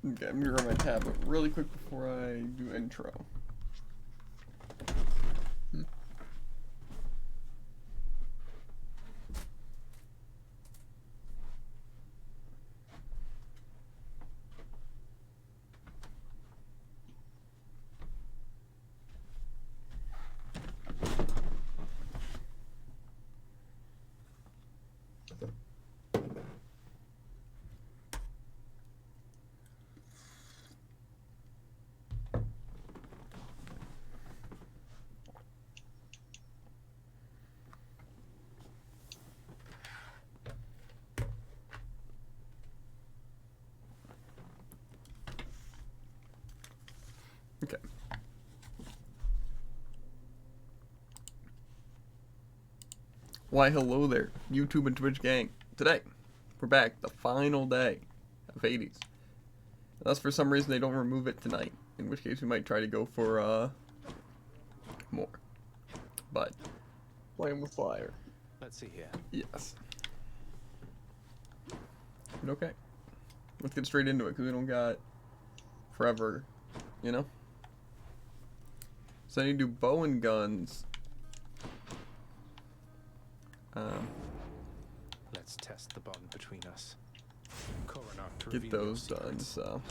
Okay, I'm gonna grab my tablet really quick before I do intro. Okay. Why, hello there, YouTube and Twitch gang. Today, we're back, the final day of Hades. Unless for some reason they don't remove it tonight, in which case we might try to go for, more. But, playing with fire. Let's see here. Yes. But okay. Let's get straight into it, because we don't got forever, you know? So I need to do bow and guns. Let's test the bond between us. Coronar to Get reveal your those done, secrets. so.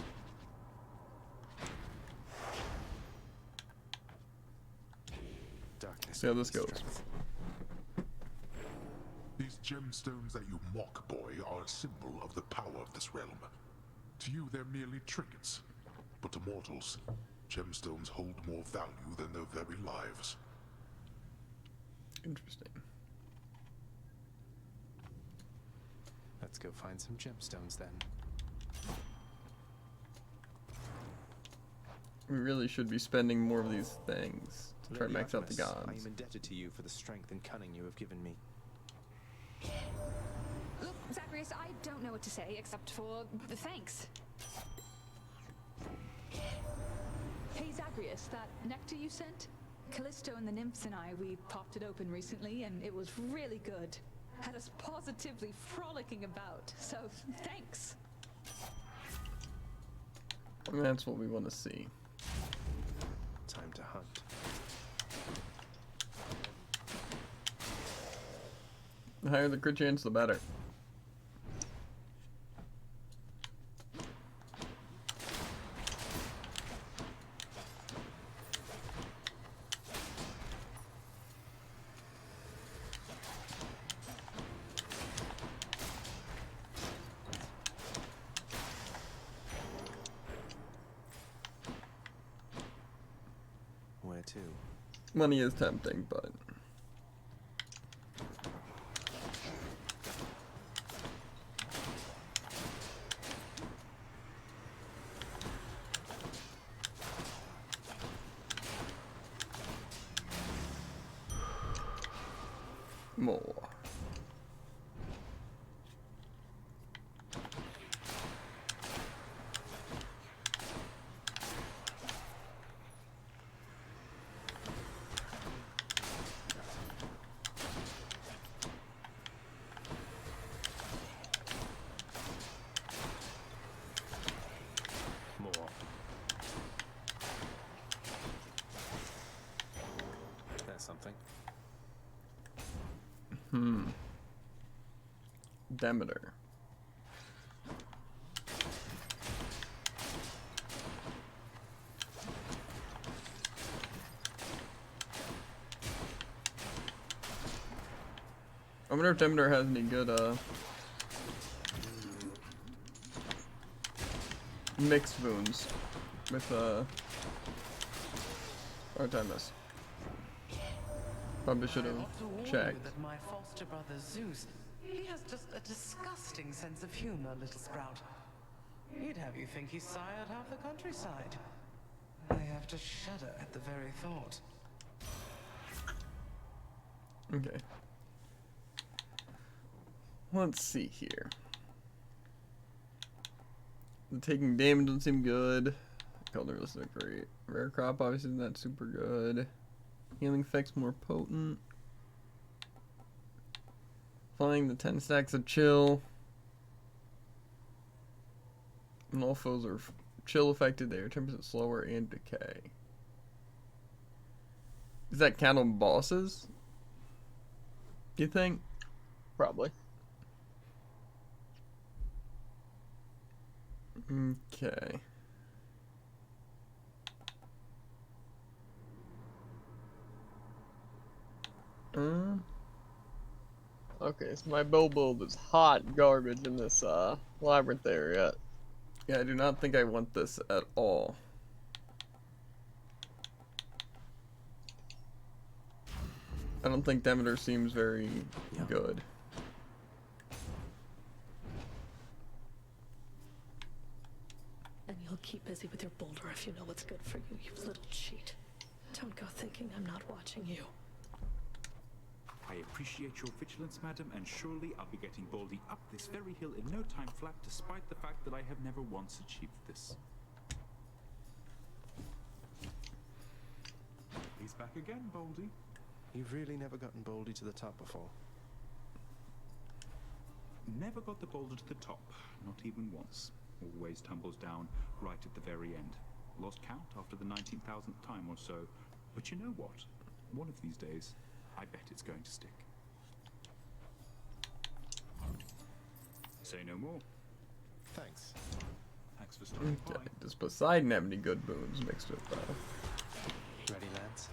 Darkness See how this brings goes. strength. These gemstones that you mock, boy, are a symbol of the power of this realm. To you, they're merely trinkets. But to mortals, gemstones hold more value than their very lives. Interesting. Let's go find some gemstones then. We really should be spending more of these things to try to Lady max out the Artemis, I gods. am indebted to you for the strength and cunning you have given me. Look, Zagreus, I don't know what to say except for thanks. Hey, Zagreus, that nectar you sent? Callisto and the nymphs and I, we popped it open recently, and it was really good. Had us positively frolicking about, so thanks. And that's what we want to see. Time to hunt. The higher the crit chance, the better. Where to? Money is tempting, but more. More. There's something. Demeter. I wonder if Demeter has any good, mixed wounds with, Artemis. Probably should have to warn checked. you that my foster brother Zeus, he has just a disgusting sense of humor, little sprout. He'd have you think he sired half the countryside. I have to shudder at the very thought. Okay. Let's see here. The taking damage doesn't seem good. Color doesn't look great. Rare crop obviously not super good. Healing effects more potent. Flying the 10 stacks of chill. When all foes are chill affected, they are 10% slower and decay. Does that count on bosses? You think? Probably. Okay. Okay, so my bow build is hot garbage in this labyrinth area. Yeah, I do not think I want this at all. I don't think Demeter seems very good. And you'll keep busy with your boulder if you know what's good for you, you little cheat. Don't go thinking I'm not watching you. I appreciate your vigilance, madam, and surely I'll be getting Baldy up this very hill in no time flat, despite the fact that I have never once achieved this. He's back again, Baldy. You've really never gotten Baldy to the top before. Never got the boulder to the top, not even once. Always tumbles down right at the very end. Lost count after the 19,000th time or so. But you know what? One of these days, I bet it's going to stick. Say no more. Thanks. Thanks for stopping by. Does Poseidon have any good boons mixed with that? Ready, lads?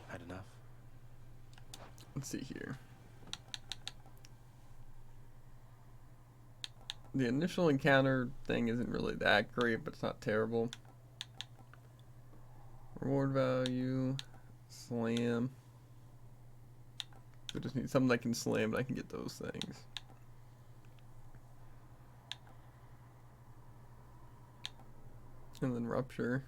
Had enough? Let's see here. The initial encounter thing isn't really that great, but it's not terrible. Reward value, slam. I just need something I can slam, and I can get those things. And then rupture.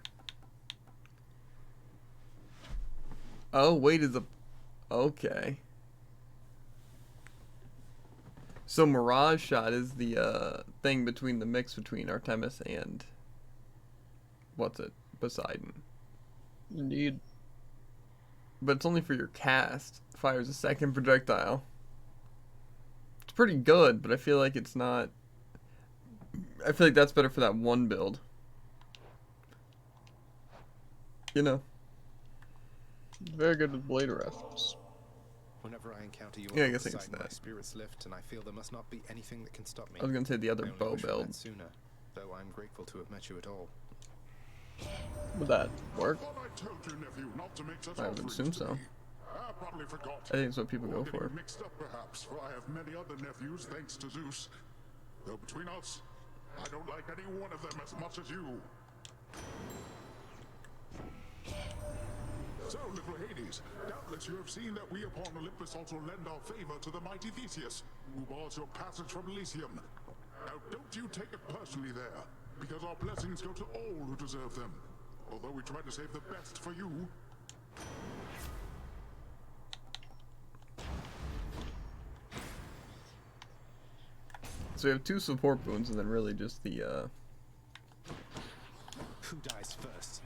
Oh, wait, is a... Okay. So Mirage Shot is the thing between the mix between Artemis and... What's it? Poseidon. Indeed. But it's only for your cast. Fires a second projectile. It's pretty good, but I feel like it's not... I feel like that's better for that one build. You know. Very good with blade arrests. Whenever I encounter you, Yeah, I guess I can inside see my that. spirits lift, and I feel there must not be anything that can stop me. I was gonna say the other I only bow wish I met build. sooner, though I'm grateful to have met you at all. Would that work? Thought I told you, nephew, not to make such I would offerings assume to so. me. I probably forgot. I think it's what people Or go getting for. mixed up, perhaps, for I have many other nephews, thanks to Zeus. Though between us, I don't like any one of them as much as you. So, little Hades, doubtless you have seen that we upon Olympus also lend our favor to the mighty Theseus, who bars your passage from Elysium. Now, don't you take it personally there, because our blessings go to all who deserve them. Although we try to save the best for you. So we have 2 support boons and then really just the Who dies first?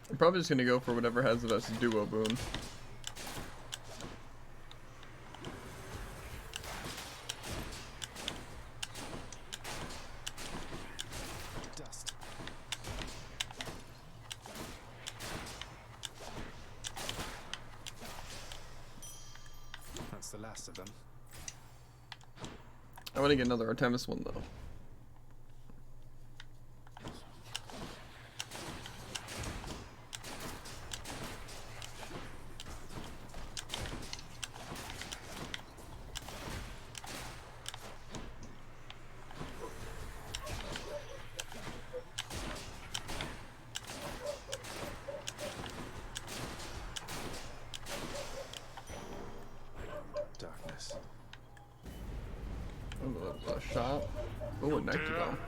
I'm probably just gonna go for whatever has the best duo boon. Dust. That's the last of them. I want to get another Artemis one though. Darkness. Oh, a shot. Oh, a nectar bomb.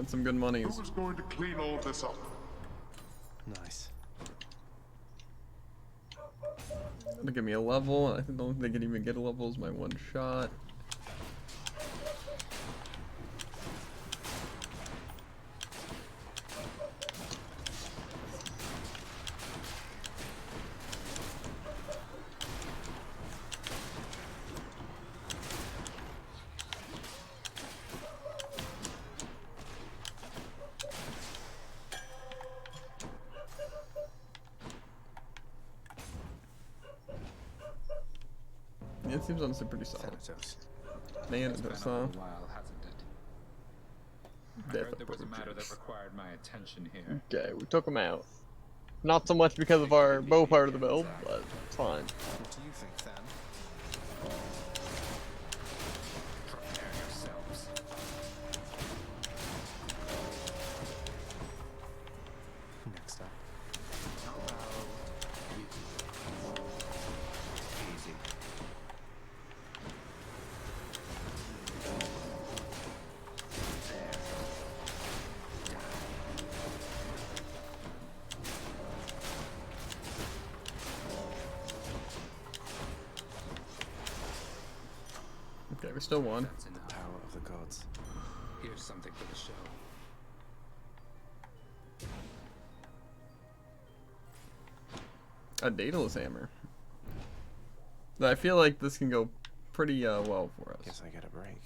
That's some good monies. Who's going to clean all this up? Nice. They give me a level. I don't think they can even get a level as my one shot. Yeah, it seems honestly pretty solid. Thanatos. Man, It's been that's a little while, hasn't it? I heard there was a matter that required my attention here. Okay, we took him out. Not so much because of our bow part of the build, but it's fine. What do you think, Than? Prepare yourselves. Next up. How about you? Easy. Okay, we still won. That's enough. Power of the gods. Here's something for the show. A Daedalus hammer. I feel like this can go pretty well for us. Guess I get a break.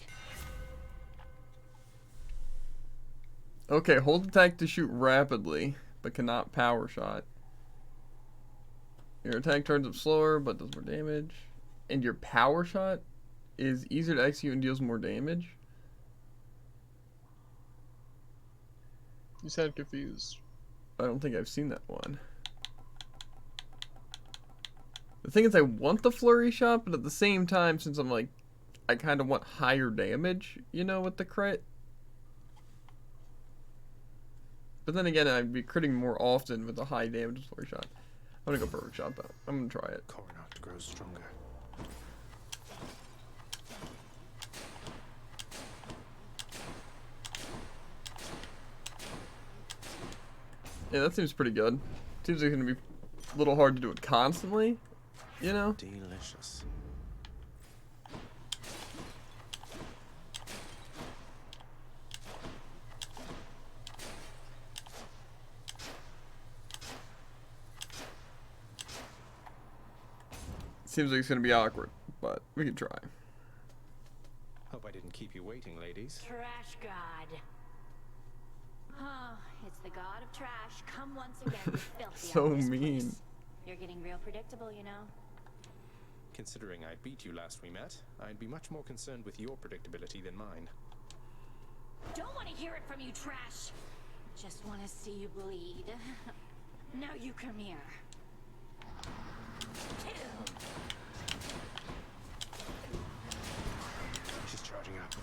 Okay, hold attack to shoot rapidly, but cannot power shot. Your attack turns up slower, but does more damage. And your power shot is easier to execute and deals more damage. You sound confused. I don't think I've seen that one. The thing is, I want the flurry shot, but at the same time, since I'm like, I kind of want higher damage, you know, with the crit. But then again, I'd be critting more often with a high damage flurry shot. I'm gonna go perfect shot though. I'm gonna try it. Coronach grows stronger. Yeah, that seems pretty good. Seems like it's gonna be a little hard to do it constantly, you know? Delicious. Seems like it's gonna be awkward, but we can try. Hope I didn't keep you waiting, ladies. Trash god. Oh, it's the god of trash come once again to filthy So out this mean. place. You're getting real predictable, you know. Considering I beat you last we met, I'd be much more concerned with your predictability than mine. Don't want to hear it from you, trash. Just want to see you bleed. Now you come here. She's charging up.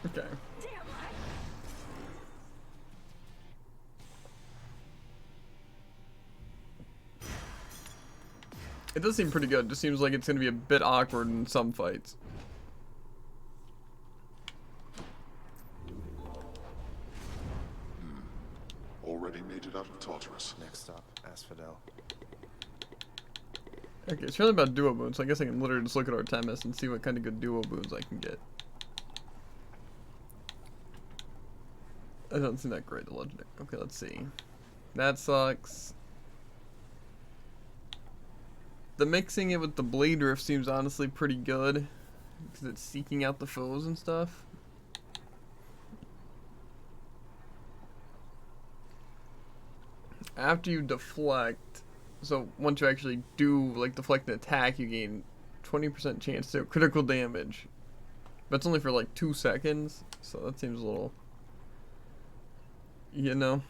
Okay. It does seem pretty good. It just seems like it's gonna be a bit awkward in some fights. Already made it out of Tartarus. Next stop, Asphodel. Okay, it's really about duo boons, so I guess I can literally just look at Artemis and see what kind of good duo boons I can get. That doesn't seem that great, the legendary. Okay, let's see. That sucks. The mixing it with the Blade Rift seems honestly pretty good, because it's seeking out the foes and stuff. After you deflect, so once you actually do like deflect an attack, you gain 20% chance to critical damage. But it's only for like 2 seconds, so that seems a little, you know.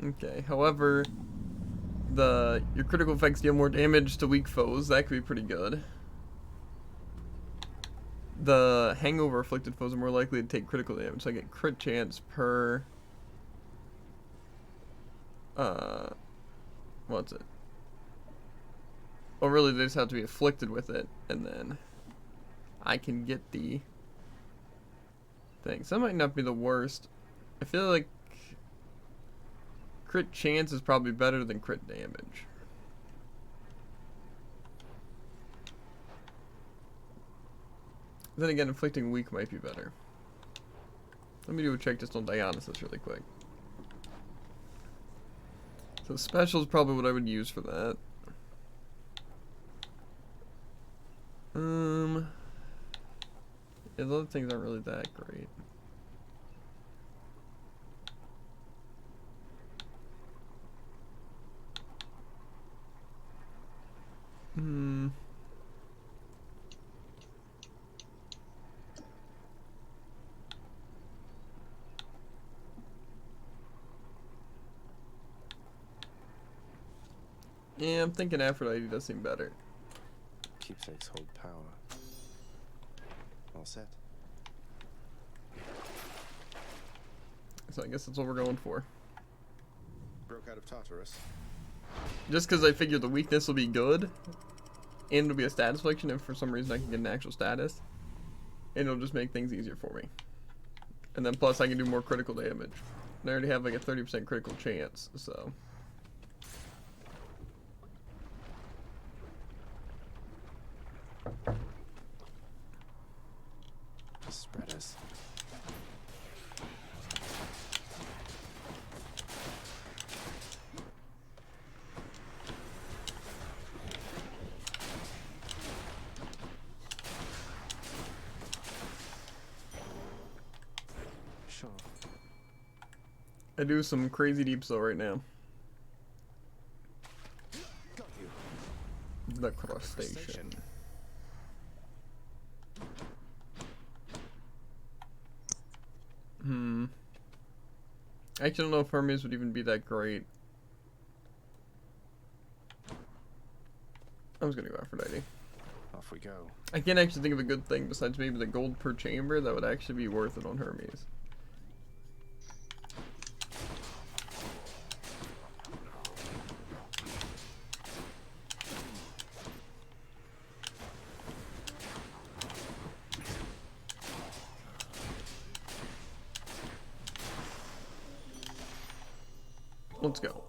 Okay, however, your critical effects deal more damage to weak foes. That could be pretty good. The hangover afflicted foes are more likely to take critical damage, so I get crit chance per what's it? Oh, really, they just have to be afflicted with it, and then I can get the things. That might not be the worst. I feel like crit chance is probably better than crit damage. Then again, inflicting weak might be better. Let me do a check just on Dionysus really quick. So special is probably what I would use for that. Yeah, the other things aren't really that great. Yeah, I'm thinking Aphrodite does seem better. Keepsakes hold power. All set. So I guess that's what we're going for. Broke out of Tartarus. Just because I figured the weakness will be good, and it'll be a status affliction, and for some reason I can get an actual status, and it'll just make things easier for me. And then plus I can do more critical damage. And I already have like a 30% critical chance, so. Spreaders. Sure. I do some crazy deep slow right now. Got you. The crustacean. I actually don't know if Hermes would even be that great. I was gonna go Aphrodite. Off we go. I can't actually think of a good thing besides maybe the gold per chamber that would actually be worth it on Hermes. Let's go.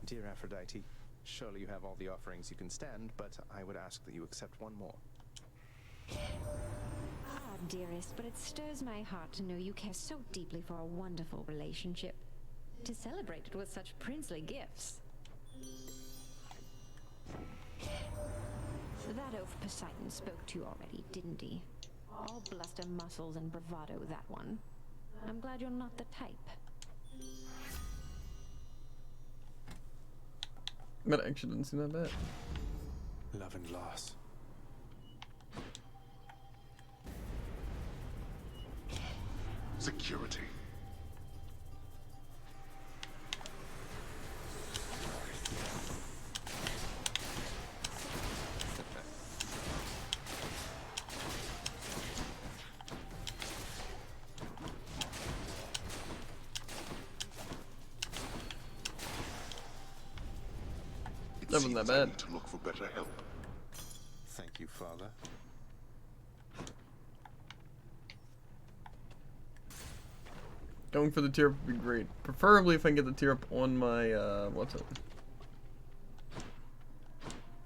Dear Aphrodite, surely you have all the offerings you can stand, but I would ask that you accept one more. Ah, dearest, but it stirs my heart to know you care so deeply for a wonderful relationship. To celebrate it with such princely gifts. That oaf Poseidon spoke to you already, didn't he? All bluster, muscles, and bravado, that one. I'm glad you're not the type. But I actually didn't seem that bad. Love and loss. Security. That wasn't that bad. To look for better help. Thank you, Father. Going for the tier up would be great. Preferably if I can get the tier up on my, what's it?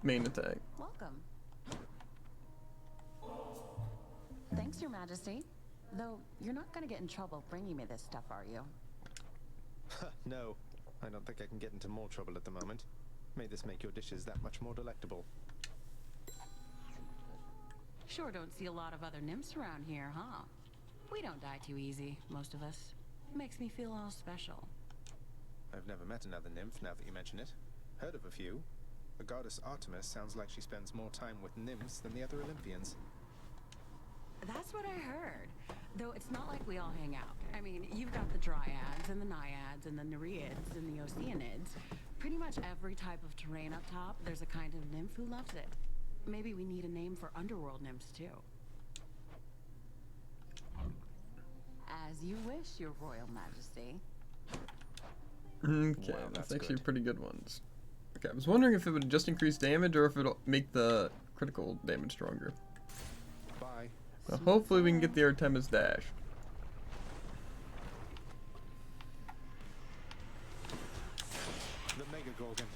Main attack. Welcome. Thanks, Your Majesty. Though, you're not gonna get in trouble bringing me this stuff, are you? No, I don't think I can get into more trouble at the moment. May this make your dishes that much more delectable. Sure don't see a lot of other nymphs around here, huh? We don't die too easy, most of us. Makes me feel all special. I've never met another nymph, now that you mention it. Heard of a few. The goddess Artemis sounds like she spends more time with nymphs than the other Olympians. That's what I heard. Though it's not like we all hang out. I mean, you've got the dryads and the naiads and the nereids and the oceanids. Pretty much every type of terrain up top, there's a kind of nymph who loves it. Maybe we need a name for underworld nymphs too. As you wish, Your Royal Majesty. Okay, Wow, that's that's actually good. pretty good ones. Okay, I was wondering if it would just increase damage or if it'll make the critical damage stronger. Bye. Well, hopefully we can get the Artemis dash. The Mega Gorgon.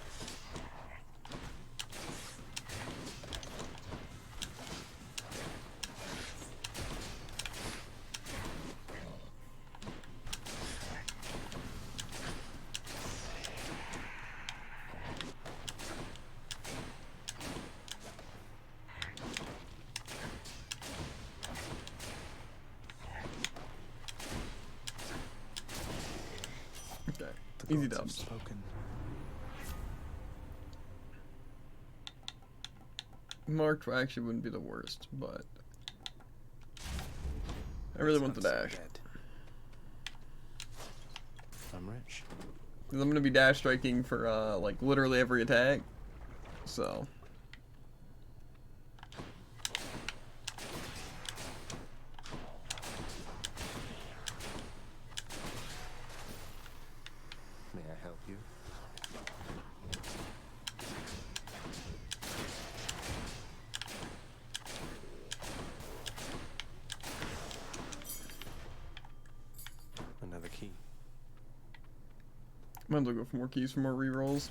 Okay, The easy gods have dubs. spoken. Mark actually wouldn't be the worst, but I really want the dash. Dead. I'm rich. 'Cause I'm gonna be dash striking for like literally every attack. So May I help you? Another key. might as well go for more keys for more rerolls.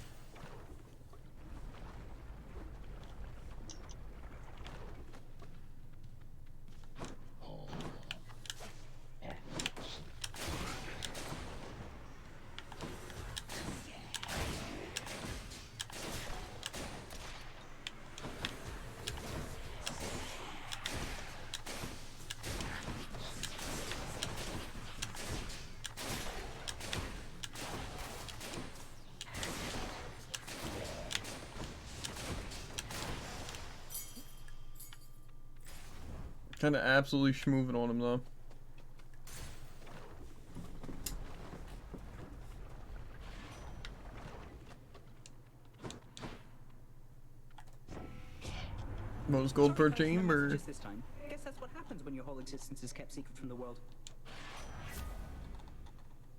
Kind of absolutely schmooving on him though. Most gold per chamber. Just this time. Guess that's what happens when your whole existence is kept secret from the world.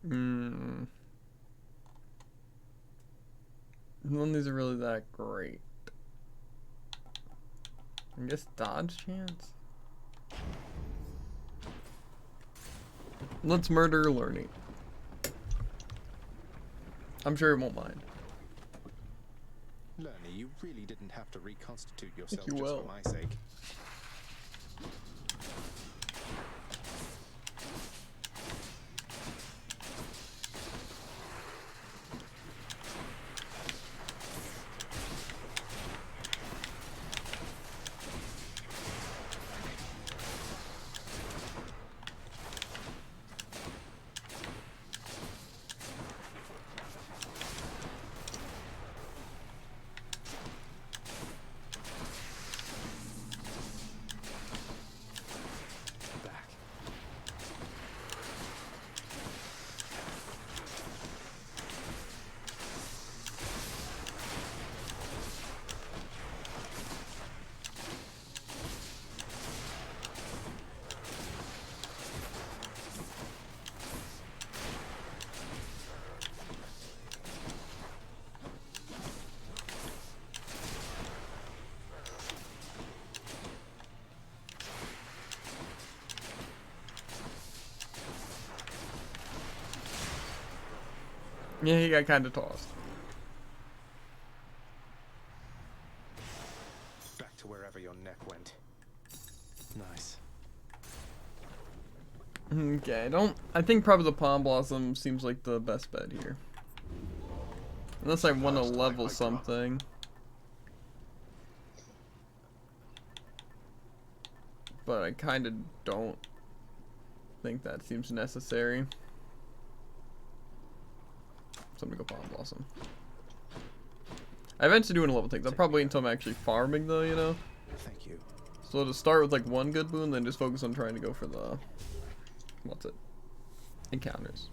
Hmm. None of these are really that great. I guess dodge chance. Let's murder learning. I'm sure it won't mind. Lerny, you really didn't have to reconstitute yourself you just will. for my sake. Yeah, he got kind of tossed. Back to wherever your neck went. Nice. Okay, I think probably the Palm Blossom seems like the best bet here. Unless I want to level something. But I kind of don't think that seems necessary. So I'm gonna go Palm Blossom. I eventually do want to level things. I'll probably wait until I'm actually farming though, you know? Thank you. So to start with like one good boon, then just focus on trying to go for the... What's it? encounters.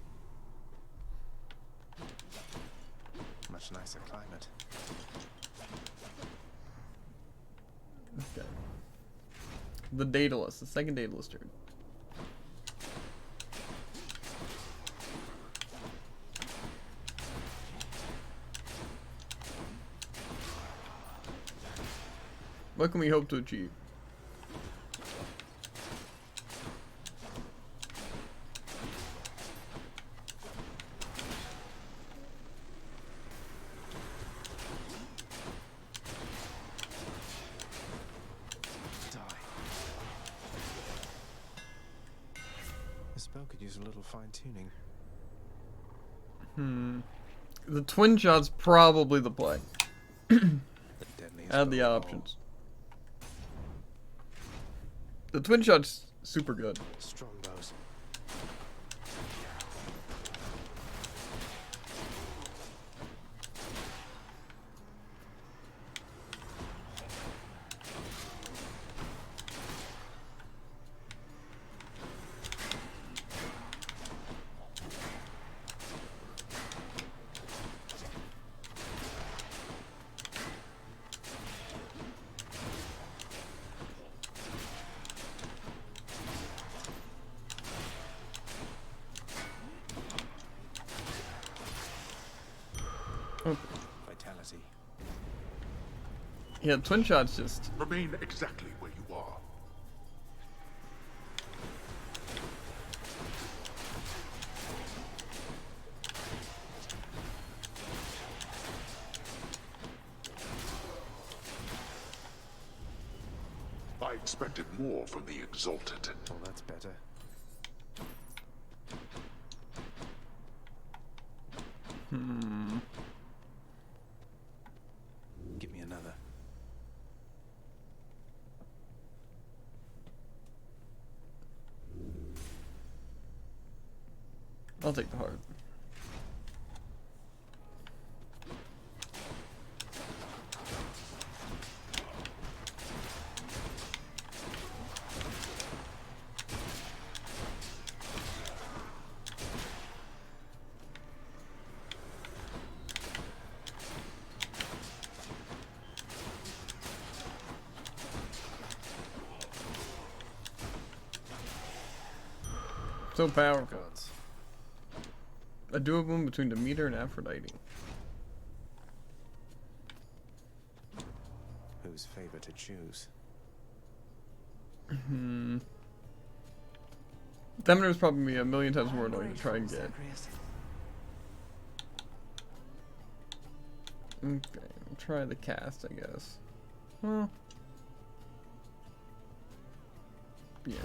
Much nicer climate. Okay. The Daedalus, the second Daedalus turn. What can we hope to achieve? This bow could use a little fine-tuning. The twin shot's probably the play. Deadliest Add the bow of all. options. The twin shot's super good. Strong bows. Vitality. Yeah, twin shot's just Remain exactly where you are. I expected more from the Exalted. Oh, that's better. Give me another. I'll take the heart. So powerful. Gods. A dual boom between Demeter and Aphrodite. Whose favor to choose? Demeter's probably a million times more annoying to try and get. Okay, I'll try the cast, I guess. Well, yeah.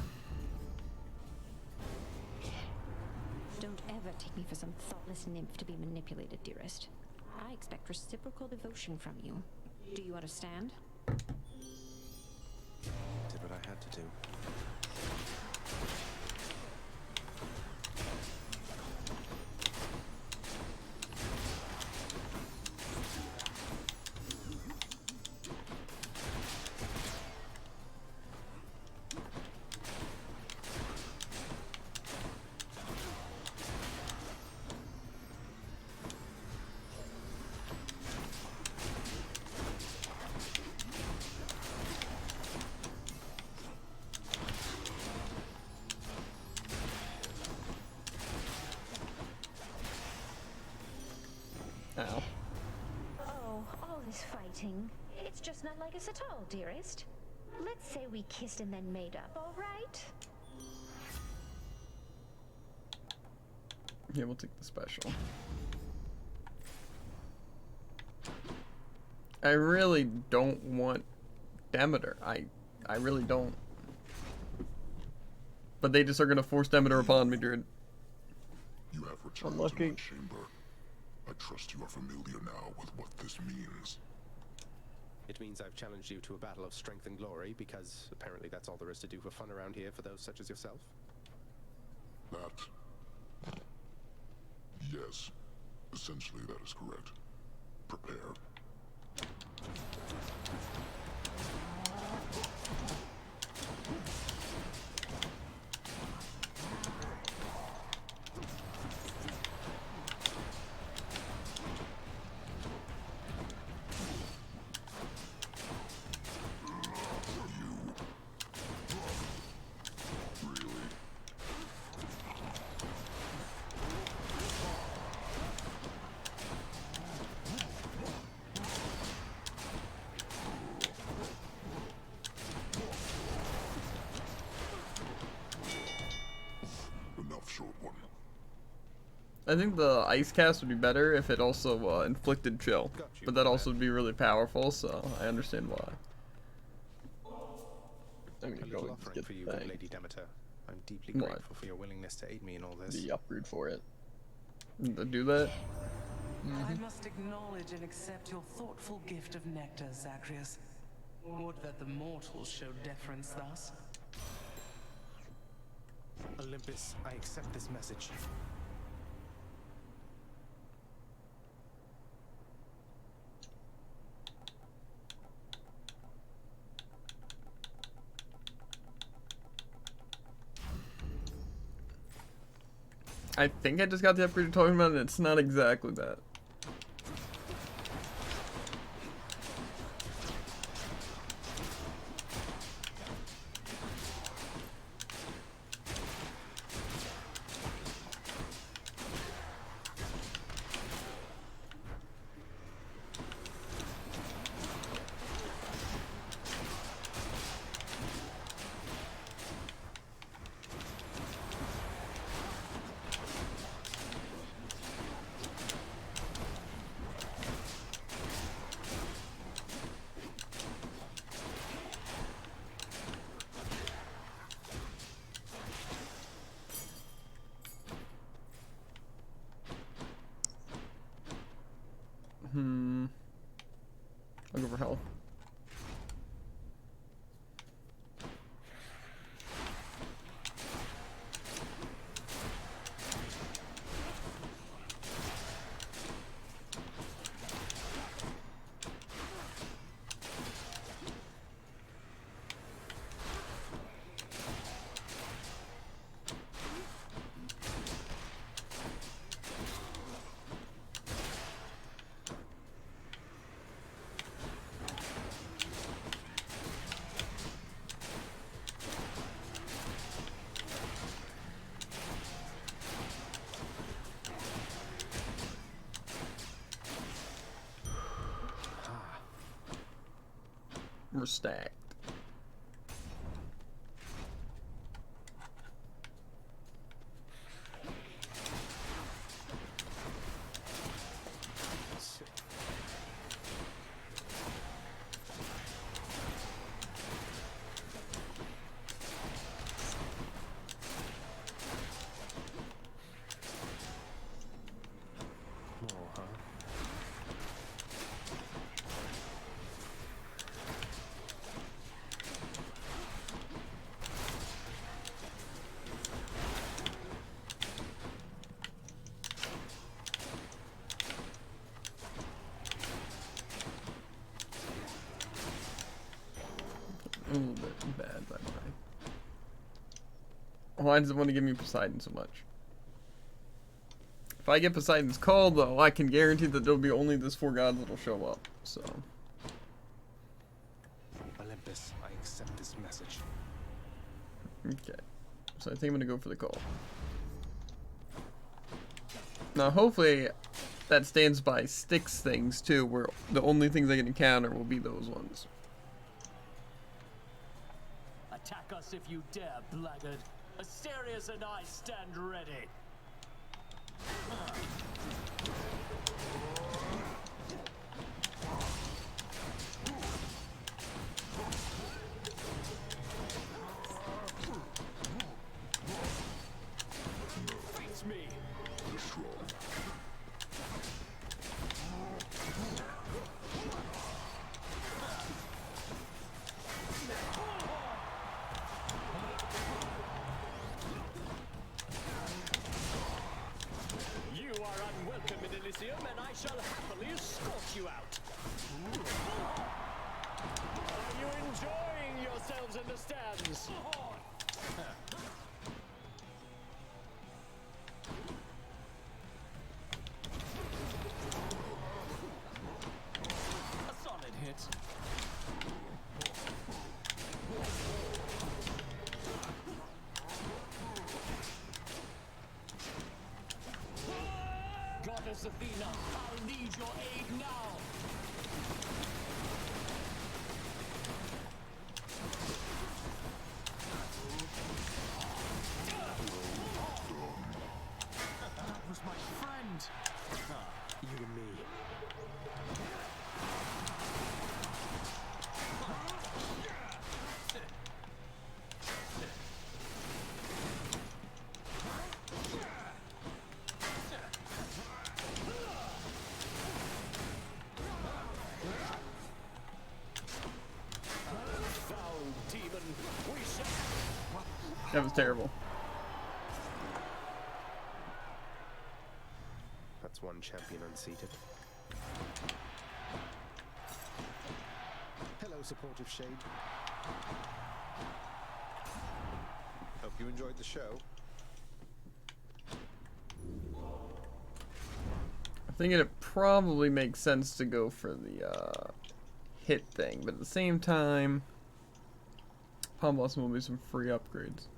Don't ever take me for some thoughtless nymph to be manipulated, dearest. I expect reciprocal devotion from you. Do you understand? Did what I had to do. Ow. Oh, all this fighting. It's just not like us at all, dearest. Let's say we kissed and then made up, all right? Yeah, we'll take the special. I really don't want Demeter. I really don't. But they just are gonna force Demeter upon me, dude. You have returned Unlucky. to my chamber. I trust you are familiar now with what this means. It means I've challenged you to a battle of strength and glory, because apparently that's all there is to do for fun around here for those such as yourself. That... Yes. Essentially, that is correct. Prepare. I think the ice cast would be better if it also inflicted chill, but that also would be really powerful. So I understand why. I'm A gonna little go and offering get for you, the good thing. Lady Demeter. I'm deeply What? grateful for your willingness to aid me in all this. The upgrade for it. To do that. I must acknowledge and accept your thoughtful gift of nectar, Zagreus. Would that the mortals showed deference thus. Olympus, I accept this message. I think I just got the upgrade you're talking about, and it's not exactly that. I'll go for health. We're stacked. More, huh? A little bit bad, by the way. Why does it want to give me Poseidon so much? If I get Poseidon's Call, though, I can guarantee that there'll be only those 4 gods that'll show up. So. Olympus, I accept this message. Okay. So I think I'm gonna go for the call. Now, hopefully, that stands by Styx things too, where the only things I can encounter will be those ones. Attack us if you dare, blackguard. Asterius and I stand ready. Face me. You are unwelcome in Elysium. That was terrible. That's one champion unseated. Hello, supportive shade. Hope you enjoyed the show. I think it probably makes sense to go for the hit thing, but at the same time, Palm Blossom will be some free upgrades.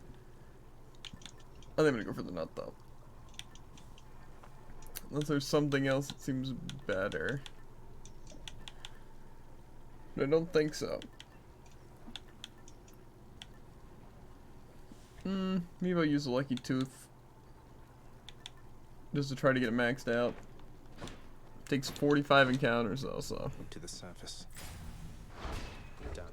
I think I'm gonna go for the nut though. Unless there's something else that seems better. But I don't think so. Maybe I'll use the Lucky Tooth. Just to try to get it maxed out. Takes 45 encounters though, so. To the surface. Done.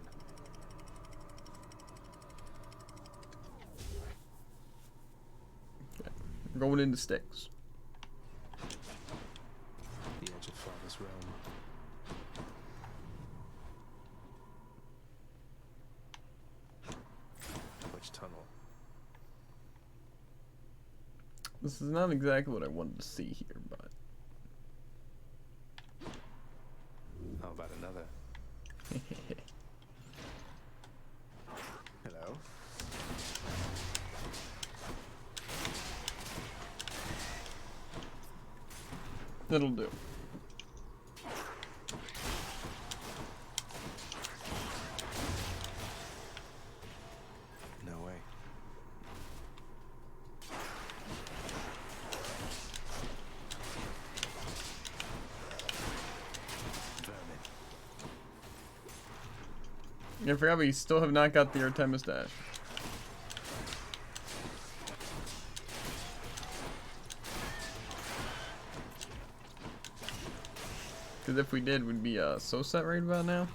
Okay. We're going into Styx. The edge of Father's realm. Which tunnel? This is not exactly what I wanted to see here, but. How about another? Hello. That'll do. No way. I forgot we still have not got the Artemis Dash. Because if we did, we'd be so set right about now.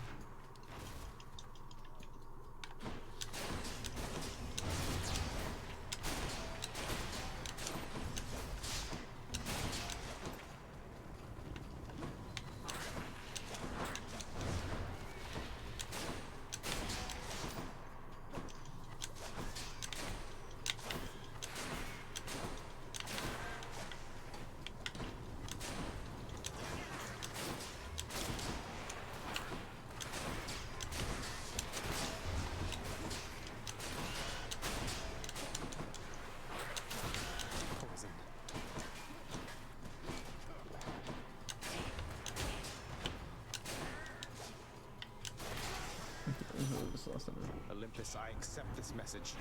Olympus, I accept this message.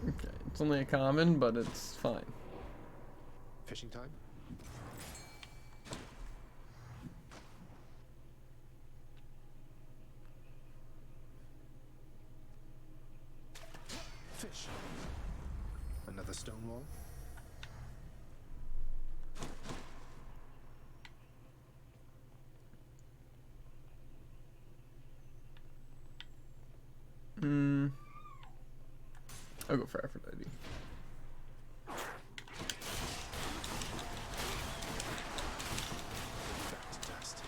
Okay, it's only a common, but it's fine. Fishing time? Fish. Another stone wall? I'll go for Aphrodite. Dust.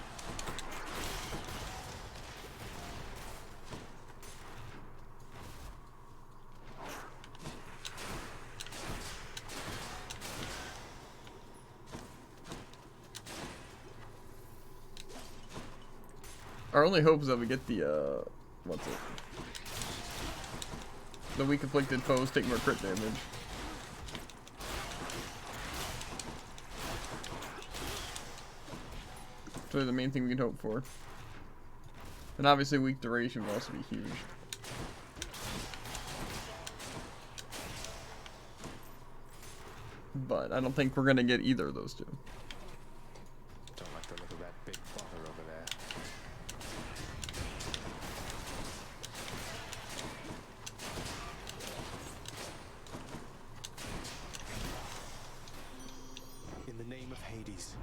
Our only hope is that we get the what's it? The weak afflicted foes take more crit damage. That's really the main thing we can hope for. And obviously weak duration would also be huge. But I don't think we're gonna get either of those two. Don't like the look of that big bother over there. In the name of Hades.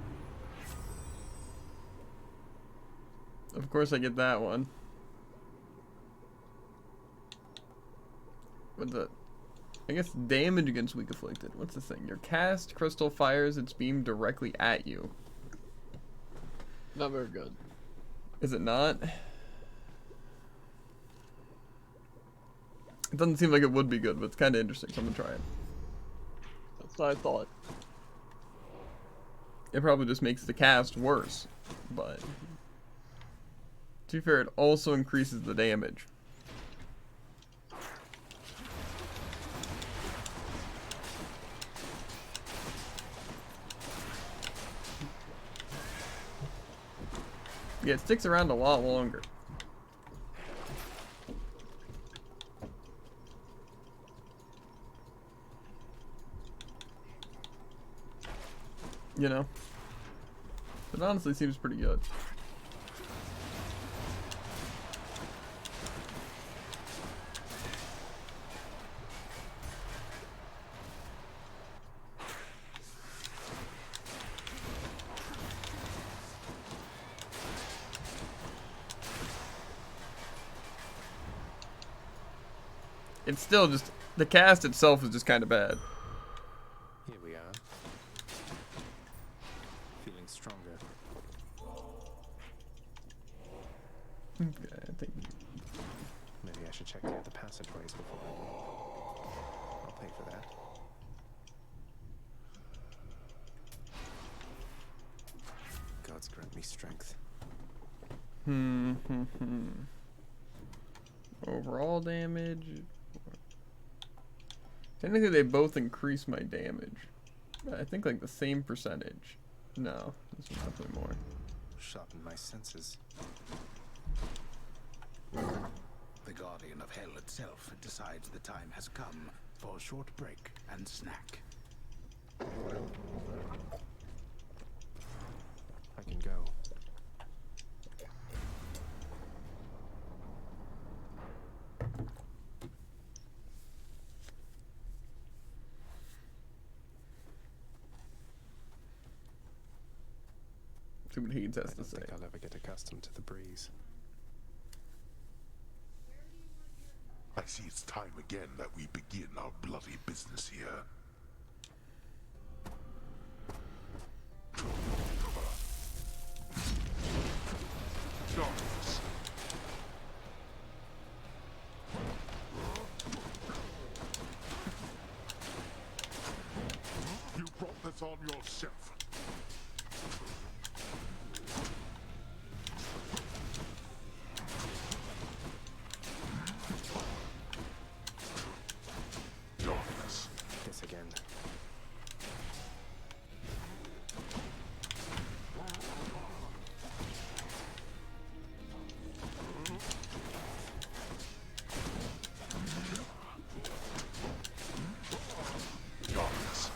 Of course I get that one. What's that? I guess damage against weak afflicted. What's this thing? Your cast crystal fires its beam directly at you. Not very good. Is it not? It doesn't seem like it would be good, but it's kind of interesting. So I'm gonna try it. That's what I thought. It probably just makes the cast worse, but to be fair, it also increases the damage. Yeah, it sticks around a lot longer. You know? It honestly seems pretty good. It's still just, the cast itself is just kind of bad. Here we are. Feeling stronger. Okay, I think. Maybe I should check the other passageways before I go. I'll pay for that. Gods grant me strength. Overall damage. Technically, they both increase my damage. I think like the same percentage. No, this is definitely more. Sharpen my senses. The Guardian of Hell itself decides the time has come for a short break and snack. I can go. See what Hades has to say. I don't think I'll ever get accustomed to the breeze. I see it's time again that we begin our bloody business here. Darkness. You brought this on yourself. This again. Darkness.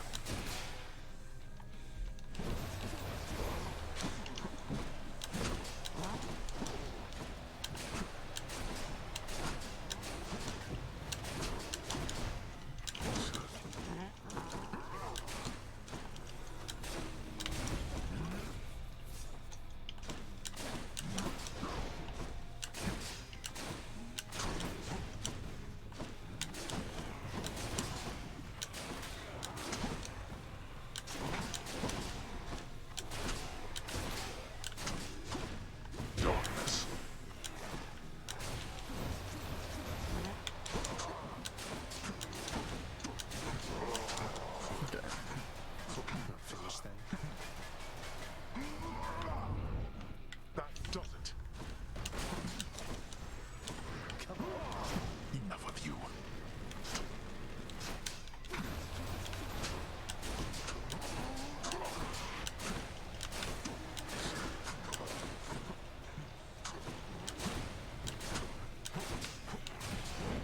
Darkness. Okay. Not finished then. That does it. Come on. Enough of you.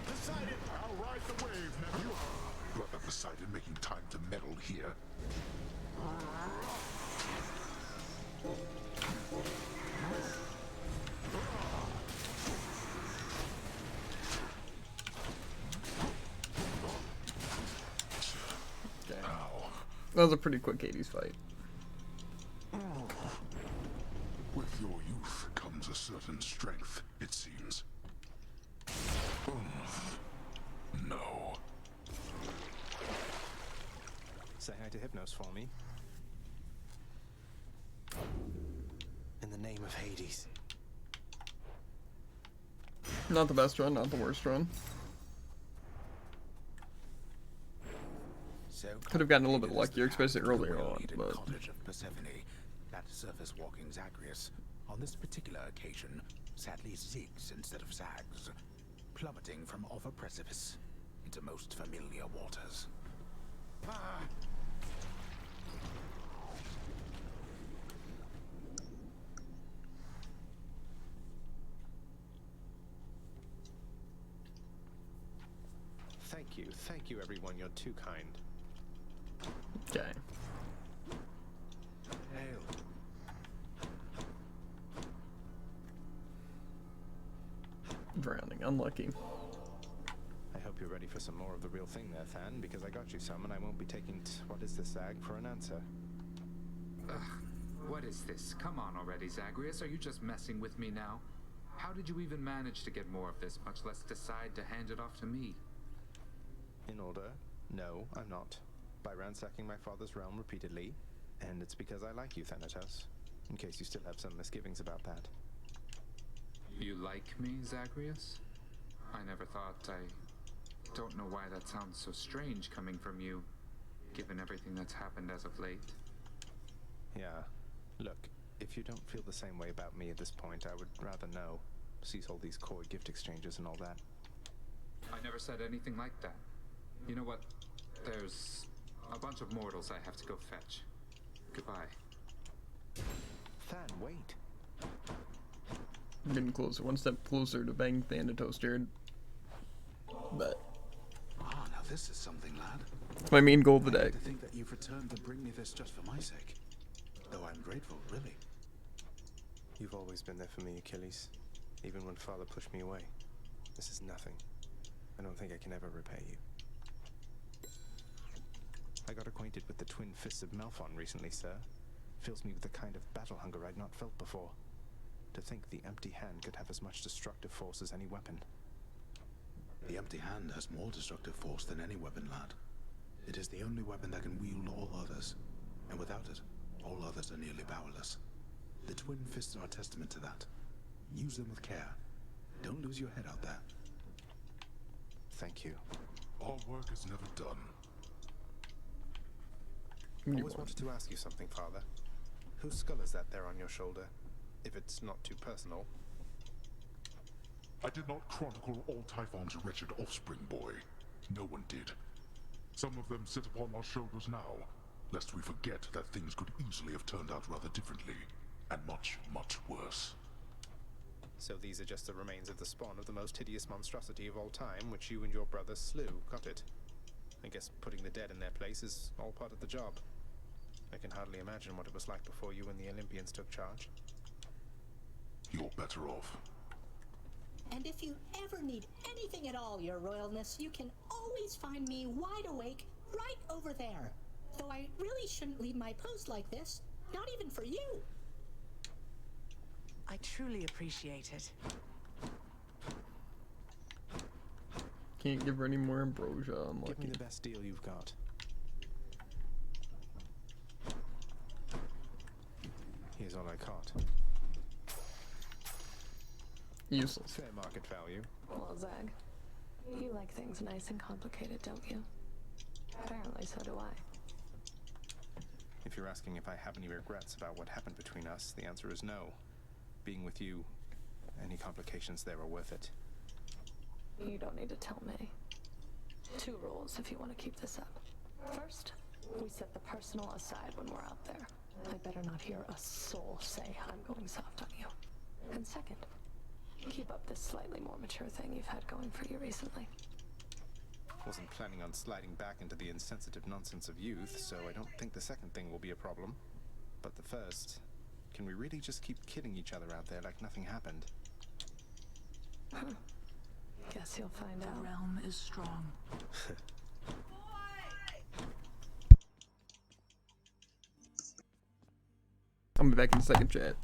Poseidon, I'll ride the wave, nephew. Brother Poseidon making time to meddle here. Okay. That was a pretty quick Hades fight. With your youth comes a certain strength, it seems. No. Say hi to Hypnos for me. In the name of Hades. Not the best run, not the worst run. Could have gotten a little bit It is the luckier, especially path to the earlier on, well-heated but cottage of Persephone, that surface-walking Zagreus, on this particular occasion, sadly zigs instead of zags, plummeting from off a precipice into most familiar waters. Ah! Thank you, everyone. You're too kind. okay. Hail. Drowning, unlucky. I hope you're ready for some more of the real thing there, Than, because I got you some, and I won't be taking what is this, Zag, for an answer. Ugh, what is this? Come on already, Zagreus. Are you just messing with me now? How did you even manage to get more of this, much less decide to hand it off to me? In order, no, I'm not. By ransacking my father's realm repeatedly, and it's because I like you, Thanatos. In case you still have some misgivings about that. You like me, Zagreus? I never thought. I don't know why that sounds so strange coming from you, given everything that's happened as of late. Yeah. Look, if you don't feel the same way about me at this point, I would rather know. Cease all these coy gift exchanges and all that. I never said anything like that. You know what? There's a bunch of mortals I have to go fetch. Goodbye. Than, wait. I'm getting closer, one step closer to bang Thanatos, Jared. But Ah, now this is something, lad. it's my main goal of the I day. like to think that you've returned to bring me this just for my sake. Though I'm grateful, really. You've always been there for me, Achilles. Even when father pushed me away. This is nothing. I don't think I can ever repay you. I got acquainted with the twin fists of Malphon recently, sir. Fills me with the kind of battle hunger I'd not felt before. To think the empty hand could have as much destructive force as any weapon. The empty hand has more destructive force than any weapon, lad. It is the only weapon that can wield all others, and without it, all others are nearly powerless. The twin fists are a testament to that. Use them with care. Don't lose your head out there. Thank you. Our work is never done. Always wanted to ask you something, father. Whose skull is that there on your shoulder? If it's not too personal. I did not chronicle all Typhon's wretched offspring, boy. No one did. Some of them sit upon our shoulders now, lest we forget that things could easily have turned out rather differently, and much, much worse. So these are just the remains of the spawn of the most hideous monstrosity of all time, which you and your brother slew, got it? I guess putting the dead in their place is all part of the job. I can hardly imagine what it was like before you and the Olympians took charge. You're better off. And if you ever need anything at all, Your Royalness, you can always find me wide awake right over there. Though I really shouldn't leave my post like this, not even for you. I truly appreciate it. Can't give her any more ambrosia, unlucky. Give me the best deal you've got. Here's all I caught. Useless. Fair market value. Well, Zag, you like things nice and complicated, don't you? Apparently, so do I. If you're asking if I have any regrets about what happened between us, the answer is no. Being with you, any complications there are worth it. You don't need to tell me. 2 rules if you want to keep this up. First, we set the personal aside when we're out there. I better not hear a soul say I'm going soft on you. And second, keep up this slightly more mature thing you've had going for you recently. Wasn't planning on sliding back into the insensitive nonsense of youth, so I don't think the second thing will be a problem. But the first, can we really just keep kidding each other out there like nothing happened? Huh. Guess you'll find out. The realm is strong. I'll be back in a second, chat.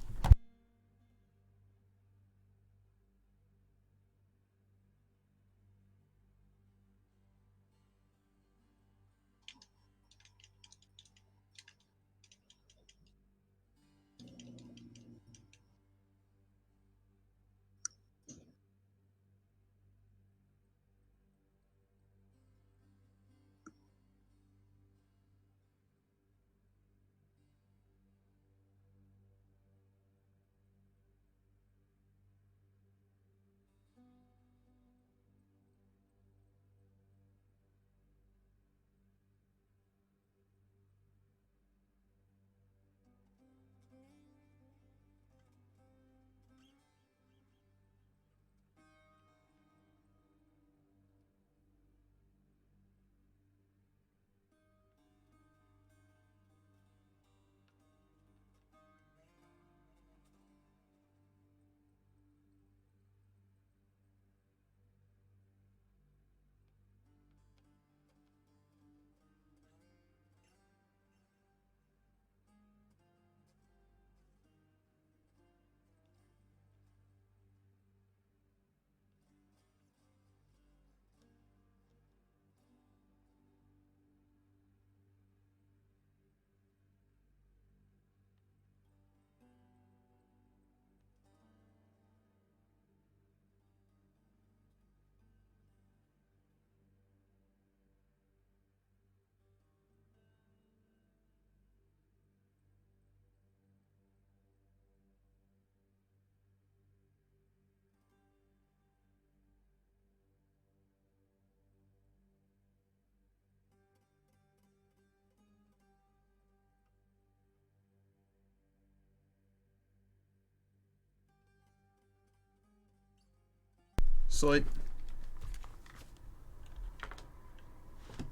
Slight.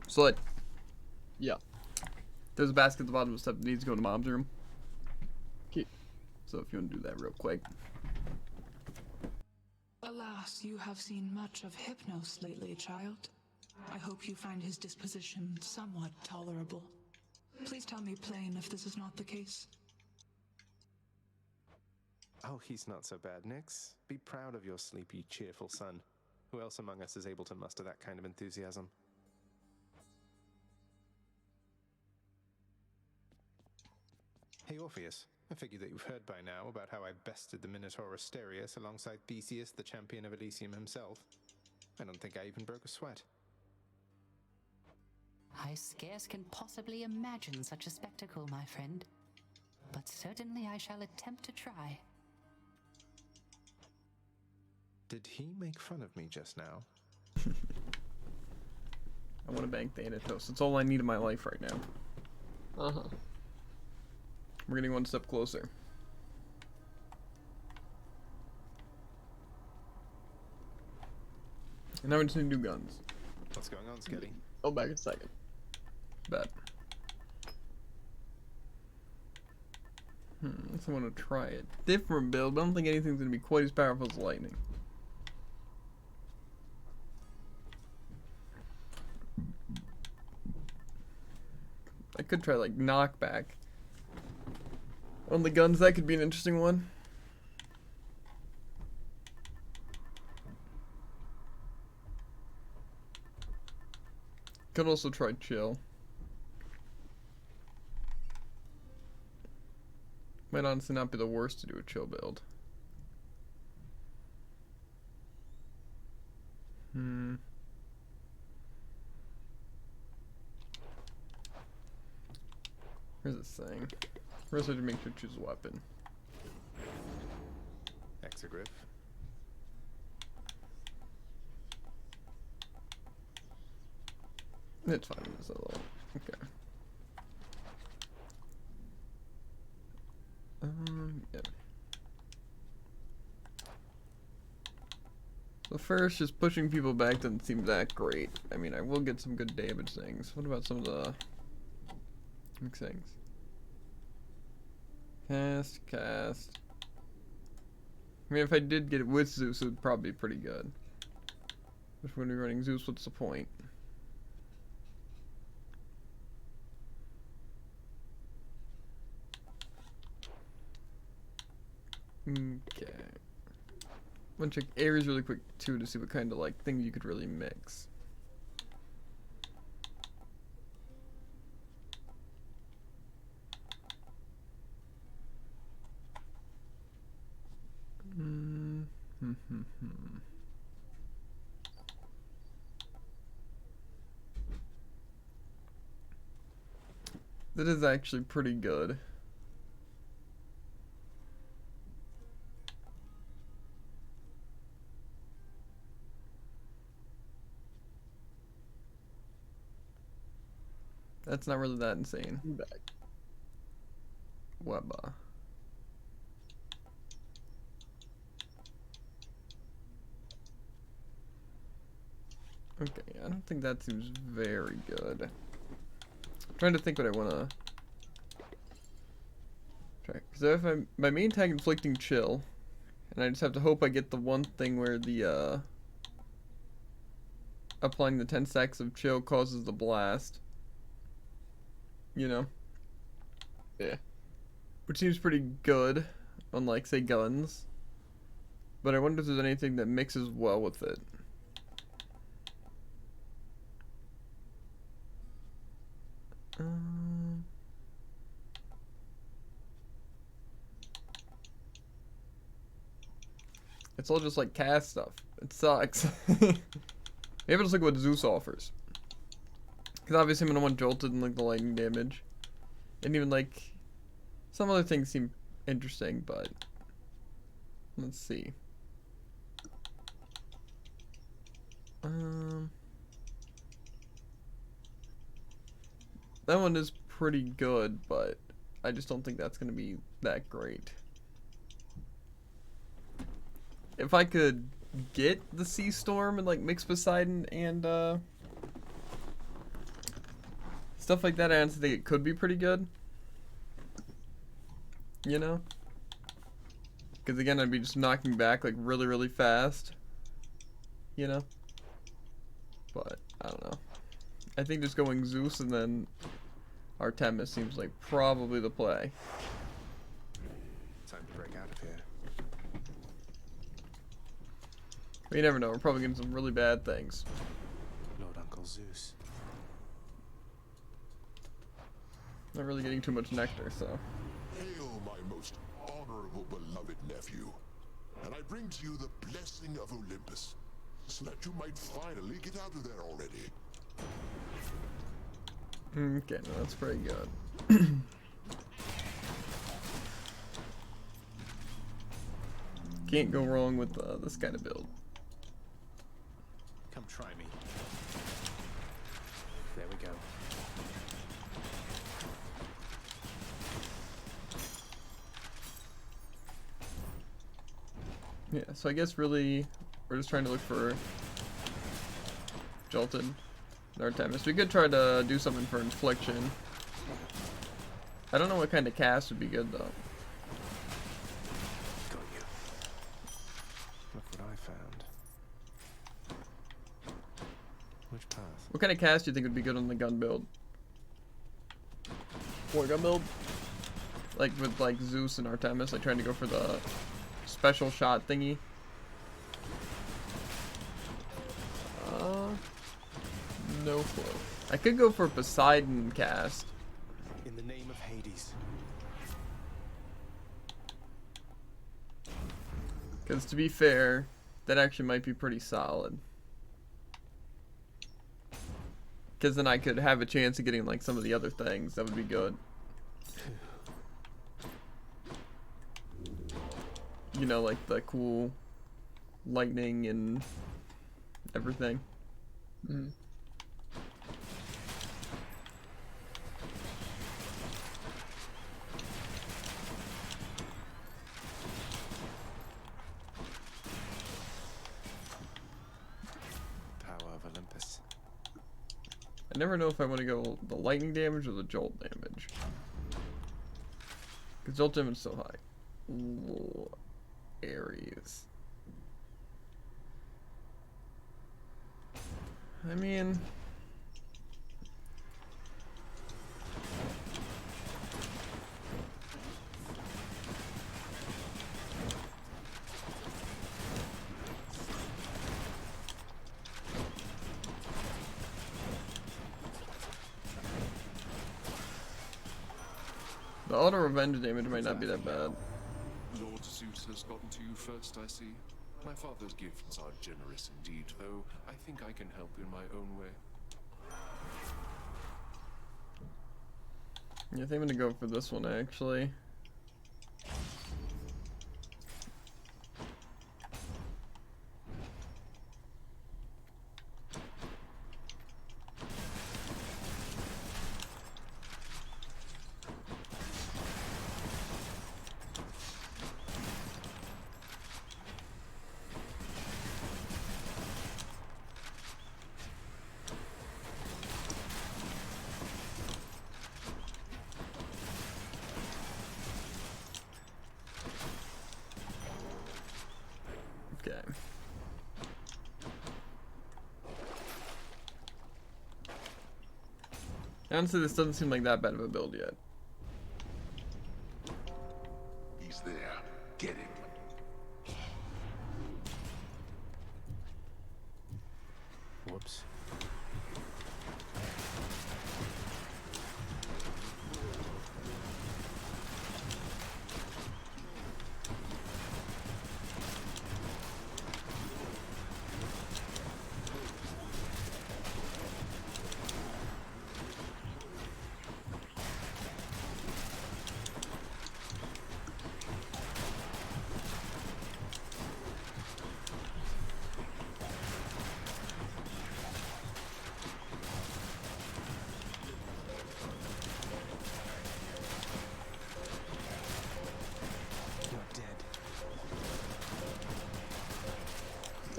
Slight. Yeah. There's a basket at the bottom of the step that needs to go to Mom's room. Keep. So if you want to do that real quick. Alas, you have seen much of Hypnos lately, child. I hope you find his disposition somewhat tolerable. Please tell me plain if this is not the case. Oh, he's not so bad, Nyx. Be proud of your sleepy, cheerful son. Who else among us is able to muster that kind of enthusiasm? Hey, Orpheus. I figure that you've heard by now about how I bested the Minotaur Asterius alongside Theseus, the champion of Elysium himself. I don't think I even broke a sweat. I scarce can possibly imagine such a spectacle, my friend. But certainly I shall attempt to try. Did he make fun of me just now? I want to bank Thanatos. That's all I need in my life right now. Uh-huh. We're getting one step closer. And now we just need to do guns. What's going on, Skelly? Oh, back in a second. Bet. So I want to try a different build, but I don't think anything's going to be quite as powerful as lightning. I could try like knockback on the guns. That could be an interesting one. Could also try chill. Might honestly not be the worst to do a chill build. Where's this thing? First I have to make sure to choose a weapon. Exegriff. It's fine. It's a little. Okay. Yeah. So first, just pushing people back doesn't seem that great. I mean, I will get some good damage things. What about some of the mixed things? Cast. I mean, if I did get it with Zeus, it would probably be pretty good. But when we're running Zeus, what's the point? Okay. I'm gonna check Ares really quick too to see what kind of like things you could really mix. That is actually pretty good. That's not really that insane. Back. Webba. Okay, I don't think that seems very good. I'm trying to think what I want to try. Because if my main tag inflicting chill, and I just have to hope I get the one thing where the applying the 10 stacks of chill causes the blast. You know? Yeah. Which seems pretty good on, like, say, guns. But I wonder if there's anything that mixes well with it. It's all just, like, cast stuff. It sucks. Maybe let's look at what Zeus offers. Because obviously I'm going to want Jolted and like the lightning damage. And even like some other things seem interesting, but let's see. That one is pretty good, but I just don't think that's going to be that great. If I could get the Sea Storm and like mix Poseidon and stuff like that, I honestly think it could be pretty good. You know? Because again, I'd be just knocking back like really, really fast. You know? But, I don't know. I think just going Zeus and then Artemis seems like probably the play. Time to break out of here. But you never know, we're probably getting some really bad things. Lord Uncle Zeus. Not really getting too much nectar, so. Hail, my most honorable beloved nephew, and I bring to you the blessing of Olympus, so that you might finally get out of there already. Okay, no, that's pretty good. Can't go wrong with this kind of build. Come try me. There we go. Yeah, so I guess really we're just trying to look for Jolton and Artemis. We could try to do something for Infliction. I don't know what kind of cast would be good though. Got you. Look what I found. Which path? What kind of cast do you think would be good on the gun build? What gun build? Like with like Zeus and Artemis, like trying to go for the special shot thingy. No clue. I could go for Poseidon cast. In the name of Hades. Because to be fair, that actually might be pretty solid. Because then I could have a chance of getting like some of the other things. That would be good. You know, like the cool lightning and everything. Mm. Power of Olympus. I never know if I want to go the lightning damage or the jolt damage. Because jolt damage is so high. Ooh, Ares. I mean... the auto revenge damage might not be that bad. Lord Zeus has gotten to you first, I see. My father's gifts are generous indeed, though I think I can help in my own way. Yeah, I think I'm gonna go for this one actually. Okay. Honestly, this doesn't seem like that bad of a build yet. He's there. Get him. Whoops.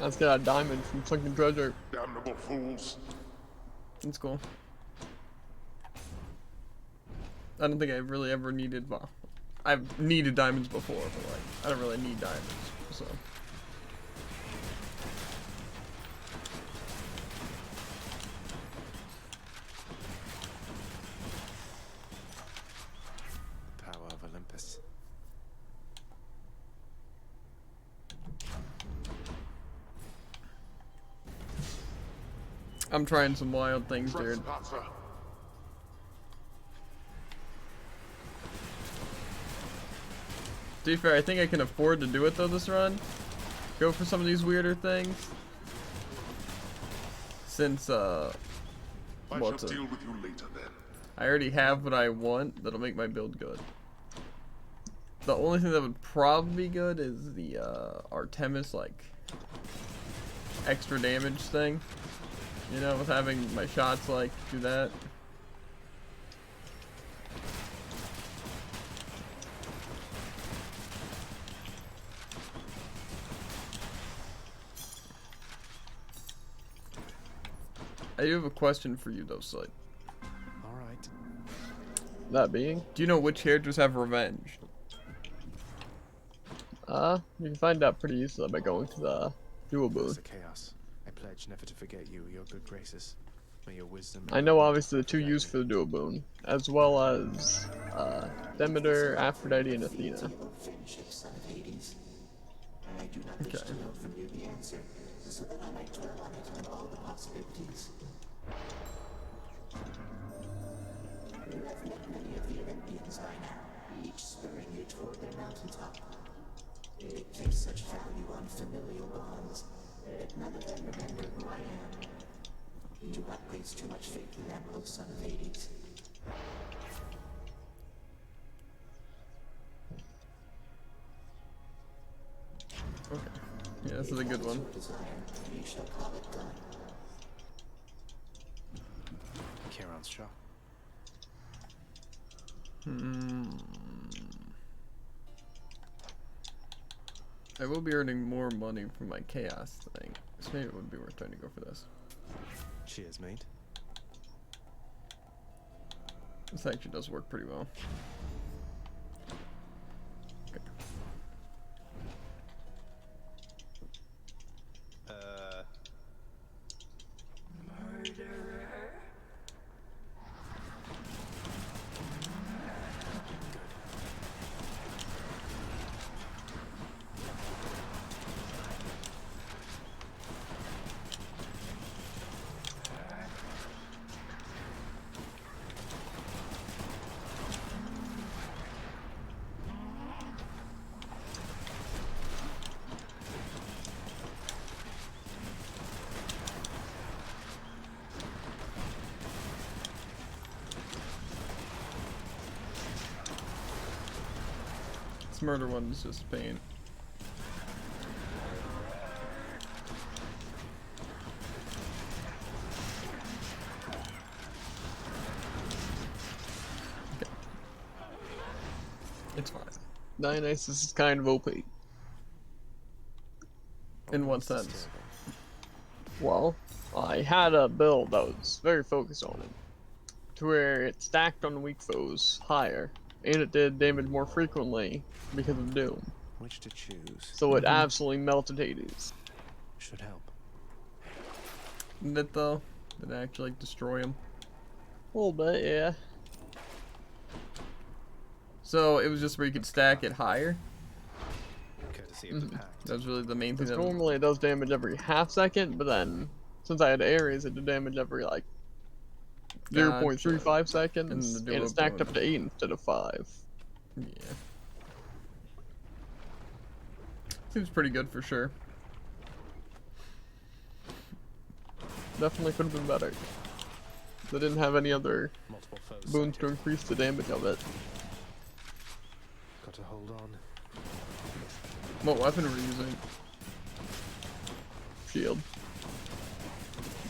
Let's get a diamond from sunken treasure. Damnable fools. That's cool. I don't think I've really ever needed, well, I've needed diamonds before, but like, I don't really need diamonds, so. Power of Olympus. I'm trying some wild things, dude. Trespasser. To be fair, I think I can afford to do it though this run. Go for some of these weirder things. Since, I what's shall it? deal with you later then. I already have what I want that'll make my build good. The only thing that would probably be good is the Artemis, like, extra damage thing. You know, with having my shots, like, do that. I do have a question for you, though, Slate. Alright. That being? Do you know which characters have revenge? You can find out pretty easily by going to the dual booth. Master Chaos, I pledge never to forget you or your good graces. May your wisdom... I know obviously the two used for the dual boon, as well as Demeter, Aphrodite, and Athena. Okay. Each spurring you toward their mountaintop. They place such value on familial bonds that none of them remember who I am. Do not place too much faith in them, O son of Hades. Okay. Yeah, this is a good one. You shall call it done. Charon's shop. I will be earning more money from my chaos thing, so maybe it would be worth trying to go for this. Cheers, mate. This actually does work pretty well. Okay. This murder one is just pain. Okay. It's fine. Dionysus is kind of OP. In what sense? Well, I had a build that was very focused on it, to where it stacked on weak foes higher, and it did damage more frequently because of Doom. Which to choose? So it absolutely melted Hades. Should help. Didn't it though? Did it actually like destroy him? A little bit, yeah. So it was just where you could stack it higher? Courtesy of the pack. That was really the main thing. Because That normally it does damage every half second, but then since I had Ares, it did damage every like 0.35 seconds, and it stacked up to 8 instead of 5. Yeah. Seems pretty good for sure. Definitely could have been better. They didn't have any other boons to increase the damage of it. Got to hold on. What weapon were you using? Shield.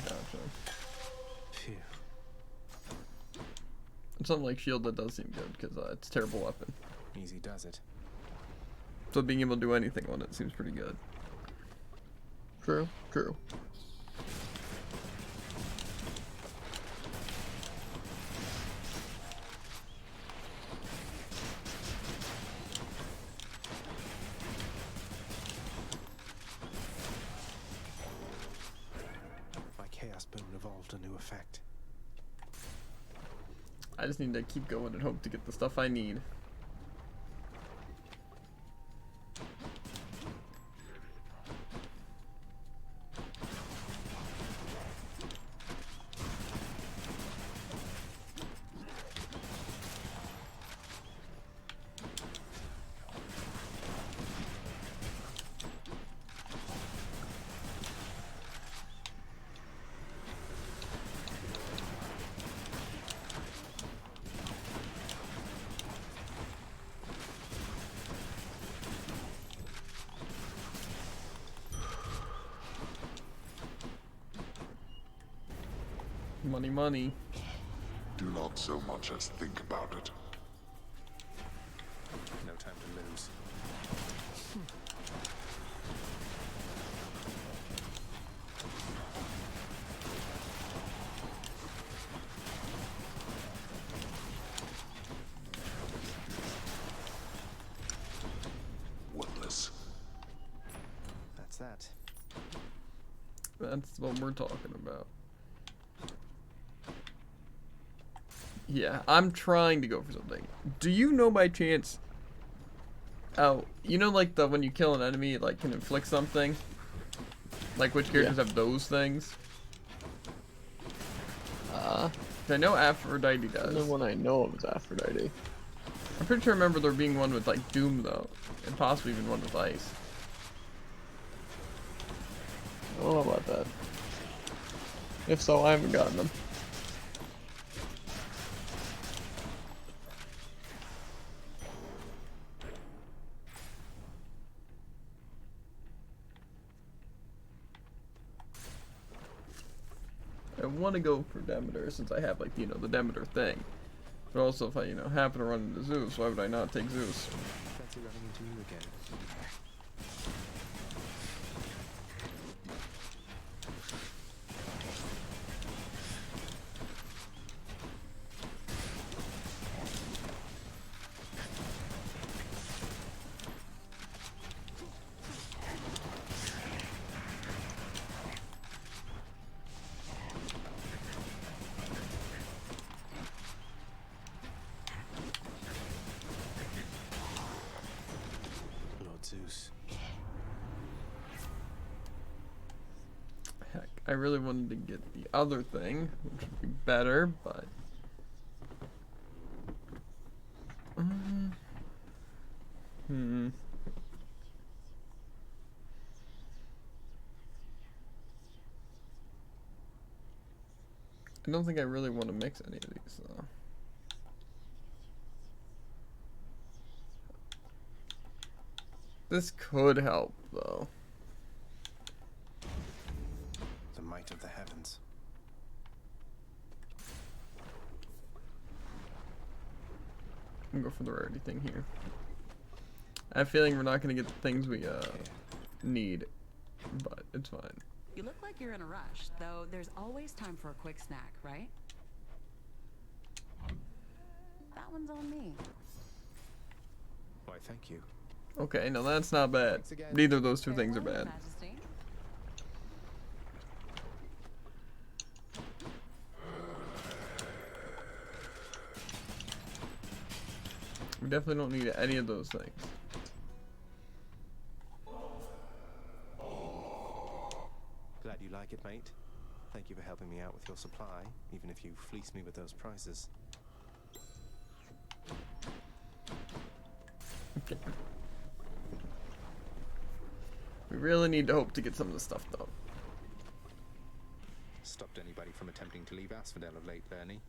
Gotcha. Phew. Something like shield that does seem good because it's a terrible weapon. Easy does it. So being able to do anything on it seems pretty good. True, true. My Chaos Boon evolved a new effect. I just need to keep going and hope to get the stuff I need. Money, money. Do not so much as think about it. No time to lose. Worthless. That's that. That's what we're talking about. Yeah, I'm trying to go for something. Do you know by chance? Oh, you know, like the when you kill an enemy, it like can inflict something. Like which characters have those things? I know Aphrodite does. The only one I know of is Aphrodite. I'm pretty sure I remember there being one with like Doom though, and possibly even one with Ice. I don't know about that. If so, I haven't gotten them. I want to go for Demeter since I have like, you know, the Demeter thing. But also if I, you know, happen to run into Zeus, why would I not take Zeus? Fancy running into you again. Zeus. Heck, I really wanted to get the other thing, which would be better, but... I don't think I really want to mix any of these, though. This could help, though. The might of the heavens. I'm gonna go for the rarity thing here. I have a feeling we're not gonna get the things we need, but it's fine. You look like you're in a rush, though there's always time for a quick snack, right? That one's on me. Why, thank you. Okay, no, that's not bad. Neither of those two things are bad. Majesty. We definitely don't need any of those things. Glad you like it, mate. Thank you for helping me out with your supply, even if you fleeced me with those prices. Okay. We really need to hope to get some of the stuff, though. Stopped anybody from attempting to leave Asphodel of late, Bernie?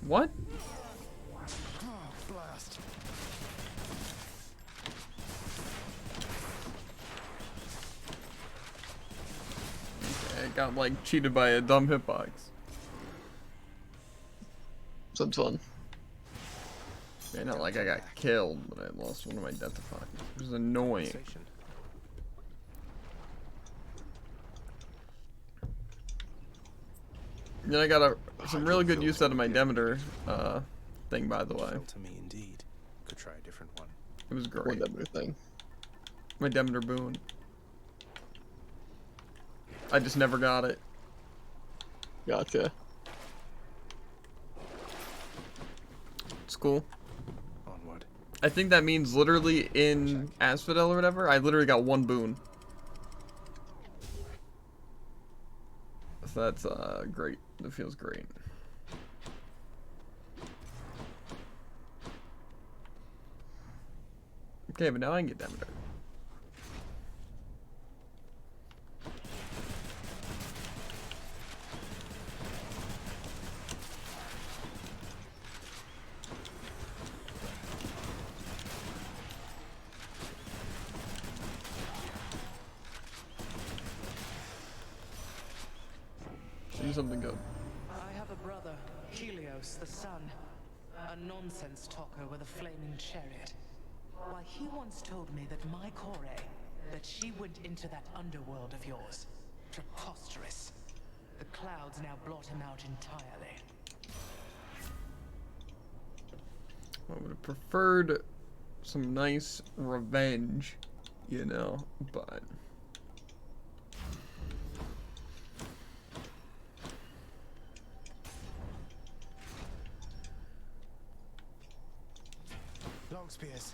What? Oh, blast. Okay, I got like cheated by a dumb hitbox. Sounds fun. Yeah, not like I got killed, but I lost one of my death-defying, which is annoying. Then I got some really good use out of my Demeter thing, by the way. To me, indeed. Could try a different one. It was great. Demeter thing. My Demeter boon. I just never got it. Gotcha. It's cool. Onward. I think that means literally in Asphodel or whatever, I literally got one boon. So that's great. That feels great. Okay, but now I can get Demeter. Do something good. I have a brother, Helios the Sun, a nonsense talker with a flaming chariot. Why, he once told me that my Kore, that she went into that underworld of yours. Preposterous. The clouds now blot him out entirely. I would have preferred some nice revenge, you know, but... Long spears.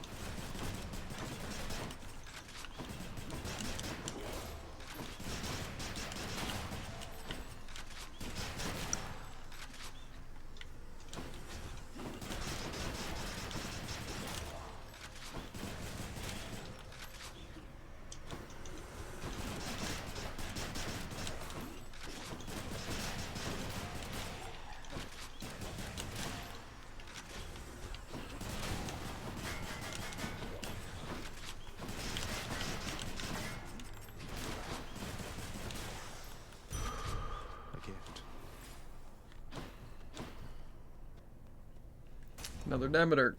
Another Demeter.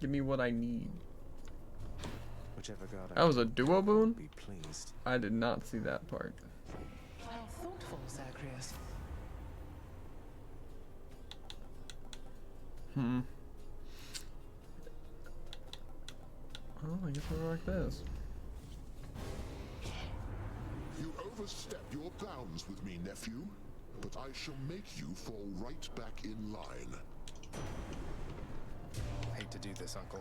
Give me what I need. Whichever god That was a duo boon? be pleased. I did not see that part. How thoughtful, Zagreus. Well, I guess we'll like this. You overstep your bounds with me, nephew, but I shall make you fall right back in line. Hate to do this, Uncle.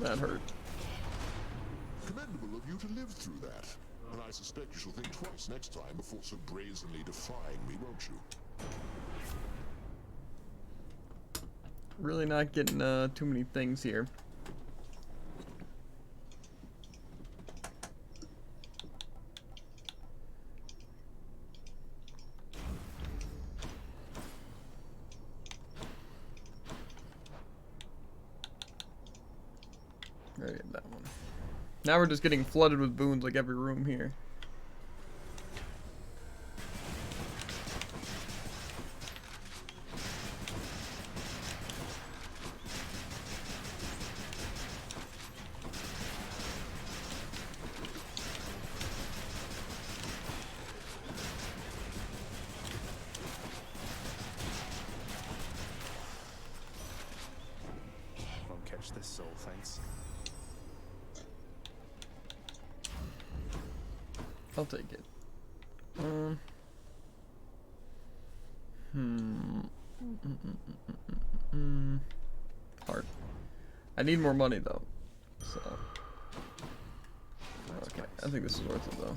That hurt. Commendable of you to live through that. And I suspect you shall think twice next time before so brazenly defying me, won't you? Really not getting too many things here. Already had that one. Now we're just getting flooded with boons like every room here. catch this soul, thanks. I'll take it. Hard. I need more money though. So. Okay, I think this is worth it though.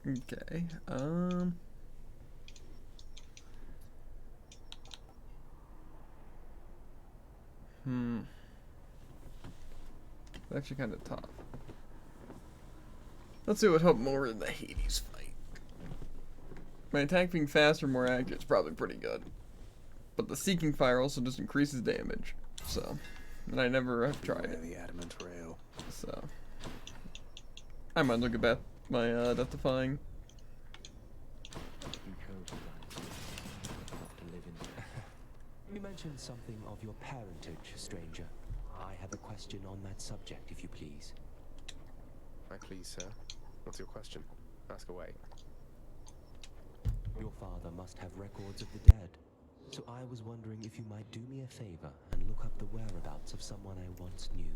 Okay, actually kind of tough. Let's see what helped more in the Hades fight. My attack being faster, more accurate is probably pretty good. But the Seeking Fire also just increases damage, so. And I never have tried it. The adamant rail. So. I might look at my Death Defying. You mentioned something of your parentage, stranger. I have a question on that subject, if you please. I please, sir. What's your question? Ask away. Your father must have records of the dead. So I was wondering if you might do me a favor and look up the whereabouts of someone I once knew.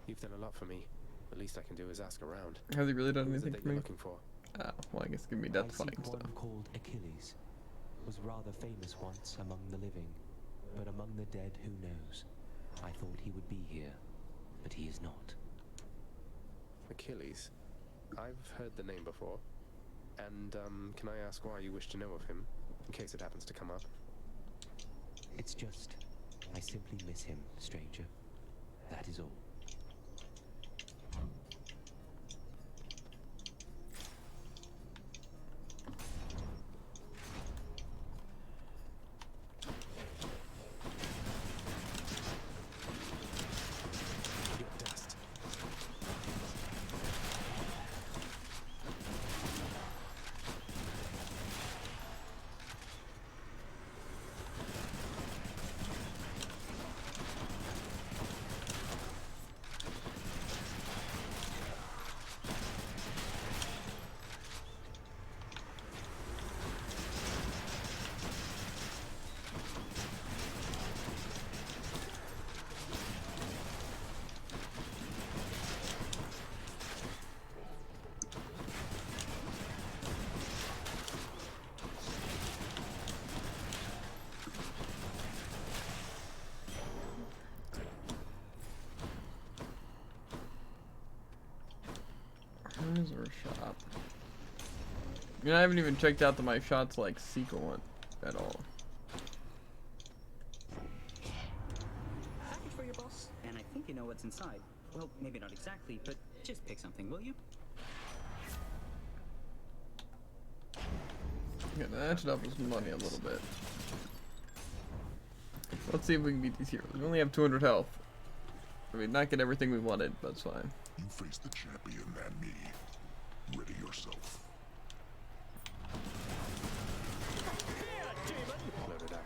You've done a lot for me. The least I can do is ask around. Has he really done Who is it anything that for you're me? looking for? Well, I guess give me Death Defying I seek stuff. one called Achilles. Was rather famous once among the living, but among the dead, who knows? I thought he would be here, but he is not. Achilles? I've heard the name before. And, can I ask why you wish to know of him, in case it happens to come up? It's just, I simply miss him, stranger. That is all. Where's our shop? I mean, I haven't even checked out my shots like secret one at all. Package for your boss, and I think you know what's inside. Well, maybe not exactly, but just pick something, will you? Yeah, that should help us money a little bit. Let's see if we can beat these heroes. We only have 200 health. I mean, not get everything we wanted, but it's fine. You face the champion and me. Ready yourself. Loaded up.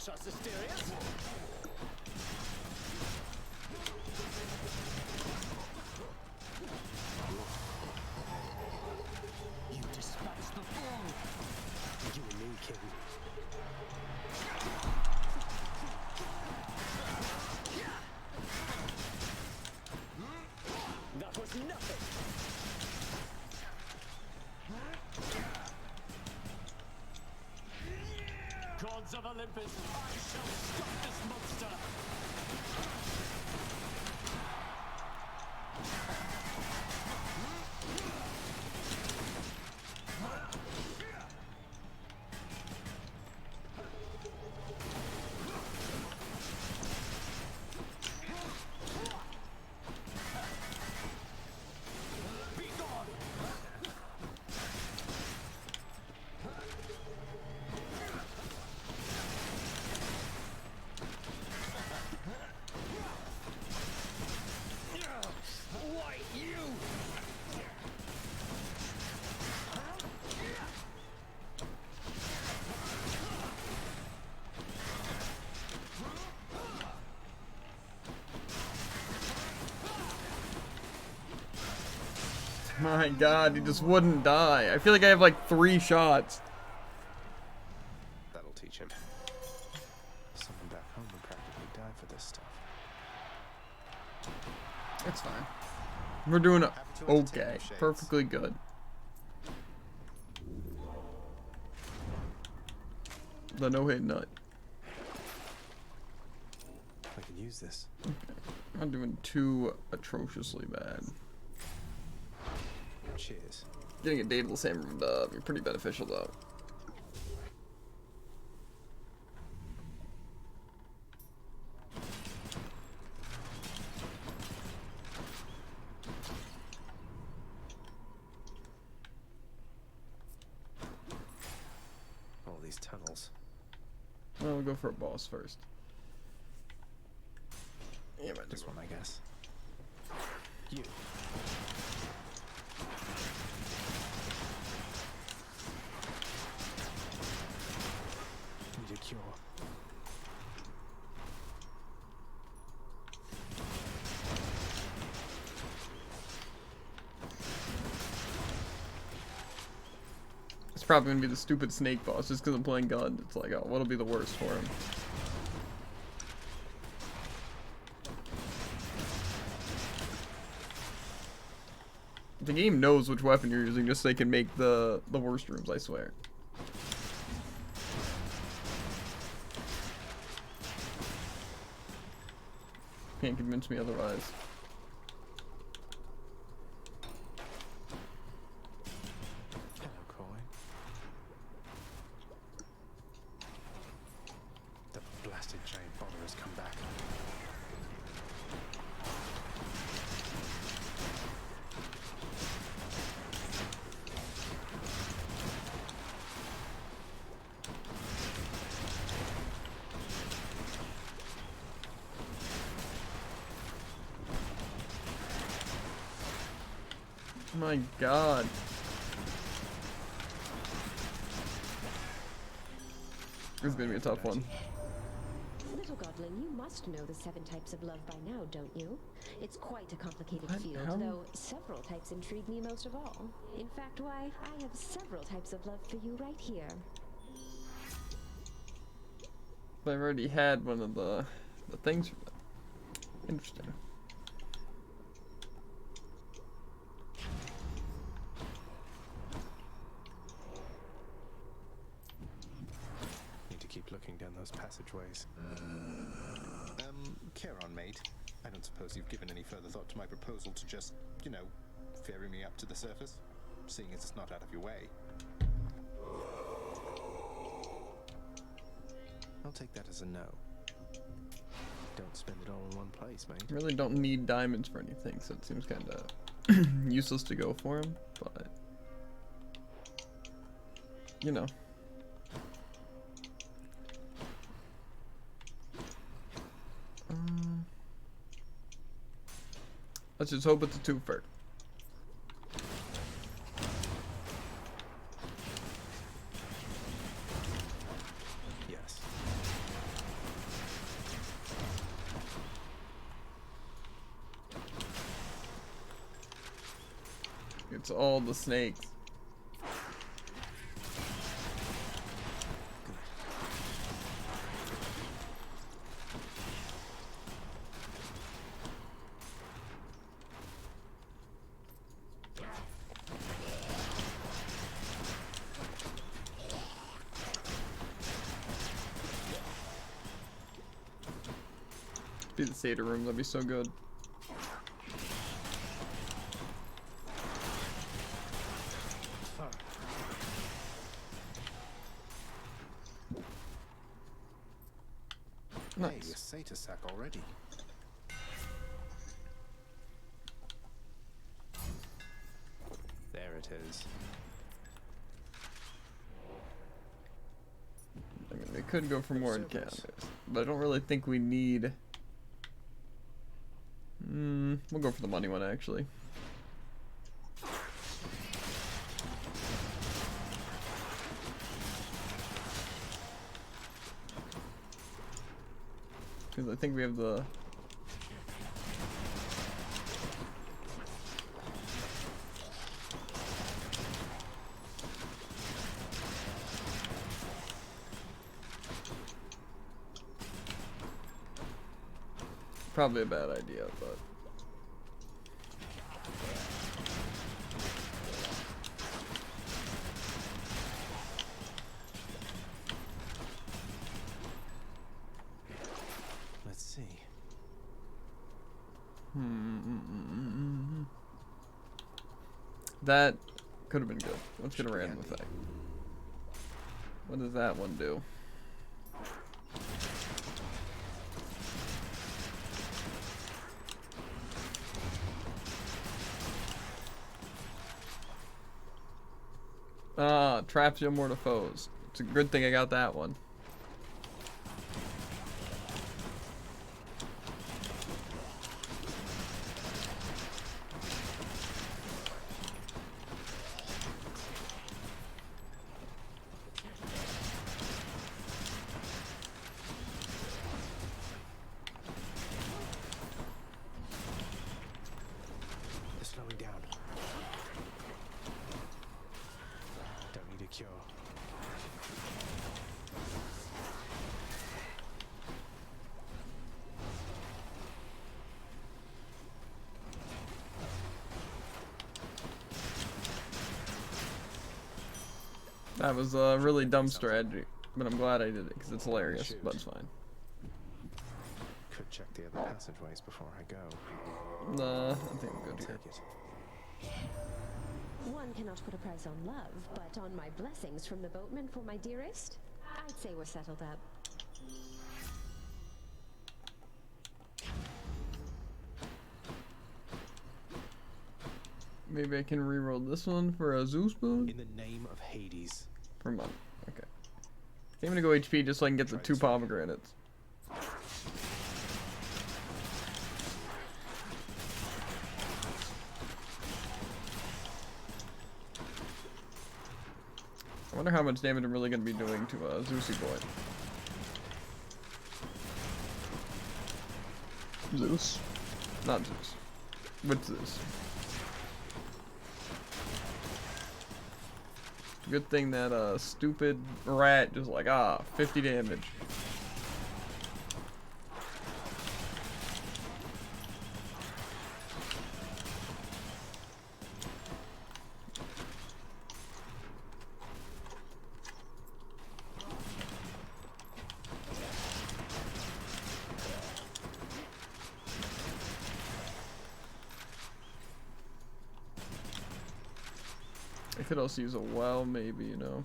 punish us, Asterius. You despise the fool. You and me, King. That was nothing. Gods of Olympus, I shall stop this monster. My god, he just wouldn't die. I feel like I have like 3 shots. That'll teach him. Someone back home would practically die for this stuff. It's fine. We're doing okay. Perfectly good. The no-hit nut. I can use this. Okay. I'm not doing too atrociously bad. Cheers. Getting a Daedalus Hammer would be pretty beneficial though. All these tunnels. Well, we'll go for a boss first. Yeah, this one, I guess. You. Need a cure. It's probably gonna be the stupid snake boss just because I'm playing gun. It's like, oh, what'll be the worst for him? The game knows which weapon you're using just so they can make the worst rooms, I swear. Can't convince me otherwise. Hello, Croy. The blasted giant bother has come back. My god. This is gonna be a tough one. Little Godling, you must know the 7 types of love by now, don't you? It's quite a complicated field, How? though several types intrigue me most of all. In fact, why, I have several types of love for you right here. I've already had one of the things from them. Interesting. Keep looking down those passageways. Charon, mate. I don't suppose you've given any further thought to my proposal to just, you know, ferry me up to the surface? Seeing as it's not out of your way. I'll take that as a no. Don't spend it all in one place, mate. Really don't need diamonds for anything, so it seems kind of useless to go for him, but you know. Let's just hope it's a twofer. Yes. It's all the snakes. Be the Seder room, that'd be so good. Hey, Nice. you're Satyr sack already. There it is. I mean, we could go for more encounters, but I don't really think we need. We'll go for the money one actually. Because I think we have the. Probably a bad idea, but. Let's see. That could have been good. Let's get a random effect. What does that one do? Traps you more to foes. It's a good thing I got that one. They're slowing down. Don't need a cure. That was a really dumb strategy, but I'm glad I did it because it's hilarious, but it's fine. Could check the other passageways before I go. Nah, I think I'm good here. Take it. One cannot put a price on love, but on my blessings from the boatman for my dearest, I'd say we're settled up. Maybe I can reroll this one for a Zeus boon? In the name of Hades. For money. Okay. I'm gonna go HP just so I can get the 2 pomegranates. I wonder how much damage I'm really gonna be doing to a Zeusy boy. Zeus? Not Zeus. What's Zeus? Good thing that stupid rat just like 50 damage. I could also use a well, maybe, you know.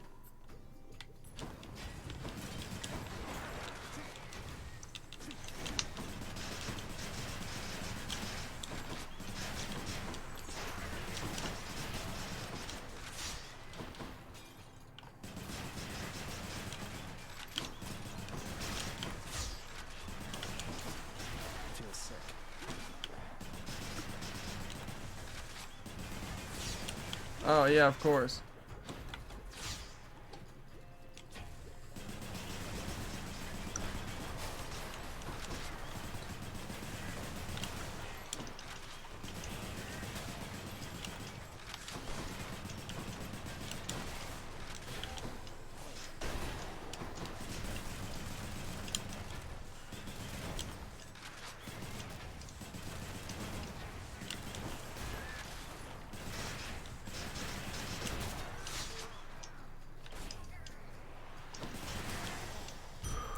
Feels sick. Oh yeah, of course.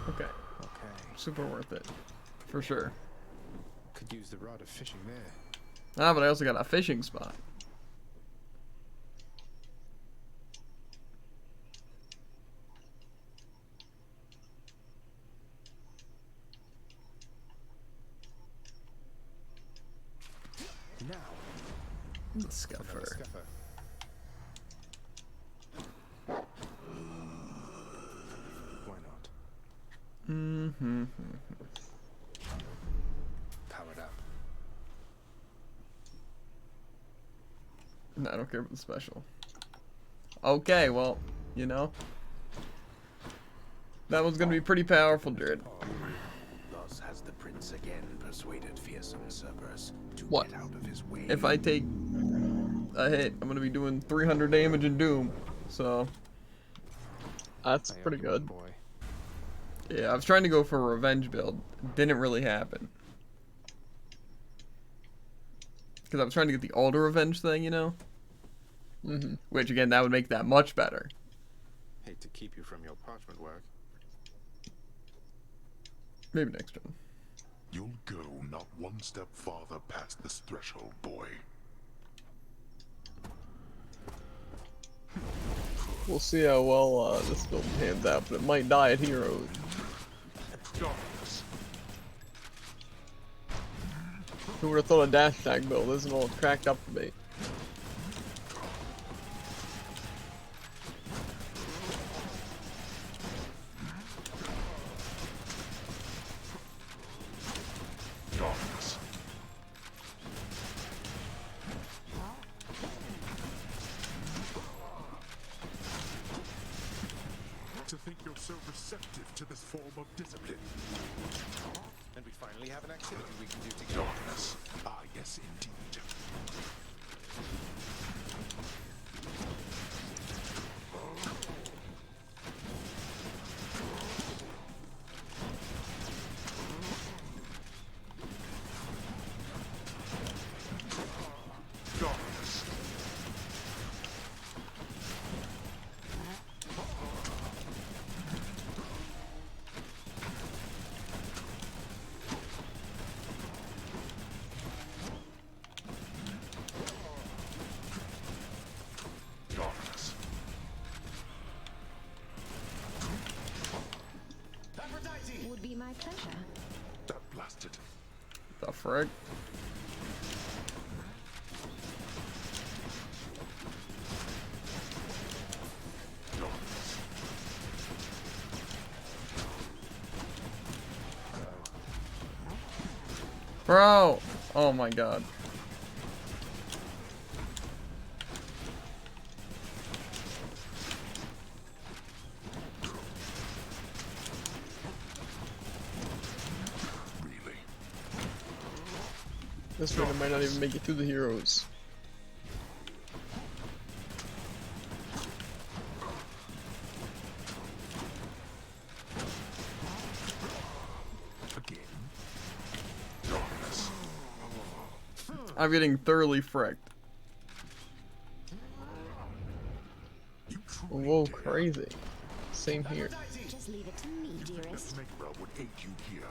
Okay. Okay. Super worth it. For sure. Could use the rod of fishing there. Ah, but I also got a fishing spot. Now. Scuffer. Scuffer. Why not? Mm-hmm. Powered up. No, I don't care about the special. Okay, well, you know. That one's gonna be pretty powerful, Jared. Thus has the prince again persuaded fearsome Cerberus to What? get out of his way. If I take a hit, I'm gonna be doing 300 damage in Doom. So that's pretty good. Yeah, I was trying to go for a revenge build. Didn't really happen. Because I was trying to get the Alder Revenge thing, you know? Mm-hmm. Which, again, that would make that much better. Hate to keep you from your parchment work. Maybe next turn. You'll go not one step farther past this threshold, boy. We'll see how well this build pans out, but it might die at Heroes. Who would have thought a dash tag build isn't all cracked up to be? To think you're so receptive to this form of discipline. And we finally have an activity we can do together. Darkness. Ah, yes, indeed. Darkness. Darkness. Would be my pleasure. That blasted. The frick? Bro! Oh my god. This one might not even make it to the Heroes. I'm getting thoroughly fricked. Whoa, crazy. Same here. Just leave it to me, dearest. Megara would aid you here.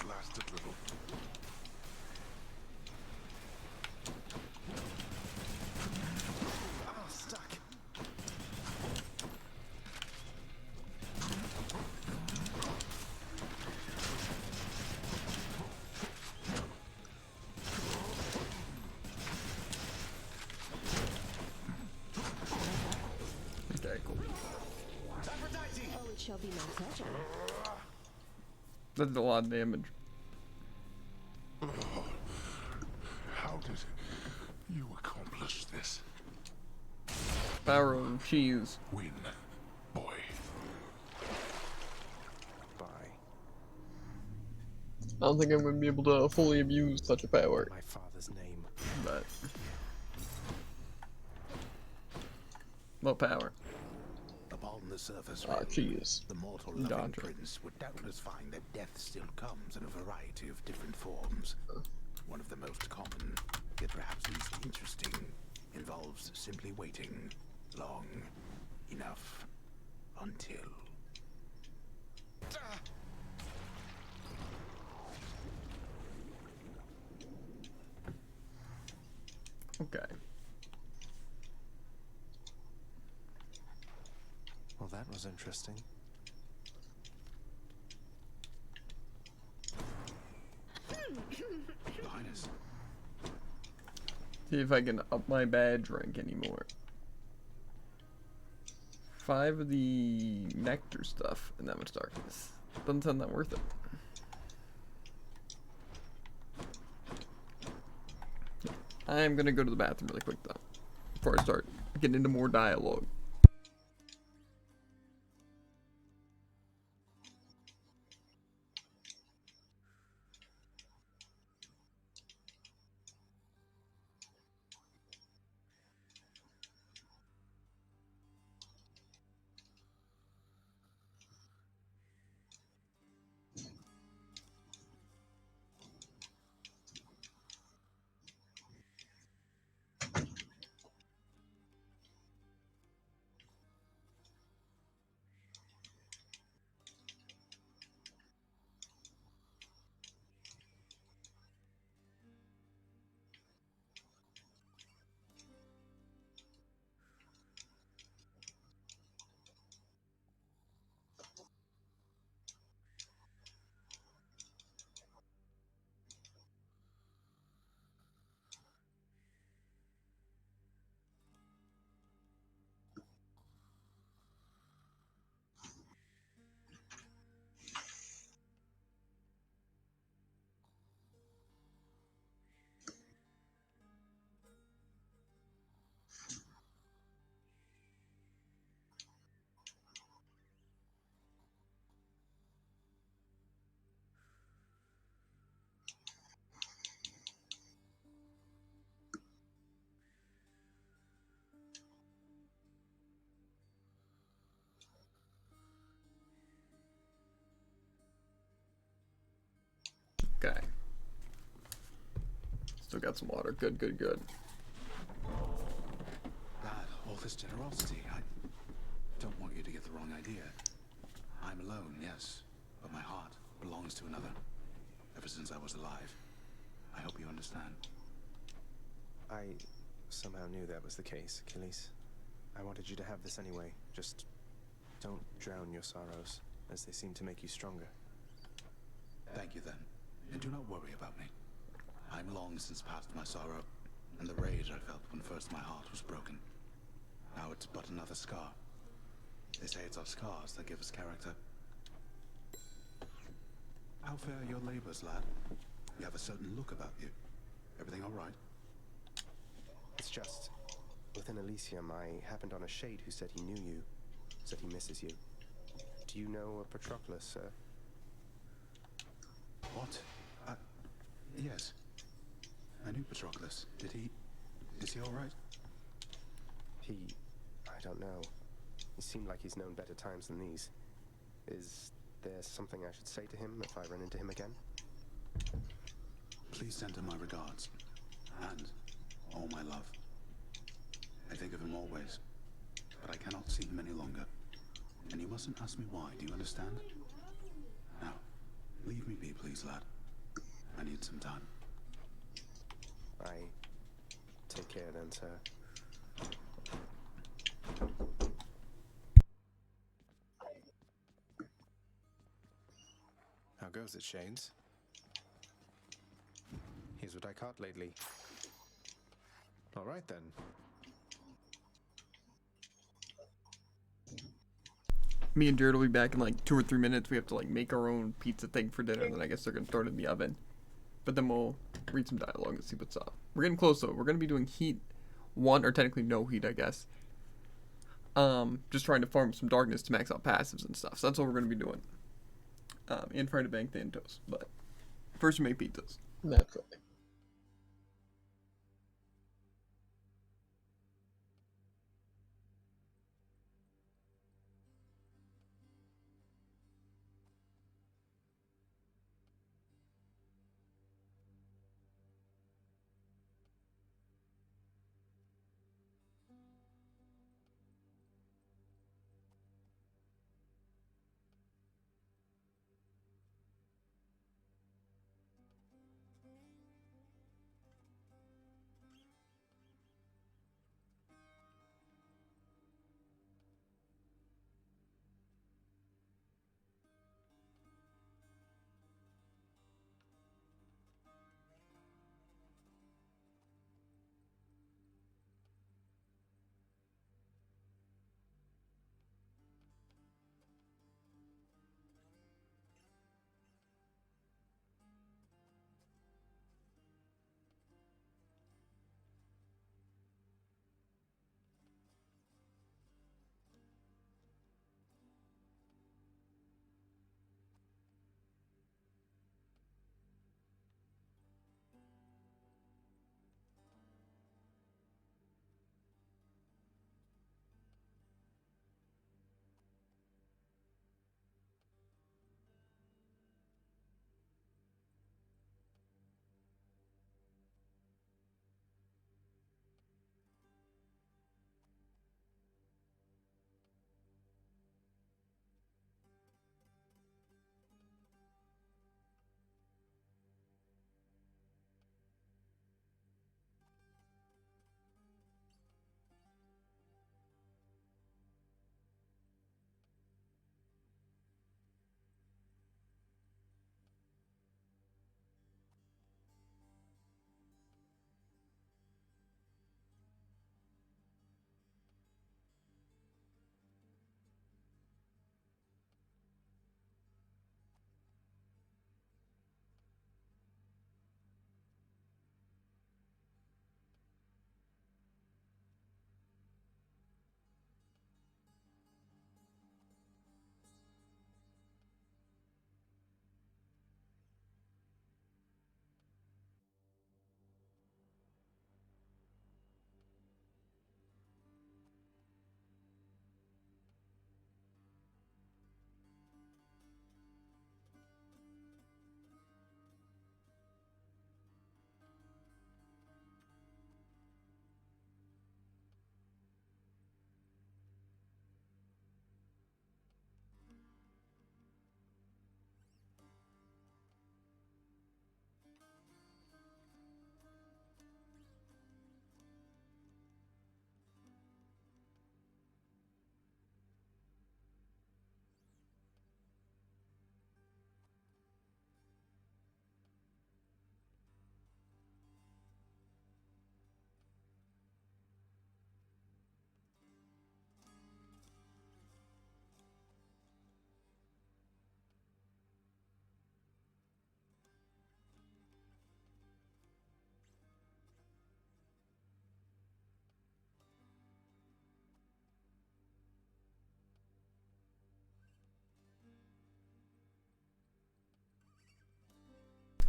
Blasted little. Oh, stuck. Okay, cool. Oh, it shall be my pleasure. That's a lot of damage. How did you accomplish this? Power of cheese. Win, boy. Bye. I don't think I'm going to be able to fully abuse such a power. My father's name. But what power? Upon the surface, cheese. the mortal loving Dodger. prince would doubtless find that death still comes in a variety of different forms. One of the most common, yet perhaps least interesting, involves simply waiting long enough until... Okay. Well, that was interesting. Your Highness. See if I can up my badge rank anymore. 5 of the nectar stuff and that much darkness. Doesn't sound that worth it. I'm gonna go to the bathroom really quick though, before I start getting into more dialogue. Okay. Still got some water. Good, good, good. Lad, all this generosity, I don't want you to get the wrong idea. I'm alone, yes, but my heart belongs to another. Ever since I was alive. I hope you understand. I somehow knew that was the case, Achilles. I wanted you to have this anyway. Just don't drown your sorrows, as they seem to make you stronger. Thank you then. And do not worry about me. I'm long since past my sorrow, and the rage I felt when first my heart was broken. Now it's but another scar. They say it's our scars that give us character. How fare your labors, lad? You have a certain look about you. Everything all right? It's just, within Elysium, I happened on a shade who said he knew you, said he misses you. Do you know a Patroclus, sir? What? Yes. I knew Patroclus. Is he all right? I don't know. He seemed like he's known better times than these. Is there something I should say to him if I run into him again? Please send him my regards. And all my love. I think of him always. But I cannot see him any longer. And you mustn't ask me why, do you understand? Now, leave me be, please, lad. I need some time. Take care then, sir. How goes it, Shades? Here's what I caught lately. All right then. Me and Jared will be back in like 2 or 3 minutes. We have to like make our own pizza thing for dinner, and then I guess they're gonna throw it in the oven. But then we'll read some dialogue and see what's up. We're getting close though. We're gonna be doing Heat 1, or technically no Heat, I guess. Just trying to farm some darkness to max out passives and stuff. So that's what we're going to be doing. And trying to bank Thanatos. But first we make pizzas. Naturally.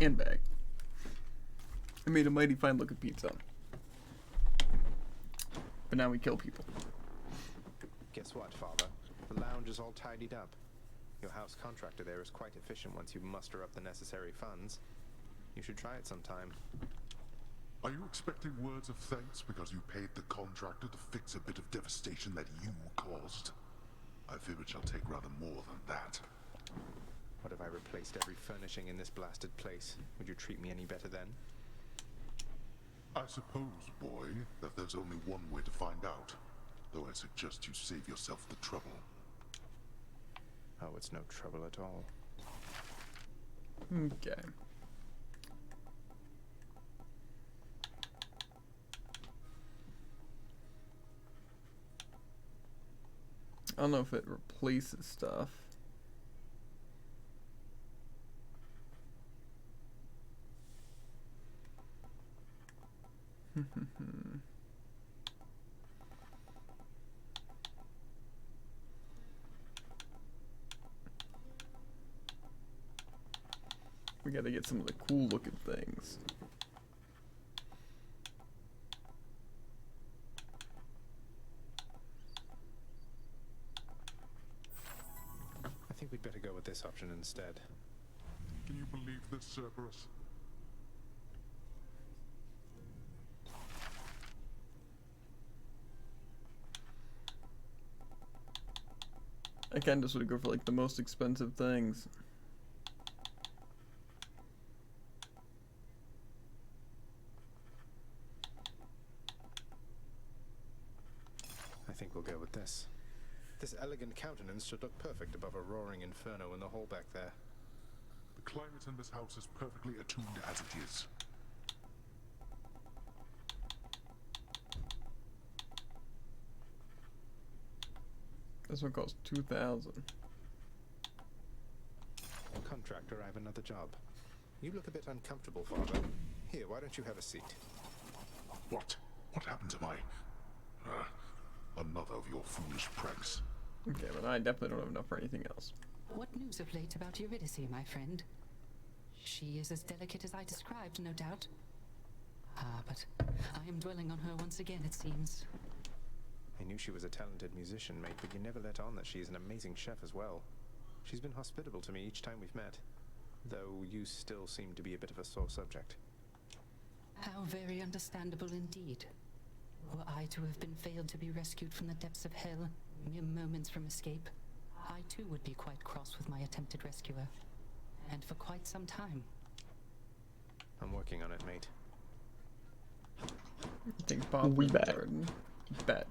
And bag. I made a mighty fine looking pizza. But now we kill people. Guess what, Father? The lounge is all tidied up. Your house contractor there is quite efficient once you muster up the necessary funds. You should try it sometime. Are you expecting words of thanks because you paid the contractor to fix a bit of devastation that you caused? I fear it shall take rather more than that. What if I replaced every furnishing in this blasted place? Would you treat me any better then? I suppose, boy, that there's only one way to find out. Though I suggest you save yourself the trouble. Oh, it's no trouble at all. Okay. I don't know if it replaces stuff. gotta get some of the cool looking things. I think we'd better go with this option instead. Can you believe this, Cerberus? I kinda just would go for like the most expensive things. I think we'll go with this. This elegant countenance should look perfect above a roaring inferno in the hall back there. The climate in this house is perfectly attuned as it is. This one costs 2,000. Contractor, I have another job. You look a bit uncomfortable, Father. Here, why don't you have a seat? What? What happened to my... another of your foolish pranks. Okay, but I definitely don't have enough for anything else. What news of late about Eurydice, my friend? She is as delicate as I described, no doubt. Ah, but I am dwelling on her once again, it seems. I knew she was a talented musician, mate, but you never let on that she is an amazing chef as well. She's been hospitable to me each time we've met, though you still seem to be a bit of a sore subject. How very understandable indeed. Were I to have been failed to be rescued from the depths of hell, mere moments from escape, I too would be quite cross with my attempted rescuer. And for quite some time. I'm working on it, mate. I think Bob we bet.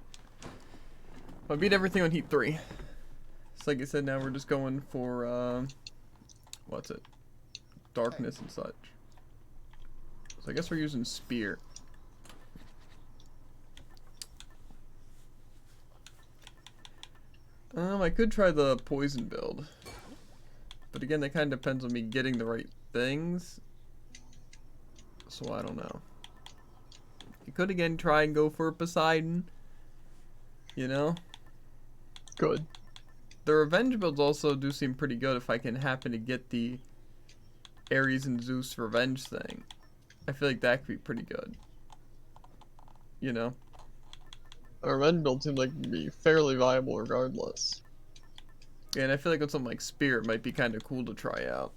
I beat everything on Heat 3. So like I said, now we're just going for, what's it? Darkness and such. So I guess we're using Spear. I could try the poison build. But again, that kind of depends on me getting the right things. So I don't know. You could again try and go for Poseidon. You know? Good. The revenge builds also do seem pretty good if I can happen to get the Ares and Zeus revenge thing. I feel like that could be pretty good. You know? A revenge build seems like it'd be fairly viable regardless. Yeah, and I feel like with something like Spear, it might be kind of cool to try out.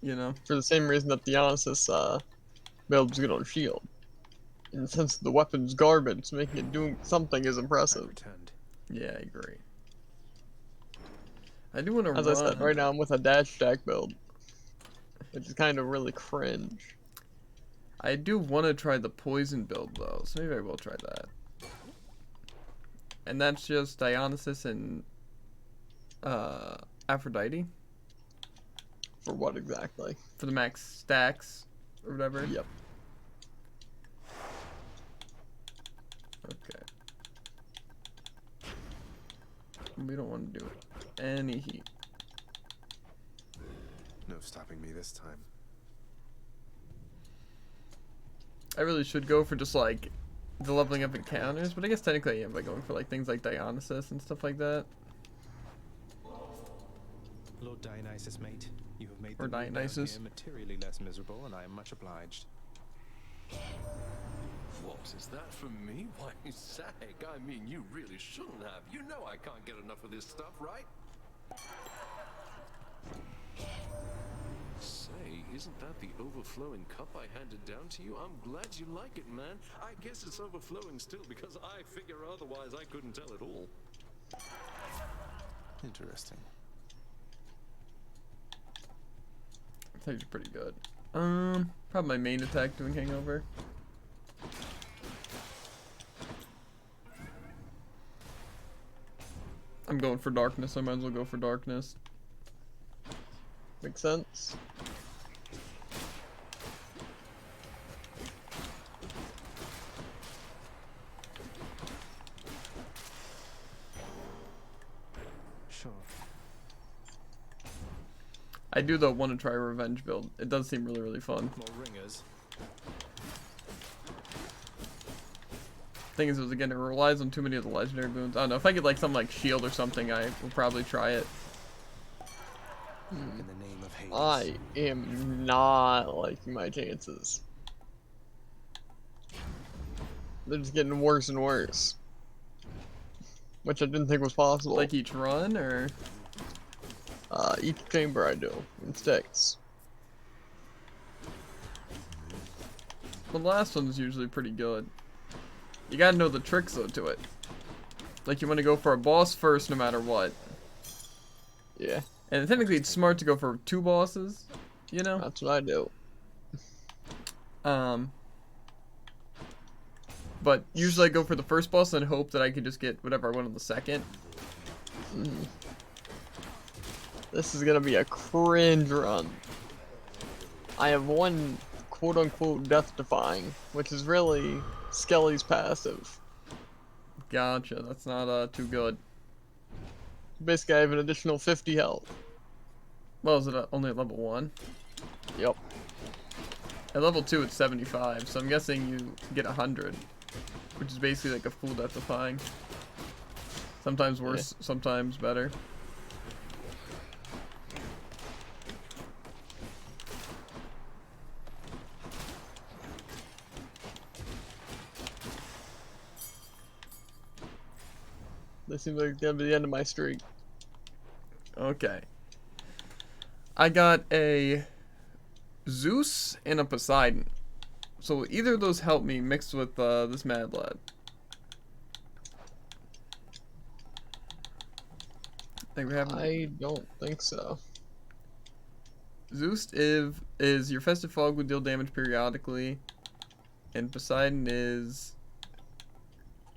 You know? For the same reason that the Dionysus build is good on shield. In the sense that the weapon's garbage, making it doing something is impressive. Yeah, I agree. I do want to run... As I said, right now I'm with a dash stack build. Which is kind of really cringe. I do want to try the poison build though, so maybe I will try that. And that's just Dionysus and Aphrodite. For what exactly? For the max stacks or whatever. Yep. Okay. We don't want to do any heat. No stopping me this time. I really should go for just like the leveling up encounters, but I guess technically I am by going for like things like Dionysus and stuff like that. Lord Dionysus, mate, you have made Or the move down Dionysus. here materially less miserable, and I am much obliged. What, is that from me? Why, Sag, I mean, you really shouldn't have. You know I can't get enough of this stuff, right? Say, isn't that the overflowing cup I handed down to you? I'm glad you like it, man. I guess it's overflowing still because I figure otherwise I couldn't tell it all. Interesting. It's actually pretty good. Probably my main attack doing Hangover. I'm going for Darkness, I might as well go for Darkness. Makes sense. Sure. I do though want to try a revenge build. It does seem really, really fun. More ringers. Thing is, again, it relies on too many of the legendary boons. I don't know, if I get like something like shield or something, I will probably try it. In the name of hate, I am not liking my chances. They're just getting worse and worse. Which I didn't think was possible. Like each run, or? Each chamber I do, in sticks. The last one's usually pretty good. You gotta know the tricks though to it. Like you want to go for a boss first no matter what. Yeah. And technically it's smart to go for 2 bosses, you know? That's what I do. But usually I go for the first boss and hope that I can just get whatever I want on the second. This is gonna be a cringe run. I have one quote-unquote death-defying, which is really Skelly's passive. Gotcha, that's not too good. Basically, I have an additional 50 health. Well, is it only at level 1? Yep. At level 2 it's 75, so I'm guessing you get 100. Which is basically like a full death-defying. Sometimes worse, sometimes better. This seems like it's gonna be the end of my streak. Okay. I got a Zeus and a Poseidon. So either of those help me mixed with this Mad Lad. I don't think so. Zeus is your Festive Fog would deal damage periodically. And Poseidon is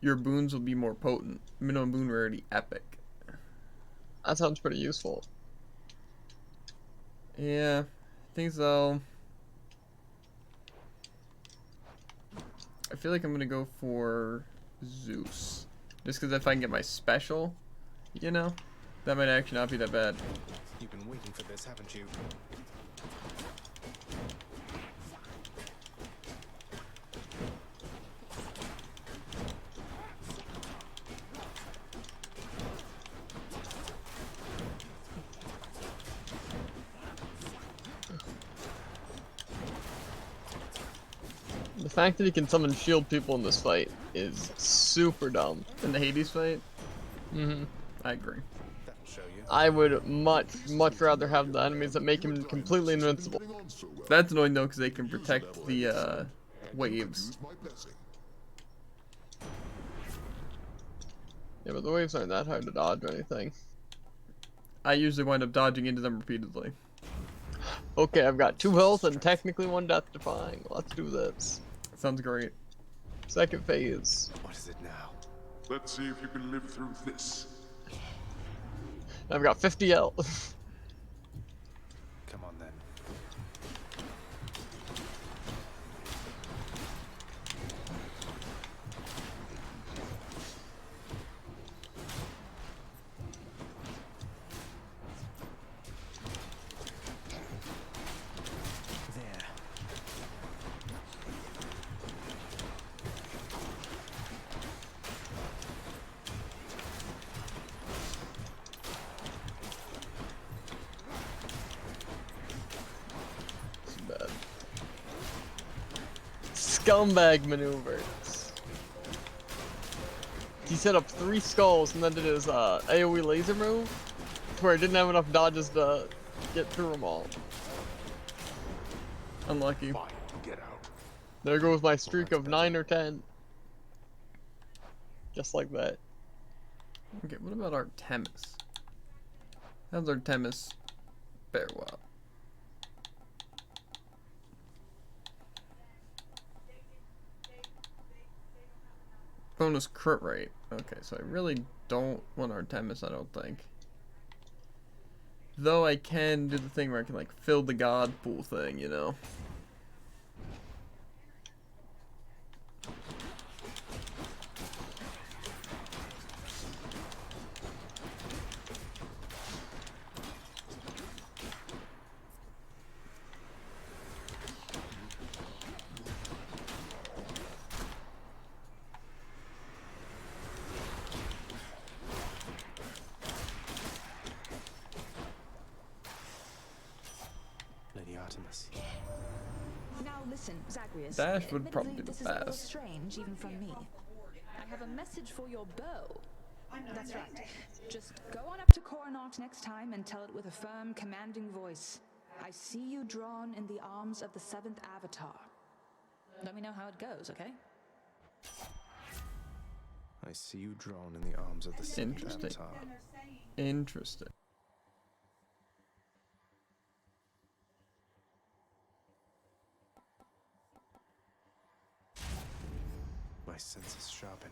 your boons will be more potent. Minimum boon rarity epic. That sounds pretty useful. Yeah, I think so. I feel like I'm gonna go for Zeus. Just because if I can get my special, you know, that might actually not be that bad. You've been waiting for this, haven't you? The fact that he can summon shield people in this fight is super dumb. In the Hades fight? Mm-hmm. I agree. That'll show you. I would much rather have the enemies that make him completely invincible. That's annoying though, because they can protect the waves. Yeah, but the waves aren't that hard to dodge or anything. I usually wind up dodging into them repeatedly. Okay, I've got 2 health and technically 1 death defying. Let's do this. Sounds great. Second phase. What is it now? Let's see if you can live through this. I've got 50 health. Come on then. There. Bad. Scumbag maneuvers. He set up 3 skulls and then did his AoE laser move, where I didn't have enough dodges to get through them all. Unlucky. Get out. There goes my streak of 9 or 10. Just like that. Okay, what about Artemis? How's Artemis fare well? Bonus crit rate. Okay, so I really don't want Artemis, I don't think. Though I can do the thing where I can like fill the god pool thing, you know. Listen, Zagreus. Dash would probably admittedly, be this the is a little best. strange, even from me. I have a message for your bow. That's right. Just go on up to Coronach next time and tell it with a firm, commanding voice. I see you drawn in the arms of the seventh avatar. Let me know how it goes, okay? I see you drawn in the arms of the seventh Interesting. avatar. Interesting. My senses sharpen.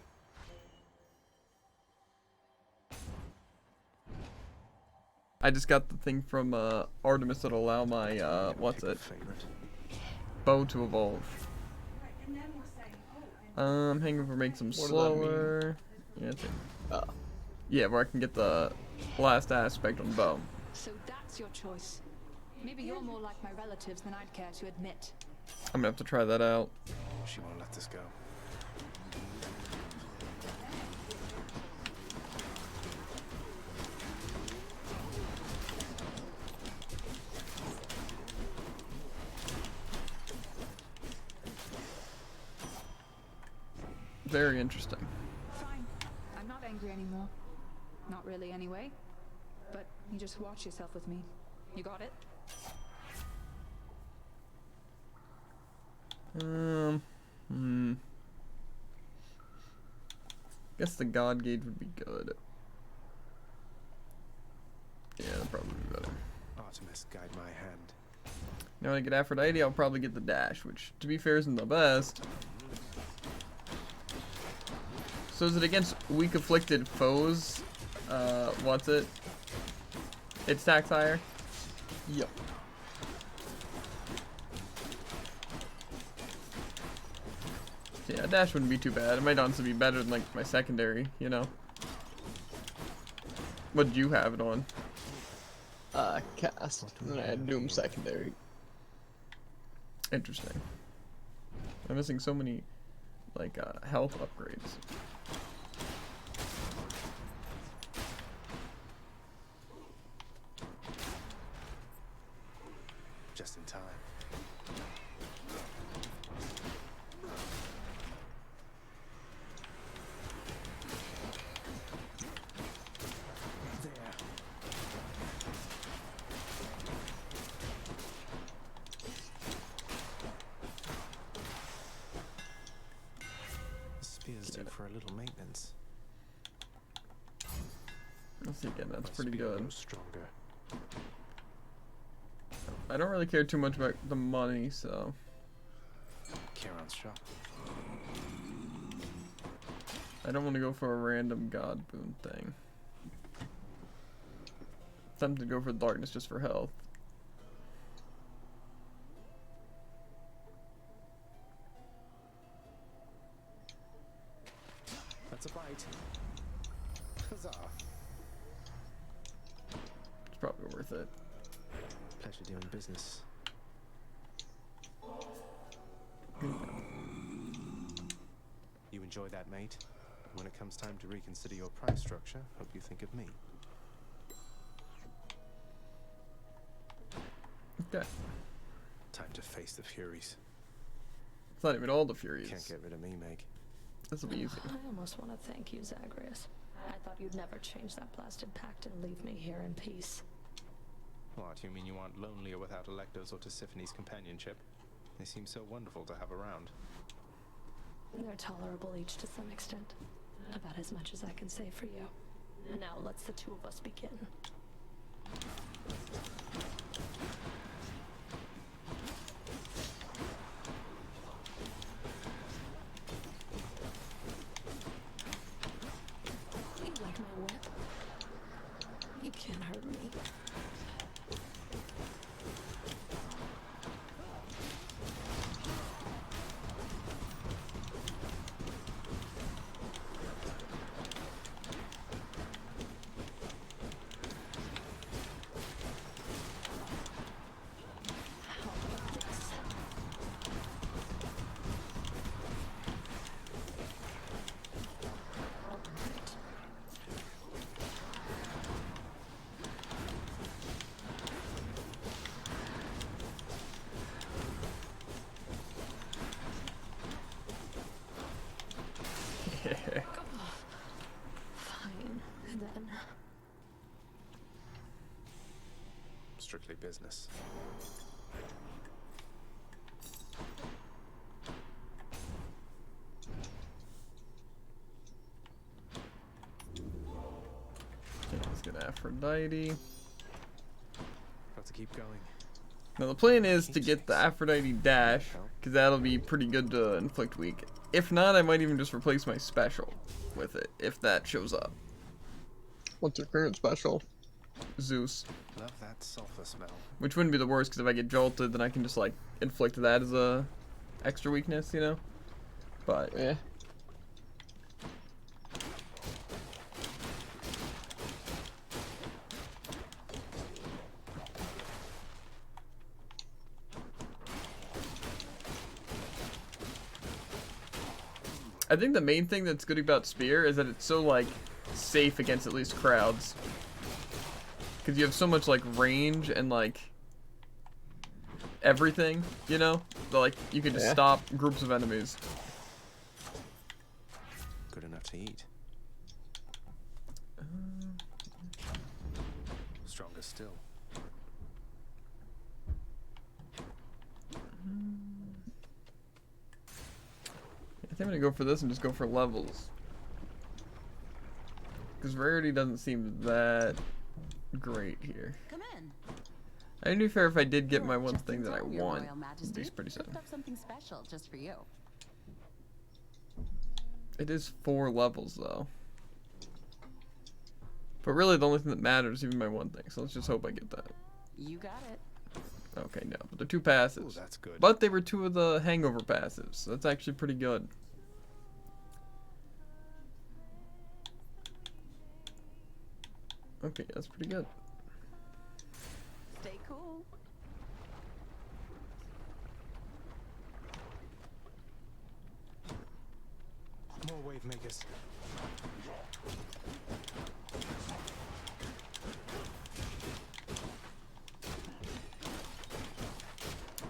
I just got the thing from Artemis that'll allow my what's it? Bow to evolve. Hangover makes them What does that slower. Yeah, it's yeah, where I can get the last aspect on bow. So that's your choice. Maybe you're more like my relatives than I'd care to admit. I'm gonna have to try that out. She won't let this go. Very interesting. Fine. I'm not angry anymore. Not really, anyway. But you just watch yourself with me. You got it? Guess the God Gauge would be good. Yeah, that'd probably be better. Artemis, guide my hand. Now when I get Aphrodite, I'll probably get the dash, which, to be fair, isn't the best. So is it against weak afflicted foes? What's it? It stacks higher? Yep. Yeah, dash wouldn't be too bad. It might honestly be better than like my secondary, you know. What did you have it on? Cast. And I had Doom secondary. Interesting. I'm missing so many like health upgrades. Just in time. There. The spear's due for a little maintenance. Let's see again, that's My pretty spear good. grows stronger. I don't really care too much about the money, so Charon's shop. I don't want to go for a random god boon thing. Tempted to go for darkness just for health. That's a bite. Huzzah. It's probably worth it. Pleasure doing business. You enjoy that, mate? When it comes time to reconsider your price structure, hope you think of me. Okay. Time to face the Furies. It's not even all the Furies. Can't get rid of me, Meg. This will be easy. I almost want to thank you, Zagreus. I thought you'd never change that blasted pact and leave me here in peace. What, you mean you aren't lonely or without Electo's or Tisiphone's companionship? They seem so wonderful to have around. They're tolerable each to some extent. About as much as I can say for you. Now let's the two of us begin. You like my whip? You can't hurt me. strictly business. Okay, let's get Aphrodite. Got to keep going. Now the plan is to get the Aphrodite dash, because that'll be pretty good to inflict weak. If not, I might even just replace my special with it, if that shows up. What's your current special? Zeus. Love that sulfur smell. Which wouldn't be the worst, because if I get jolted, then I can just, like, inflict that as a extra weakness, you know? But, yeah. I think the main thing that's good about Spear is that it's so, like, safe against at least crowds. Because you have so much, like, range and, like, everything, you know? So, like, you can just stop groups of enemies. Good enough to eat. Stronger still. I think I'm gonna go for this and just go for levels. Because rarity doesn't seem that great here. Come in. I'd be fair if I did get my one Just thing in that I time, Your want. Royal Majesty. It's pretty sad. Picked up something special just for you. It is 4 levels though. But really the only thing that matters is even my one thing, so let's just hope I get that. You got it. Okay, no, but they're 2 passives. Ooh, that's good. But they were 2 of the hangover passives, so that's actually pretty good. Okay, that's pretty good. Stay cool. More wave makers.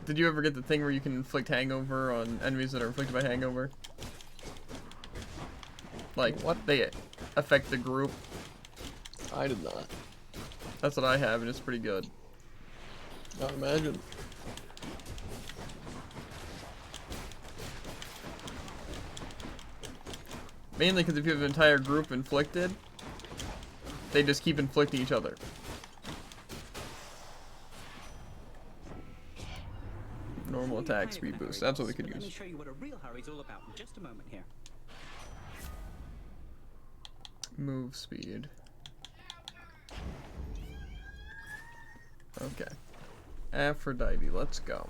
Did you ever get the thing where you can inflict hangover on enemies that are inflicted by hangover? Like, what? They affect the group? I did not. That's what I have, and it's pretty good. I imagine. Mainly because if you have an entire group inflicted, they just keep inflicting each other. Normal attack speed boost. That's what we could Let me use. show you what a real hurry's all about in just a moment here. Move speed. Okay. Aphrodite, let's go.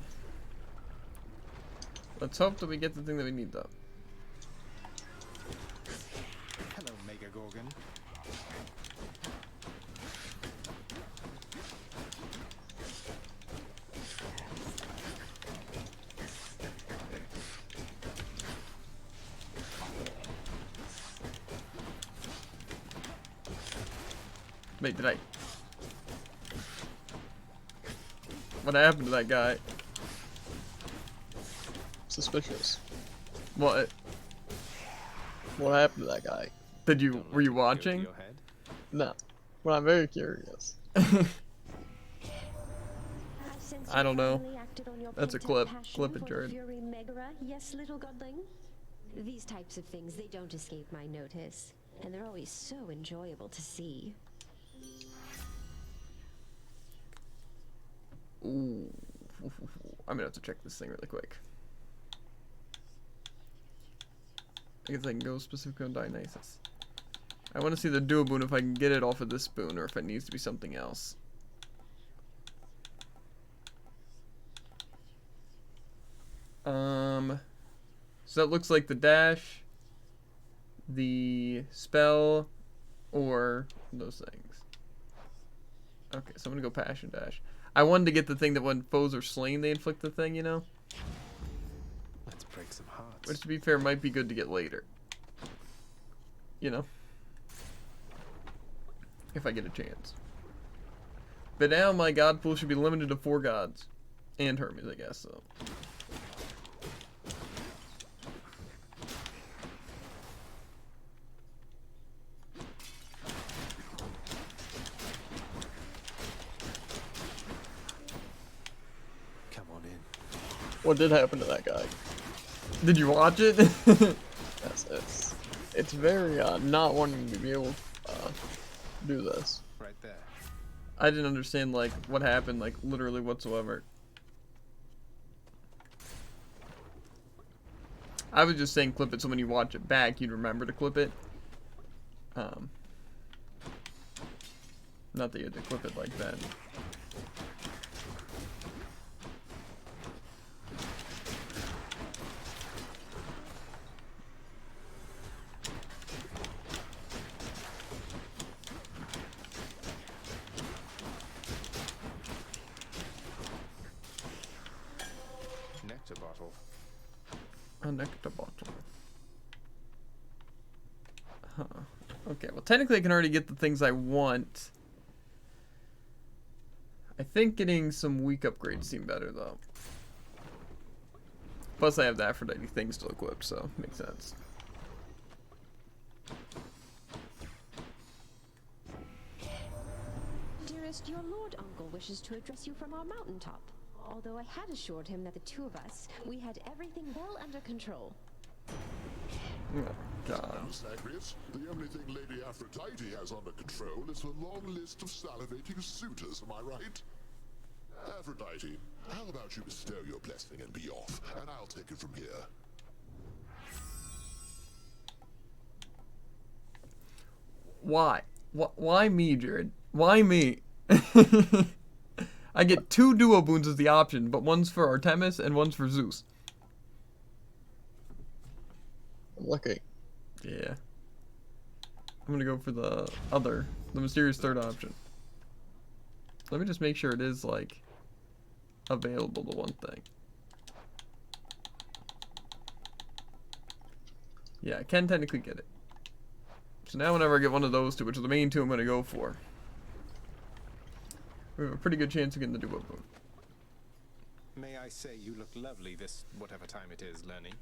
Let's hope that we get the thing that we need though. Hello, Mega Gorgon. Wait, did I? What happened to that guy? Suspicious. What? What happened to that guy? Did you? Were you watching? No. Well, I'm very curious. I don't know. That's a clip. Clip it, Jared. Fury Megara, yes, little godling? These types of things, they don't escape my notice. And they're always so enjoyable to see. Ooh. I'm gonna have to check this thing really quick. I guess I can go specifically on Dionysus. I want to see the dual boon if I can get it off of this boon or if it needs to be something else. So that looks like the dash, the spell, or those things. Okay, so I'm gonna go Passion Dash. I wanted to get the thing that when foes are slain, they inflict the thing, you know? Let's break some hearts. Which, to be fair, might be good to get later. You know? If I get a chance. But now my god pool should be limited to 4 gods. And Hermes, I guess, so. what did happen to that guy. Did you watch it? Yes, it's very not wanting to be able to do this. Right there. I didn't understand like what happened, like literally whatsoever. I was just saying clip it so when you watch it back you'd remember to clip it. Not that you had to clip it like that. Nectar bottle. A nectar bottle. Huh. Okay, well technically I can already get the things I want. I think getting some weak upgrades seem better though. Plus I have the Aphrodite thing still equipped, so makes sense. Dearest, your lord uncle wishes to address you from our mountaintop. Although I had assured him that the two of us, we had everything well under control. Oh, God. Now, Zagreus, the only thing Lady Aphrodite has under control is the long list of salivating suitors, am I right? Aphrodite, how about you bestow your blessing and be off, and I'll take it from here. Why? Why me, Jared? Why me? I get 2 duo boons as the option, but one's for Artemis and one's for Zeus. Lucky. Yeah. I'm gonna go for the mysterious third option. Let me just make sure it is, like, available to one thing. Yeah, I can technically get it. So now whenever I get one of those two, which are the main two I'm gonna go for, we have a pretty good chance of getting the duo boon. May I say you look lovely this whatever time it is, Lenny.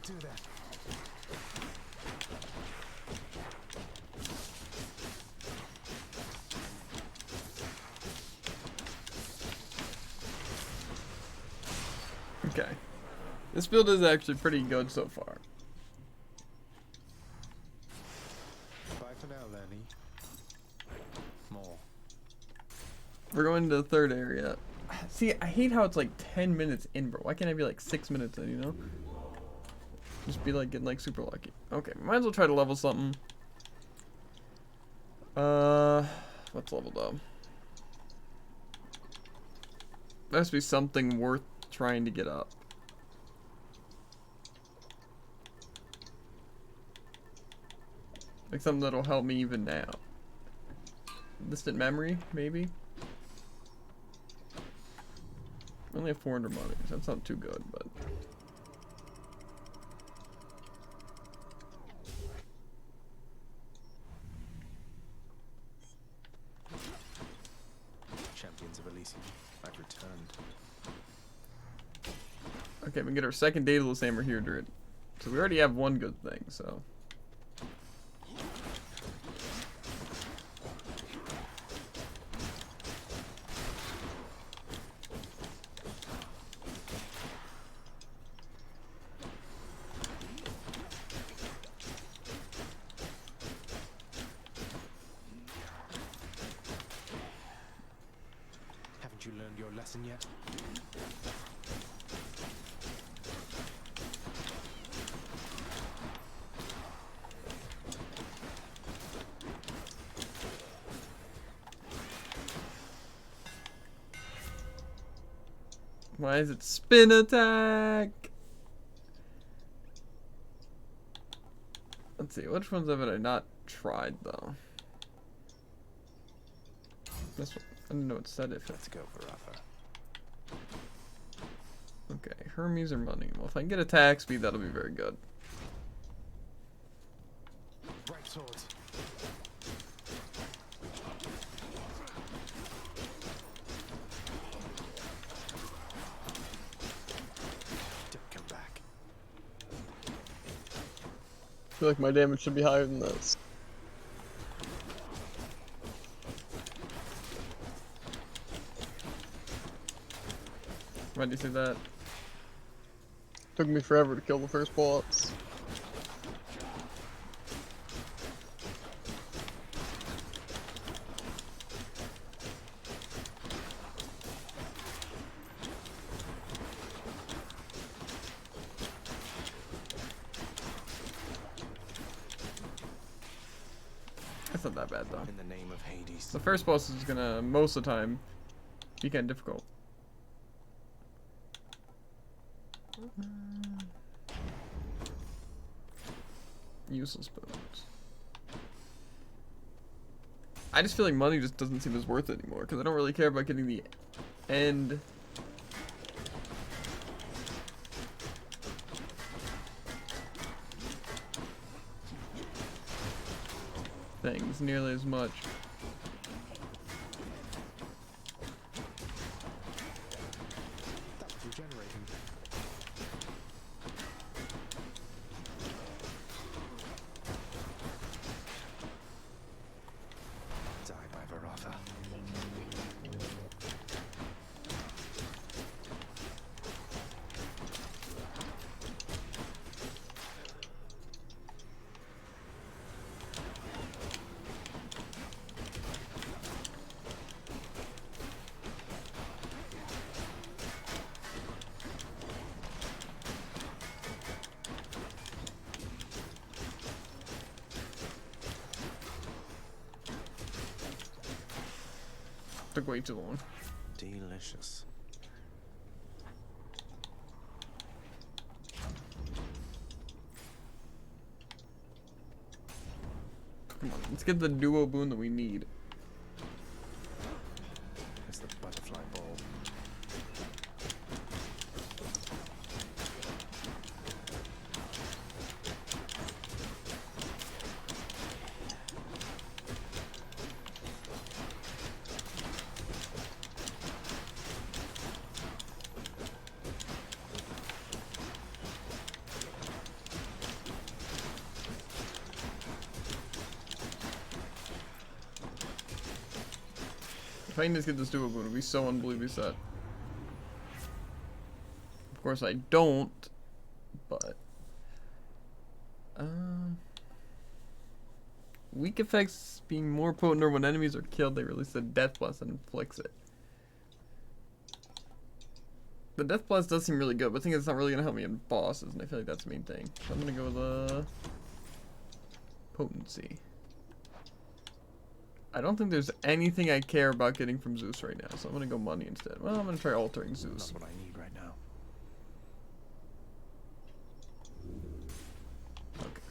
Do that. Okay. This build is actually pretty good so far. Bye for now, Lenny. More. We're going to the third area. See, I hate how it's like 10 minutes in, bro. Why can't I be like 6 minutes in, you know? Just be like getting like super lucky. Okay, might as well try to level something. What's leveled up? There has to be something worth trying to get up. Like something that'll help me even now. Distant memory, maybe? I only have 400 money, so that's not too good, but... Champions of Elysium, I've returned. Okay, we can get our second Daedalus Hammer here, Druid. So we already have one good thing, so... Haven't you learned your lesson yet? Why is it spin attack? Let's see, which ones have I not tried though? This one, I don't know what said if. Let's go for Arthur. Okay, Hermes or money? Well, if I can get attack speed, that'll be very good. Right swords. Don't come back. I feel like my damage should be higher than this. Why do you say that? Took me forever to kill the first boss. That's not that bad though. In the name of Hades. The first boss is gonna, most of the time, be kind of difficult. Useless bones. I just feel like money just doesn't seem as worth it anymore because I don't really care about getting the end things nearly as much. That's regenerating. Die by Varatha. Took way too long. Delicious. Come on, let's get the duo boon that we need. It's the butterfly ball. If I can just get this duo boon, it'll be so unbelievably set. Of course I don't, but weak effects being more potent or when enemies are killed, they release the Death Blast and inflicts it. The Death Blast does seem really good, but I think it's not really gonna help me in bosses, and I feel like that's the main thing. So I'm gonna go with potency. I don't think there's anything I care about getting from Zeus right now, so I'm gonna go money instead. Well, I'm gonna try altering Zeus. That's what I need right now. Okay.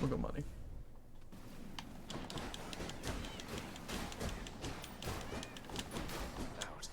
We'll go money. Out.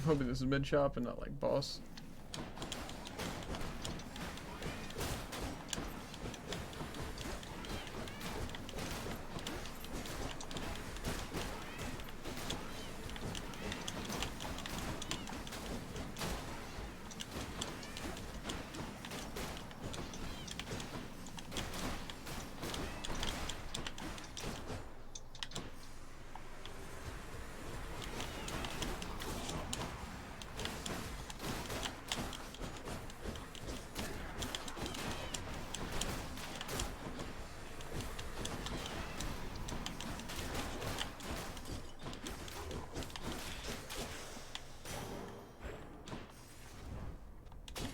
hoping this is mid shop and not like boss.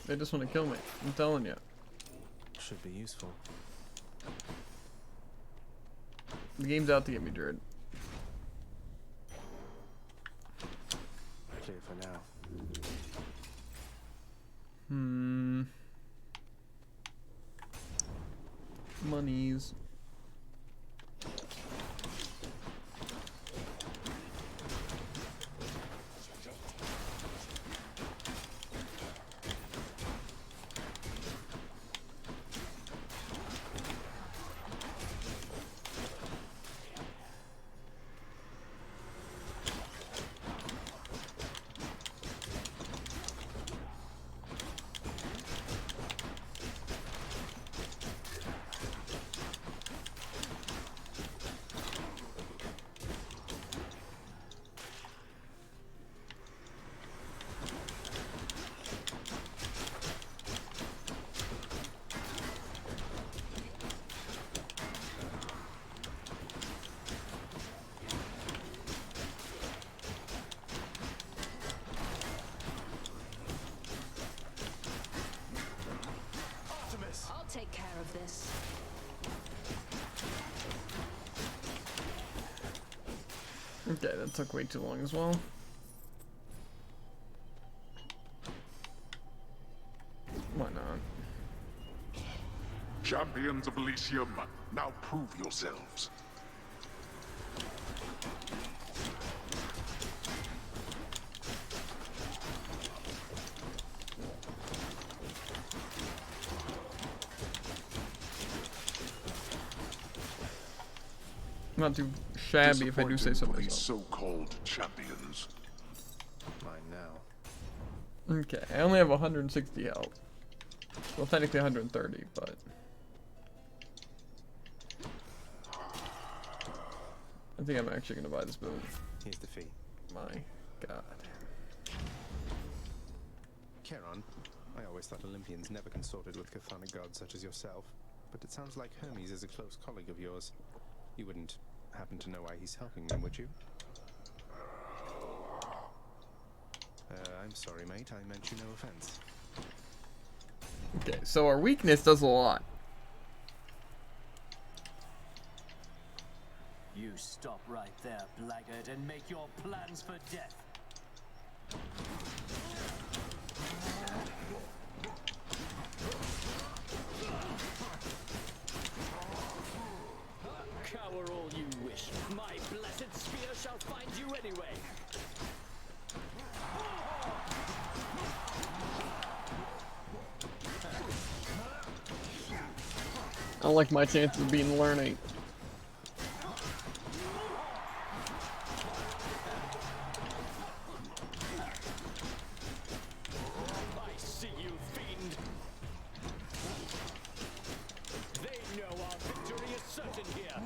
They just want to kill me. I'm telling you. Should be useful. The game's out to get me, Jared. Clear for now. Monies. I'll take care of this. Okay, that took way too long as well. Why not? Champions of Elysium, now prove yourselves. Not too shabby if I do say so Disappointing for these myself. so-called champions. Mine now. Okay, I only have 160 health. Well, technically 130, but... I think I'm actually gonna buy this build. Here's the fee. My god. Charon, I always thought Olympians never consorted with chthonic gods such as yourself, but it sounds like Hermes is a close colleague of yours. You wouldn't happen to know why he's helping them, would you? I'm sorry, mate. I meant you no offense. Okay, so our weakness does a lot. You stop right there, blackguard, and make your plans for death. Cower all you wish. My blessed spear shall find you anyway. I don't like my chances of being learning. I see you, fiend. They know our victory is certain here.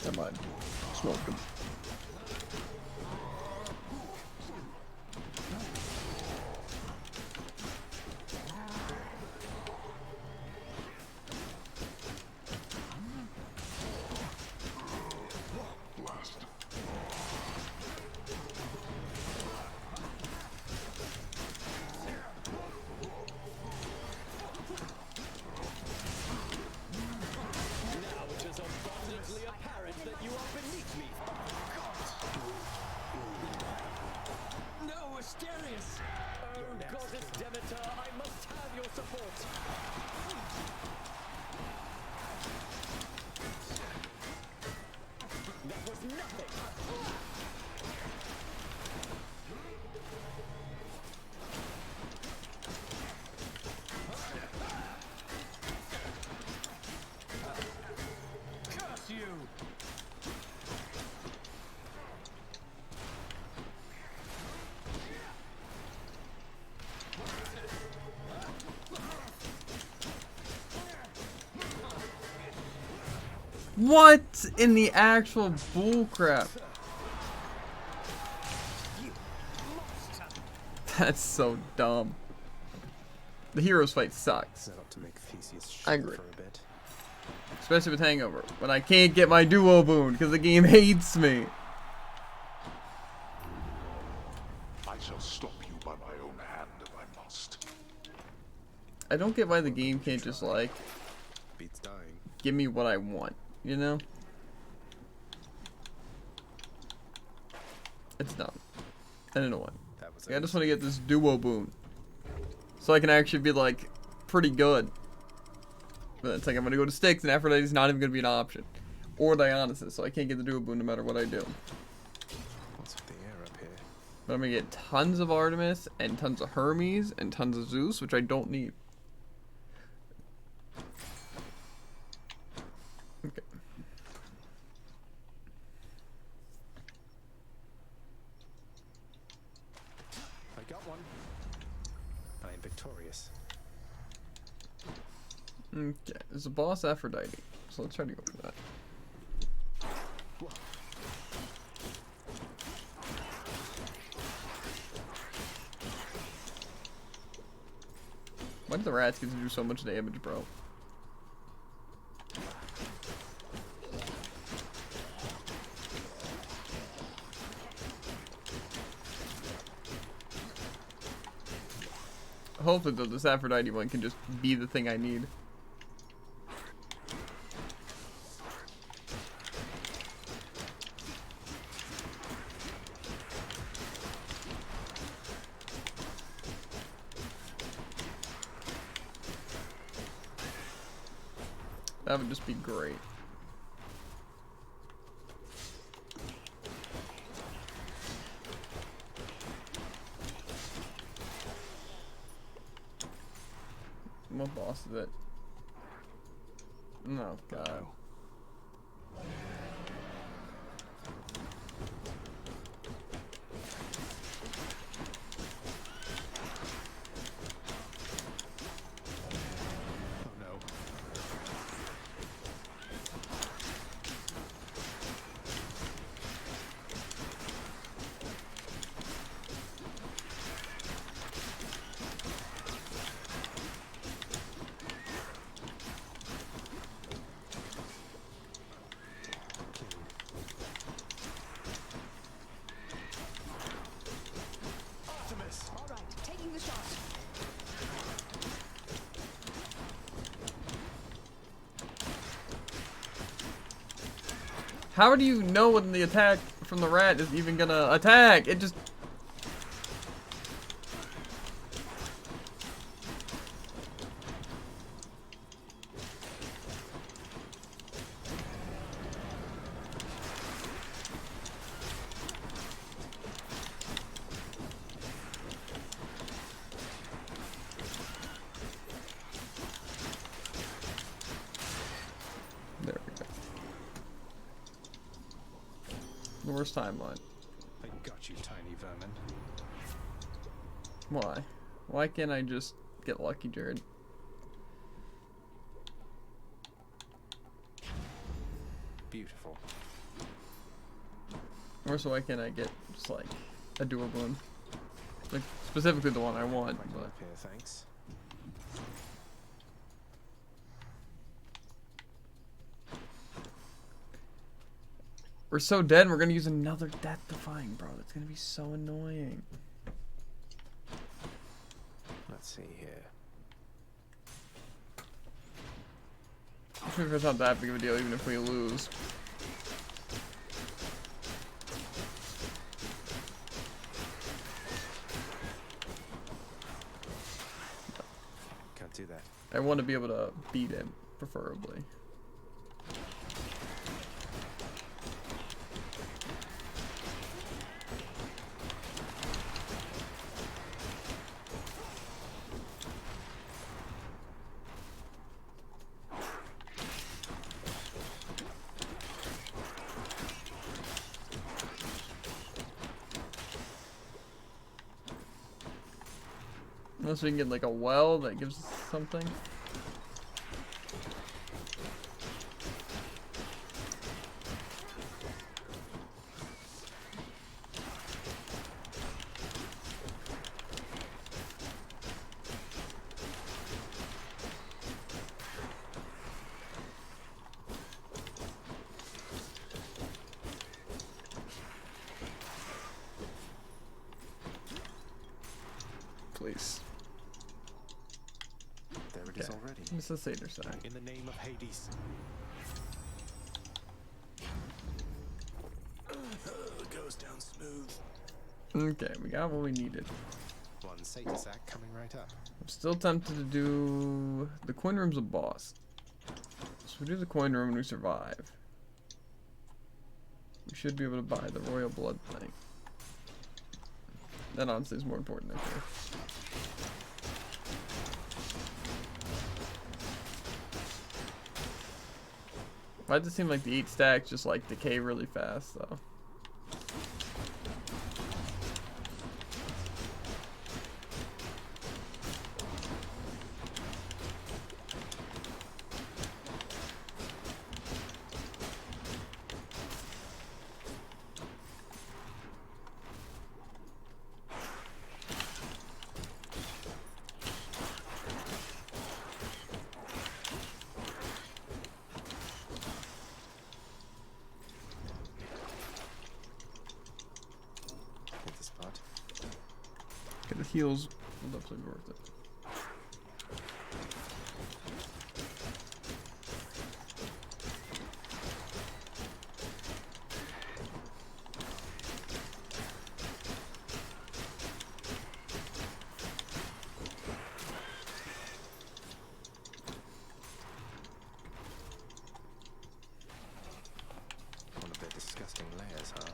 Never mind. Smoked him. Now it is abundantly apparent that you are beneath me. Goddess Demeter, I must have your support. That was nothing. Curse you! What in the actual bullcrap? That's so dumb. The heroes fight sucks. Set up to make Theseus I shit agree. for a bit. Especially with Hangover, when I can't get my duo boon because the game hates me. I shall stop you by my own hand if I must. I don't get why the game can't just like Beats dying. give me what I want, you know? It's dumb. I don't know why. Like, I just want to get this duo boon. So I can actually be like pretty good. But it's like I'm gonna go to Styx and Aphrodite's not even gonna be an option. Or Dionysus, so I can't get the duo boon no matter what I do. What's with the air up here? But I'm gonna get tons of Artemis and tons of Hermes and tons of Zeus, which I don't need. Okay. I got one. I am victorious. Okay, there's a boss Aphrodite, so let's try to go for that. Why did the rats get to do so much damage, bro? Hopefully, though, this Aphrodite one can just be the thing I need. That would just be great. What boss is it? No, God. All right, taking the shot. How do you know when the attack from the rat is even gonna attack? It just... There we go. The worst timeline. I got you, tiny vermin. Why? Why can't I just get lucky, Jared? Beautiful. Or so why can't I get just like a dual boon? Like specifically the one I want, but Up here, thanks. we're so dead and we're gonna use another Death Defying, bro. That's gonna be so annoying. Let's see here. I'm sure it's not that big of a deal even if we lose. Do that. I want to be able to beat him, preferably. Unless we can get like a well that gives us something. Please. There it is already. It's a Seder side. In the name of Hades. Goes down smooth. Okay, we got what we needed. One Seder sack coming right up. I'm still tempted to do the coin room's a boss. So we do the coin room and we survive. We should be able to buy the royal blood thing. That honestly is more important, actually. Why does it seem like the 8 stacks just like decay really fast though? Okay, the heals will definitely be worth it. One of their disgusting layers, huh?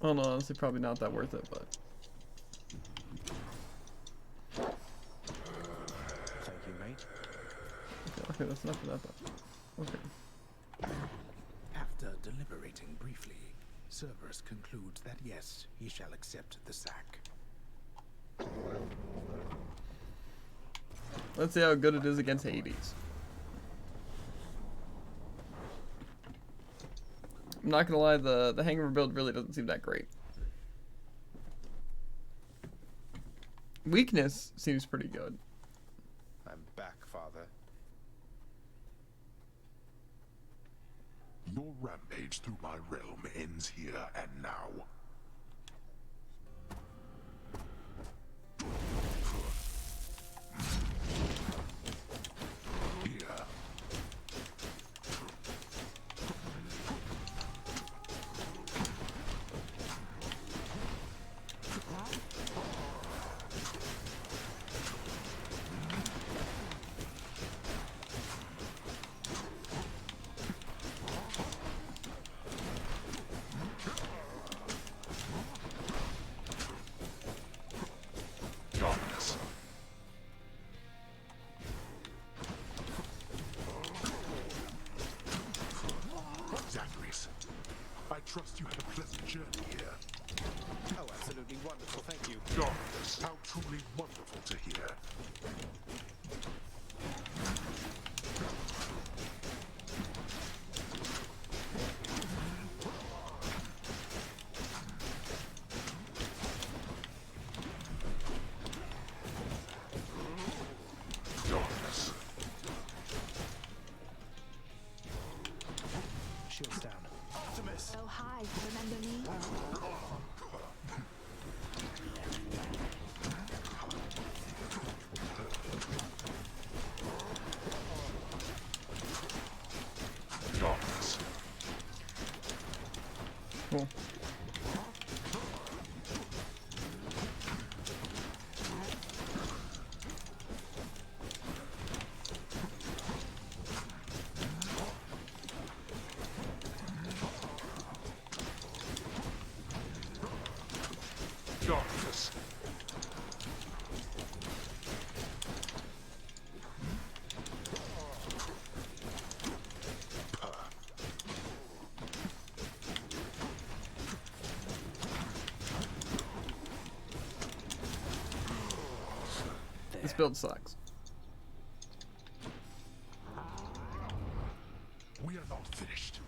Oh no, honestly, probably not that worth it, but. Thank you, mate. Okay, that's enough of that though. Okay. After deliberating briefly, Cerberus concludes that yes, he shall accept the sack. Let's see how good it is against Hades. I'm not gonna lie, the Hangover build really doesn't seem that great. Weakness seems pretty good. I'm back, Father. Your rampage through my realm ends here and now. Here. Darkness. Zacharias, I trust you had a pleasant journey here. Oh, absolutely wonderful, thank you. Darkness, how truly wonderful to hear. Darkness. Shields down. Optimus! Oh, hi. Remember me? This build sucks. We are not finished.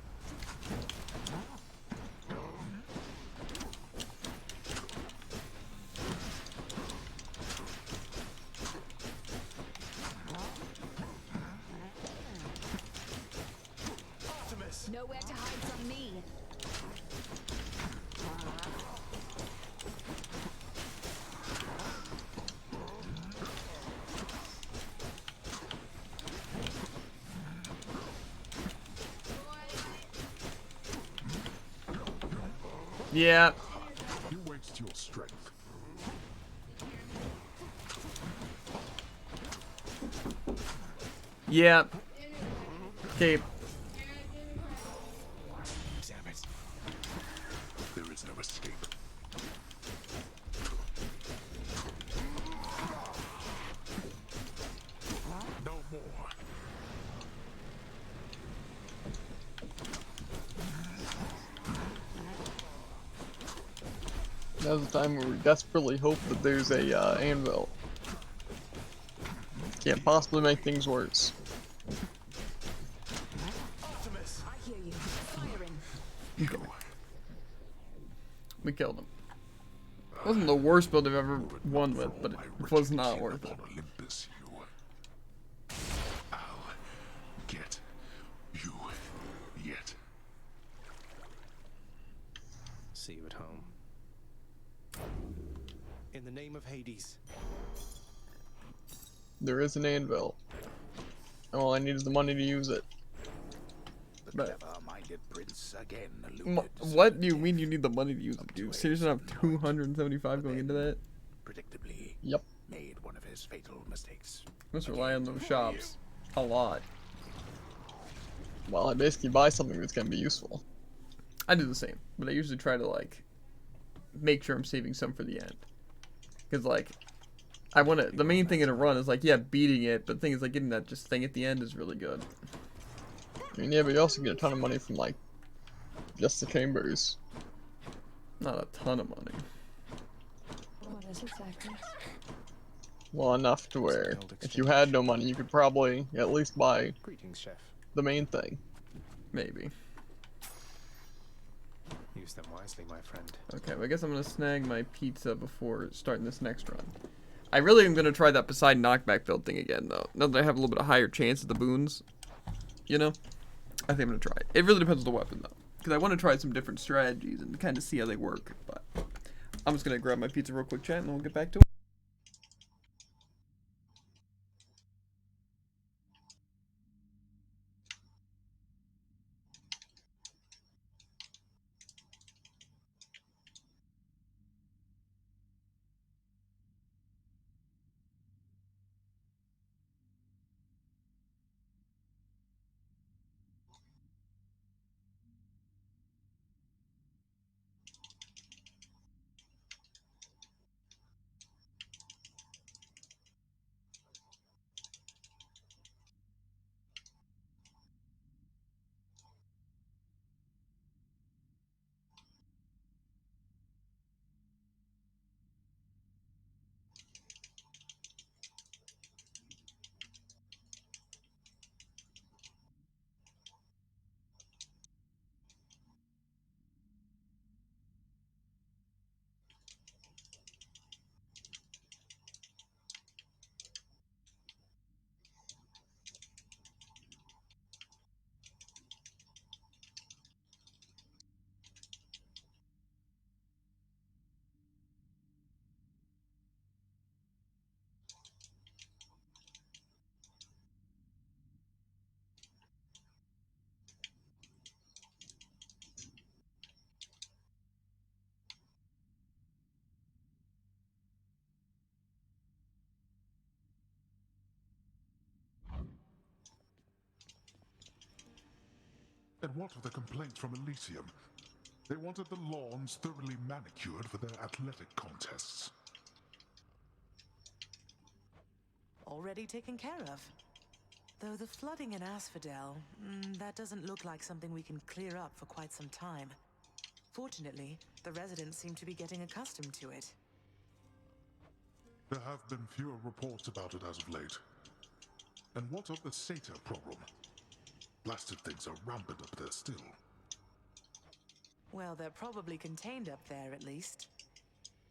Nowhere to hide from me. Yeah. You waste your strength. Yeah. Okay. Damn it. There is no escape. No more. Now's the time where we desperately hope that there's a anvil. Can't possibly make things worse. I hear you. Firing. We killed him. Wasn't the worst build I've ever won with, but it was not worth it. Olympus, I'll get you yet. See you at home. In the name of Hades. There is an anvil. All I need is the money to use it. The clever-minded prince again What do you mean you need the money to use it? Do you seriously have 275 going into that? Predictably, yep. Made one of his fatal mistakes. Let's rely on those shops a lot. Well, I basically buy something that's gonna be useful. I do the same, but I usually try to like make sure I'm saving some for the end. Cause like I want to. The main thing in a run is like, yeah, beating it, but the thing is like getting that just thing at the end is really good. I mean, yeah, but you also get a ton of money from like just the chambers. Not a ton of money. What is it, Zachary? Well, enough to where if you had no money, you could probably at least buy Greetings, Chef. the main thing. Maybe. Use them wisely, my friend. Okay, well, I guess I'm gonna snag my pizza before starting this next run. I really am gonna try that Poseidon knockback build thing again, though. Now that I have a little bit of higher chance at the boons, you know, I think I'm gonna try it. It really depends on the weapon, though, because I want to try some different strategies and kind of see how they work. But I'm just gonna grab my pizza real quick, chat, and then we'll get back to it. And what were the complaints from Elysium? They wanted the lawns thoroughly manicured for their athletic contests. Already taken care of. Though the flooding in Asphodel, that doesn't look like something we can clear up for quite some time. Fortunately, the residents seem to be getting accustomed to it. There have been fewer reports about it as of late. And what of the Satyr problem? Blasted things are rampant up there still. Well, they're probably contained up there, at least.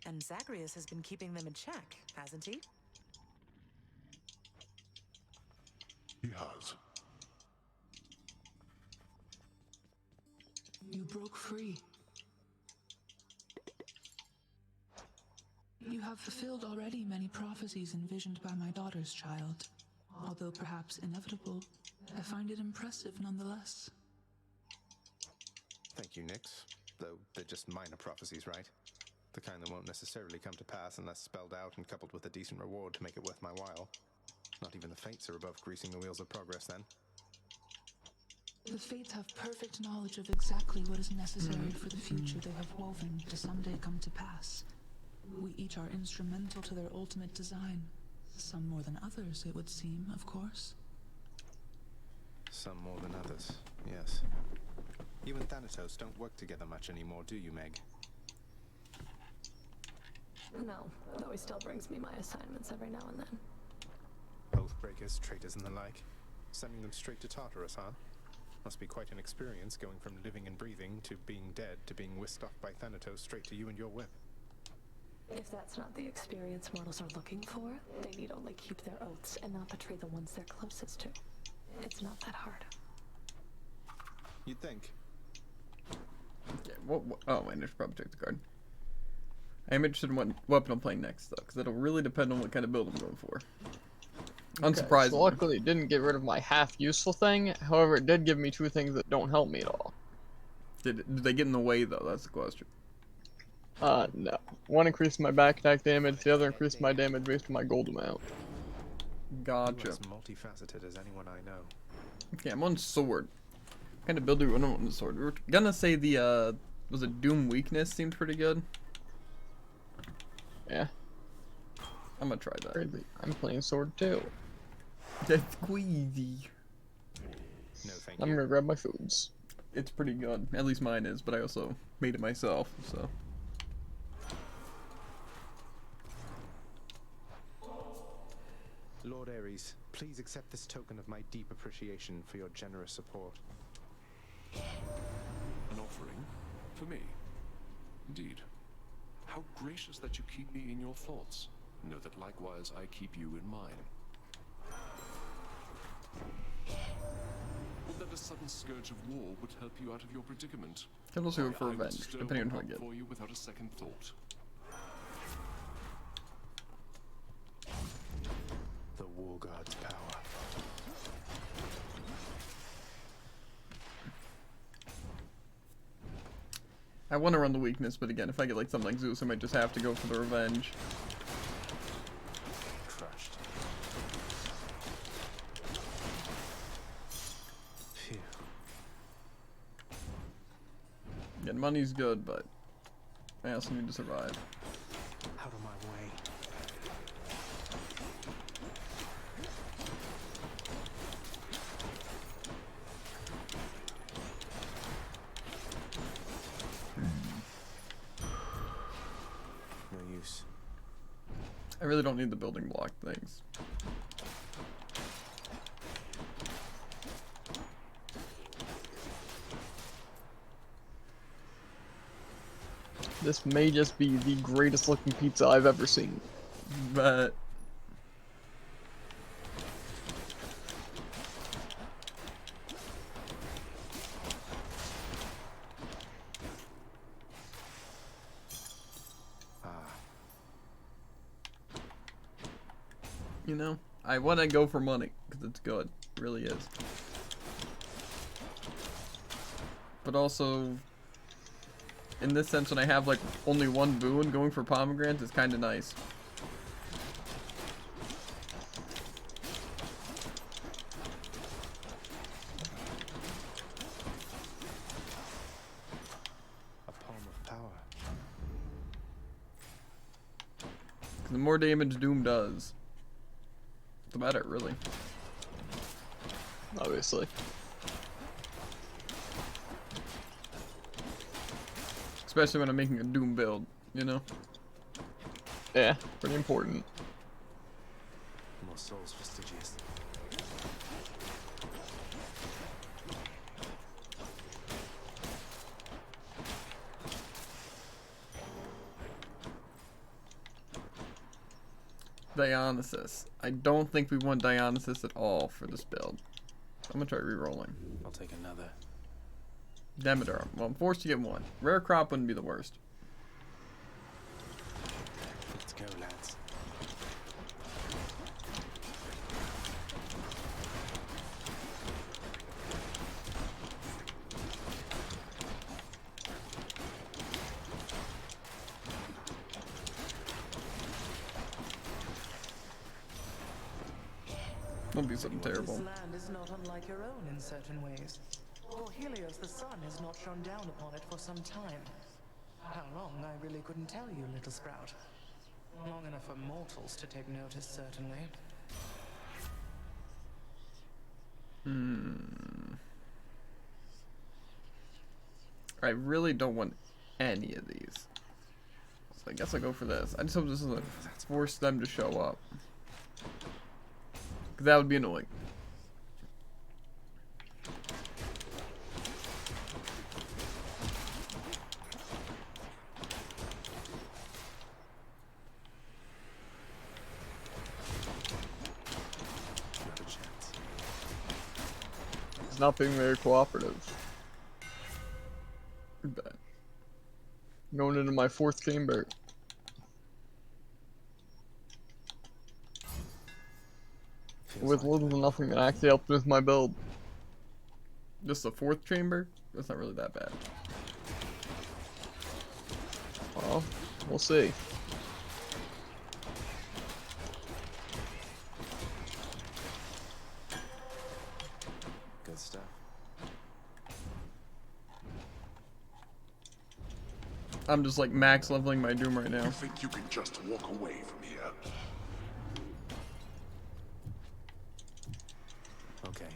And Zagreus has been keeping them in check, hasn't he? He has. You broke free. You have fulfilled already many prophecies envisioned by my daughter's child. Although perhaps inevitable, I find it impressive nonetheless. Thank you, Nyx. Though they're just minor prophecies, right? The kind that won't necessarily come to pass unless spelled out and coupled with a decent reward to make it worth my while. Not even the Fates are above greasing the wheels of progress, then. The Fates have perfect knowledge of exactly what is necessary for the future they have woven to someday come to pass. We each are instrumental to their ultimate design. Some more than others, it would seem, of course. Some more than others, yes. You and Thanatos don't work together much anymore, do you, Meg? No, though he still brings me my assignments every now and then. Oathbreakers, traitors, and the like. Sending them straight to Tartarus, huh? Must be quite an experience going from living and breathing to being dead to being whisked off by Thanatos straight to you and your whip. If that's not the experience mortals are looking for, they need only keep their oaths and not betray the ones they're closest to. It's not that hard. You'd think. Okay, oh, I should probably check the card. I am interested in what weapon I'm playing next, though, because it'll really depend on what kind of build I'm going for. Unsurprisingly. So luckily, it didn't get rid of my half-useful thing. However, it did give me two things that don't help me at all. Did they get in the way, though? That's the question. No. One increased my back attack damage, the other increased my damage based on my gold amount. Gotcha. You're as multifaceted as anyone I know. Okay, I'm on sword. What kind of build do we want on the sword? We were gonna say the, was it Doom weakness seemed pretty good? Yeah. I'm gonna try that. Crazy. I'm playing sword too. That's queasy. No, thank I'm gonna grab my foods. It's pretty good. At least mine is, but I also made it myself, so. Lord Ares, please accept this token of my deep appreciation for your generous support. An offering? For me? Indeed. How gracious that you keep me in your thoughts. Know that likewise I keep you in mine. Or that a sudden scourge of war would help you out of your predicament. Can also go for I would revenge, stir depending on one who I up get. for you without a second thought. The War God's power. I want to run the weakness, but again, if I get like something like Zeus, I might just have to go for the revenge. Crushed. Phew. Yeah, money's good, but I also need to survive. Out of my way. No use. I really don't need the building block things. This may just be the greatest looking pizza I've ever seen. But you know, I want to go for money because it's good, it really is. But also, in this sense, when I have like only one boon, going for pomegranates is kind of nice. A palm of power. The more damage Doom does, the better, really. Obviously. Especially when I'm making a Doom build, you know? Yeah, pretty important. soul's fastidious. Dionysus. I don't think we want Dionysus at all for this build. I'm gonna try re-rolling. I'll take another. Demeter. Well, I'm forced to get one. Rare crop wouldn't be the worst. Let's go, lads. Won't be something terrible. This land is not unlike your own in certain ways. For Helios, the sun has not shone down upon it for some time. How long, I really couldn't tell you, little sprout. Long enough for mortals to take notice, certainly. I really don't want any of these. So I guess I'll go for this. I just hope this doesn't force them to show up. 'Cause that would be annoying. It's not being very cooperative. Bad. Going into my 4th chamber. With little to nothing that actually helped with my build. Just the 4th chamber? That's not really that bad. Well, we'll see. Good stuff. I'm just like max leveling my Doom right now. You think you can just walk away from here? Okay.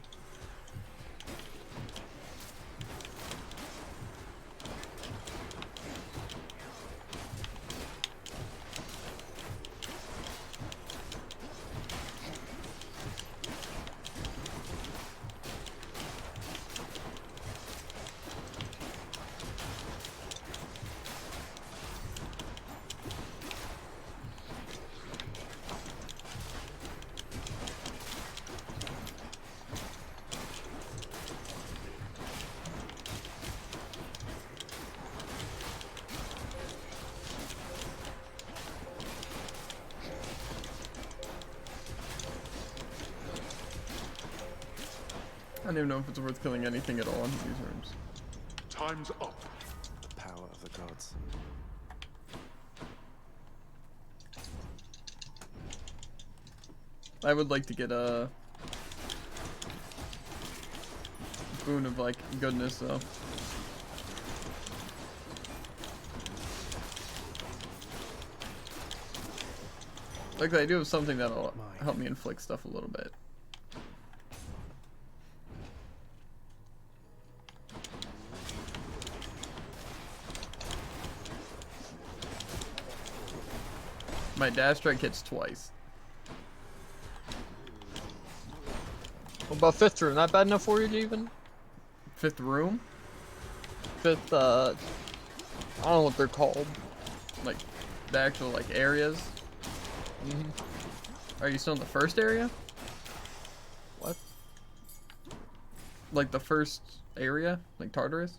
I don't even know if it's worth killing anything at all in these rooms. Time's up. The power of the gods. I would like to get a boon of like goodness though. Like I do have something that'll help me inflict stuff a little bit. My dash strike hits twice. What about 5th room? Not bad enough for you, even? 5th room? 5th, I don't know what they're called. Like, the actual, like, areas? Are you still in the first area? What? Like the first area? Like Tartarus?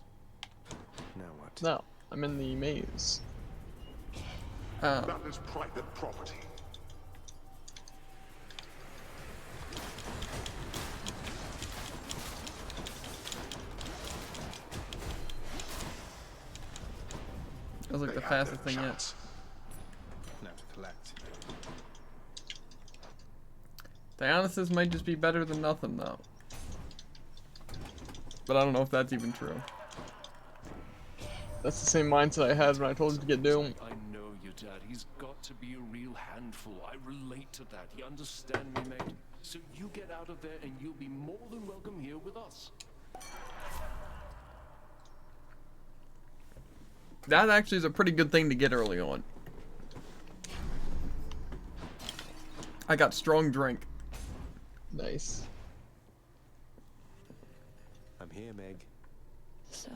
Now what? No, I'm in the maze. Oh. That is private property. That was like the fastest thing yet. Now to collect. Dionysus might just be better than nothing though. But I don't know if that's even true. That's the same mindset I had when I told you to get Doom. I know your dad. He's got to be a real handful. I relate to that. You understand me, mate? So you get out of there and you'll be more than welcome here with us. That actually is a pretty good thing to get early on. I got strong drink. Nice. I'm here, Meg. So,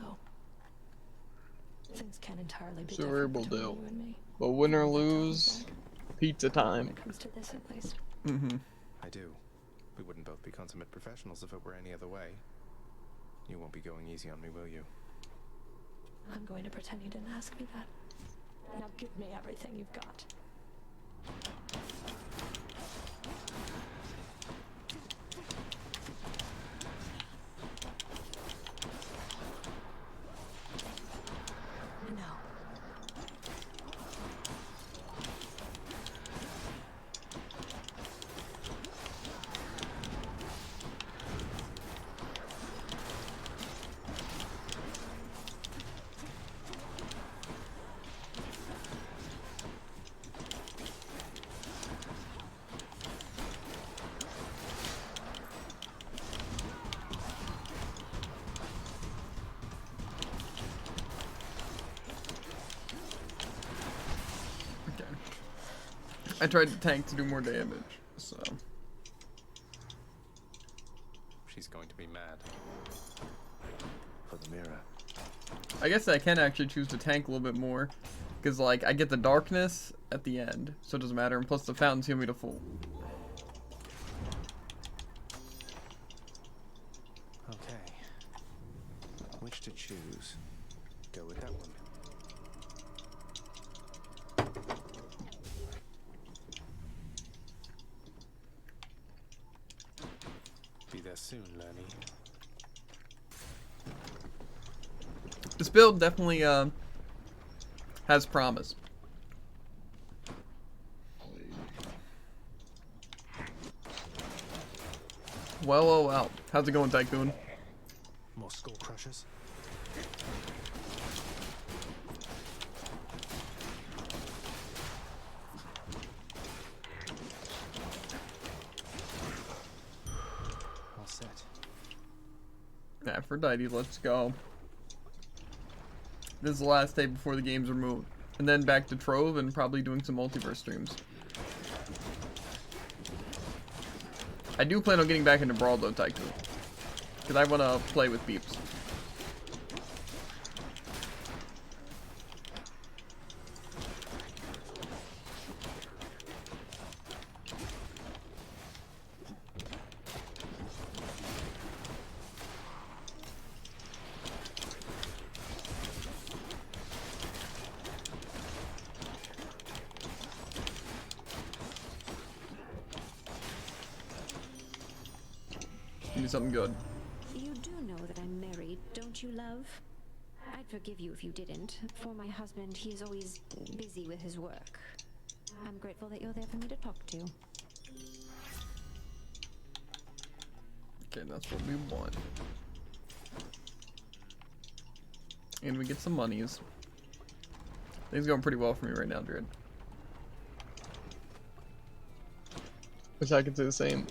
things can't entirely be So different we'll between do. you and me. But win or lose, pizza time. When it comes to this, at least. Mm-hmm. I do. We wouldn't both be consummate professionals if it were any other way. You won't be going easy on me, will you? I'm going to pretend you didn't ask me that. Now give me everything you've got. No. I tried the tank to do more damage, so. She's going to be mad. For the mirror. I guess I can actually choose to tank a little bit more, because like I get the darkness at the end, so it doesn't matter, and plus the fountains heal me to full. Okay. Which to choose? Go with that one. Be there soon, Lenny. This build definitely has promise. Well. How's it going, Tycoon? More skull crushers? All set. Aphrodite, let's go. This is the last day before the game's removed. And then back to Trove and probably doing some multiverse streams. I do plan on getting back into Brawl though, Tycoon. Because I want to play with Beeps. Give me something good. You do know that I'm married, don't you, love? I'd forgive you if you didn't. For my husband, he is always busy with his work. I'm grateful that you're there for me to talk to. Okay, that's what we want. And we get some monies. Things going pretty well for me right now, Dread. Wish I could do the same.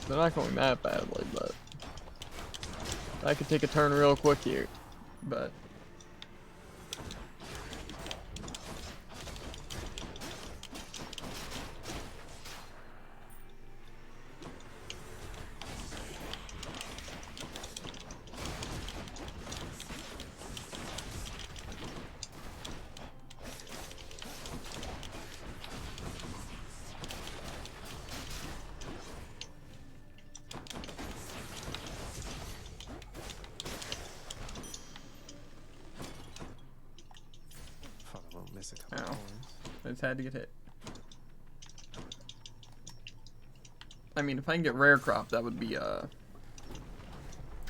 They're not going that badly, but I could take a turn real quick here. But ow. I just had to get hit. I mean, if I can get rare crop, that would be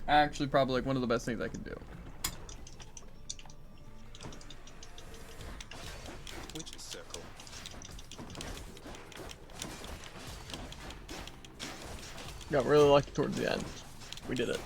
actually probably like one of the best things I could do. Witch's circle. Got really lucky towards the end. We did it.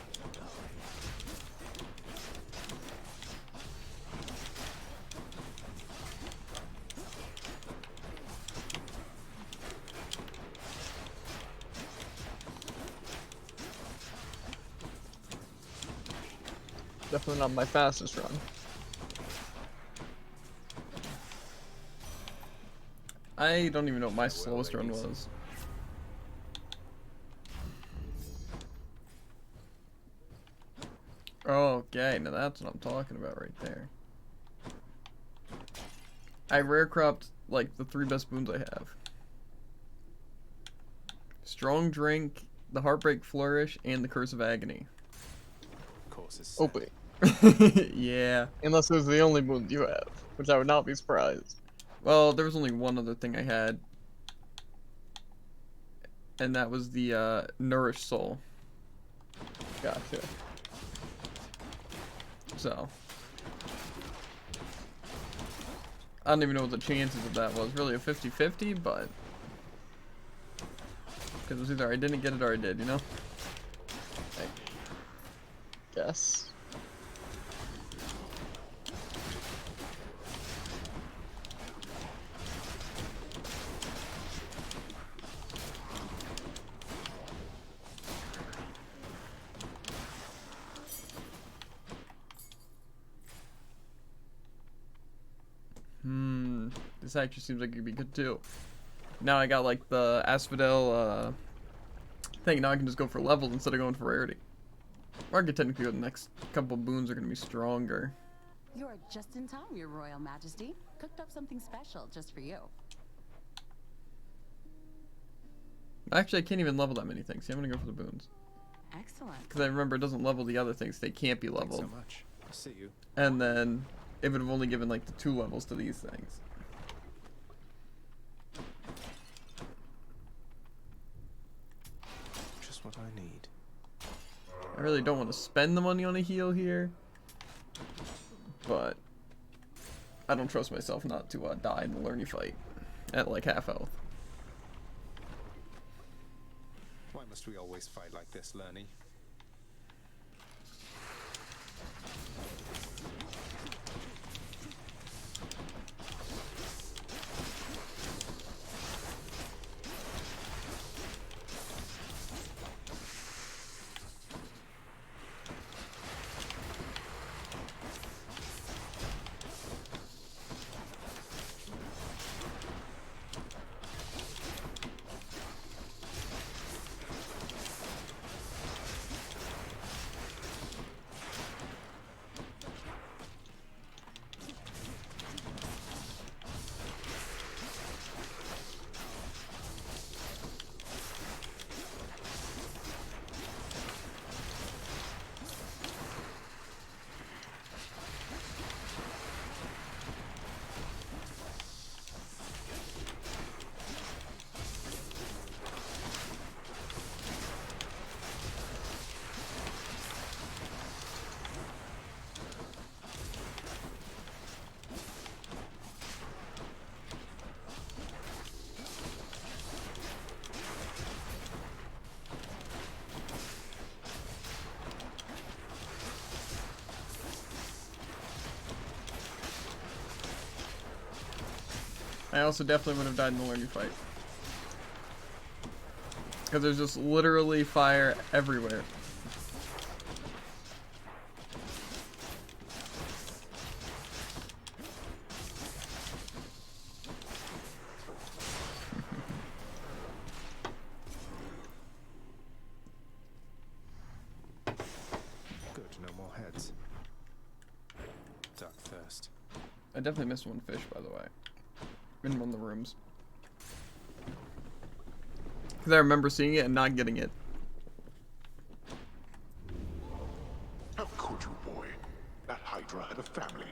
Definitely not my fastest run. I don't even know what my slowest run was. Okay, now that's what I'm talking about right there. I rare cropped like the 3 best boons I have. Strong Drink, the Heartbreak Flourish, and the Curse of Agony. Course is Oh wait. Yeah. Unless it was the only boon you have, which I would not be surprised. Well, there was only one other thing I had. And that was the Nourish Soul. Gotcha. So. I don't even know what the chances of that was. Really a 50-50, but... Because it was either I didn't get it or I did, you know? I guess. This actually seems like it'd be good too. Now I got like the Asphodel thing. Now I can just go for levels instead of going for rarity. Or I could technically go the next couple boons are gonna be stronger. You're just in time, Your Royal Majesty. Cooked up something special just for you. Actually, I can't even level that many things. See, I'm gonna go for the boons. Excellent. Because I remember it doesn't level the other things. They can't be leveled. Thanks so much. I'll see you. And then it would have only given like the 2 levels to these things. Just what I need. I really don't want to spend the money on a heal here. But I don't trust myself not to die in the Lerny fight at like half health. Why must we always fight like this, Lerny? I also definitely would have died in the Lerny fight. Because there's just literally fire everywhere. Good, no more heads. Dark thirst. I definitely missed one fish, by the way. In one of the rooms. Because I remember seeing it and not getting it. How could you, boy? That Hydra had a family.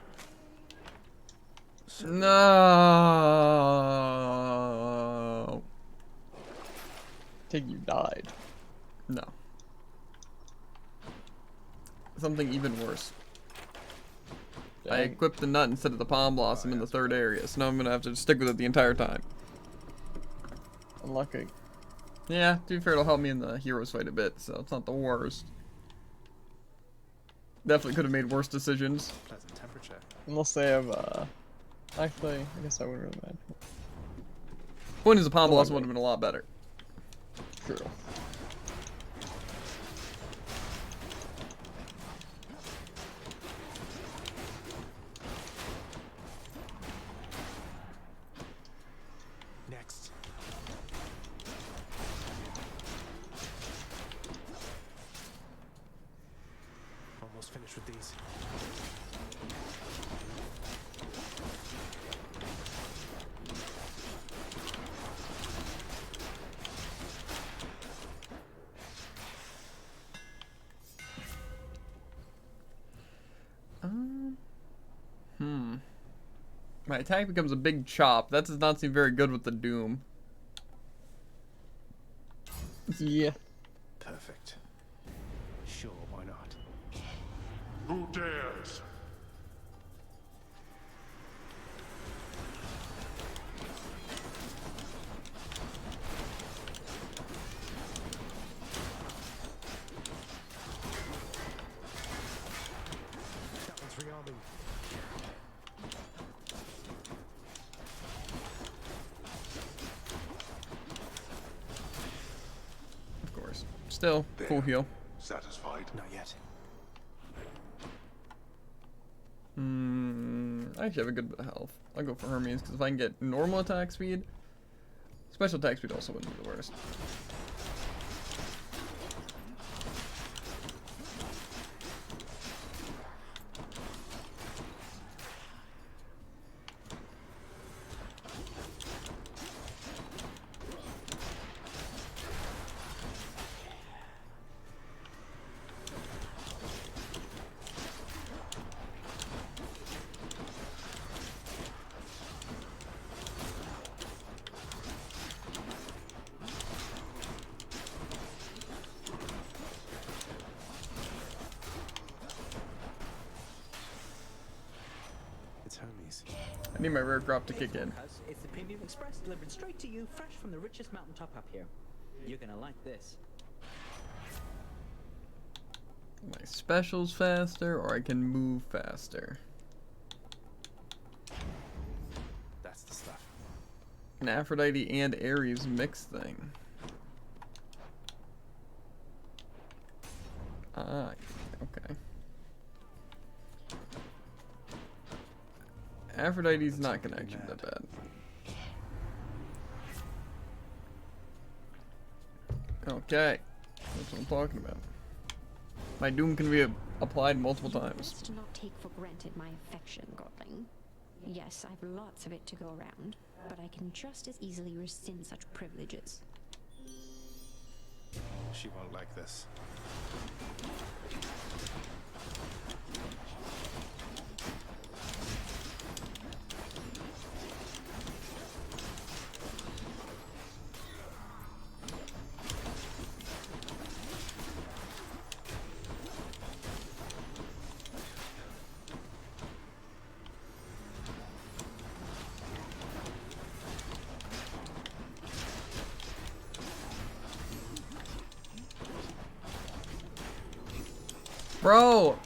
No. Think you died. No. Something even worse. I equipped the nut instead of the palm blossom in the 3rd area, so now I'm gonna have to stick with it the entire time. Unlucky. Yeah, to be fair, it'll help me in the heroes fight a bit, so it's not the worst. Definitely could have made worse decisions. Pleasant temperature. Unless they have, actually, I guess I wouldn't really mind. Point is, the palm blossom would have been a lot better. True. Next. Almost finished with these. My attack becomes a big chop. That does not seem very good with the Doom. Yeah. Perfect. Sure, why not? Who dares? That one's rearming. Of course. Still, full heal. Satisfied? Not yet. I actually have a good bit of health. I'll go for Hermes because if I can get normal attack speed, special attack speed also wouldn't be the worst. It's Hermes. I need my rare drop to kick in. It's the Premium Express delivered straight to you, fresh from the richest mountaintop up here. You're gonna like this. My specials faster, or I can move faster. That's the stuff. An Aphrodite and Ares mix thing. Ah, okay. Aphrodite's not gonna actually be that bad. Okay, that's what I'm talking about. My Doom can be applied multiple times. Best not take for granted my affection, Godling. Yes, I've lots of it to go around, but I can just as easily rescind such privileges. She won't like this. Bro!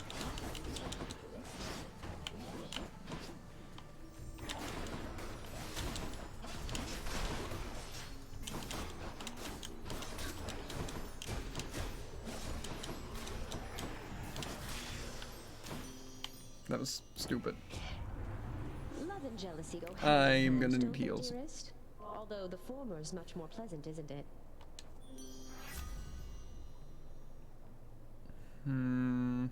That was stupid. Love and jealousy go hand I'm in hand, gonna need don't they, heals. dearest? Although the former is much more pleasant, isn't it? I'm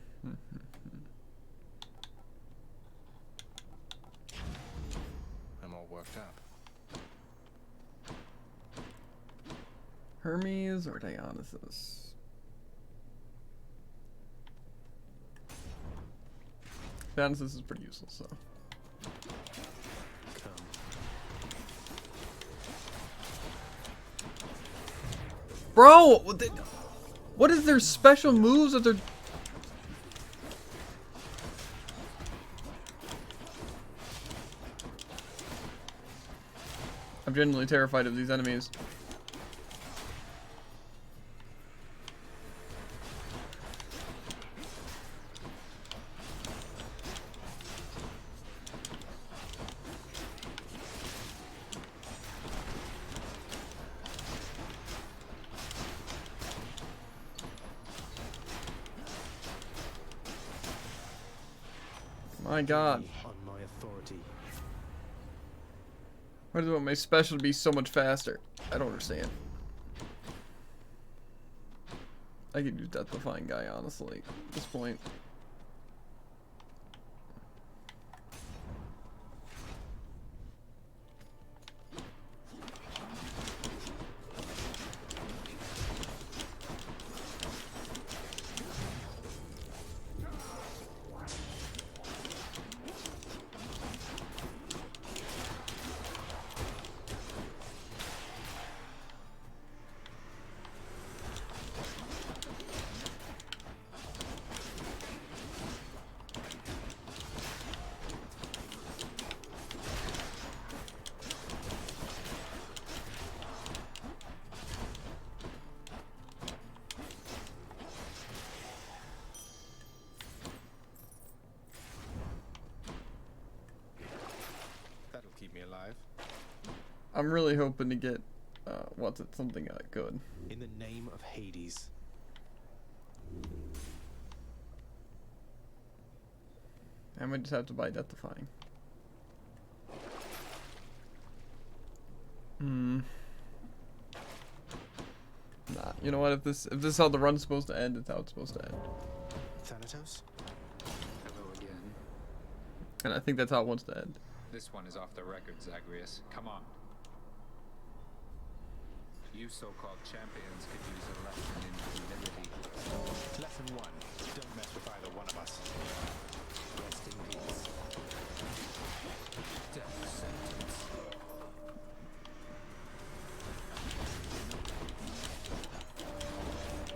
all worked up. Hermes or Dionysus? Dionysus is pretty useless, so. Bro! What is their special moves that they're... I'm genuinely terrified of these enemies. My god. On my authority. Why do I want my special to be so much faster? I don't understand. I could use Death Defying Guy, honestly, at this point. I'm really hoping to get, what's it, something good. In the name of Hades. I might just have to buy Death Defying. Nah, you know what? If this is how the run's supposed to end, it's how it's supposed to end. Thanatos? Hello again. And I think that's how it wants to end. This one is off the record, Zagreus. Come on. You so-called champions could use a lesson in humility. Lesson 1. Don't mess with either one of us. Rest in peace. Death sentence.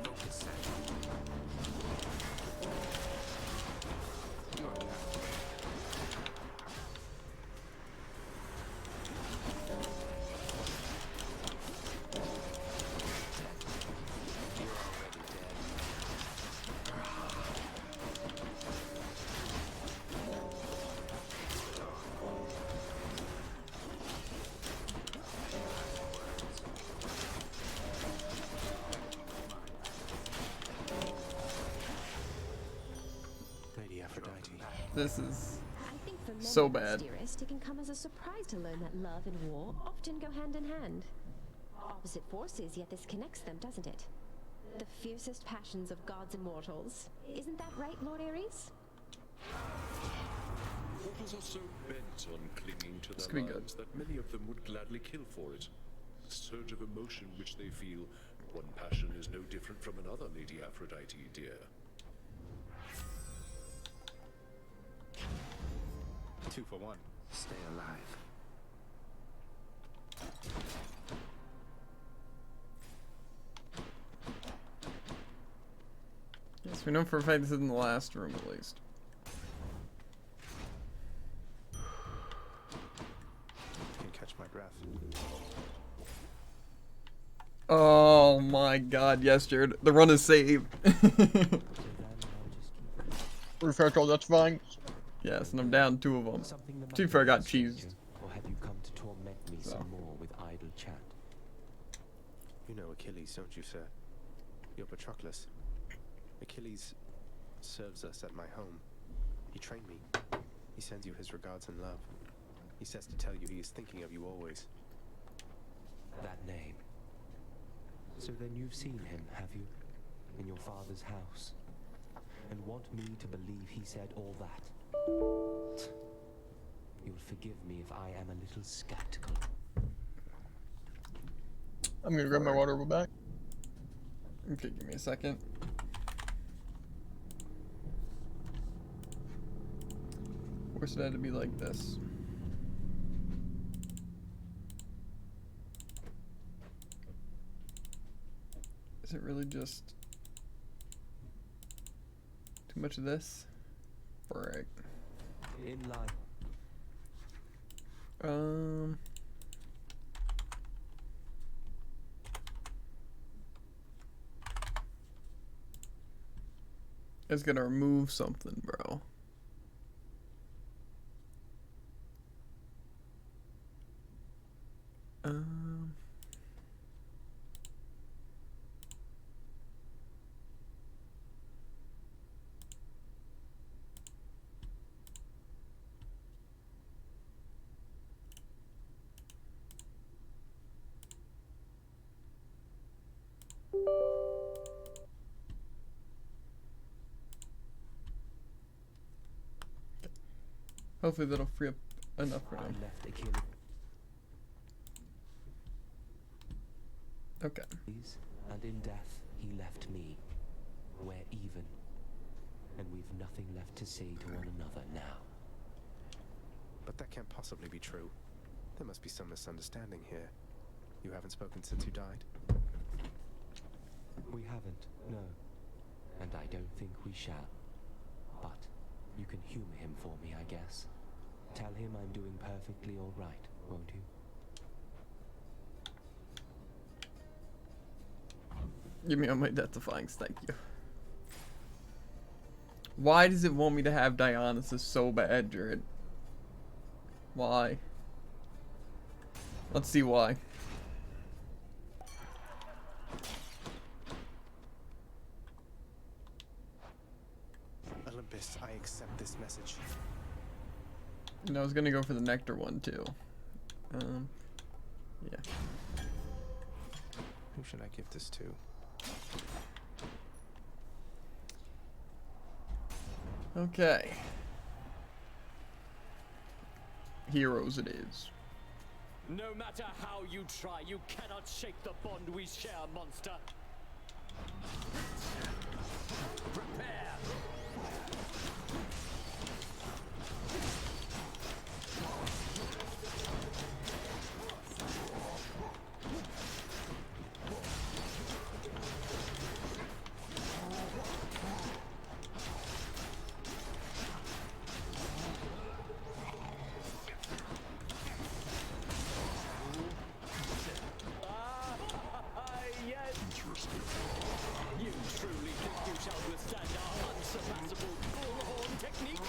Focus set. You're not. Lady Aphrodite. This is I think for many so of us, bad. dearest, it can come as a surprise to learn that love and war often go hand in hand. Opposite forces, yet this connects them, doesn't it? The fiercest passions of gods and mortals. Isn't that right, Lord Ares? Mortals are so bent on clinging to This their could be good. lives that many of them would gladly kill for it. A surge of emotion which they feel. One passion is no different from another, Lady Aphrodite, dear. 2 for 1. Stay alive. Yes, we know for a fact this is in the last room at least. Can catch my breath. Oh my god, yes, Jared. The run is saved. Refresh all, that's fine. Yes, and I'm down 2 of them. To be fair, I got cheesed. Or have you come to torment me some more with idle chat? You know Achilles, don't you, sir? You're Patroclus. Achilles serves us at my home. He trained me. He sends you his regards and love. He says to tell you he is thinking of you always. That name. So then you've seen him, have you? In your father's house? And want me to believe he said all that? You'll forgive me if I am a little skeptical. I'm gonna grab my water, we'll back. Okay, give me a second. Force it had to be like this. Is it really just too much of this? Alright. In line. It's gonna remove something, bro. Hopefully that'll free up enough for him. Left Achilles. Okay. And in death he left me. We're even. And we've nothing left to say to one another now. But that can't possibly be true. There must be some misunderstanding here. You haven't spoken since you died? We haven't, no. And I don't think we shall. But you can humor him for me, I guess. Tell him I'm doing perfectly all right, won't you? Give me all my Death Defyings, thank you. Why does it want me to have Dionysus so bad, Jared? Why? Let's see why. Olympus, I accept this message. And I was gonna go for the nectar one too. Yeah. Who should I give this to? Okay. Heroes it is. No matter how you try, you cannot shake the bond we share, monster. Prepare. You truly think you shall withstand our unsurpassable bullhorn technique?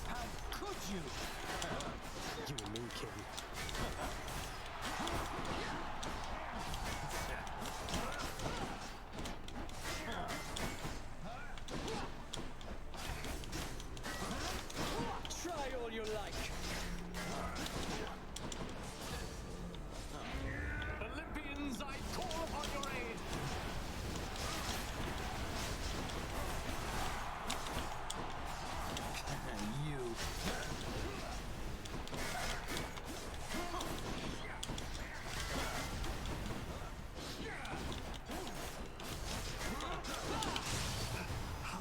How could you? You and me, King. Try all you like. Olympians, I call upon your aid. You.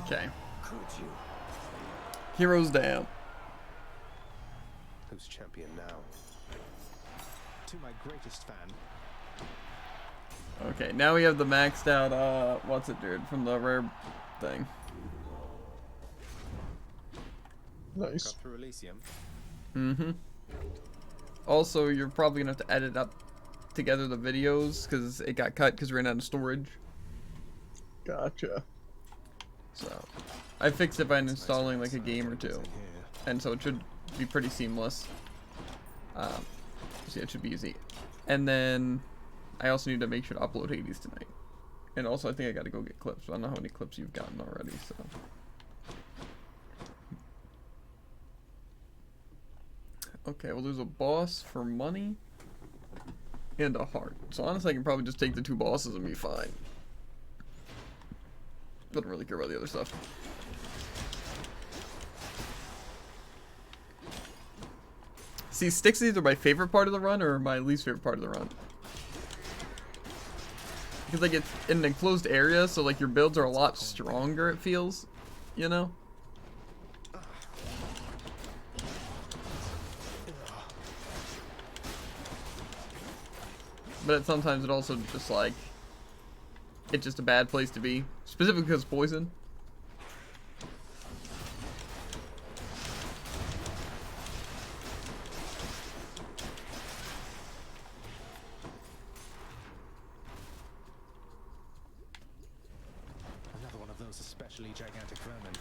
Okay. Could you? Heroes down. Who's champion now? To my greatest fan. Okay, now we have the maxed out, what's it, dude, from the rare thing. Nice. Got through Elysium. Mm-hmm. Also, you're probably gonna have to edit up together the videos, because it got cut because we ran out of storage. Gotcha. So, I fixed it by installing like a game or two. And so it should be pretty seamless. So yeah, it should be easy. And then I also need to make sure to upload Hades tonight. And also I think I gotta go get clips. I don't know how many clips you've gotten already, so. Okay, well there's a boss for money and a heart. So honestly I can probably just take the two bosses and be fine. Don't really care about the other stuff. See, sticks either my favorite part of the run or my least favorite part of the run. Because like it's in an enclosed area, so like your builds are a lot stronger, it feels, you know? But sometimes it also just like, it's just a bad place to be. Specifically because poison. Another one of those especially gigantic vermin.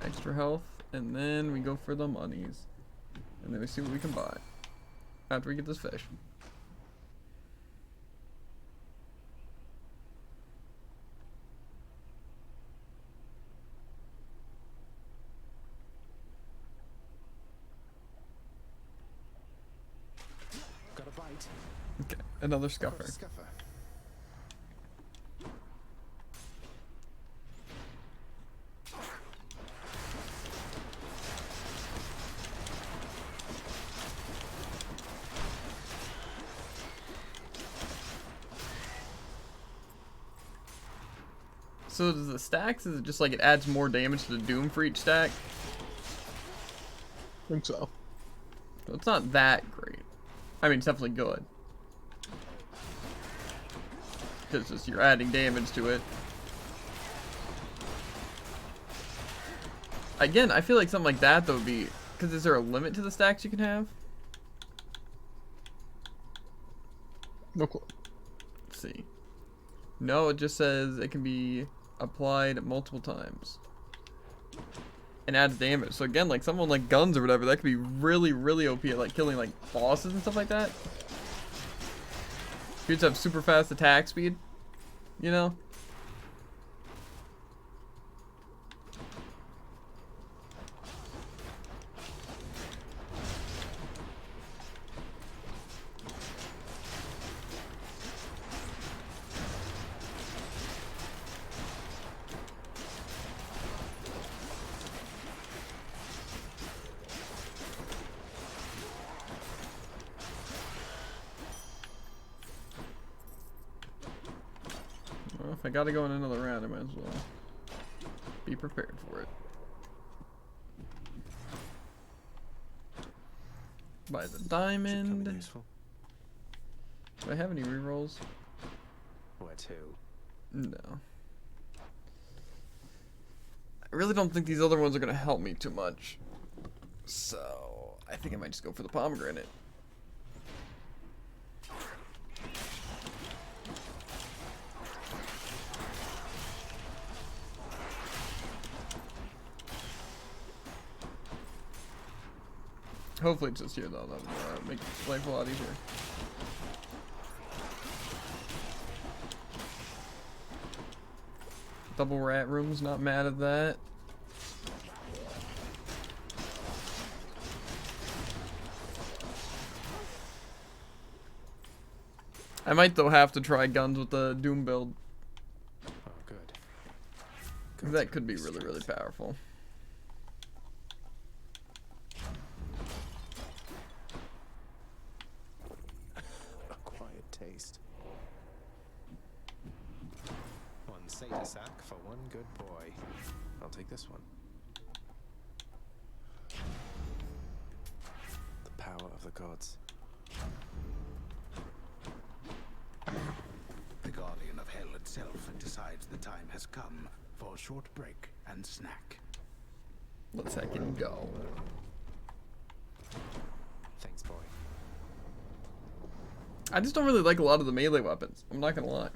Extra health, and then we go for the monies. And then we see what we can buy. After we get this fish. Got a bite. Okay, another scuffer. Scuffer. So does the stacks, is it just like it adds more damage to the Doom for each stack? I think so. So it's not that great. I mean, it's definitely good. Because just you're adding damage to it. Again, I feel like something like that though would be, because is there a limit to the stacks you can have? No clue. Let's see. No, it just says it can be applied multiple times. And adds damage. So again, like someone like guns or whatever, that could be really, really OP at like killing like bosses and stuff like that. You just have super fast attack speed, you know? Well, if I gotta go in another round, I might as well be prepared for it. Buy the diamond. Do I have any rerolls? Where to? No. I really don't think these other ones are gonna help me too much. So I think I might just go for the pomegranate. Hopefully it's just here though, that would make life a lot easier. Double rat rooms, not mad at that. I might though have to try guns with the Doom build. Oh, good. That could be really, really powerful. Acquired taste. One Seder sack for one good boy. I'll take this one. The power of the gods. The Guardian of Hell itself decides the time has come for a short break and snack. Let's second go. Thanks, boy. I just don't really like a lot of the melee weapons. I'm not gonna lie.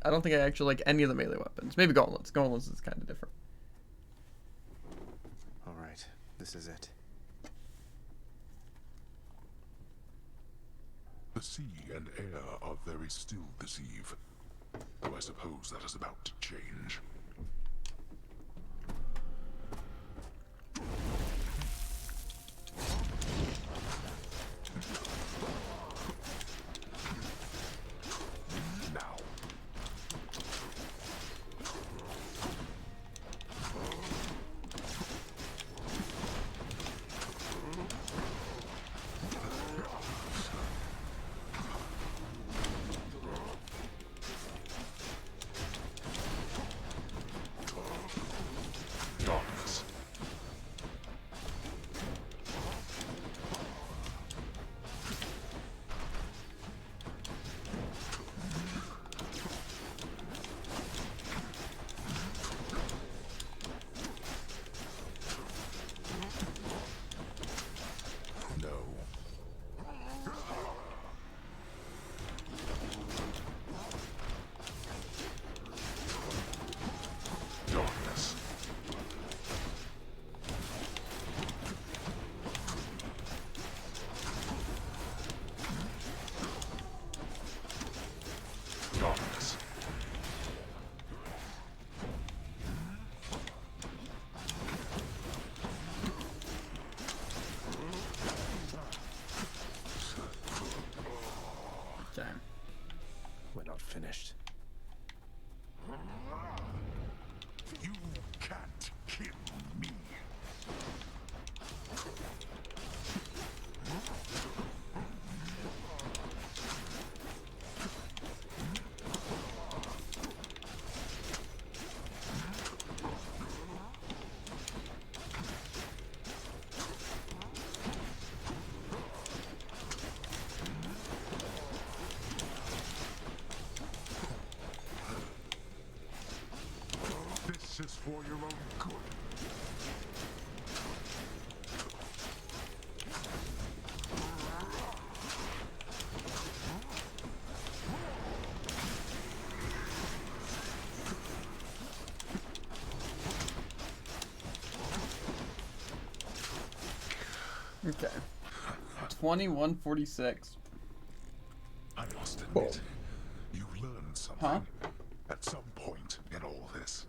I don't think I actually like any of the melee weapons. Maybe gauntlets. Gauntlets is kind of different. All right, this is it. The sea and air are very still this eve, though I suppose that is about to change. Now. for your own good. Okay. 2146. I must admit, you learned something Huh? at some point in all this.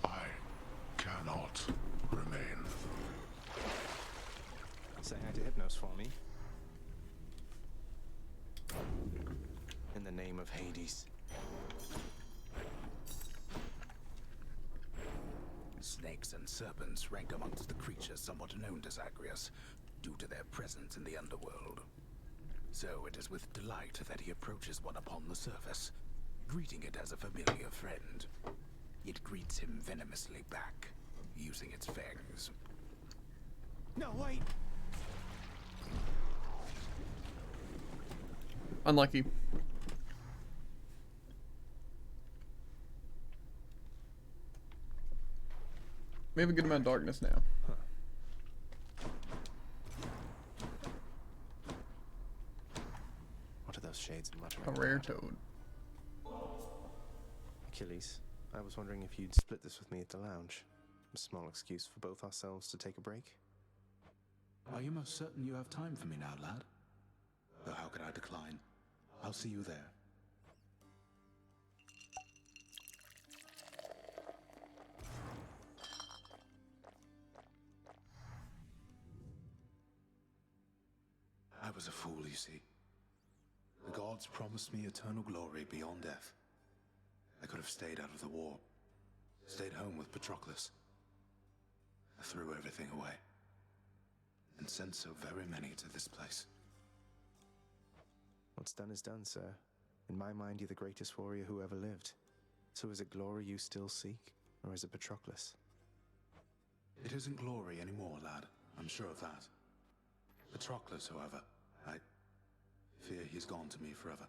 I cannot remain. Say hi to Hypnos for me. In the name of Hades. Snakes and serpents rank amongst the creatures somewhat known to Zagreus, due to their presence in the underworld. So it is with delight that he approaches one upon the surface, greeting it as a familiar friend. It greets him venomously back, using its fangs. No, wait! Unlucky. We have a good amount of darkness now. What are those shades muttering? A rare toad. Achilles, I was wondering if you'd split this with me at the lounge. A small excuse for both ourselves to take a break. Are you most certain you have time for me now, lad? Though how could I decline? I'll see you there. I was a fool, you see. The gods promised me eternal glory beyond death. I could have stayed out of the war, stayed home with Patroclus. I threw everything away, and sent so very many to this place. What's done is done, sir. In my mind, you're the greatest warrior who ever lived. So is it glory you still seek, or is it Patroclus? It isn't glory anymore, lad. I'm sure of that. Patroclus, however, I fear he's gone to me forever.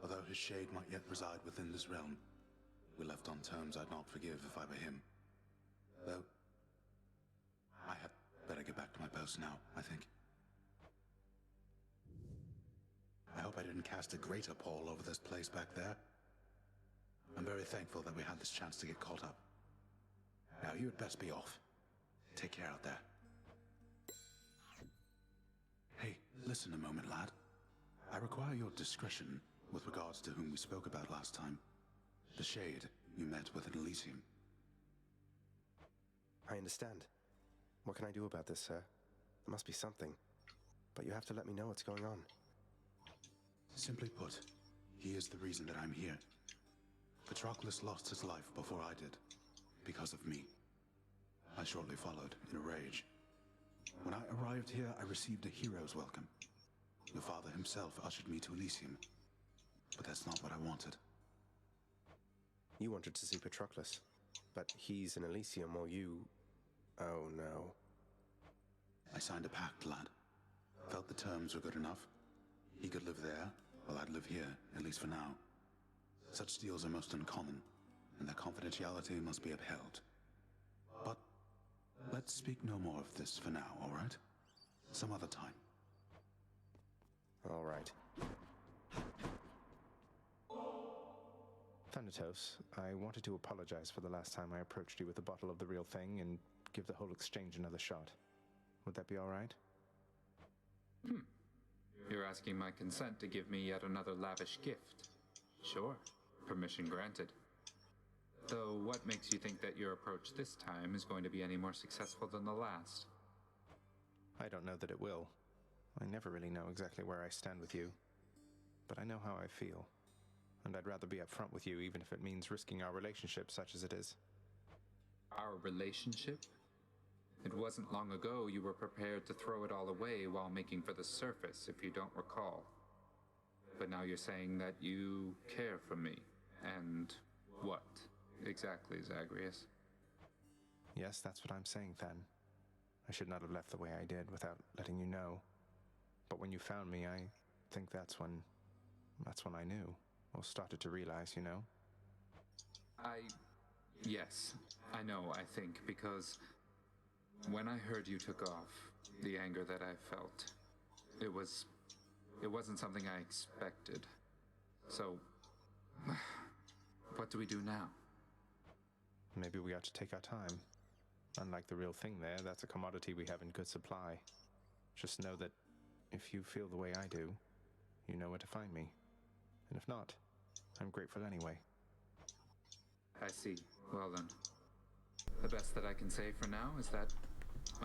Although his shade might yet reside within this realm, we left on terms I'd not forgive if I were him. Though, I had better get back to my post now, I think. I hope I didn't cast a greater pall over this place back there. I'm very thankful that we had this chance to get caught up. Now you had best be off. Take care out there. Hey, listen a moment, lad. I require your discretion with regards to whom we spoke about last time. The Shade you met with in Elysium. I understand. What can I do about this, sir? There must be something. But you have to let me know what's going on. Simply put, he is the reason that I'm here. Patroclus lost his life before I did, because of me. I shortly followed, in a rage. When I arrived here, I received a hero's welcome. Your father himself ushered me to Elysium. But that's not what I wanted. You wanted to see Patroclus, but he's in Elysium while you... Oh no. I signed a pact, lad. Felt the terms were good enough. He could live there, while I'd live here, at least for now. Such deals are most uncommon, and their confidentiality must be upheld. But let's speak no more of this for now, all right? Some other time. All right. Thanatos, I wanted to apologize for the last time I approached you with a bottle of the real thing and give the whole exchange another shot. Would that be all right? You're asking my consent to give me yet another lavish gift. Sure, permission granted. Though what makes you think that your approach this time is going to be any more successful than the last? I don't know that it will. I never really know exactly where I stand with you. But I know how I feel. And I'd rather be upfront with you even if it means risking our relationship such as it is. Our relationship? It wasn't long ago you were prepared to throw it all away while making for the surface, if you don't recall. But now you're saying that you care for me. And what exactly, Zagreus? Yes, that's what I'm saying, Than. I should not have left the way I did without letting you know. But when you found me, I think that's when I knew. Or started to realize, you know? Yes, I know, I think, because when I heard you took off, the anger that I felt, it wasn't something I expected. So, what do we do now? Maybe we ought to take our time. Unlike the real thing there, that's a commodity we have in good supply. Just know that if you feel the way I do, you know where to find me. And if not, I'm grateful anyway. I see. Well then, the best that I can say for now is that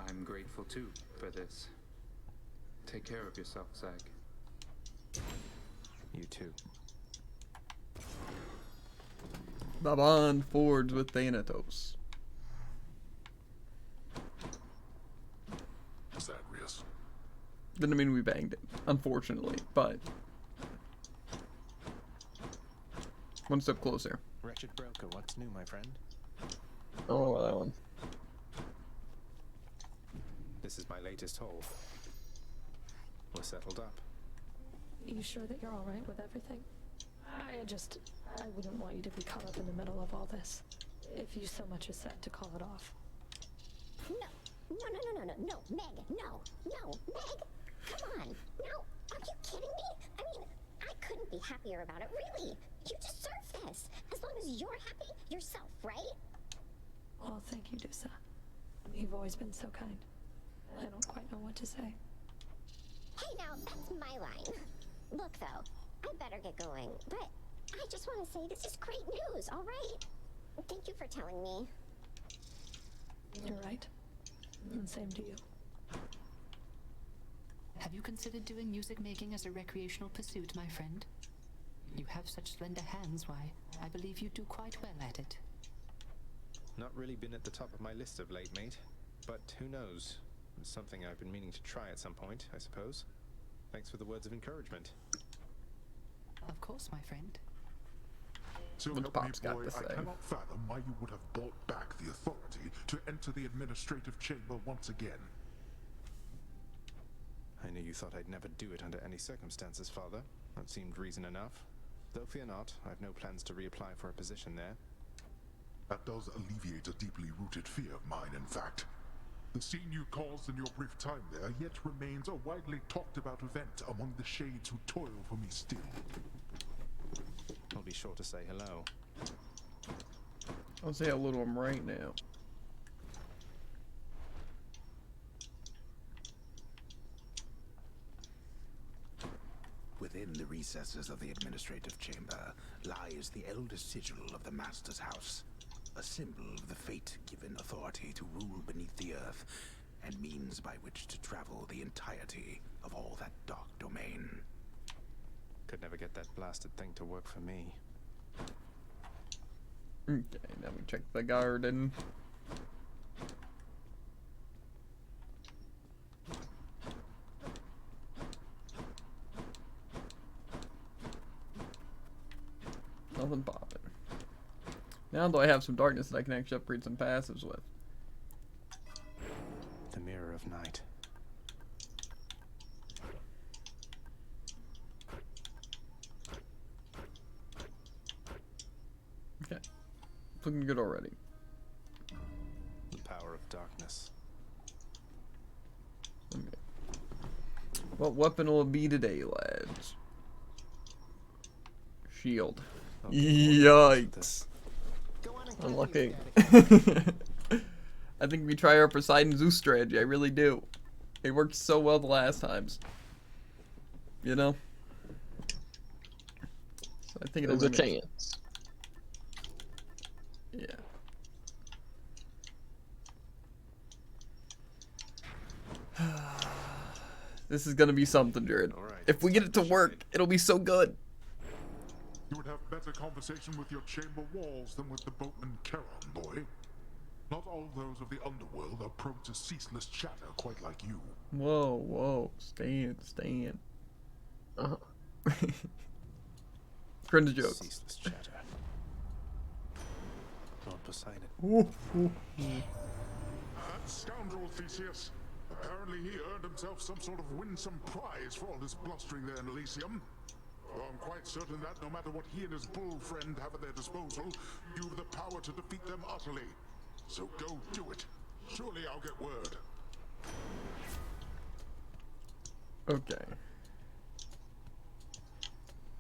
I'm grateful too for this. Take care of yourself, Zag. You too. The bond forged with Thanatos. Zagreus. Didn't mean we banged it, unfortunately, but one step closer. Wretched broker, what's new, my friend? I don't know about that one. This is my latest haul. We're settled up. You sure that you're alright with everything? I wouldn't want you to be caught up in the middle of all this. If you so much as said to call it off. No, Meg, no, Meg, come on, no, are you kidding me? I mean, I couldn't be happier about it, really. You deserve this, as long as you're happy yourself, right? Well, thank you, Dusa. You've always been so kind. I don't quite know what to say. Hey, now, that's my line. Look, though, I better get going, but I just want to say this is great news, all right? Thank you for telling me. You're right. And same to you. Have you considered doing music making as a recreational pursuit, my friend? You have such slender hands, why, I believe you do quite well at it. Not really been at the top of my list of late, mate. But who knows? It's something I've been meaning to try at some point, I suppose. Thanks for the words of encouragement. Of course, my friend. So help me, boy, I cannot fathom why you would have bought back the authority to enter the administrative chamber once again. I knew you thought I'd never do it under any circumstances, Father. That seemed reason enough. Though fear not, I've no plans to reapply for a position there. That does alleviate a deeply rooted fear of mine, in fact. The scene you caused in your brief time there yet remains a widely talked about event among the shades who toil for me still. I'll be sure to say hello. I'll say hello to him right now. Within the recesses of the administrative chamber lies the eldest sigil of the Master's House, a symbol of the fate-given authority to rule beneath the earth, and means by which to travel the entirety of all that dark domain. Could never get that blasted thing to work for me. Okay, now we check the garden. Nothing popping. Now do I have some darkness that I can actually upgrade some passives with. The Mirror of Night. Okay. Looking good already. The Power of Darkness. Okay. What weapon will it be today, lads? Shield. Okay. Yikes. Unlucky. I think we try our Poseidon Zeus strategy. I really do. It worked so well the last times. You know? So I think there's a chance. Yeah. This is gonna be something, Jared. Right. If we get it to work, it'll be so good. You would have better conversation with your chamber walls than with the boatman Charon, boy. Not all those of the underworld are prone to ceaseless chatter quite like you. Whoa, whoa. Stand. Cringe jokes. Ceaseless chatter. Lord Poseidon. That scoundrel Theseus. Apparently he earned himself some sort of winsome prize for all his blustering there in Elysium. Though I'm quite certain that no matter what he and his bull friend have at their disposal, you have the power to defeat them utterly. So go do it. Surely I'll get word. Okay.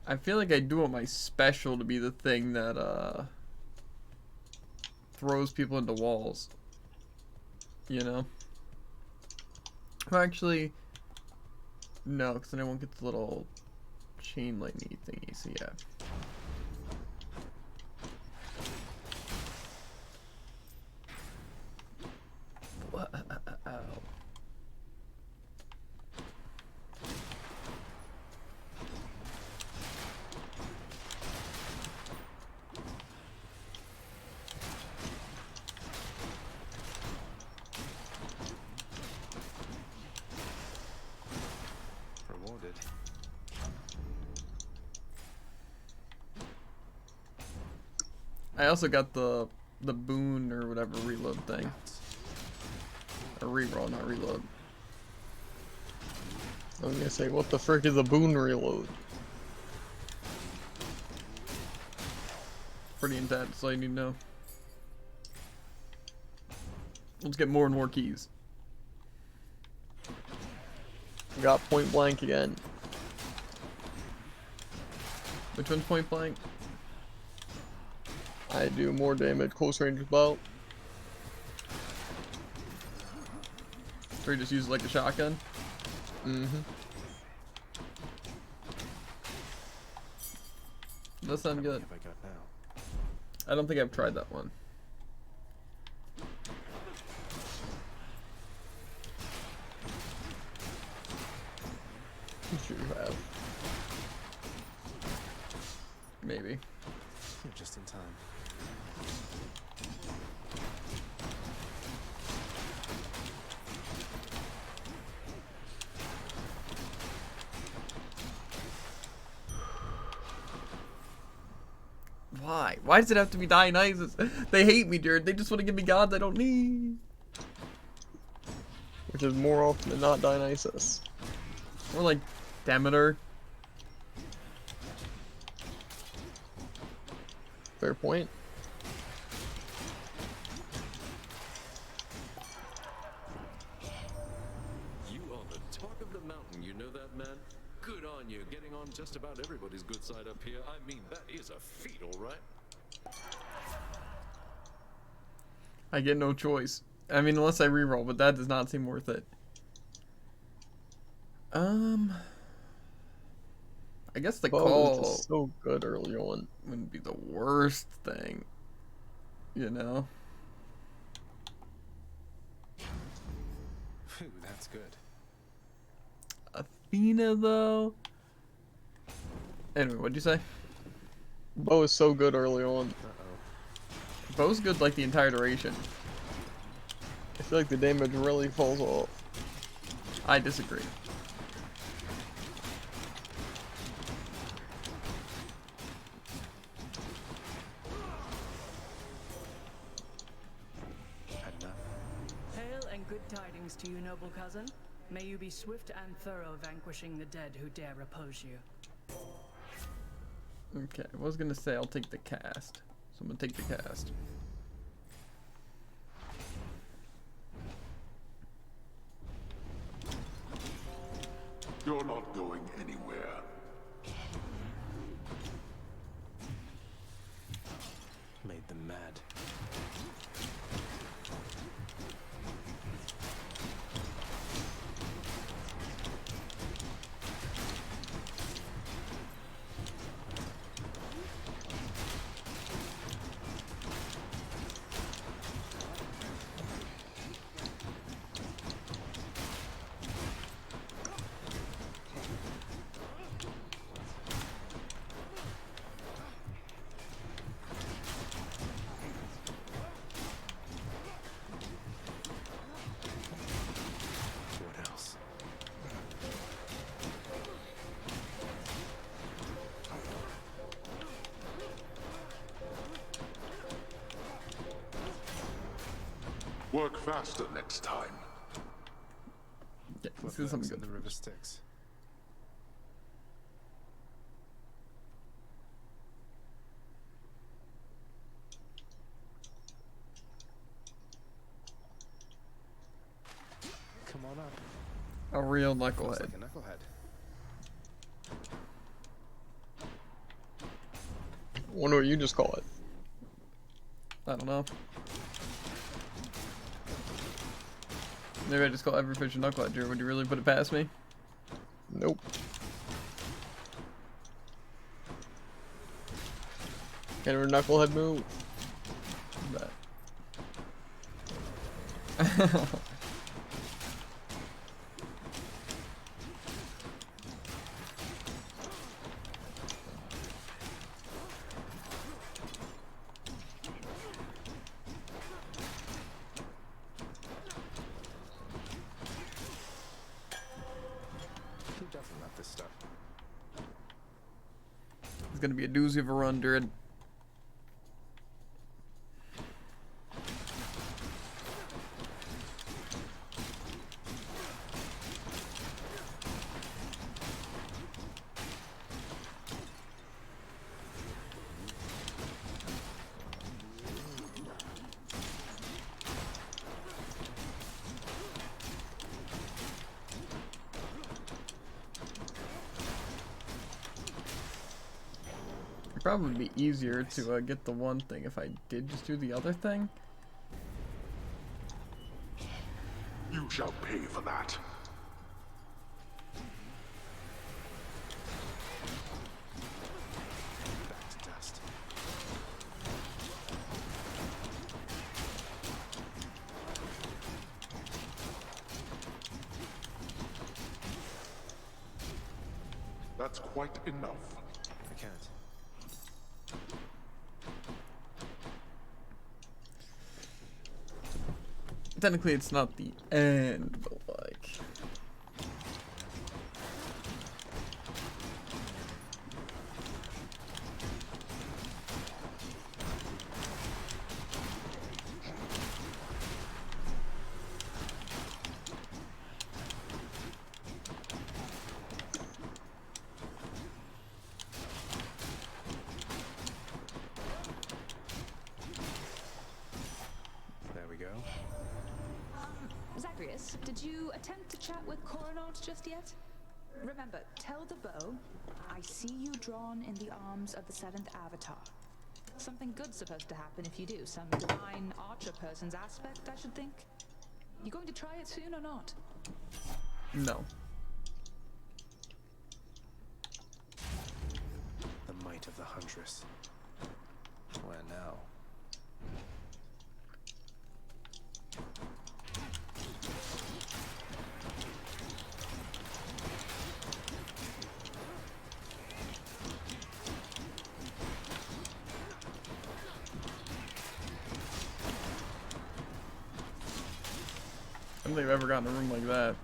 I feel like I do want my special to be the thing that throws people into walls. You know? Well, actually, no, because then I won't get the little chain lightning thingy, so yeah. Rewarded. I also got the boon or whatever reload thing. Or reroll, not reload. I was gonna say, what the frick is a boon reload? Pretty intense, so you need to know. Let's get more and more keys. Got point blank again. Which one's point blank? I do more damage close range bow. Or you just use it like a shotgun? Mm-hmm. That sounds good. What have I got now? I don't think I've tried that one. I'm sure you have. Maybe. You're just in time. Why? Why does it have to be Dionysus? They hate me, Jared. They just want to give me gods I don't need. Which is more often than not Dionysus. Or like Demeter. Fair point. You are the talk of the mountain, you know that, man? Good on you, getting on just about everybody's good side up here. I mean, that is a feat, alright? I get no choice. I mean, unless I reroll, but that does not seem worth it. I guess the call is so good early on. Wouldn't be the worst thing, you know? Phew, that's good. Athena, though? Anyway, what'd you say? Bow is so good early on. Uh-oh. Bow's good like the entire duration. I feel like the damage really falls off. I disagree. Hail and good tidings to you, noble cousin. May you be swift and thorough vanquishing the dead who dare oppose you. Okay, I was gonna say I'll take the cast. So I'm gonna take the cast. You're not going anywhere. Made them mad. What else? Work faster next time. Yeah, this is something good. The river Styx. come on up. A real Looks knucklehead. like a knucklehead. Wonder what you just call it. I don't know. Maybe I just call every fish a knucklehead, Drew. Would you really put it past me? Nope. Can a knucklehead move? Bet. Who doesn't love this stuff? It's gonna be a doozy of a run, Druid. It'd probably be easier to get the one thing if I did just do the other thing. You shall pay for that. Back to dust. That's quite enough. I can't. Technically, it's not the end, but like. There we go. Zagreus, did you attempt to chat with Coronaut just yet? Remember, tell the bow, I see you drawn in the arms of the seventh avatar. Something good's supposed to happen if you do. Some divine archer person's aspect, I should think. You going to try it soon or not? No. The might of the Huntress. Where now? I don't think I've ever gotten a room like that.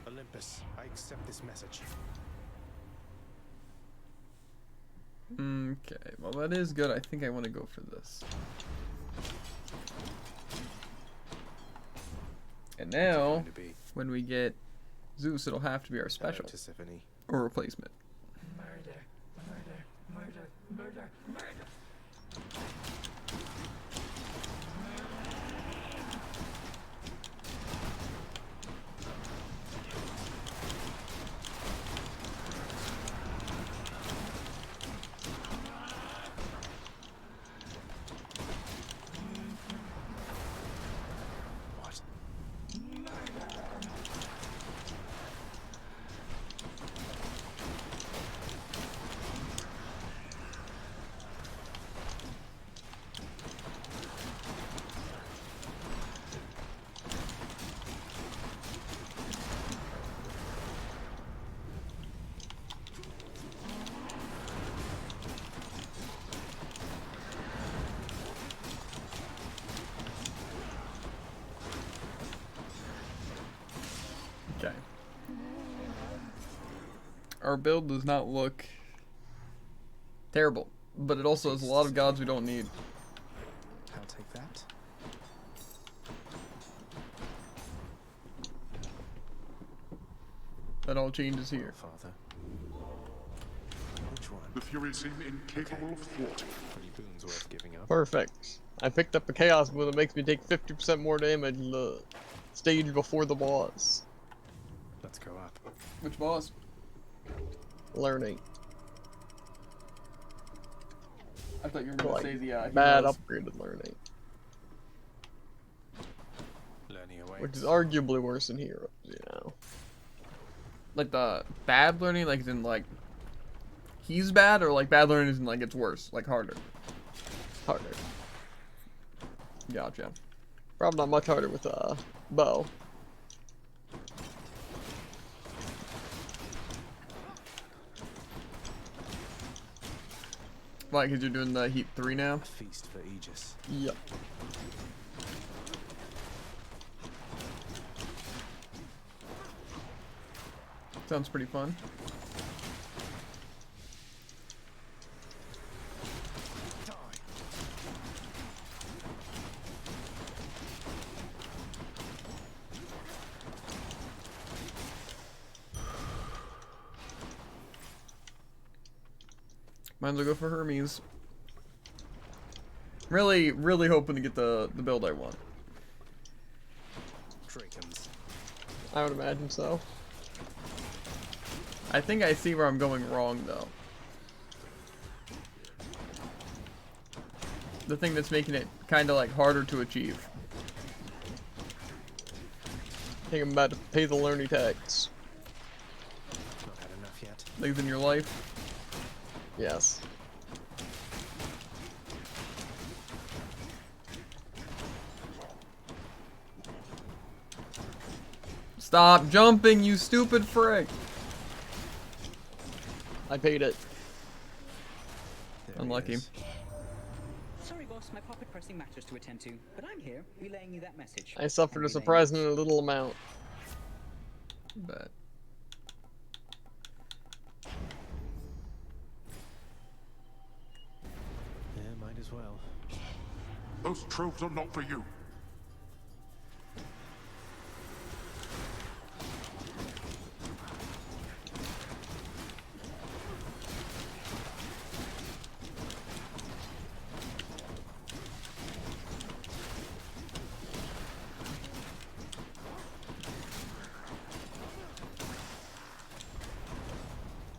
Olympus, I accept this message. Okay, well that is good. I think I want to go for this. And now, when we get Zeus, it'll have to be our special. Tisiphone. Or replacement. Murder, murder, murder, murder, murder. What? Okay. Our build does not look terrible, but it also has a lot of gods we don't need. I'll take that. That all changes here. Father. Which one? The Furies seem incapable of thwarting. What do you boons worth giving up. Perfect. I picked up a chaos boon that makes me take 50% more damage in the stage before the boss. Let's go up. Which boss? Learning. I thought you were gonna Like, say the bad heroes. upgraded learning. Learning away. Which is arguably worse than heroes, you know. Like the bad learning, like as in like he's bad, or like bad learning is in like it's worse, like harder. Harder. Gotcha. Probably not much harder with bow. Why? Because you're doing the Heat 3 now? Feast for Aegis. Yep. Sounds pretty fun. Might as well go for Hermes. Really hoping to get the build I want. Drakens. I would imagine so. I think I see where I'm going wrong, though. The thing that's making it kind of like harder to achieve. I think I'm about to pay the learning tax. Not had enough yet. Things in your life. Yes. Stop jumping, you stupid frick! I paid it. Unlucky. Sorry, boss, my pocket pressing matters to attend to, but I'm here, relaying you that message. I suffered And a relaying surprisingly little amount. But Yeah, might as well. Those tropes are not for you.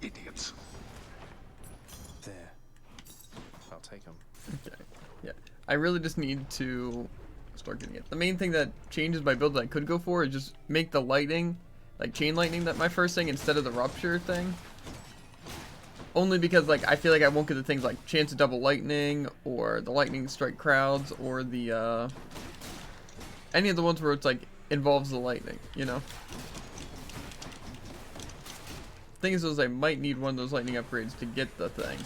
Idiots. There. I'll take them. okay, yeah. I really just need to start getting it. The main thing that changes my build that I could go for is just make the lightning, like chain lightning, that my first thing instead of the rupture thing. Only because like I feel like I won't get the things like chance of double lightning or the lightning strike crowds or the any of the ones where it's like involves the lightning, you know. Thing is I might need one of those lightning upgrades to get the thing.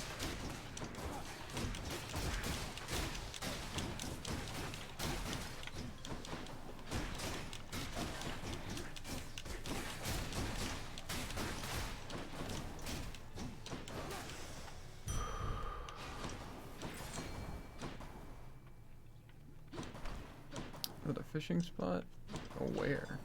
With a fishing spot? Or where?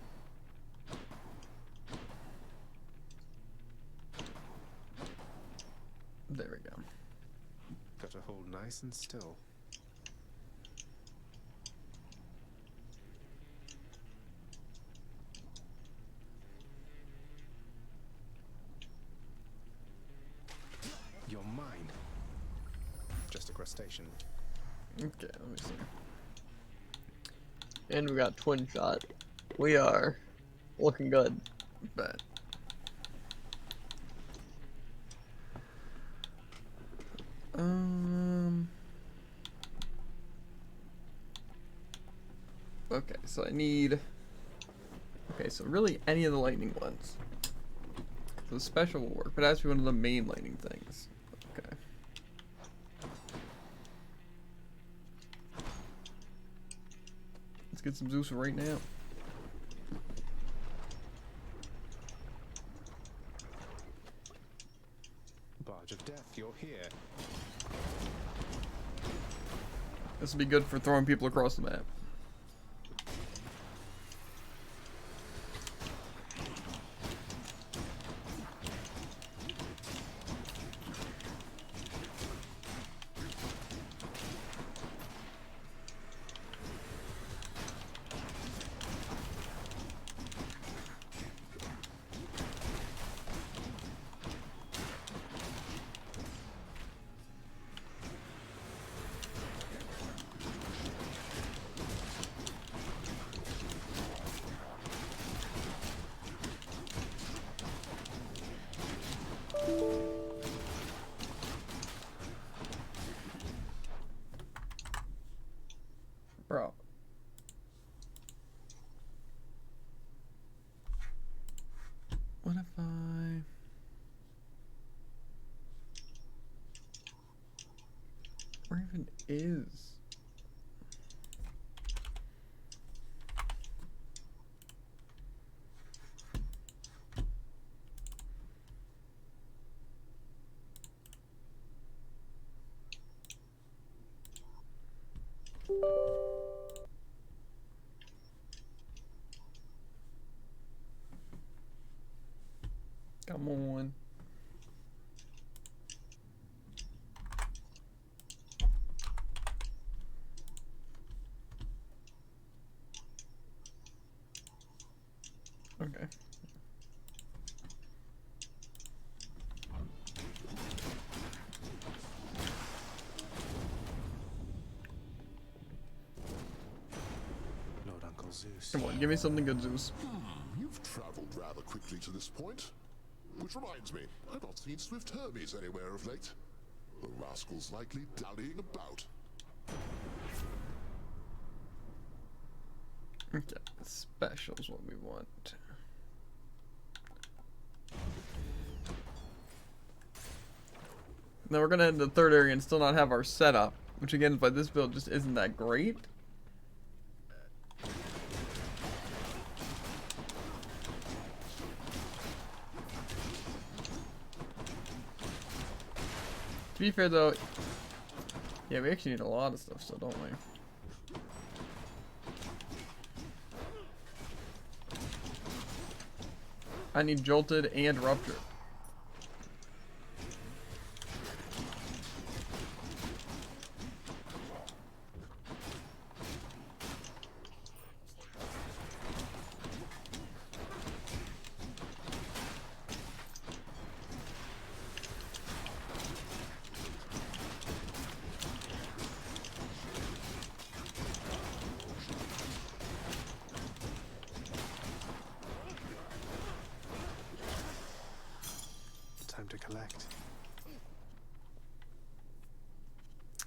There we go. Got to hold nice and still. You're mine. Just a crustacean. Okay, let me see. And we got twin shot. We are looking good. Bet. Okay, so I need. Okay, so really any of the lightning ones. So special will work, but it has to be one of the main lightning things. Okay. Let's get some Zeus right now. Barge of Death, you're here. This will be good for throwing people across the map. Where even is? Come on. Okay. Lord Uncle Zeus. Come on, give me something good, Zeus. You've traveled rather quickly to this point. Which reminds me, I've not seen Swift Hermes anywhere of late. The rascal's likely dallying about. Okay, special's what we want. Now we're gonna head to the third area and still not have our setup, which again by this build just isn't that great. To be fair though, yeah, we actually need a lot of stuff still, don't we? I need Jolted and Rupture. Time to collect.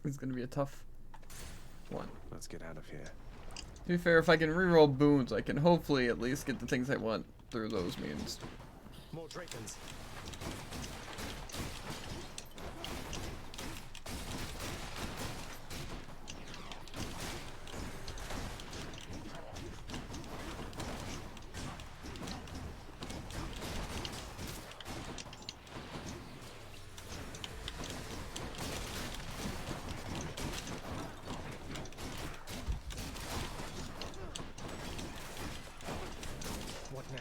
It's gonna be a tough one. Let's get out of here. To be fair, if I can reroll boons, I can hopefully at least get the things I want through those means. More Drakens. What now?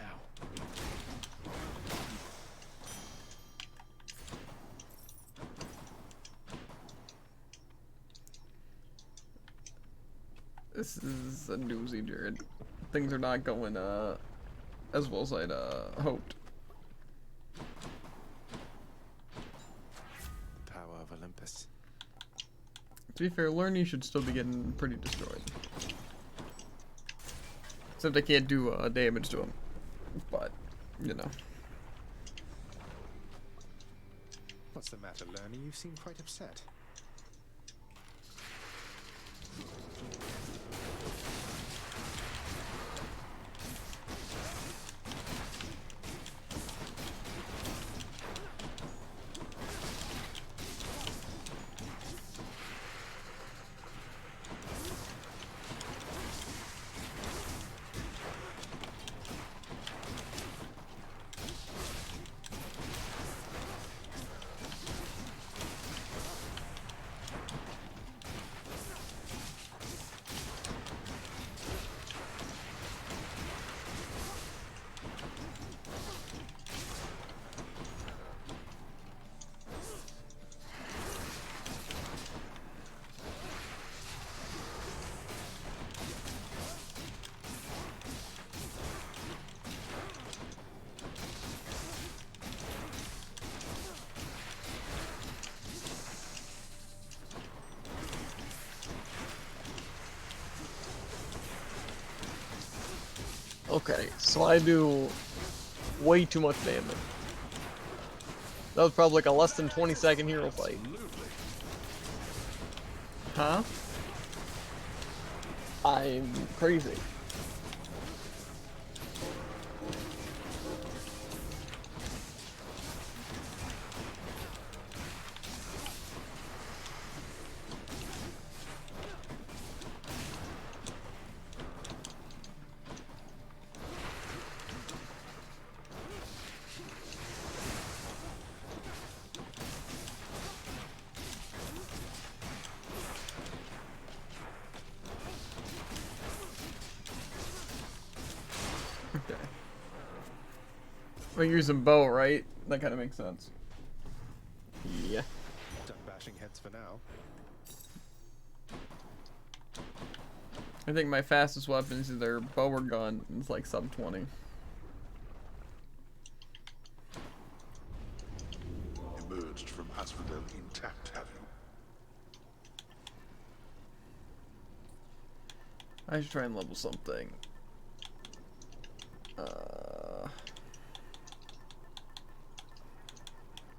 This is a doozy, Jared. Things are not going as well as I'd hoped. Power of Olympus. To be fair, Lerny should still be getting pretty destroyed. Except I can't do damage to him. But, you know. What's the matter, Lerny? You seem quite upset. Okay, so I do way too much damage. That was probably like a less than 20-second hero fight. Huh? I'm crazy. We're using bow, right? That kind of makes sense. Yeah. Done bashing heads for now. I think my fastest weapon is either bow or gun. It's like sub 20. Emerged from Asphodel intact, have you? I should try and level something.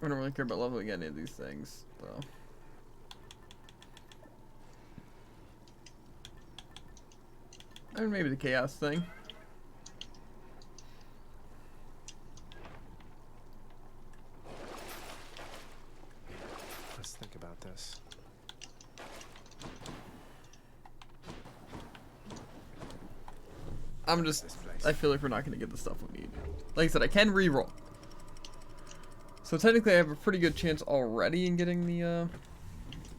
I don't really care about leveling any of these things, though. And maybe the chaos thing. Let's think about this. I feel like we're not going to get the stuff we need. Like I said, I can reroll. So technically I have a pretty good chance already in getting the,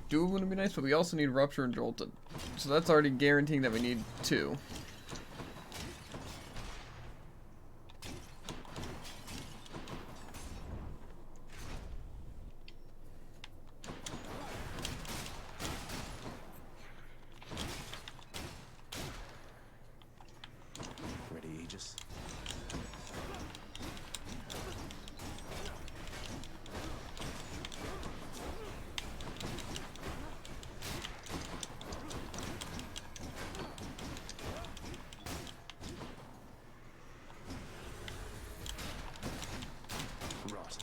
Duel would be nice, but we also need Rupture and Jolted. So that's already guaranteeing that we need 2. Ready, Aegis? Rot.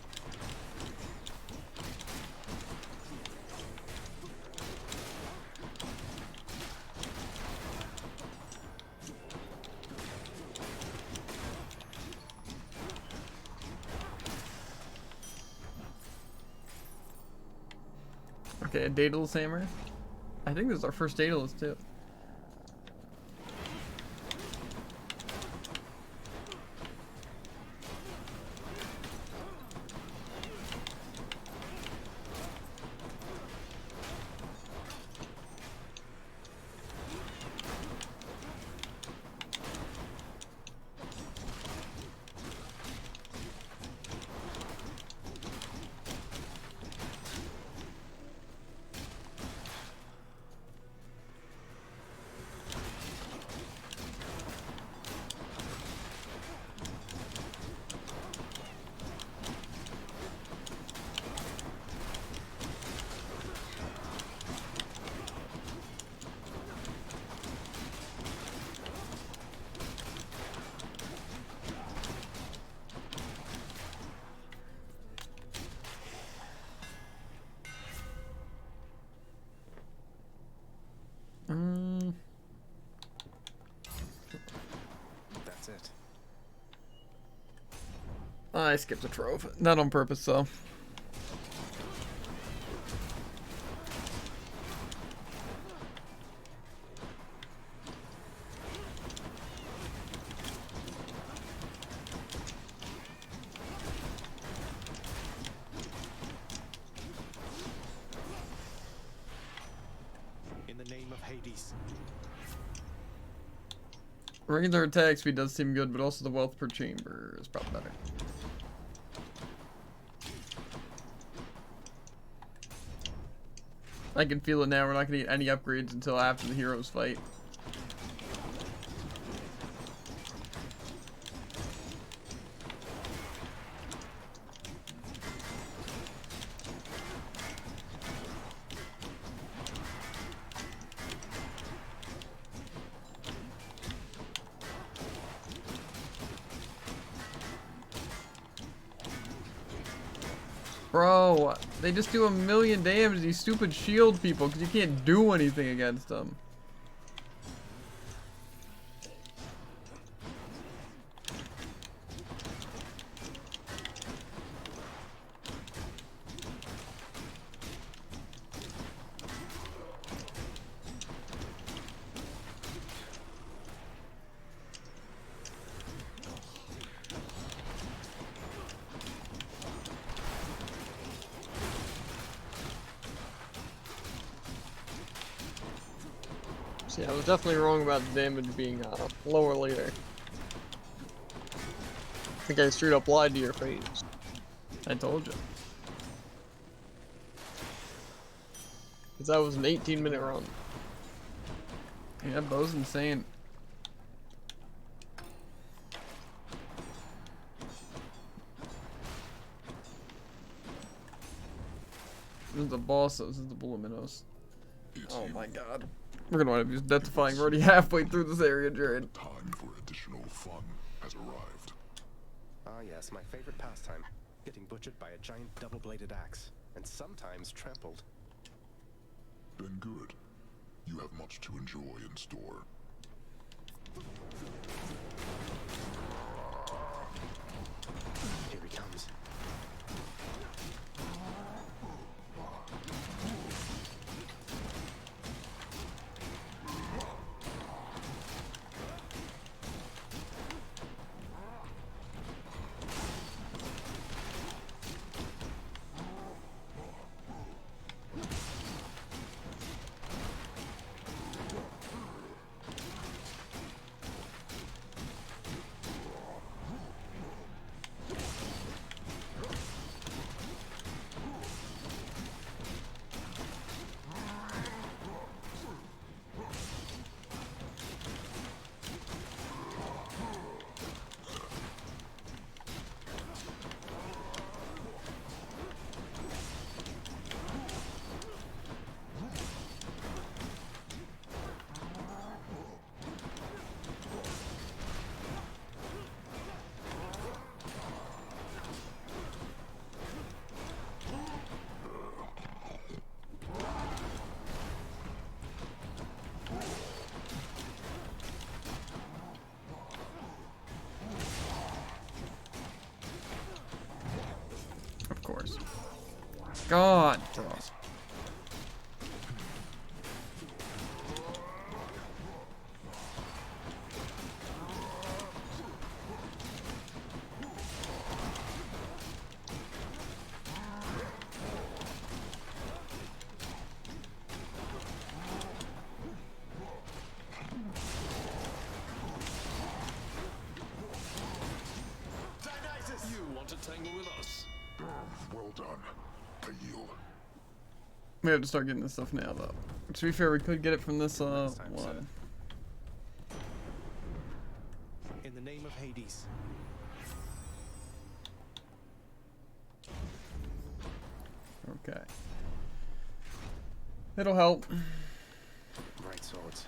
Okay, a Daedalus Hammer. I think this is our first Daedalus too. That's it. I skipped a trove. Not on purpose, though. In the name of Hades. Regular attack speed does seem good, but also the wealth per chamber is probably better. I can feel it now. We're not going to get any upgrades until after the heroes fight. Bro, they just do 1,000,000 damage, these stupid shield people, because you can't do anything against them. Yeah, I was definitely wrong about the damage being lower later. think I straight up lied to your face. I told you. Because that was an 18-minute run. Yeah, Bo's insane. This is the boss, this is the Buliminos. Oh my god. We're gonna wind up just deathifying. We're already halfway through this area, Jared. Time for additional fun has arrived. Ah yes, my favorite pastime. Getting butchered by a giant double-bladed axe. And sometimes trampled. Then good. You have much to enjoy in store. Here he comes. Of course. God. You want to tangle with us? Well done. I yield. We have to start getting this stuff now, though. To be fair, we could get it from this one. In the name of Hades. Okay. It'll help. Right swords.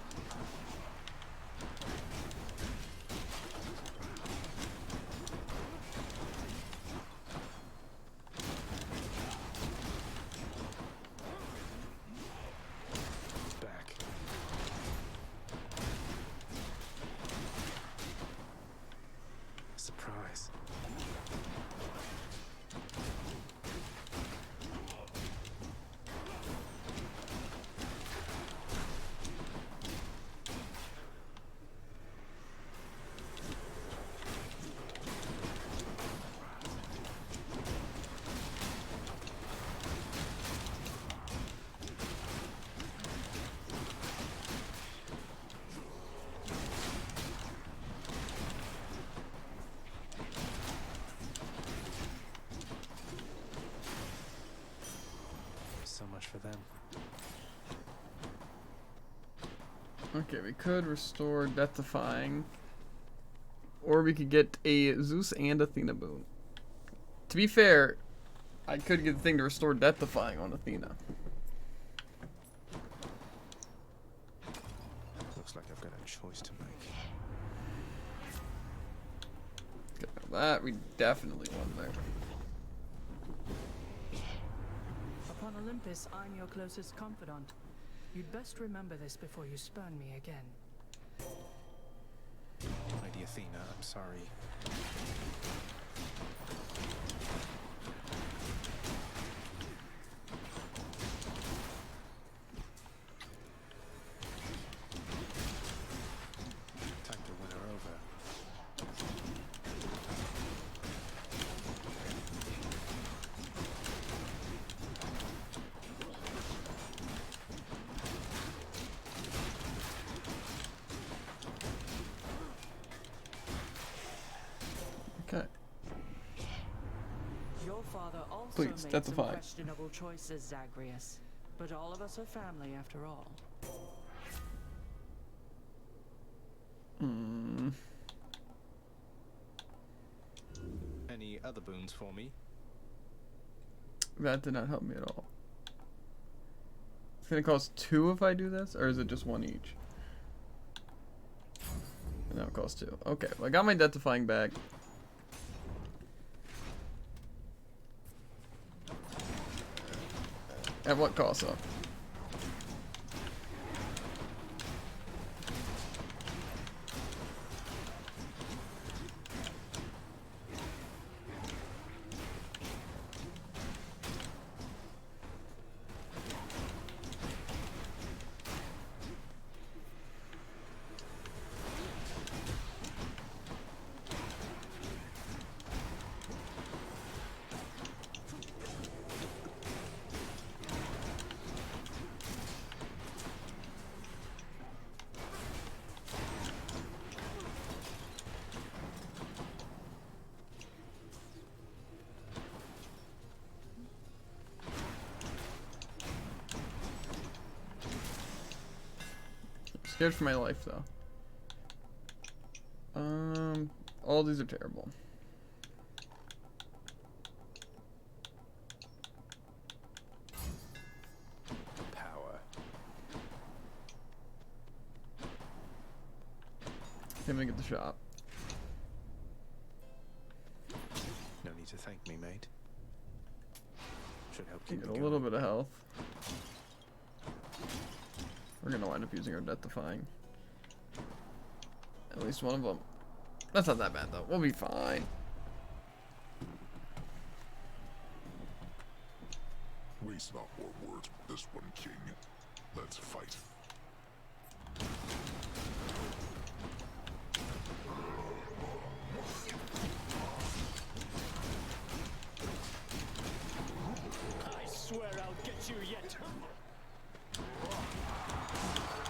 Back. Surprise. So much for them. Okay, we could restore Death-defying. Or we could get a Zeus and Athena boon. To be fair, I could get the thing to restore Death-defying on Athena. Looks like I've got a choice to make. Okay, that we definitely won there. Upon Olympus, I'm your closest confidant. You'd best remember this before you spurn me again. Lady Athena, I'm sorry. Time to win her over. Okay. Please, made that's a some fine. questionable choices, Zagreus. But all of us are family after all. Hmm. Any other boons for me? That did not help me at all. It's gonna cost 2 if I do this, or is it just 1 each? No, it costs 2. Okay, well, I got my death defying back. At what cost, though? Scared for my life, though. All these are terrible. Power. I'm gonna get the shop. No need to thank me, mate. Should help Get keep a me little going. bit of health. We're gonna wind up using our death defying. At least one of them. That's not that bad though. We'll be fine. Waste not more words with this one, King. Let's fight. I swear I'll get you yet.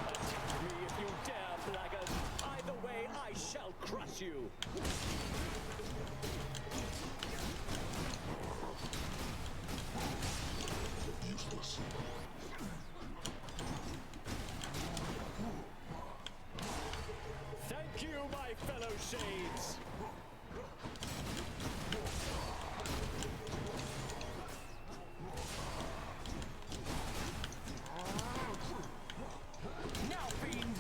Attack me if you dare, blackguard. Either way, I shall crush you. Useless. Thank you, my fellow shades. Now, fiend.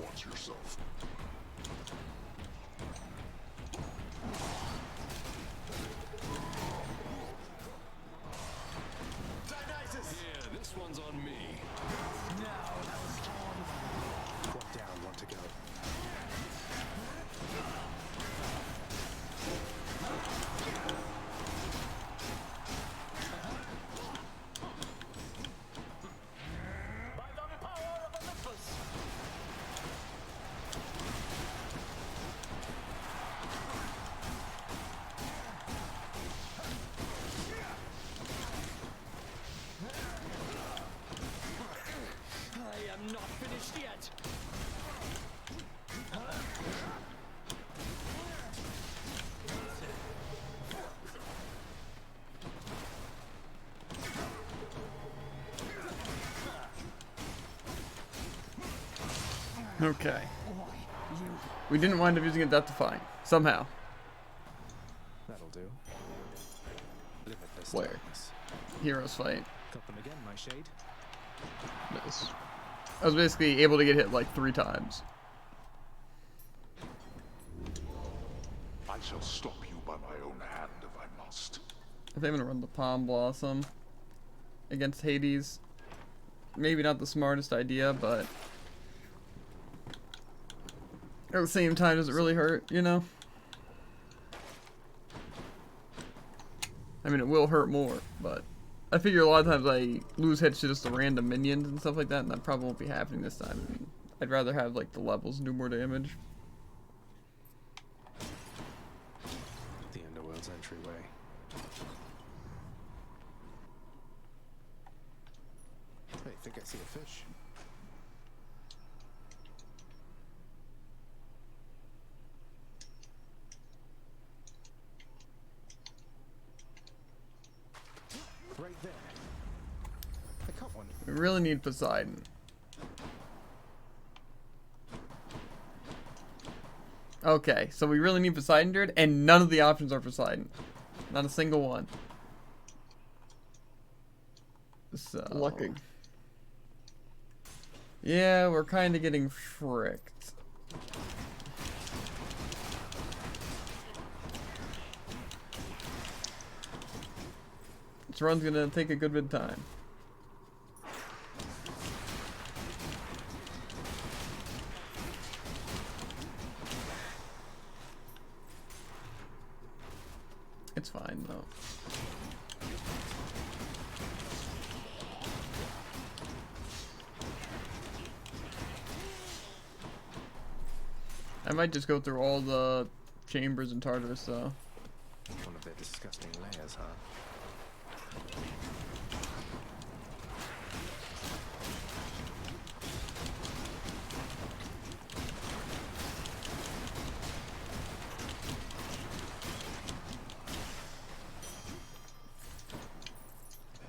Watch yourself. Here, this one's on me. One down, one to go. By the power of Olympus. I am not finished yet. Okay. We didn't wind up using a death defying. Somehow. That'll do. Limitless Where? darkness. Heroes fight. Got them again, my shade. Nice. I was basically able to get hit like 3 times. I shall stop you by my own hand if I must. If I'm gonna run the Palm Blossom against Hades, maybe not the smartest idea, but at the same time, does it really hurt, you know? I mean, it will hurt more, but I figure a lot of times I lose hits to just the random minions and stuff like that, and that probably won't be happening this time. And I'd rather have like the levels do more damage. The Underworld's entryway. I think I see a fish. Right there. I caught one. We really need Poseidon. Okay, so we really need Poseidon, dude, and none of the options are Poseidon. Not a single one. So... Lucky. Yeah, we're kind of getting fricked. This run's gonna take a good bit of time. It's fine though. I might just go through all the chambers in Tartarus though. One of their disgusting layers, huh?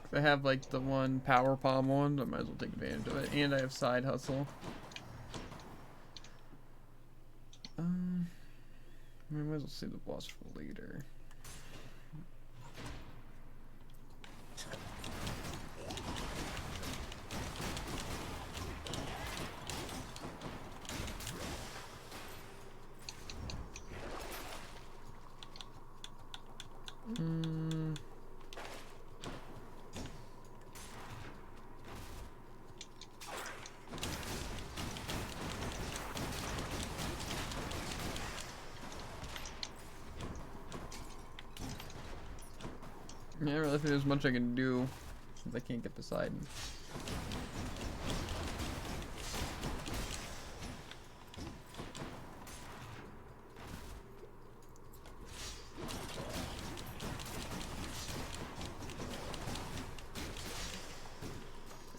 If I have like the one power palm one, I might as well take advantage of it. And I have side hustle. I might as well save the boss for later. Yeah, I really think there's much I can do since I can't get Poseidon.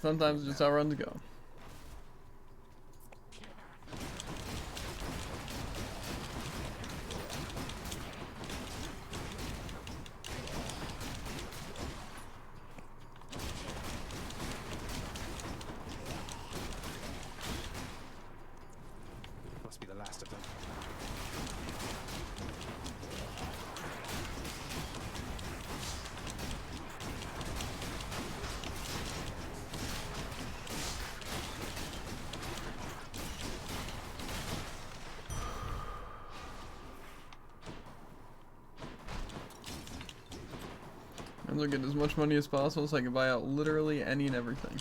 Sometimes it's just how runs go. Must be the last of them. I'm gonna get as much money as possible so I can buy out literally any and everything.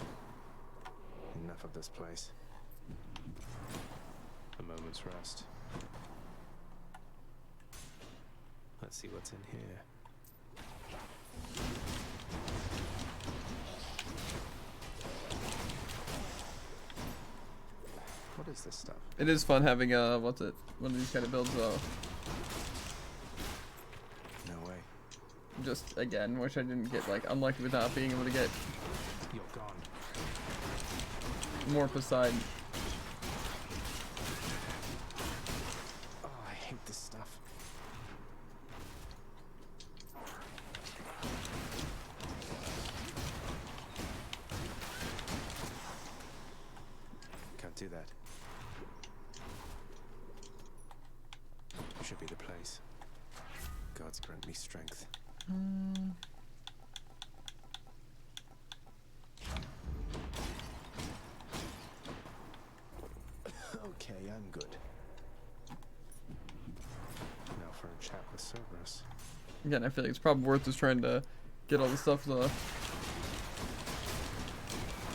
Enough of this place. A moment's rest. Let's see what's in here. What is this stuff? It is fun having what's it? One of these kind of builds though. No way. Just again, wish I didn't get like unlucky with not being able to get You're gone. more Poseidon. Oh, I hate this stuff. Can't do that. Should be the place. Gods grant me strength. Okay, I'm good. Now for a chat with Cerberus. Again, I feel like it's probably worth just trying to get all the stuff.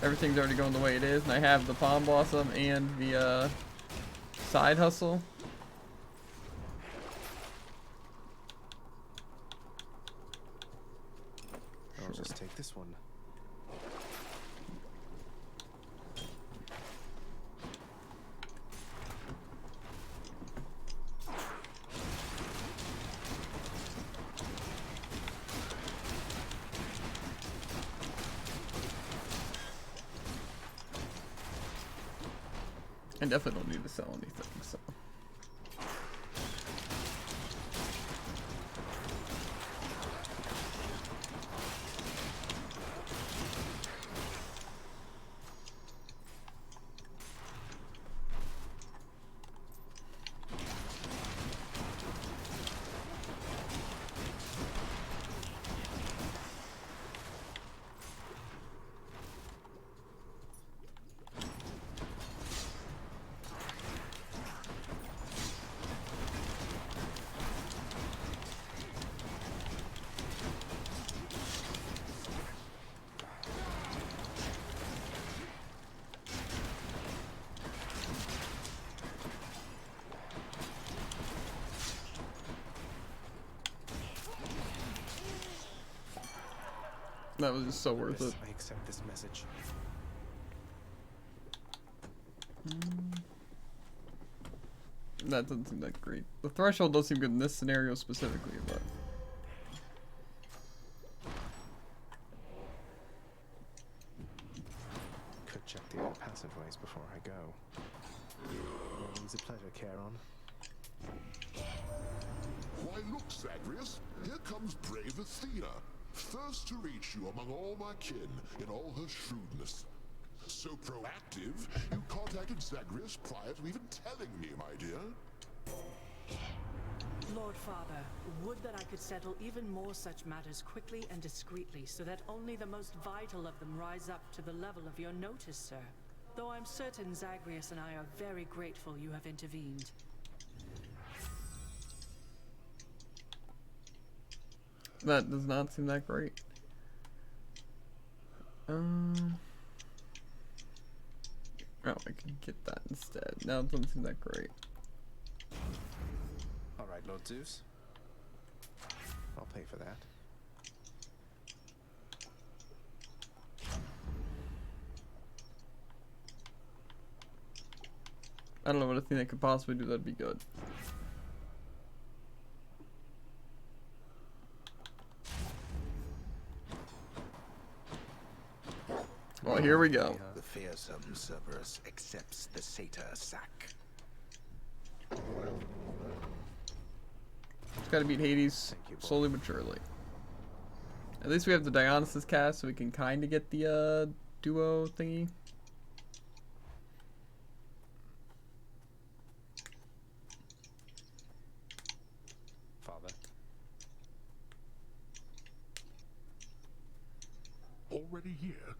Everything's already going the way it is, and I have the Palm Blossom and the side hustle. Oh, I'll just take this one. I definitely don't need to sell anything, so. That was just so worth it. I accept this message. That doesn't seem that great. The threshold does seem good in this scenario specifically, but Could check the other passageways before I go. Always a pleasure, Charon. Why, look, Zagreus, here comes brave Athena, first to reach you among all my kin in all her shrewdness. So proactive, you contacted Zagreus prior to even telling me, my dear. Lord Father, would that I could settle even more such matters quickly and discreetly, so that only the most vital of them rise up to the level of your notice, sir. Though I'm certain Zagreus and I are very grateful you have intervened. that does not seem that great. Oh, I can get that instead. Now it doesn't seem that great. Alright, Lord Zeus. I'll pay for that. I don't know what Athena could possibly do that'd be good. Well, here we go. The fearsome Cerberus accepts the satyr sack. Just gotta beat Hades slowly but surely. At least we have the Dionysus cast, so we can kind of get the duo thingy. Father. Already here?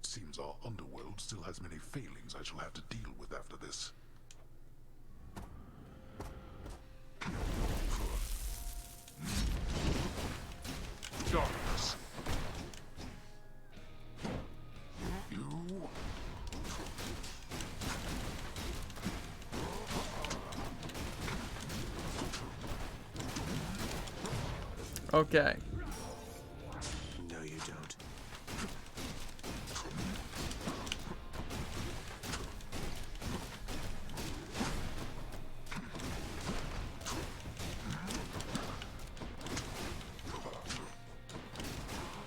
Seems our underworld still has many failings I shall have to deal with after this. Darkness. You. Okay. No, you don't.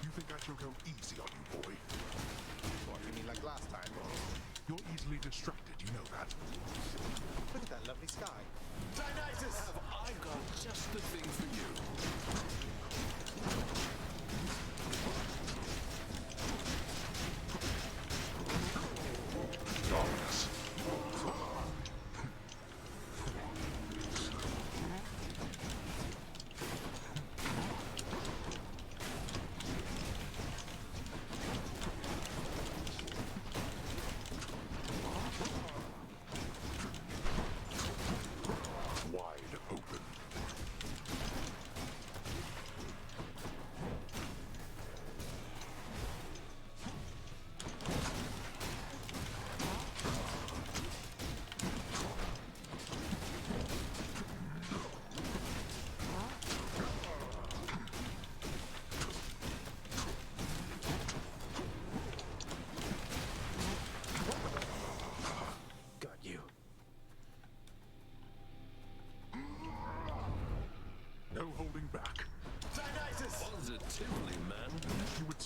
You think I shall go easy on you, boy? What, you mean like last time? You're easily distracted, you know that. Look at that lovely sky. Dionysus! Have I got just the thing for you? Darkness.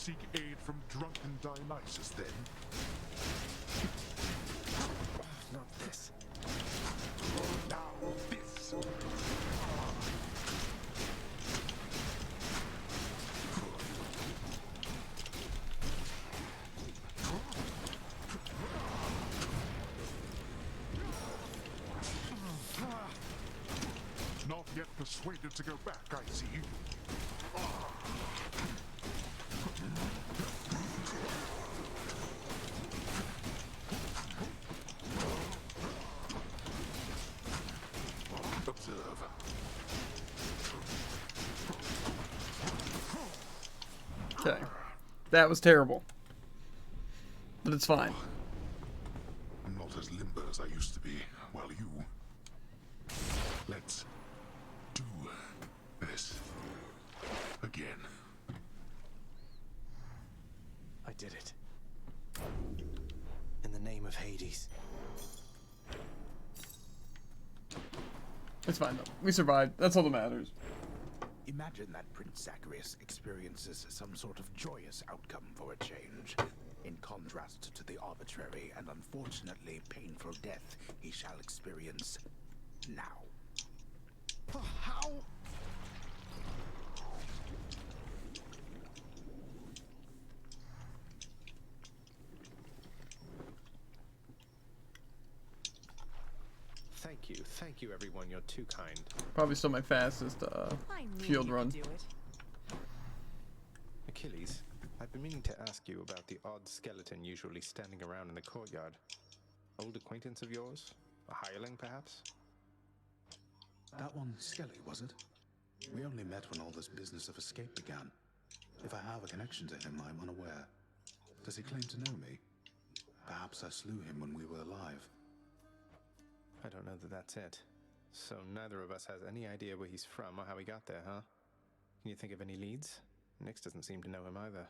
seek aid from drunken Dionysus, then? Not this. Now this! Not yet persuaded to go back, I see. Observe. Okay. That was terrible. But it's fine. Not as limber as I used to be, while you... Let's do this again. I did it. In the name of Hades. It's fine though. We survived. That's all that matters. Imagine that Prince Zagreus experiences some sort of joyous outcome for a change, in contrast to the arbitrary and unfortunately painful death he shall experience now. How? Thank you everyone, you're too kind. Probably still my fastest field run. Achilles, I've been meaning to ask you about the odd skeleton usually standing around in the courtyard. Old acquaintance of yours? A hireling, perhaps? That one Skelly, was it? We only met when all this business of escape began. If I have a connection to him, I'm unaware. Does he claim to know me? Perhaps I slew him when we were alive. I don't know that that's it. So neither of us has any idea where he's from or how he got there, huh? Can you think of any leads? Nyx doesn't seem to know him either.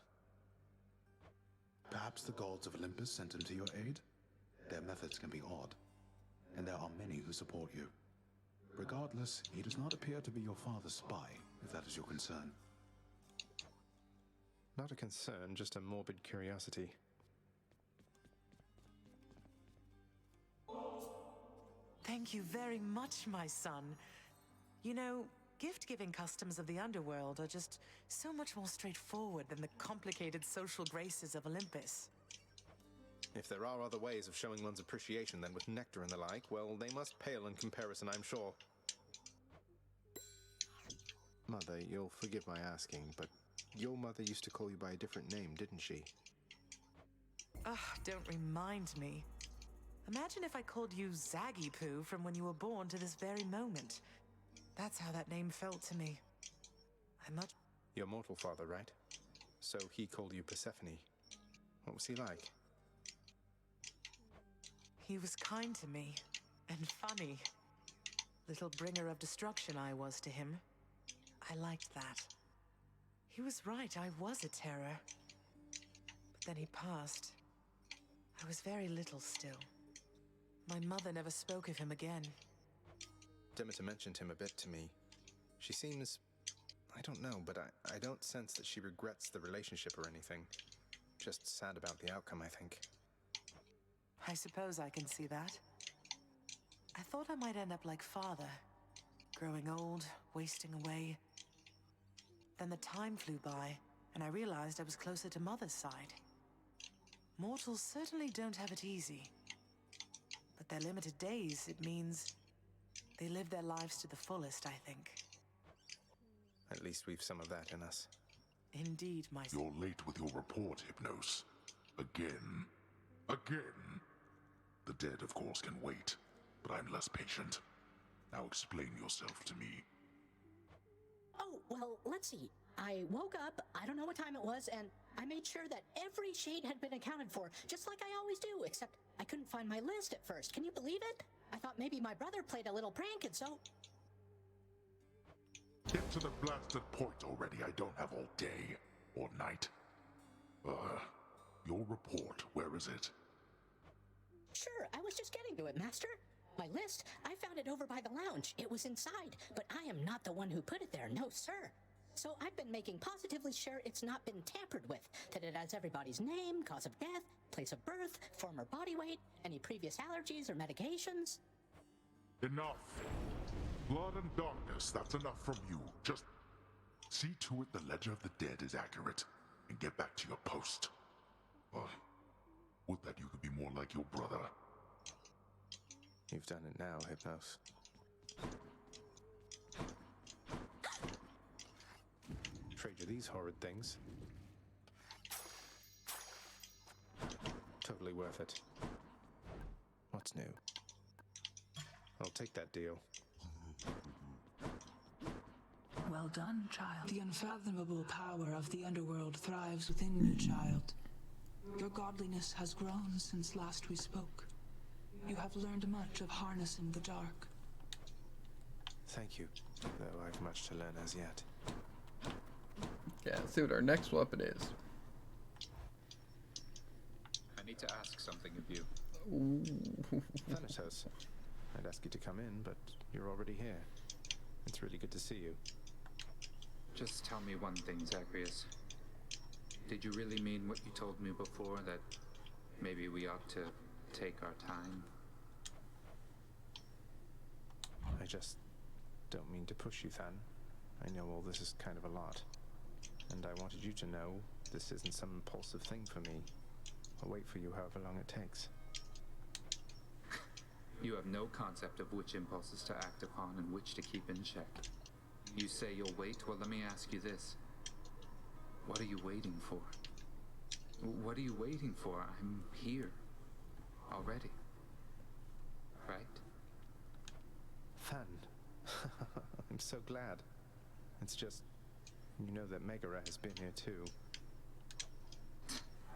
Perhaps the gods of Olympus sent him to your aid? Their methods can be odd, and there are many who support you. Regardless, he does not appear to be your father's spy, if that is your concern. Not a concern, just a morbid curiosity. Thank you very much, my son. You know, gift-giving customs of the underworld are just so much more straightforward than the complicated social graces of Olympus. If there are other ways of showing one's appreciation than with nectar and the like, well, they must pale in comparison, I'm sure. Mother, you'll forgive my asking, but your mother used to call you by a different name, didn't she? Don't remind me. Imagine if I called you Zaggy Poo from when you were born to this very moment. That's how that name felt to me. Your mortal father, right? So he called you Persephone. What was he like? He was kind to me, and funny. Little bringer of destruction I was to him. I liked that. He was right, I was a terror. But then he passed. I was very little still. My mother never spoke of him again. Demeter mentioned him a bit to me. She seems... I don't know, but I don't sense that she regrets the relationship or anything. Just sad about the outcome, I think. I suppose I can see that. I thought I might end up like father. Growing old, wasting away. Then the time flew by, and I realized I was closer to mother's side. Mortals certainly don't have it easy. But their limited days, it means they live their lives to the fullest, I think. At least we've some of that in us. Indeed, my son. You're late with your report, Hypnos. Again. Again. The dead, of course, can wait, but I'm less patient. Now explain yourself to me. Oh, well, let's see. I woke up, I don't know what time it was, and I made sure that every shade had been accounted for, just like I always do, except I couldn't find my list at first. Can you believe it? I thought maybe my brother played a little prank, and so... Get to the blasted point already. I don't have all day or night. Your report, where is it? Sure, I was just getting to it, Master. My list, I found it over by the lounge. It was inside, but I am not the one who put it there, no sir. So I've been making positively sure it's not been tampered with, that it has everybody's name, cause of death, place of birth, former body weight, any previous allergies or medications. Enough. Blood and darkness, that's enough from you. Just see to it the Ledger of the Dead is accurate, and get back to your post. Would that you could be more like your brother. You've done it now, Hypnos. Trade you these horrid things. Totally worth it. What's new? I'll take that deal. Well done, child. The unfathomable power of the underworld thrives within you, child. Your godliness has grown since last we spoke. You have learned much of harnessing the dark. Thank you, though I've much to learn as yet. Okay, let's see what our next weapon is. I need to ask something of you. Thanatos, I'd ask you to come in, but you're already here. It's really good to see you. Just tell me one thing, Zagreus. Did you really mean what you told me before, that maybe we ought to take our time? I just don't mean to push you, Than. I know all this is kind of a lot. And I wanted you to know this isn't some impulsive thing for me. I'll wait for you however long it takes. You have no concept of which impulses to act upon and which to keep in check. You say you'll wait? Well, let me ask you this. What are you waiting for? What are you waiting for? I'm here. Already. Right? Than. I'm so glad. It's just, you know that Megara has been here too.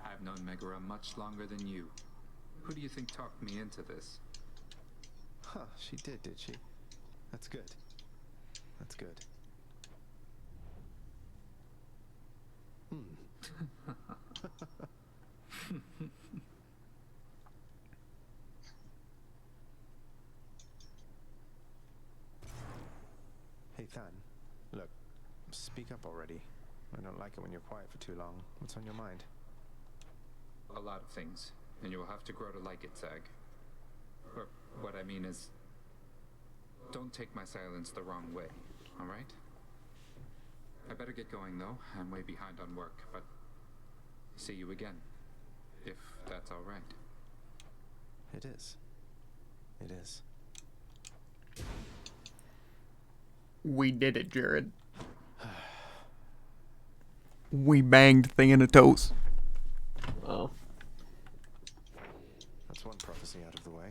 I've known Megara much longer than you. Who do you think talked me into this? Huh, she did she? That's good. That's good. Hey, Than. Look, speak up already. I don't like it when you're quiet for too long. What's on your mind? A lot of things, and you will have to grow to like it, Zag. Or what I mean is, don't take my silence the wrong way, alright? I better get going though, I'm way behind on work, but see you again, if that's alright. It is. It is. We did it, Jared. We banged Thanatos. Oh. That's one prophecy out of the way.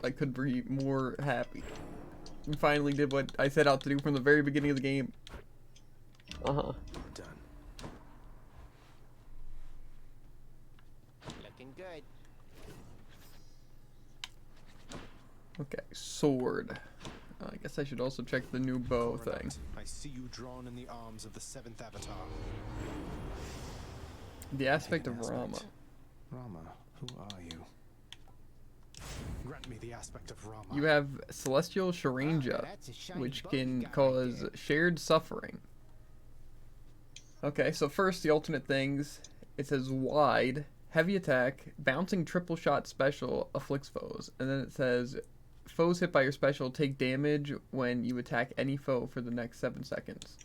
I could be more happy. We finally did what I set out to do from the very beginning of the game. Uh-huh. Done. Looking good. Okay, sword. I guess I should also check the new bow thing. I see you drawn in the arms of the seventh avatar. The aspect of Rama. Rama, who are you? Grant me the aspect of Rama. You have Celestial Sharanja, which can cause shared suffering. Okay, so first the alternate things. It says wide, heavy attack, bouncing triple shot special afflicts foes. And then it says foes hit by your special take damage when you attack any foe for the next 7 seconds.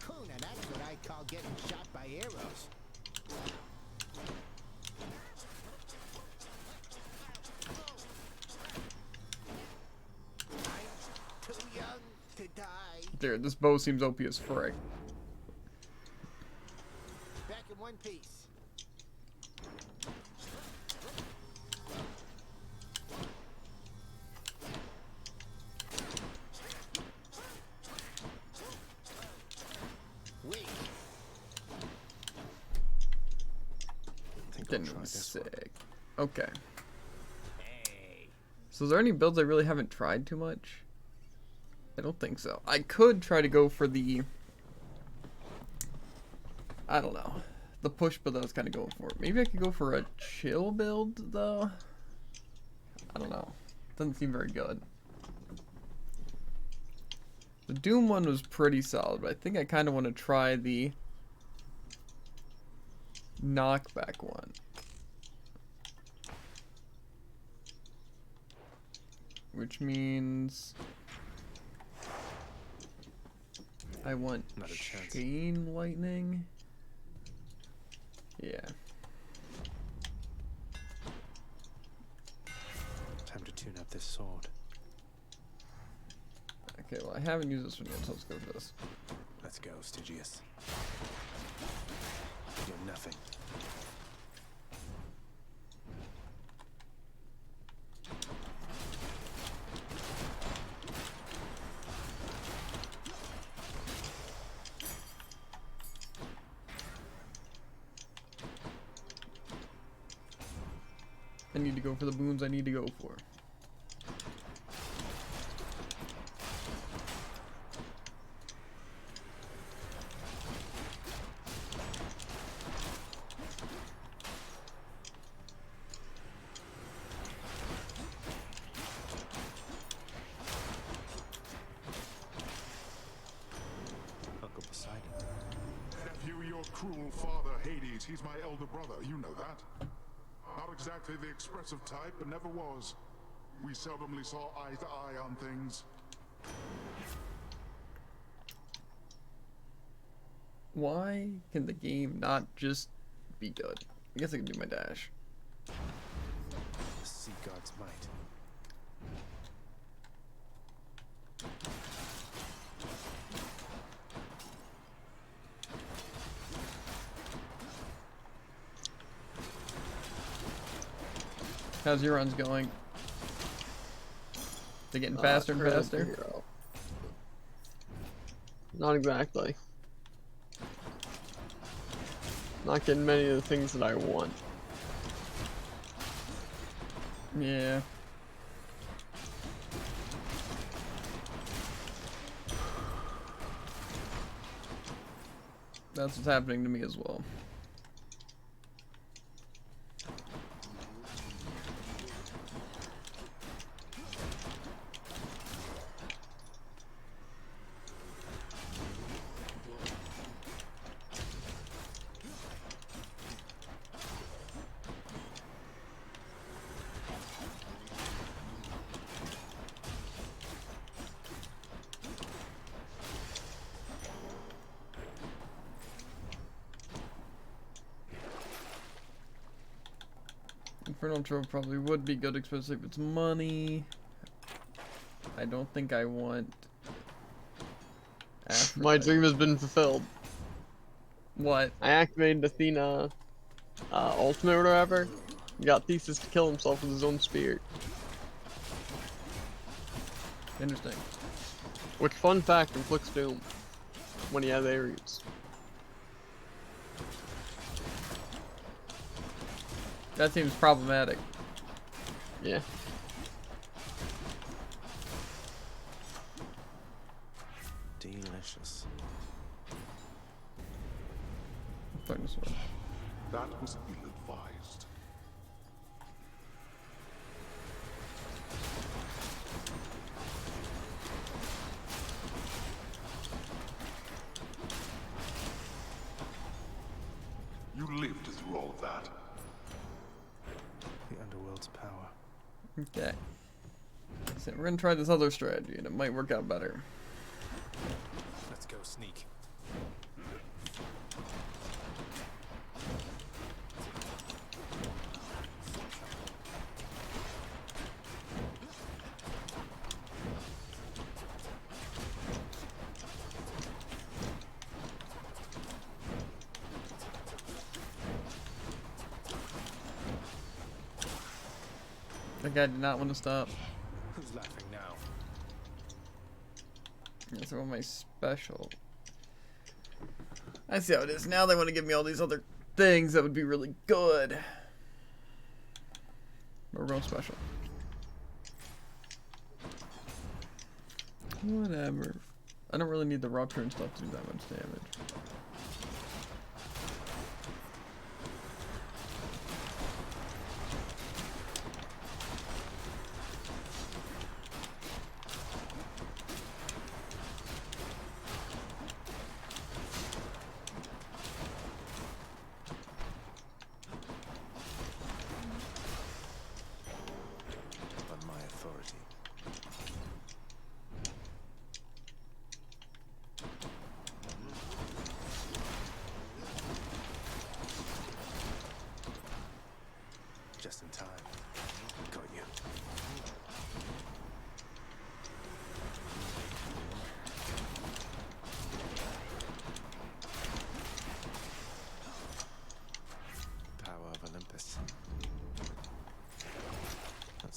Cool, now that's what I call getting shot by arrows. I'm too young to die. Dude, this bow seems OP as frick. Back in one piece. Weak. Didn't sick. Okay. So is there any builds I really haven't tried too much? I don't think so. I could try to go for the... I don't know. The push build I was kind of going for. Maybe I could go for a chill build, though? I don't know. Doesn't seem very good. The Doom one was pretty solid, but I think I kind of want to try the knockback one. Which means I want chain lightning. Yeah. Time to tune up this sword. Okay, well I haven't used this one yet, so let's go for this. Let's go, Stygius. You're nothing. I need to go for the boons I need to go for. Uncle Poseidon. Have you your cruel father, Hades? He's my elder brother, you know that. Not exactly the expressive type, but never was. We seldomly saw eye to eye on things. Why can the game not just be good? I guess I can do my dash. The sea god's might. How's your runs going? They getting faster and faster? Hero. Not exactly. Not getting many of the things that I want. Yeah. That's what's happening to me as well. Infernal Trove probably would be good, especially if it's money. I don't think I want Aphrodite. My dream has been fulfilled. What? I activated Athena ultimate or whatever. Got Theseus to kill himself with his own spear. Interesting. Which, fun fact, inflicts doom when he has Ares. That seems problematic. Yeah. Delicious. Find this one. That was ill-advised. You lived through all of that. The underworld's power. Okay. So we're gonna try this other strategy and it might work out better. Let's go, sneak. That guy did not want to stop. Who's laughing now? Yeah, so my special. I see how it is. Now they want to give me all these other things that would be really good. Or real special. Whatever. I don't really need the rupture and stuff to do that much damage.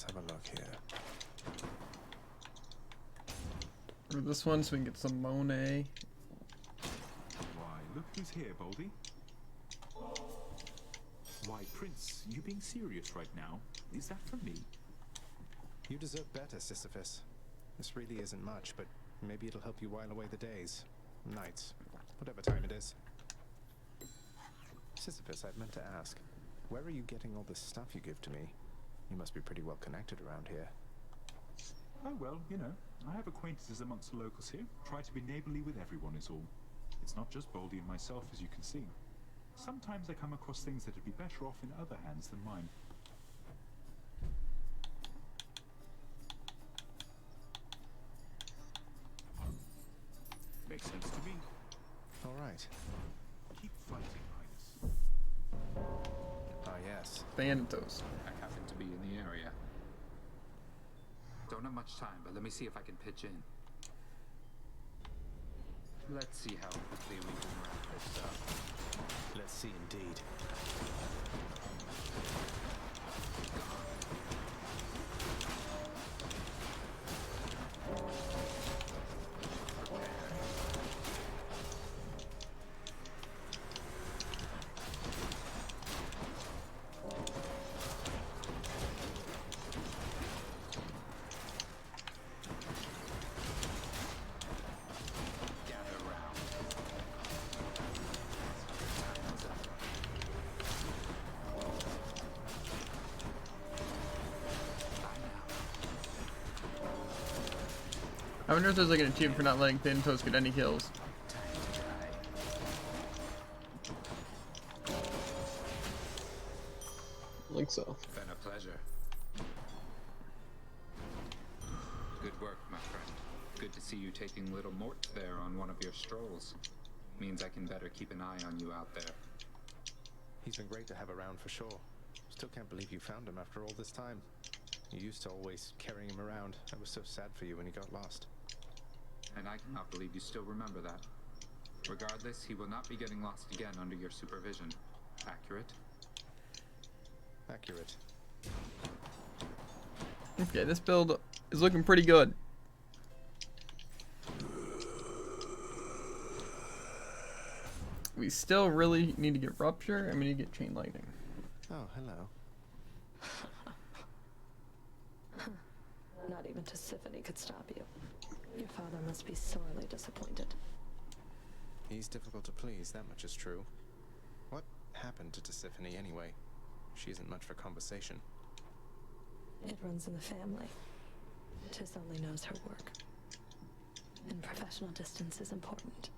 have a look here. For this one, so we can get some Monet. Why, look who's here, Baldy. Why, Prince, you being serious right now? Is that for me? You deserve better, Sisyphus. This really isn't much, but maybe it'll help you while away the days, nights, whatever time it is. Sisyphus, I've meant to ask, where are you getting all this stuff you give to me? You must be pretty well connected around here. Oh, well, you know, I have acquaintances amongst the locals here. Try to be neighborly with everyone is all. It's not just Baldy and myself, as you can see. Sometimes I come across things that would be better off in other hands than mine. Makes sense to me. All right. Keep fighting, Highness. Ah, yes. Thanatos. I happen to be in the area. Don't have much time, but let me see if I can pitch in. Let's see how quickly we can wrap this up. Let's see indeed. I wonder if there's like an achievement for not letting Thanatos get any kills. I think so. Been a pleasure. Good work, my friend. Good to see you taking little Mort there on one of your strolls. Means I can better keep an eye on you out there. He's been great to have around for sure. Still can't believe you found him after all this time. You used to always carrying him around. I was so sad for you when he got lost. And I cannot believe you still remember that. Regardless, he will not be getting lost again under your supervision. Accurate? Accurate. Okay, this build is looking pretty good. We still really need to get Rupture, and we need to get Chain Lightning. Oh, hello. Not even Tisiphone could stop you. Your father must be sorely disappointed. He's difficult to please, that much is true. What happened to Tisiphone anyway? She isn't much for conversation. It runs in the family. Tis only knows her work. And professional distance is important.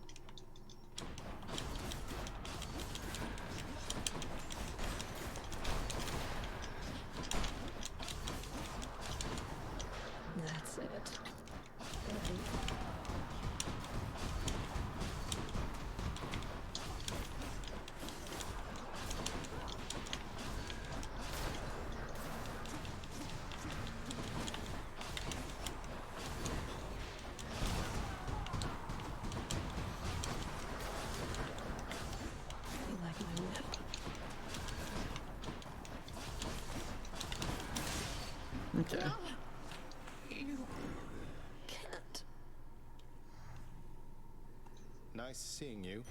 That's it. You like my whip? Okay. You can't. Nice seeing you.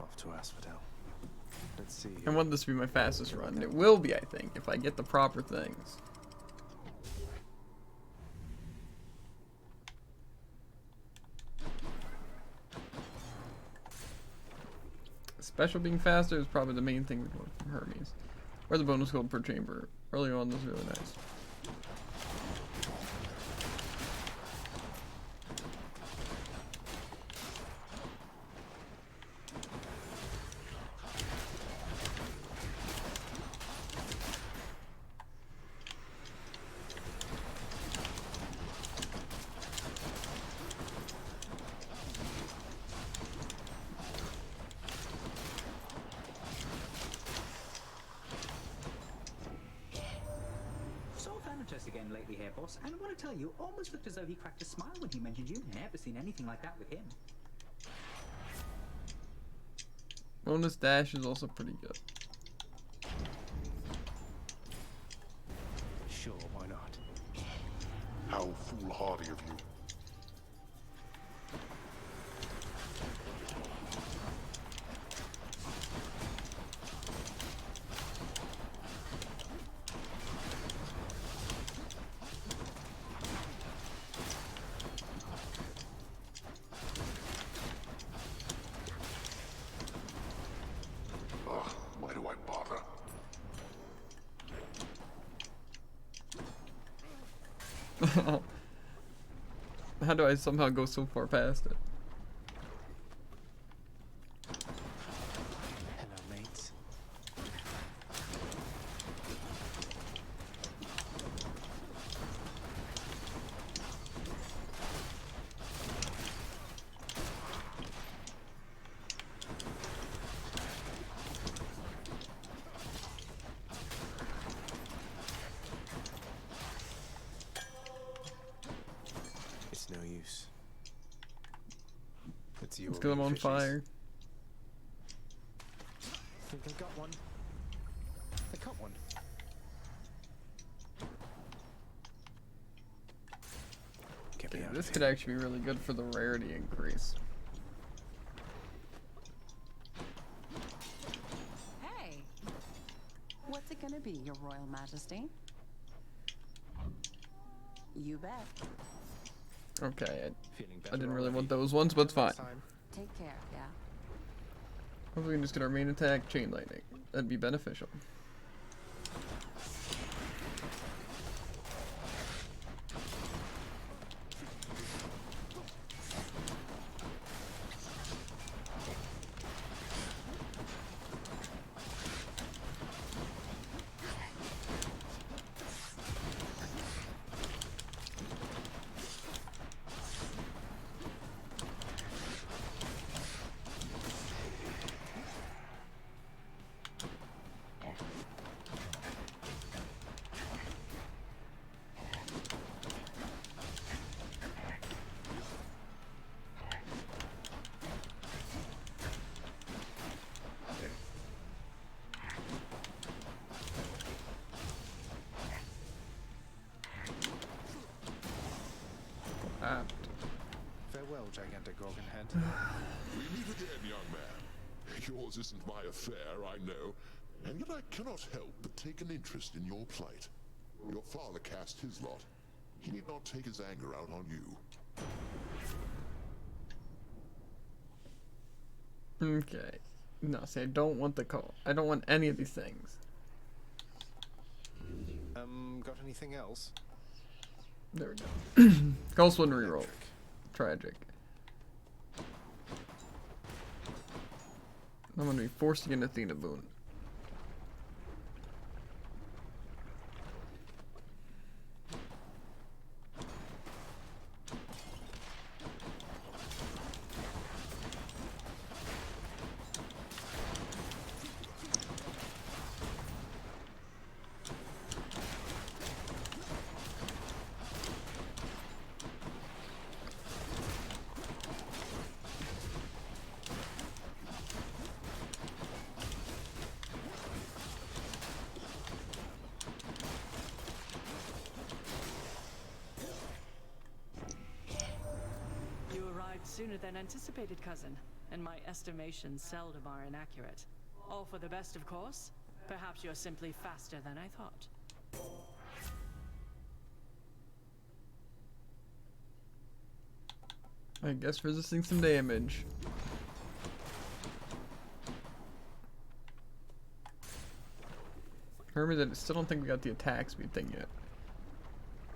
Off to Asphodel. Let's see. I want this to be my fastest run. It will be, I think, if I get the proper things. Special being faster is probably the main thing we want from Hermes. Or the bonus gold per chamber. Earlier on was really nice. So, again lately here, boss. And I want to tell you, almost looked as though he cracked a smile when he mentioned you. Never seen anything like that with him. Bonus dash is also pretty good. Sure, why not? How foolhardy of you. Ugh, why do I bother? How do I somehow go so far past it? Hello, mates. It's no use. It's you. Let's get them on fire. Think I got one. I caught one. Get me Yeah, out this of could here. actually be really good for the rarity increase. Hey! What's it gonna be, Your Royal Majesty? You bet. Okay, Feeling I better didn't really want already? those ones, but it's fine. Take care, yeah? Hopefully we can just get our main attack, Chain Lightning. That'd be beneficial. Farewell, gigantic Gorgon head. We meet again, young man. Yours isn't my affair, I know, and yet I cannot help but take an interest in your plight. Your father cast his lot. He need not take his anger out on you. Okay. No, see, I don't want the call. I don't want any of these things. Got anything else? There we go. Ghost one reroll. Tragic. I'm gonna be forced to get an Athena boon. You arrived sooner than anticipated, cousin, and my estimations seldom are inaccurate. All for the best, of course. Perhaps you're simply faster than I thought. I guess resisting some damage. Remember that I still don't think we got the attack speed thing yet.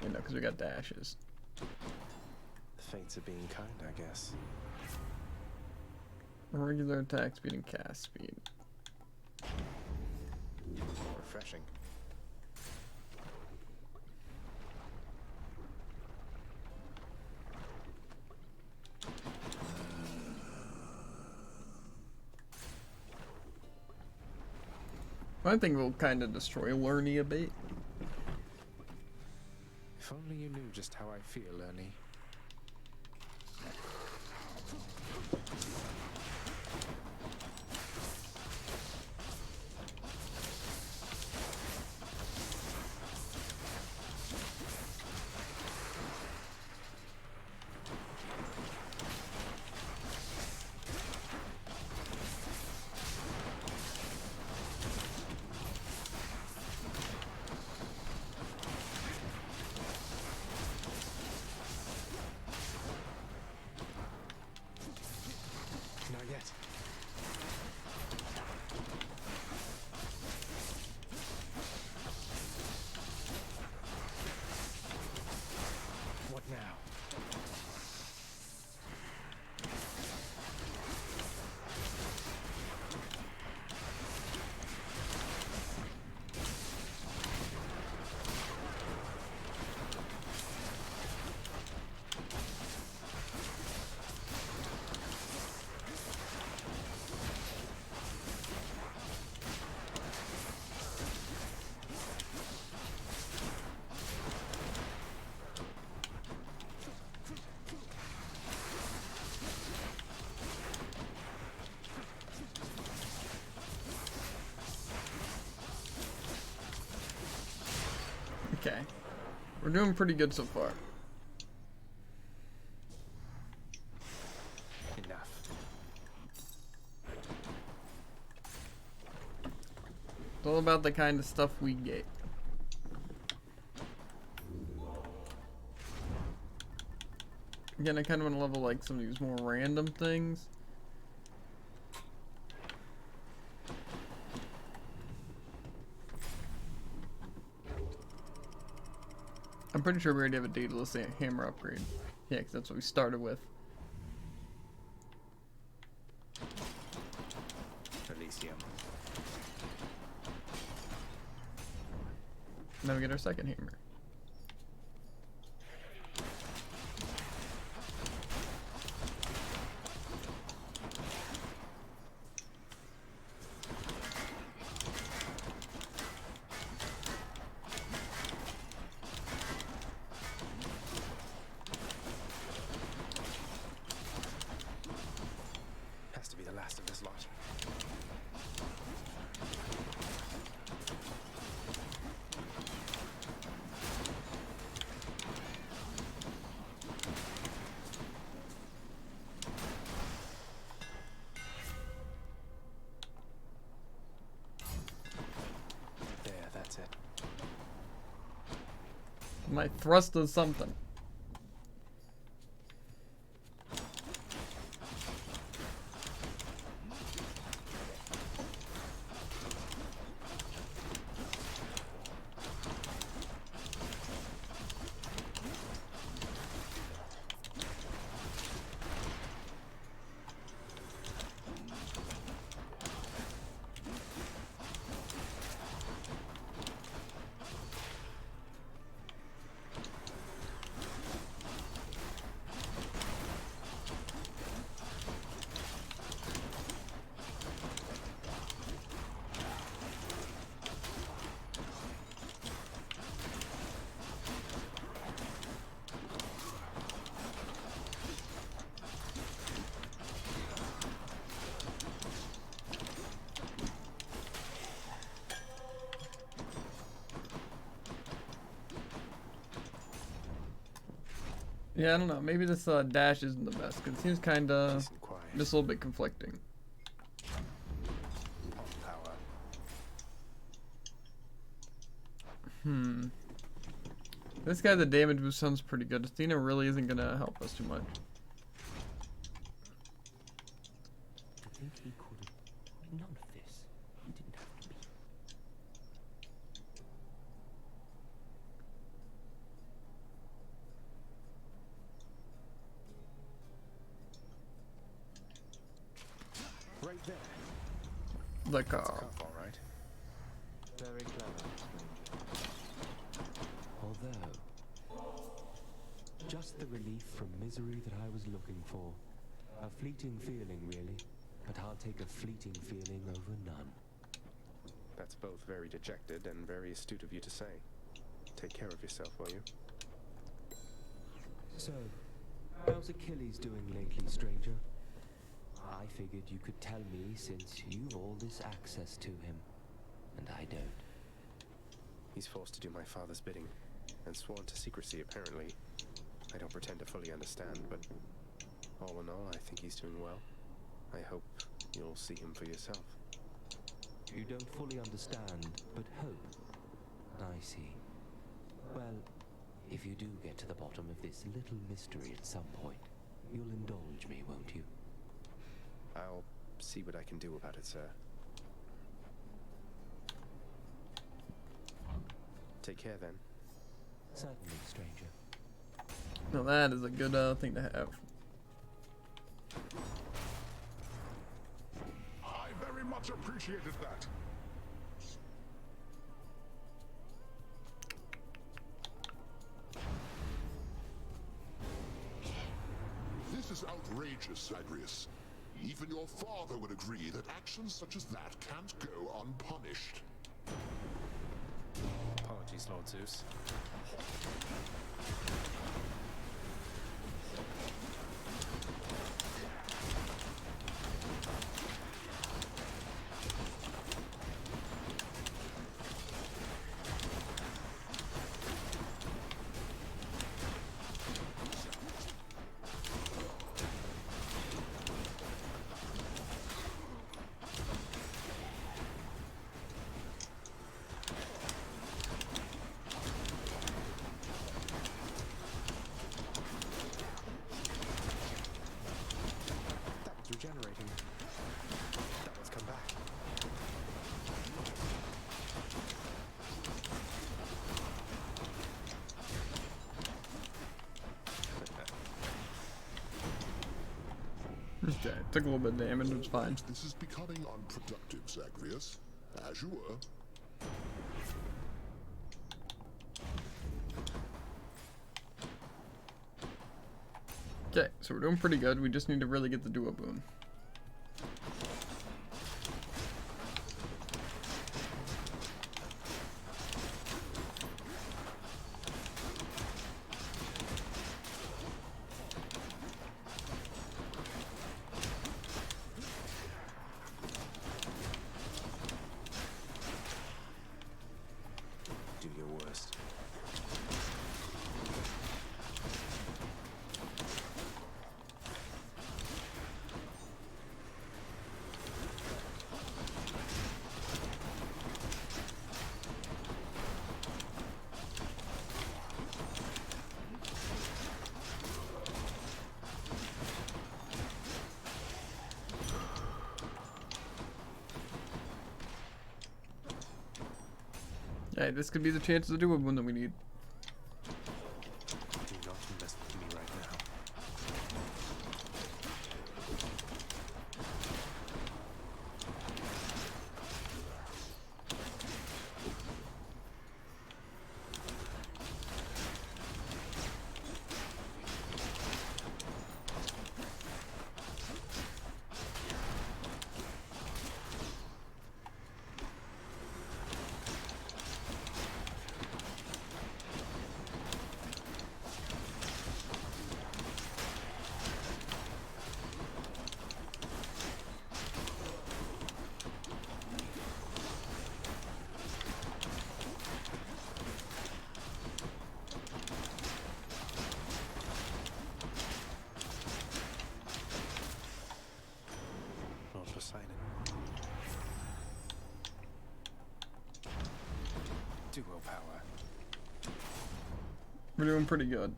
You know, because we got dashes. The fates are being kind, I guess. Regular attack speed and cast speed. Refreshing. I think we'll kind of destroy Lerny a bit. feel, Ernie? Not yet. What now? Okay. We're doing pretty good so far. Enough. It's all about the kind of stuff we get. Again, I kind of want to level like some of these more random things. I'm pretty sure we already have a Daedalus hammer upgrade. Yeah, because that's what we started with. Elysium. Now we get our second hammer. Has to be the last of this lot. There, that's it. My thrust does something. Yeah, I don't know. Maybe this dash isn't the best because it seems kind of just a little bit conflicting. This guy, the damage boost sounds pretty good. Athena really isn't gonna help us too much. To think he could. None of this. He didn't have to be. Right there. The That's a car. cuff, all right. Very clever, stranger. Although, just the relief from misery that I was looking for. A fleeting feeling, really. But I'll take a fleeting feeling over none. That's both very dejected and very astute of you to say. Take care of yourself, will you? So, how's Achilles doing lately, stranger? I figured you could tell me since you've all this access to him, and I don't. He's forced to do my father's bidding, and sworn to secrecy, apparently. I don't pretend to fully understand, but all in all, I think he's doing well. I hope you'll see him for yourself. You don't fully understand, but hope. I see. Well, if you do get to the bottom of this little mystery at some point, you'll indulge me, won't you? I'll see what I can do about it, sir. Take care, then. Certainly, stranger. Now that is a good thing to have. I very much appreciated that. This is outrageous, Zagreus. Even your father would agree that actions such as that can't go unpunished. Apologies, Lord Zeus. Regenerating. That one's come back. Okay, took a little bit of damage, it's fine. This is becoming unproductive, Zagreus. As you were. Okay, so we're doing pretty good. We just need to really get the duo boon. Do your worst. Hey, this could be the chance to do a boon that we need. Do not mess with me right now. Lord Poseidon. Duo power. We're doing pretty good.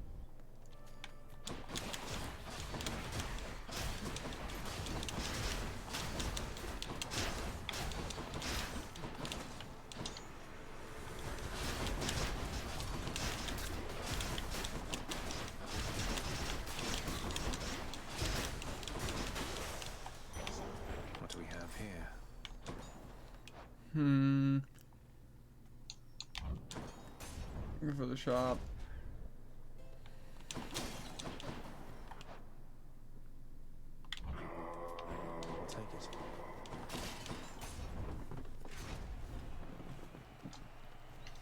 What do we have here? Go for the shop. I'll take it.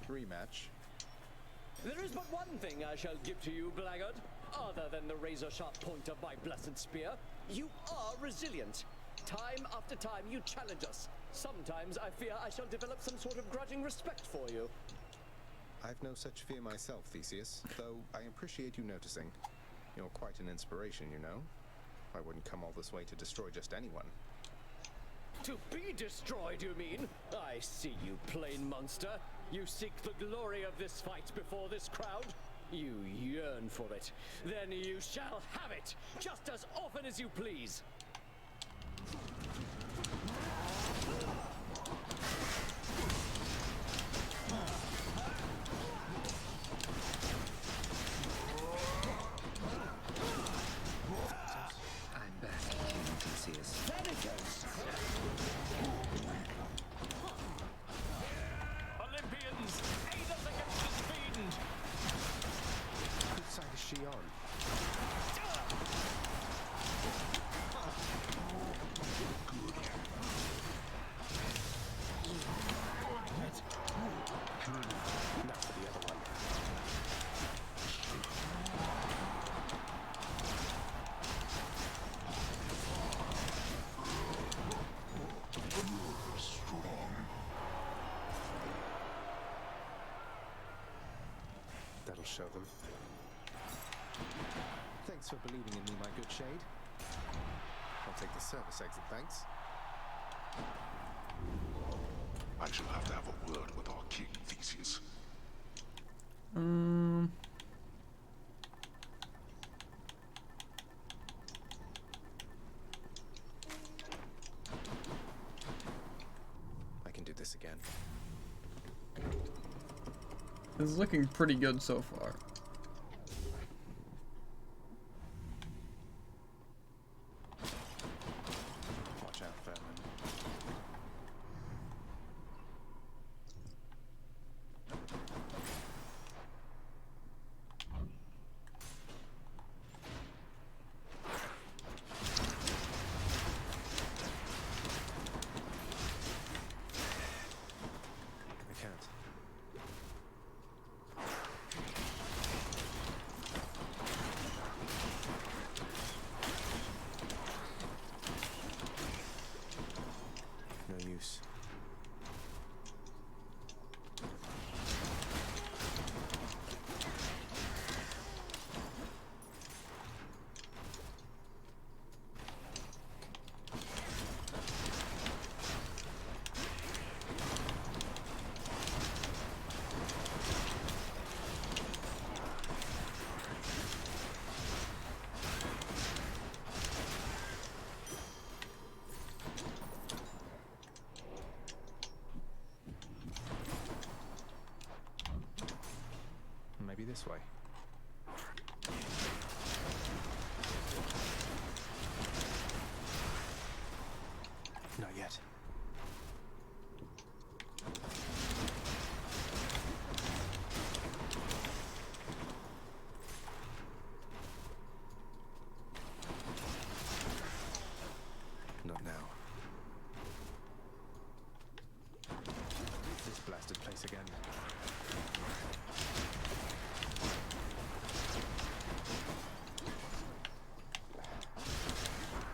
Rematch. There is but one thing I shall give to you, blackguard. other than the razor-sharp point of my blessed spear. You are resilient. Time after time you challenge us. Sometimes I fear I shall develop some sort of grudging respect for you. I've no such fear myself, Theseus, though I appreciate you noticing. You're quite an inspiration, you know. I wouldn't come all this way to destroy just anyone. To be destroyed, you mean? I see you, plain monster. You seek the glory of this fight before this crowd? You yearn for it. Then you shall have it, just as often as you please. I'm back, King Theseus. Senators! Olympians, aid us against this fiend! Whose side is she on? Now for the other one. That'll show them. Thanks for believing in me, my good shade. I'll take the service exit, thanks. I shall have to have a word with our king, Theseus. I can do this again. This is looking pretty good so far. Watch out, Fairman. I can't. No use. Maybe this way. Not yet. Not now. This blasted place again.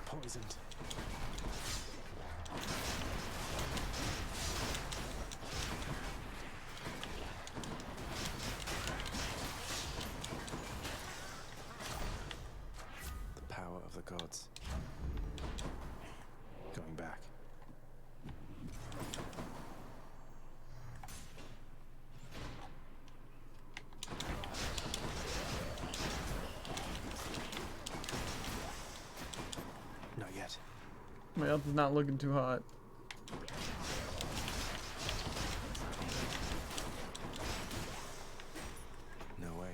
Poisoned. The power of the gods. Going back. Not yet. My health is not looking too hot. No way.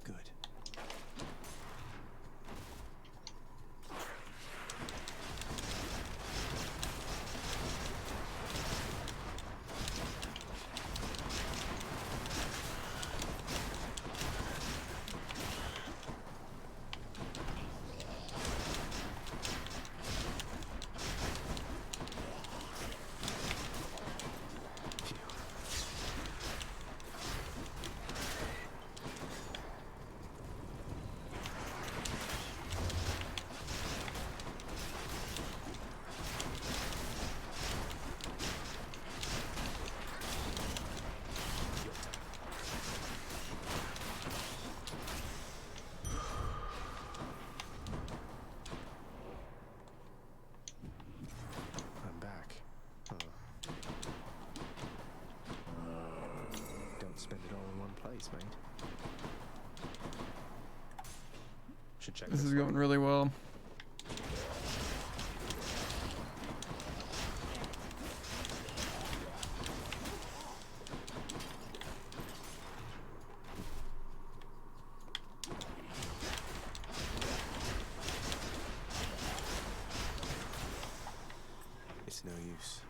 Good. Should check This is one. going really well. It's no use.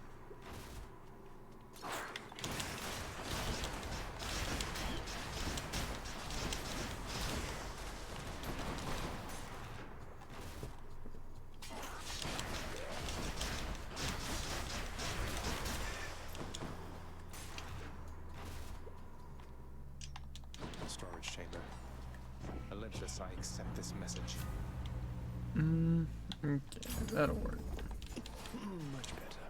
Storage chamber. Olympus, I accept this message. Okay, that'll work. Much better.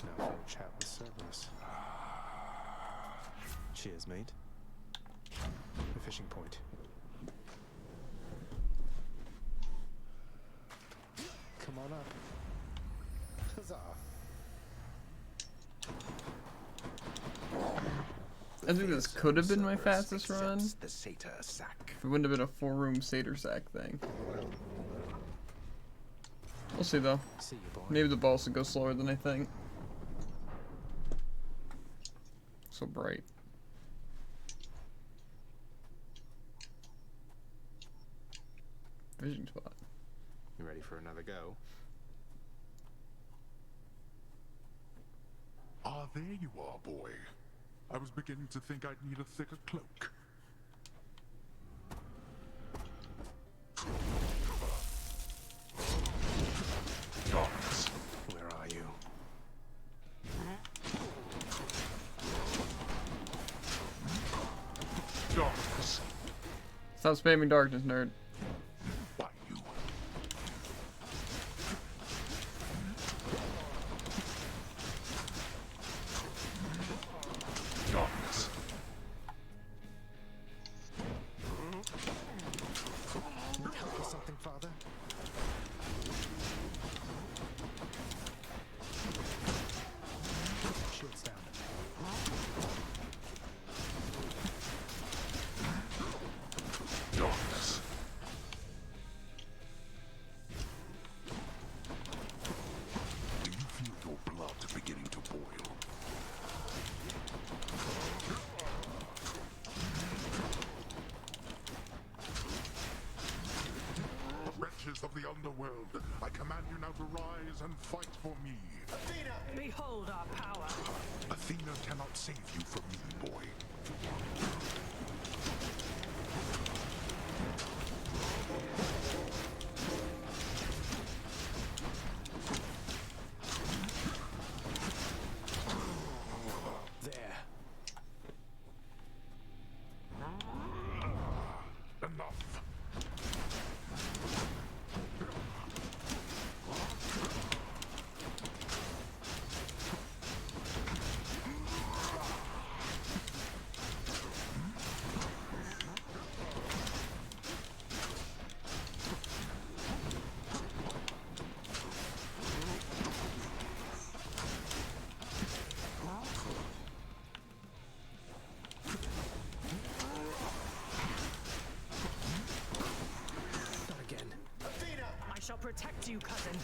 Now for a chat with Cerberus. Cheers, mate. The fishing point. Come on up. Huzzah! I think this could have been my fastest run. The satyr sack. If it wouldn't have been a 4-room satyr sack thing. We'll see though. See you, boy. Maybe the boss will go slower than I think. So bright. Vision spot. You ready for another go? Ah, there you are, boy. I was beginning to think I'd need a thicker cloak. Darkness. Where are you? Darkness. Stop spamming darkness, nerd. Why you? Darkness. Help with something, Father? Shields down. Darkness. Do you feel your blood beginning to boil? Wretches of the underworld, I command you now to rise and fight for me. Athena! Behold our power! Athena cannot save you from me, boy. There. Enough. Not again. Athena! I shall protect you, cousin.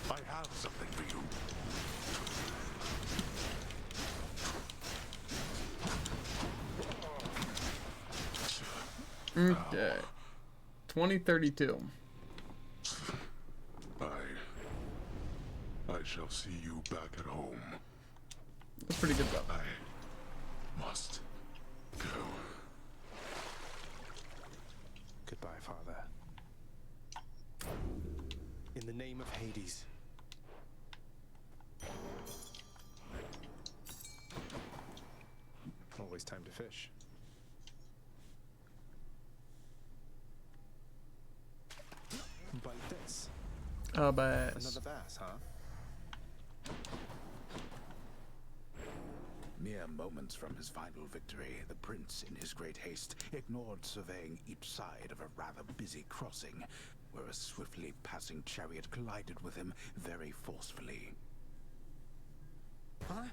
I have something for you. Okay. 2032. I shall see you back at home. That's pretty good though. I must go. Goodbye, Father. In the name of Hades. Always time to fish. Bite this. Oh, bass. Another bass, huh? Mere moments from his final victory, the prince, in his great haste, ignored surveying each side of a rather busy crossing where a swiftly passing chariot collided with him very forcefully. Huh?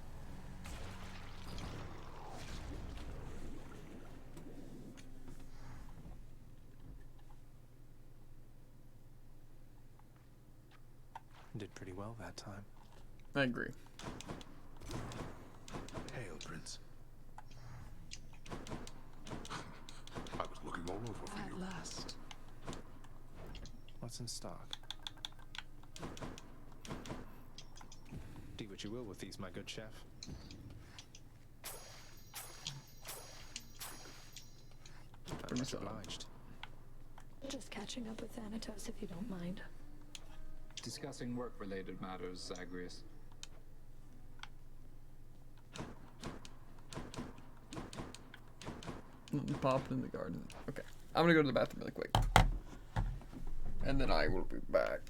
Did pretty well that time. I agree. Hail, Prince. I was looking all over for you. At last. What's in stock? Do what you will with these, my good chef. I'm much obliged. Just catching up with Thanatos, if you don't mind. Discussing work-related matters, Zagreus. Popped in the garden. Okay. I'm gonna go to the bathroom really quick. And then I will be back.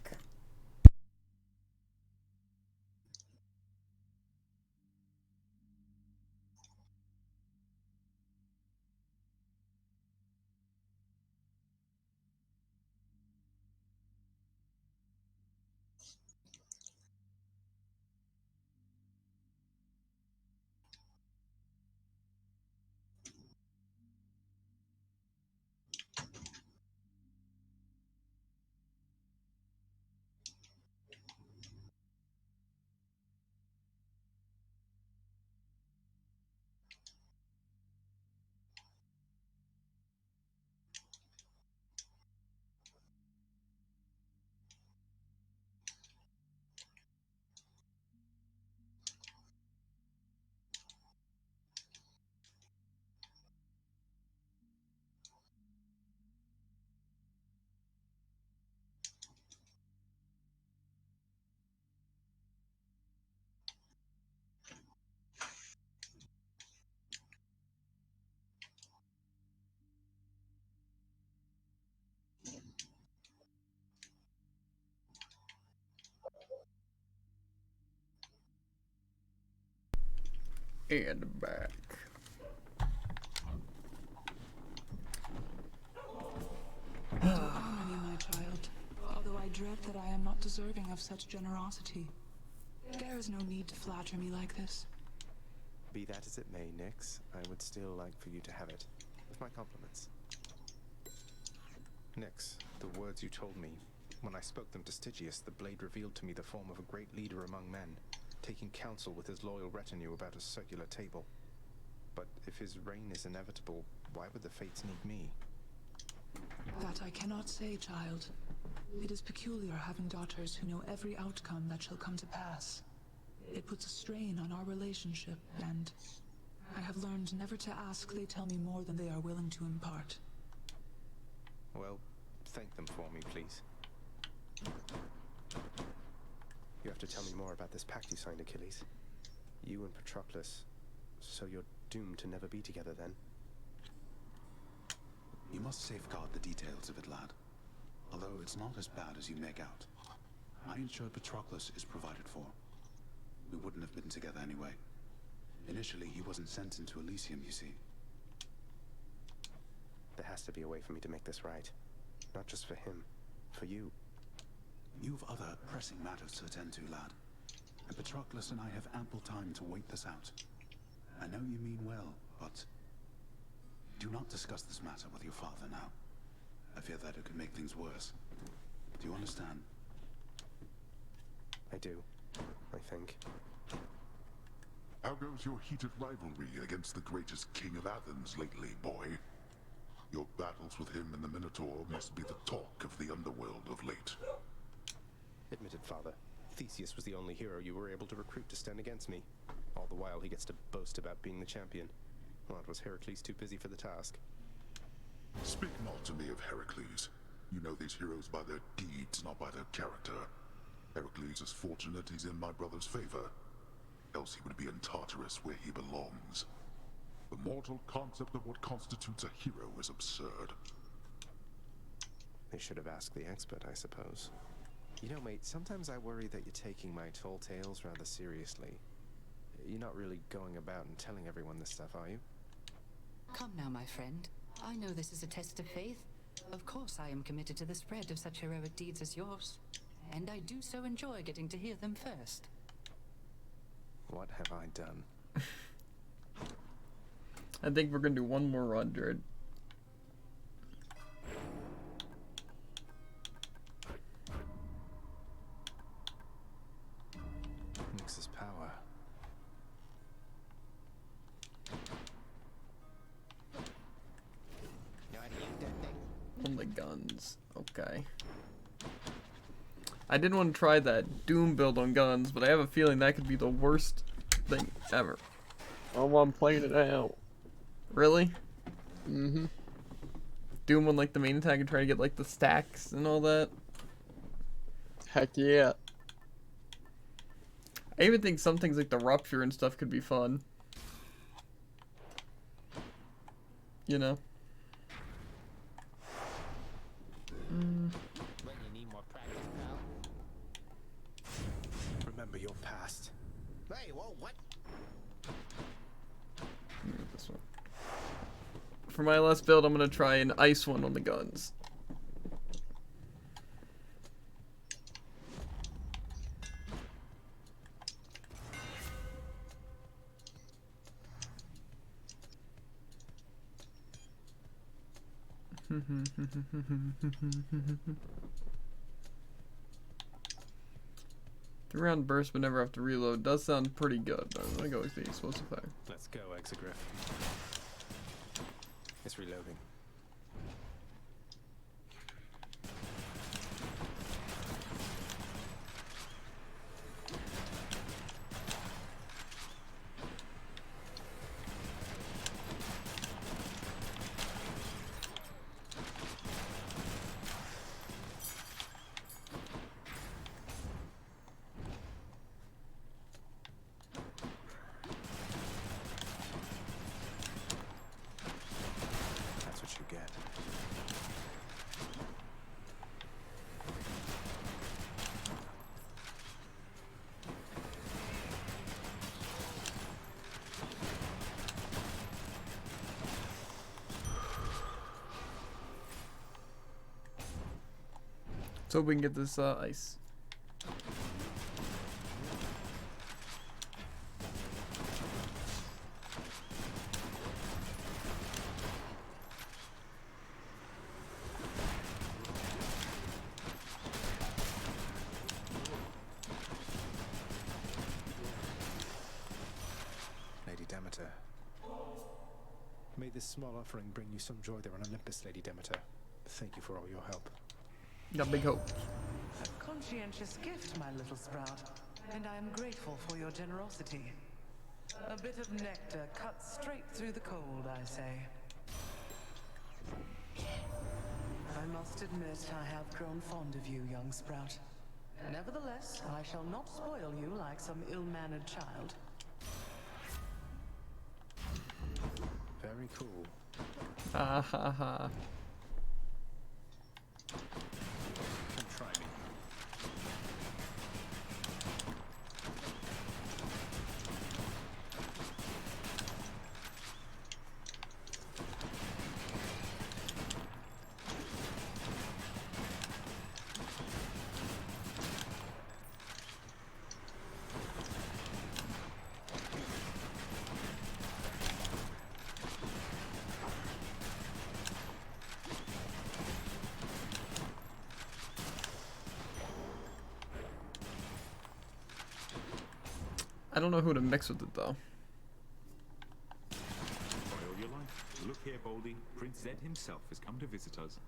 And back. Do honor me, my child, although I dread that I am not deserving of such generosity. There is no need to flatter me like this. Be that as it may, Nyx, I would still like for you to have it. With my compliments. Nyx, the words you told me, when I spoke them to Stygius, the blade revealed to me the form of a great leader among men, taking counsel with his loyal retinue about a circular table. But if his reign is inevitable, why would the fates need me? That I cannot say, child. It is peculiar having daughters who know every outcome that shall come to pass. It puts a strain on our relationship, and I have learned never to ask they tell me more than they are willing to impart. Well, thank them for me, please. You have to tell me more about this pact you signed, Achilles. You and Patroclus. So you're doomed to never be together then? You must safeguard the details of it, lad. Although it's not as bad as you make out. I ensure Patroclus is provided for. We wouldn't have been together anyway. Initially, he wasn't sent into Elysium, you see. There has to be a way for me to make this right. Not just for him, for you. You've other pressing matters to attend to, lad. And Patroclus and I have ample time to wait this out. I know you mean well, but do not discuss this matter with your father now. I fear that it could make things worse. Do you understand? I do, I think. How goes your heated rivalry against the greatest king of Athens lately, boy? Your battles with him and the Minotaur must be the talk of the underworld of late. Admitted, father. Theseus was the only hero you were able to recruit to stand against me. All the while he gets to boast about being the champion. Well, was Heracles too busy for the task? Speak not to me of Heracles. You know these heroes by their deeds, not by their character. Heracles is fortunate he's in my brother's favor. Else he would be in Tartarus where he belongs. The mortal concept of what constitutes a hero is absurd. They should have asked the expert, I suppose. You know, mate, sometimes I worry that you're taking my tall tales rather seriously. You're not really going about and telling everyone this stuff, are you? Come now, my friend. I know this is a test of faith, Of course I am committed to the spread of such heroic deeds as yours, and I do so enjoy getting to hear them first. What have I done? I think we're gonna do one more run, Jared. Nyx's power. Know how to use that thing? Only guns. Okay. I didn't want to try that Doom build on guns, but I have a feeling that could be the worst thing ever. Oh, I'm playing it out. Really? Mm-hmm. Doom on like the main attack and try to get like the stacks and all that. Heck yeah. I even think some things like the Rupture and stuff could be fun. You know? When you need more practice, pal. Remember your past. Hey, whoa, what? This one. For my last build, I'm gonna try an ice one on the guns. Three-round burst but never have to reload. Does sound pretty good. I'm gonna go with the explosive fire. Let's go, Exegriff. It's reloading. That's what you get. So we can get this ice. Lady Demeter. May this small offering bring you some joy there on Olympus, Lady Demeter. Thank you for all your help. Got big hope. A conscientious gift, my little sprout, and I am grateful for your generosity. A bit of nectar cut straight through the cold, I say. I must admit I have grown fond of you, young sprout. Nevertheless, I shall not spoil you like some ill-mannered child. Very cool. Ha ha ha. Come try me. I don't know who to mix with it though. By all your life. Look here, Boldy. Prince Zed himself has come to visit us.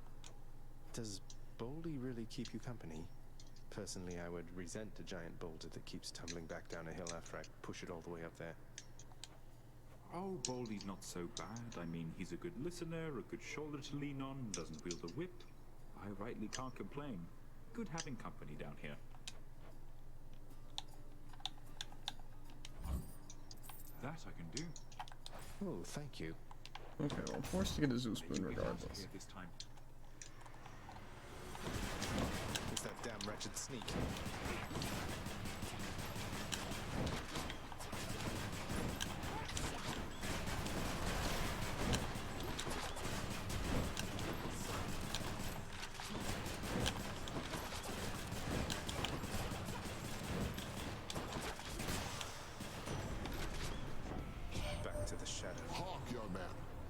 Does Boldy really keep you company? Personally, I would resent a giant boulder that keeps tumbling back down a hill after I push it all the way up there. Oh, Boldy's not so bad. I mean, he's a good listener, a good shoulder to lean on, doesn't wield a whip. I rightly can't complain. Good having company down here. That I can do. Oh, thank you. Okay, well, I'm forced to get a Zoo Spoon regardless. Here this time. It's that damn wretched sneak.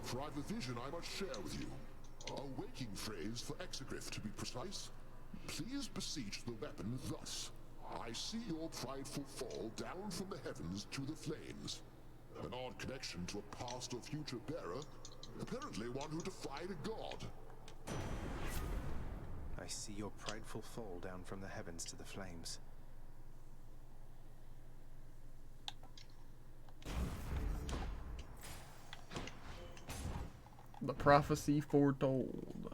for I've a vision I must share with you. A waking phrase for exegriff, to be precise. Please beseech the weapon thus. I see your prideful fall down from the heavens to the flames. An odd connection to a past or future bearer. Apparently one who defied a god. I see your prideful fall down from the heavens to the flames. The prophecy foretold.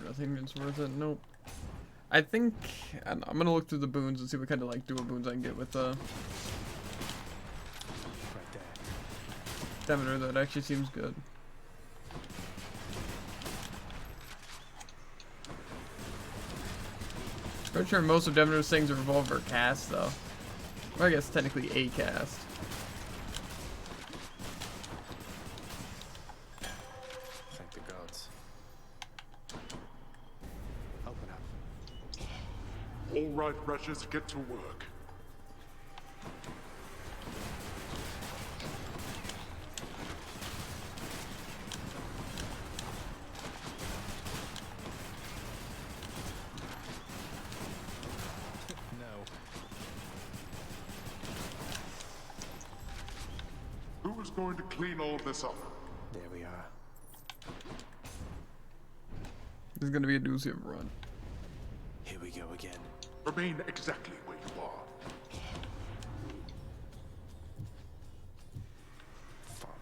Nothing is worth it. Nope. I think I'm gonna look through the boons and see what kind of like dual boons I can get with Demeter. That actually seems good. Pretty sure most of Demeter's things are revolver cast though. Or I guess technically a cast. Thank the gods. All right, wretches, get to work. No. Who is going to clean all this up? There we are. This is gonna be a doozy of a run. Here we go again. Remain exactly where you are. Father.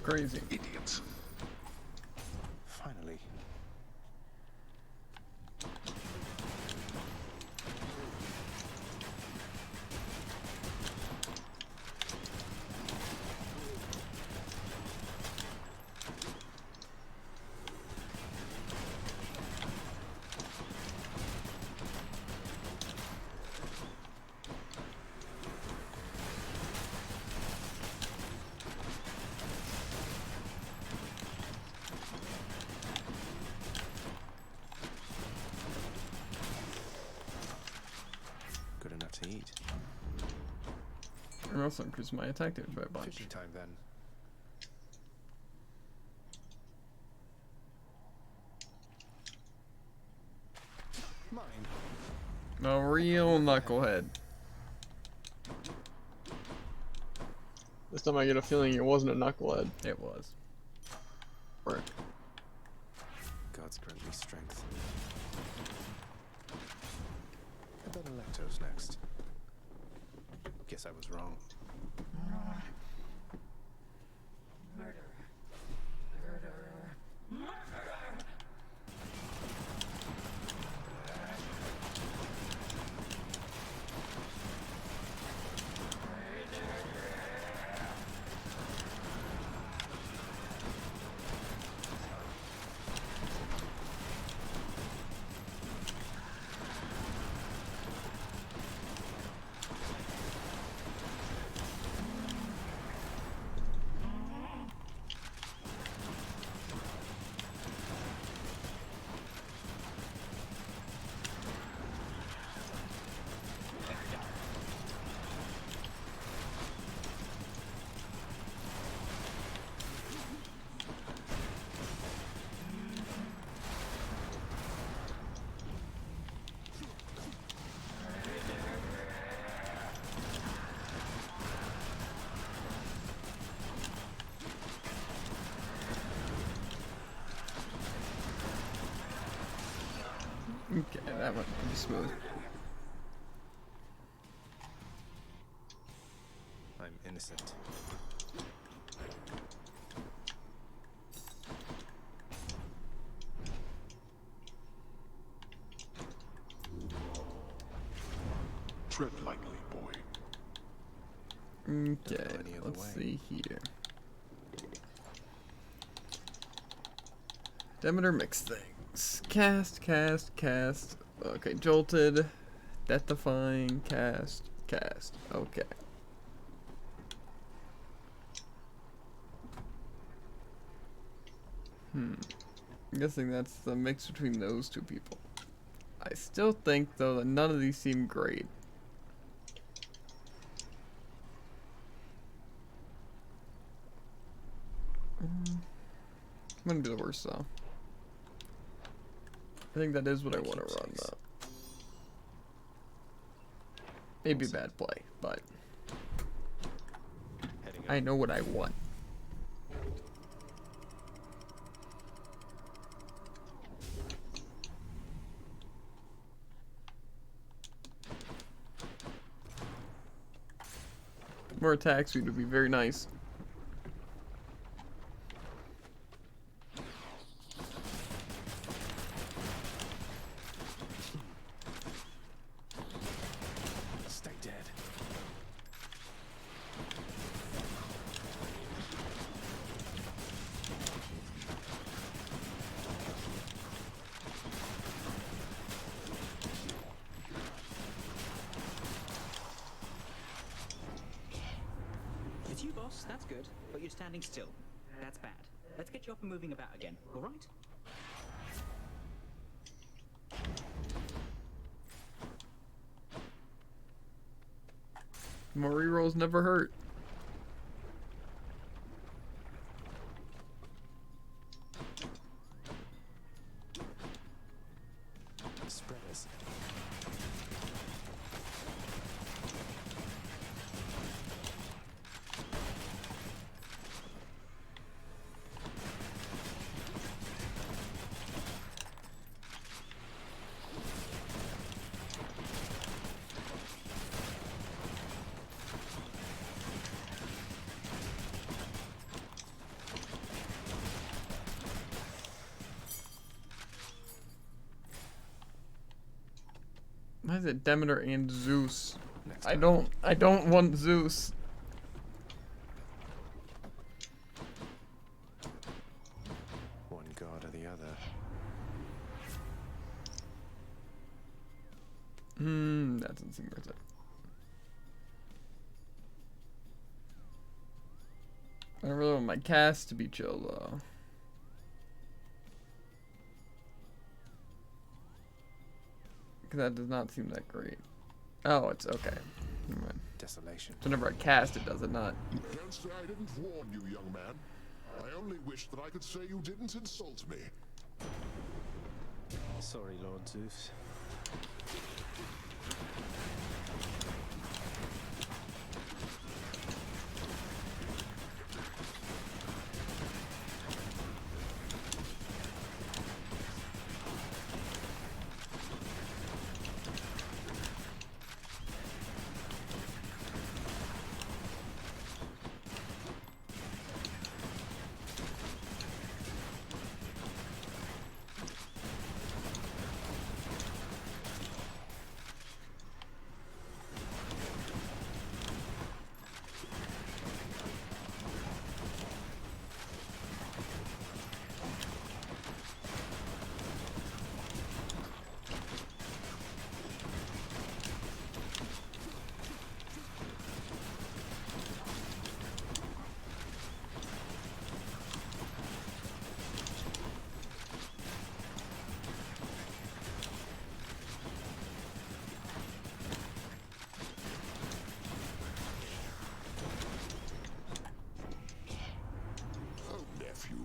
Crazy. Idiots. Finally. Good enough to eat. And also increase my attack damage by a bunch. Fishing time then. Mine. A real knucklehead. This time I get a feeling it wasn't a knucklehead. It was. Right. Gods grant me strength. I bet Electo's next. Guess I was wrong. Okay, that went pretty smooth. I'm innocent. Tread lightly, boy. Okay, let's see here. Demeter mix things. Cast. Okay, jolted. Death-defying. Cast. Okay. I'm guessing that's the mix between those two people. I still think, though, that none of these seem great. I'm gonna do the worst, though. I think that is what I want to run, though. Maybe a bad play, but I know what I want. More attack speed would be very nice. Stay dead. It's you, boss. That's good. But you're standing still. That's bad. Let's get you up and moving about again, all right? More rerolls never hurt. Spreaders. Why is it Demeter and Zeus? I don't want Zeus. One god or the other. That doesn't seem worth it. I really want my cast to be chill though. That does not seem that great. Oh, it's okay. Never mind. Desolation. So whenever I cast it, does it not? Don't say I didn't warn you, young man. I only wish that I could say you didn't insult me. Sorry, Lord Zeus.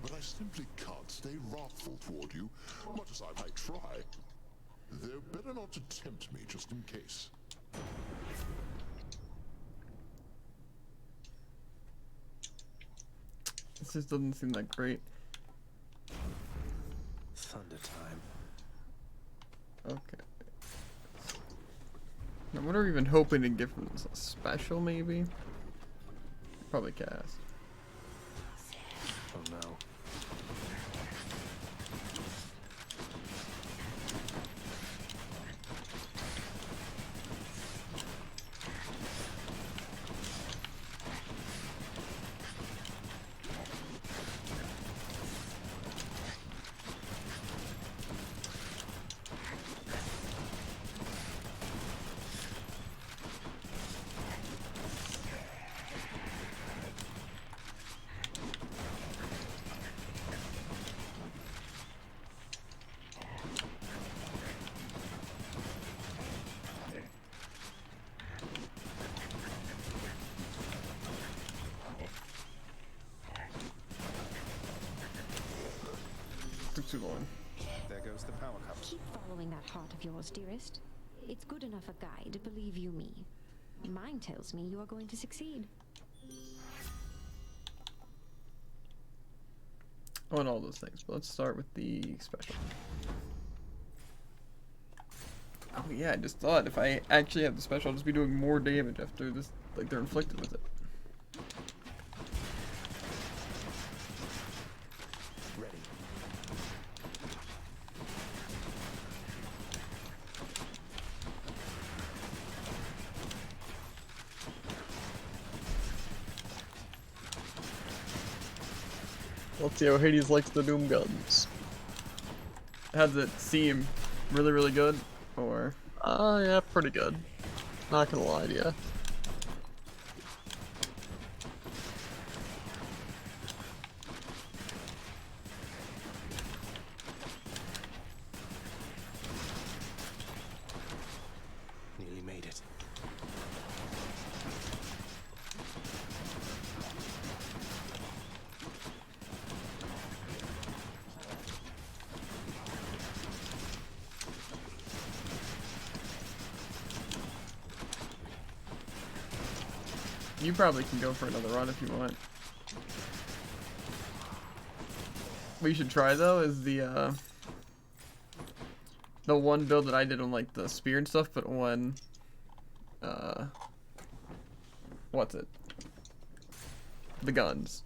But I simply can't stay wrathful toward you, much as I might try. They're better not to tempt me, just in case. This just doesn't seem that great. Thunder time. Okay. Now, what are we even hoping to get from this? A special, maybe? Probably cast. Oh no. Took too long. There goes the power cup. Keep following that heart of yours, dearest. It's good enough a guide, believe you me. Mine tells me you are going to succeed. I want all those things, but let's start with the special. Oh yeah, I just thought if I actually have the special, I'll just be doing more damage after this, like they're inflicted with it. Ready. Let's see how Hades likes the Doom guns. How does it seem? Really, really good? Or? Yeah, pretty good. Not gonna lie to you. Nearly made it. You probably can go for another run if you want. What you should try though is the one build that I did on like the spear and stuff, but on what's it? The guns.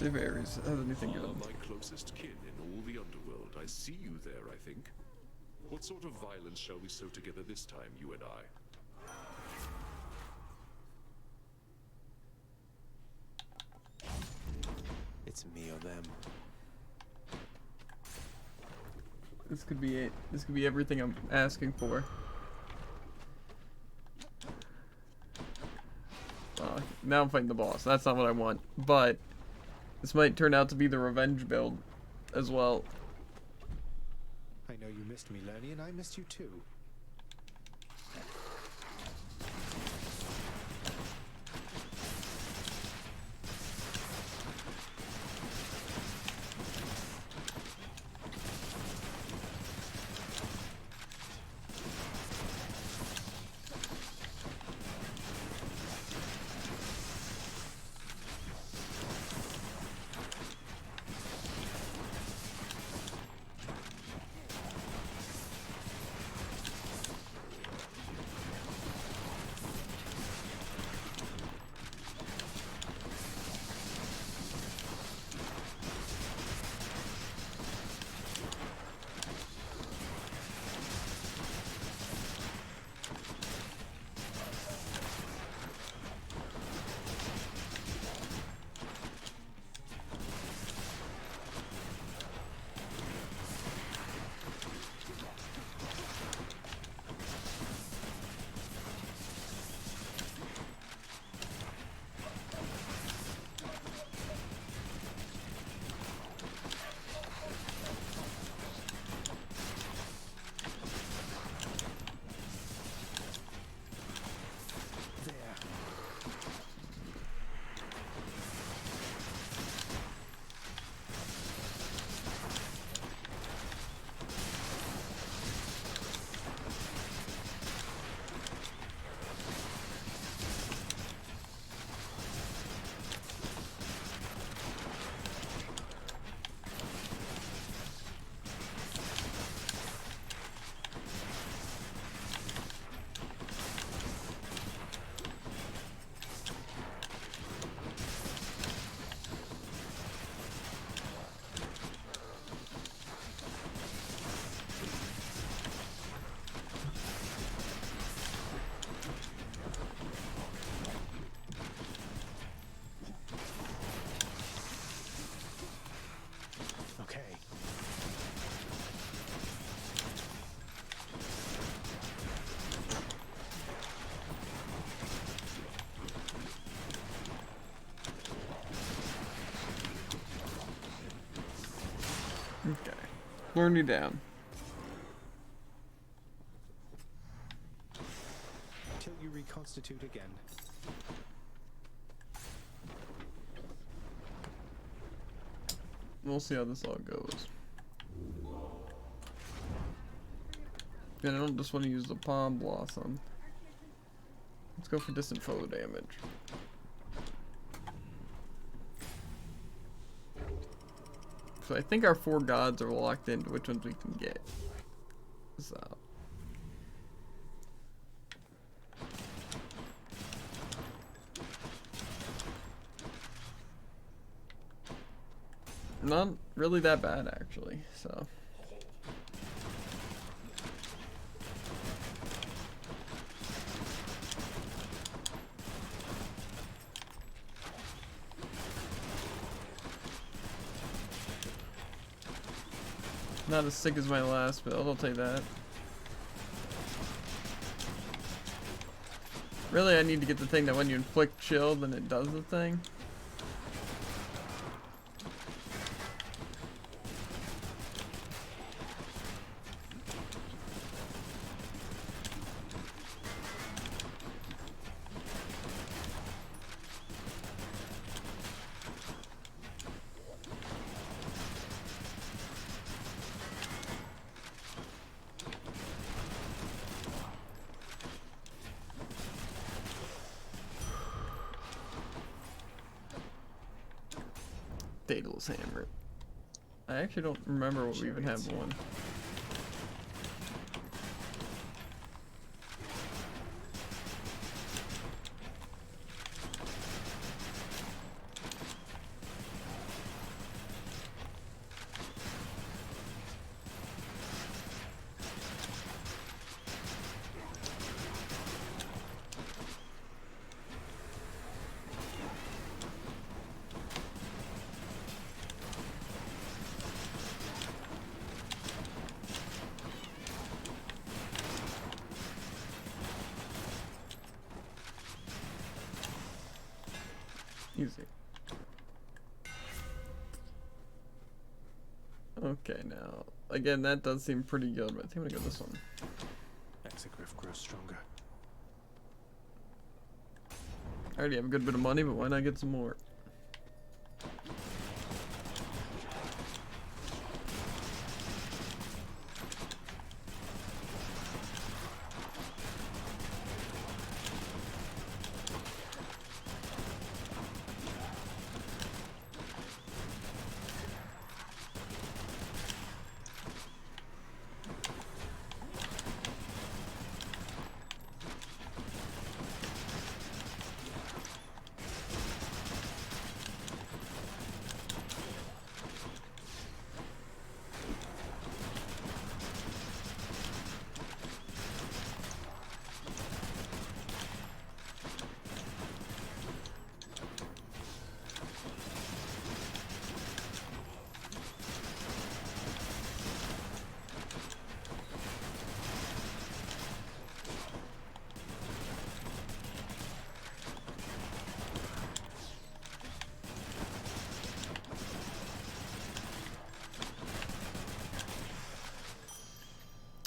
If Ares has anything good. My closest kin in all the underworld. I see you there, I think. What sort of violence shall we sow together this time, you and I? It's me or them. This could be it. This could be everything I'm asking for. Now I'm fighting the boss. That's not what I want. But this might turn out to be the revenge build as well. I know you missed me, Lernie, and I missed you too. Burn you down. Till you reconstitute again. We'll see how this all goes. And I don't just want to use the Palm Blossom. Let's go for distant foe damage. So I think our 4 gods are locked into which ones we can get. So. Not really that bad actually, so. Not as sick as my last build, I'll take that. Really, I need to get the thing that when you inflict chill, then it does the thing. Daedalus Hammer. I actually don't remember what we even have one. Easy. Okay, now again that does seem pretty good, but I think I'm gonna go this one. Exegriff grows stronger. I already have a good bit of money, but why not get some more?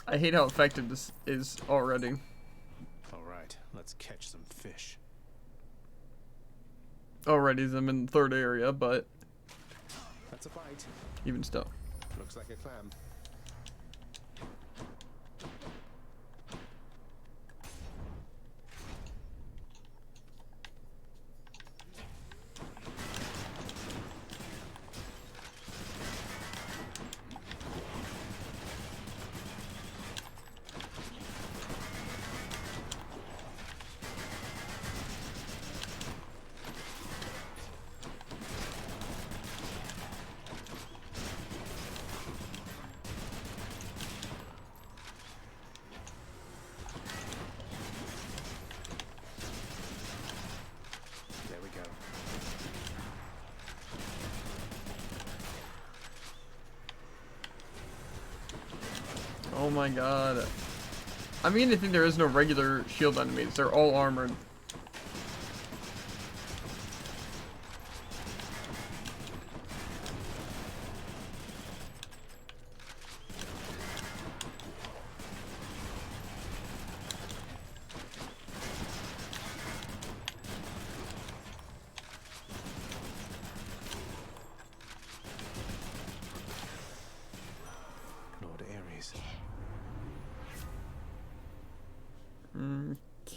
I hate how effective this is already. Alright, let's catch some fish. Already I'm in the 3rd area, but That's a bite. even still. Looks like a clam. There we go. Oh my god. I mean, I think there is no regular shield enemies. They're all armored.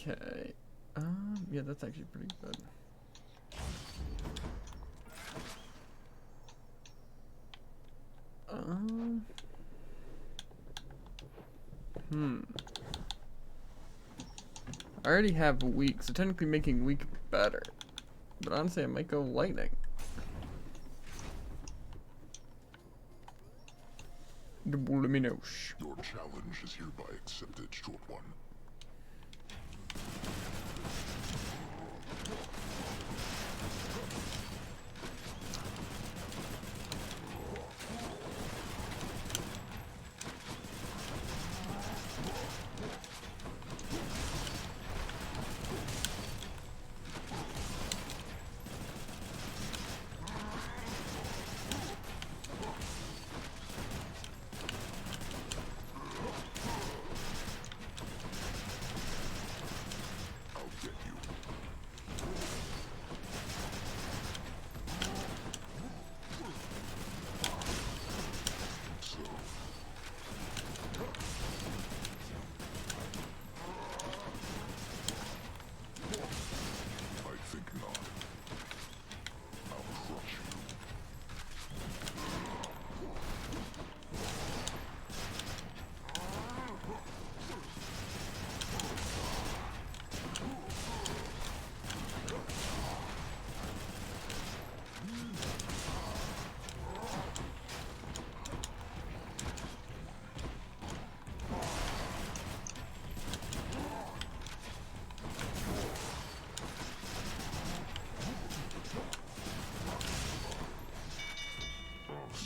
Okay. Yeah, that's actually pretty good. I already have weak, so technically making weak better. But honestly, I might go lightning. Your challenge is hereby accepted, Short One.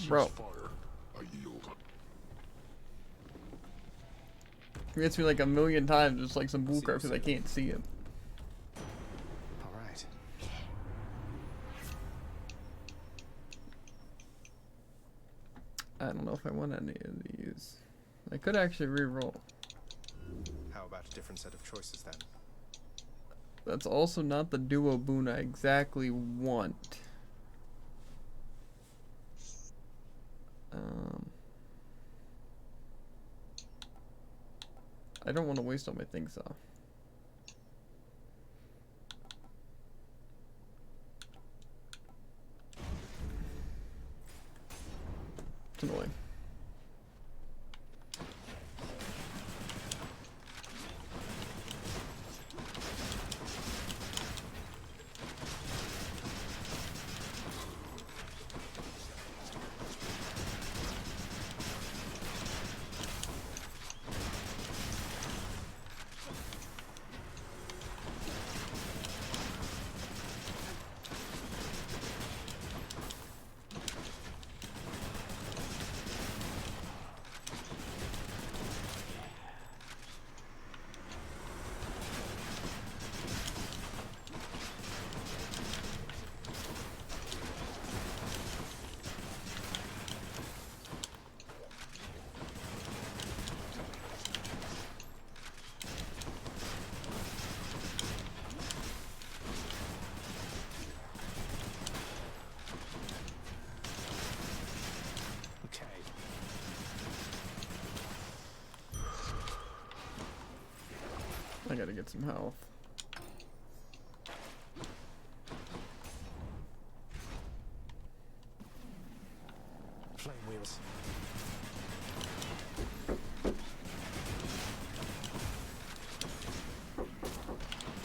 Bro. Fire. I yield. He hits me like a million times, just like some bullcrap because I can't see him. Alright. I don't know if I want any of these. I could actually re-roll. How about a different set of choices then? That's also not the duo boon I exactly want. I don't want to waste all my things though. It's annoying. I gotta get some health. Flame wheels.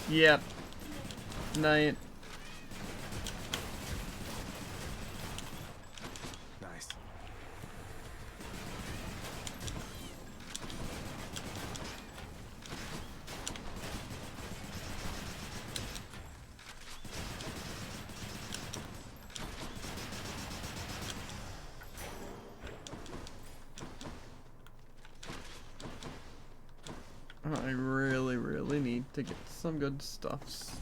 Yep. Night. Nice. I really need to get some good stuffs.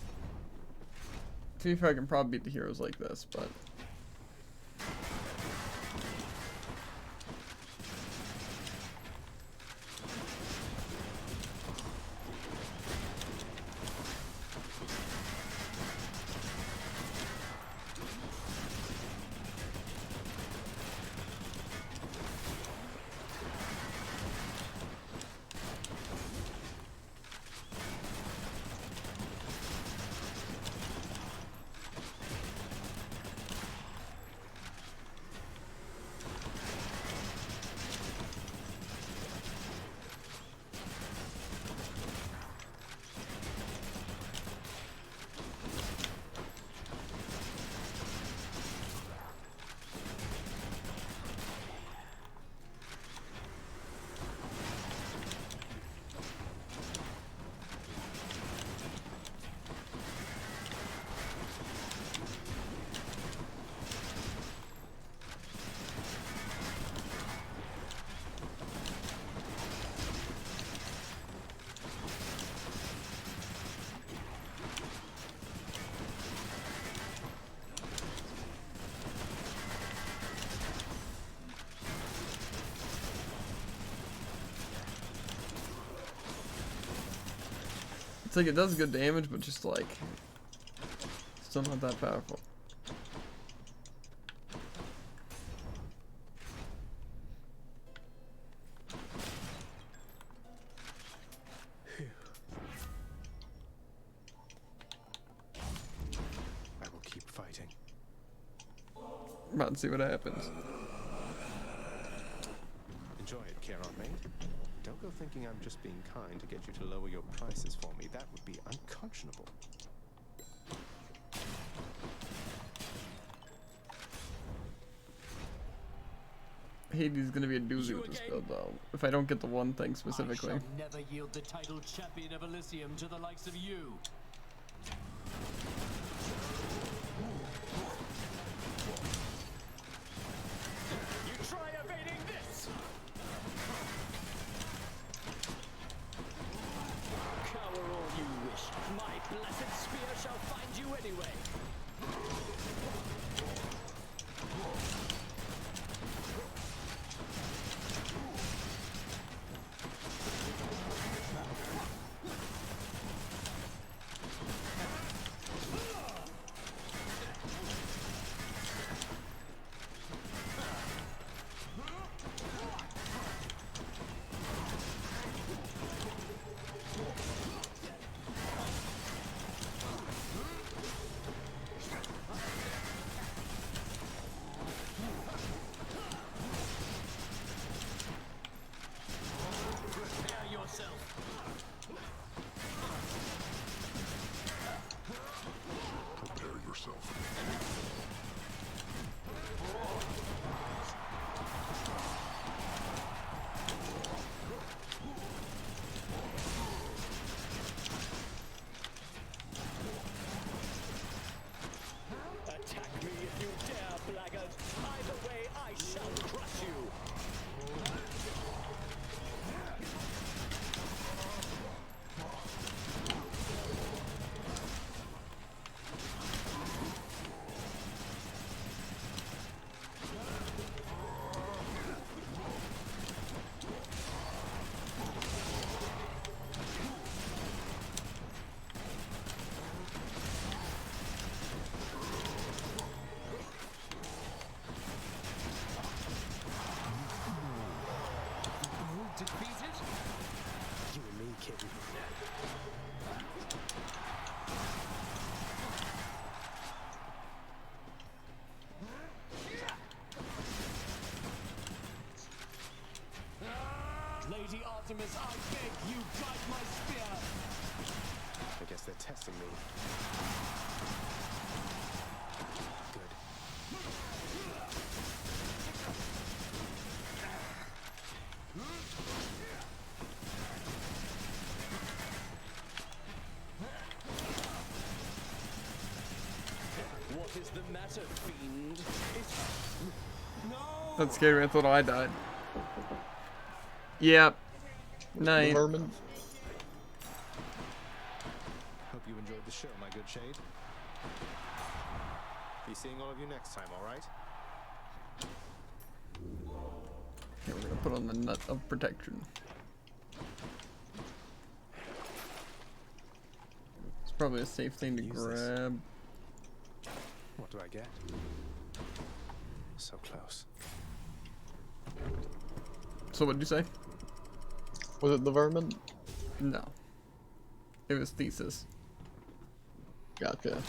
See if I can probably beat the heroes like this, but It's like it does good damage, but just like still not that powerful. I will keep fighting. About to see what happens. Enjoy it, Charon Maid. Don't go thinking I'm just being kind to get you to lower your prices for me. That would be unconscionable. Hades is gonna be a doozy with this build though. If I don't get the one thing specifically. I shall never yield the title champion of Elysium to the likes of you. You try evading this! Cower all you wish. My blessed spear shall find you anyway. Lady Artemis, I beg you, guide my spear! I guess they're testing me. What is the matter, fiend? No! That's scary. I thought I died. Yep. Night. Hope you enjoyed the show, my good shade. Be seeing all of you next time, alright? Okay, we're gonna put on the nut of protection. It's probably a safe thing to grab. What do I get? So close. So what'd you say? Was it the vermin? No. It was Thesis. Gotcha.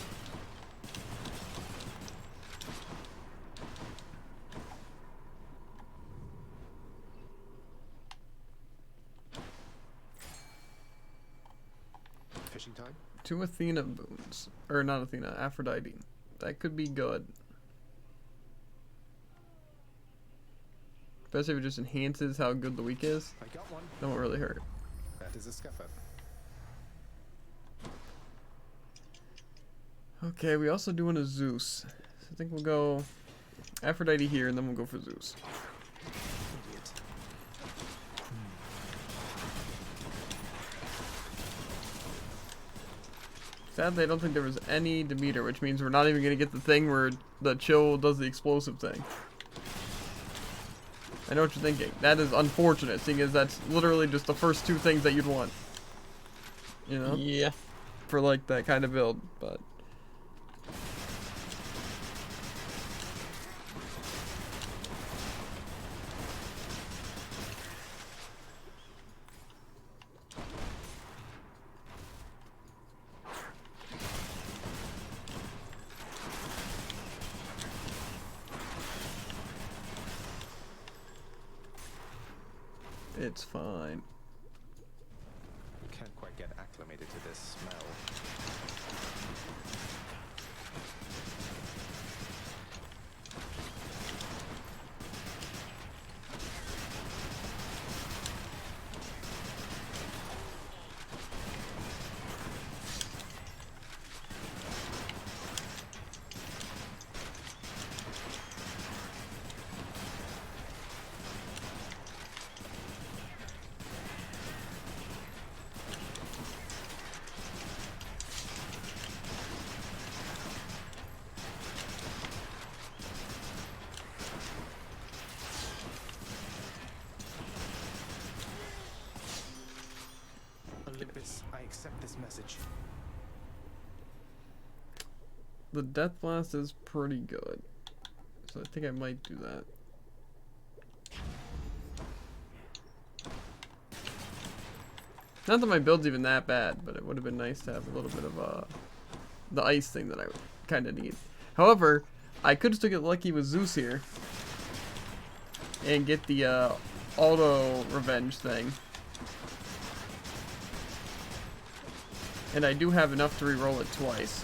Fishing time? 2 Athena boons. Or not Athena, Aphrodite. That could be good. Especially if it just enhances how good the week is. I got one. That won't really hurt. That is a scuffer. Okay, we also doing a Zeus. So I think we'll go Aphrodite here, and then we'll go for Zeus. Idiot. Sadly, I don't think there was any Demeter, which means we're not even going to get the thing where the chill does the explosive thing. I know what you're thinking. That is unfortunate, seeing as that's literally just the first 2 things that you'd want. You know? Yeah. For like that kind of build, but it's fine. Can't quite get acclimated to this smell. Olympus, I accept this message. The Death Blast is pretty good, so I think I might do that. Not that my build's even that bad, but it would have been nice to have a little bit of the ice thing that I kind of need. However, I could still get lucky with Zeus here and get the auto revenge thing. And I do have enough to re-roll it twice.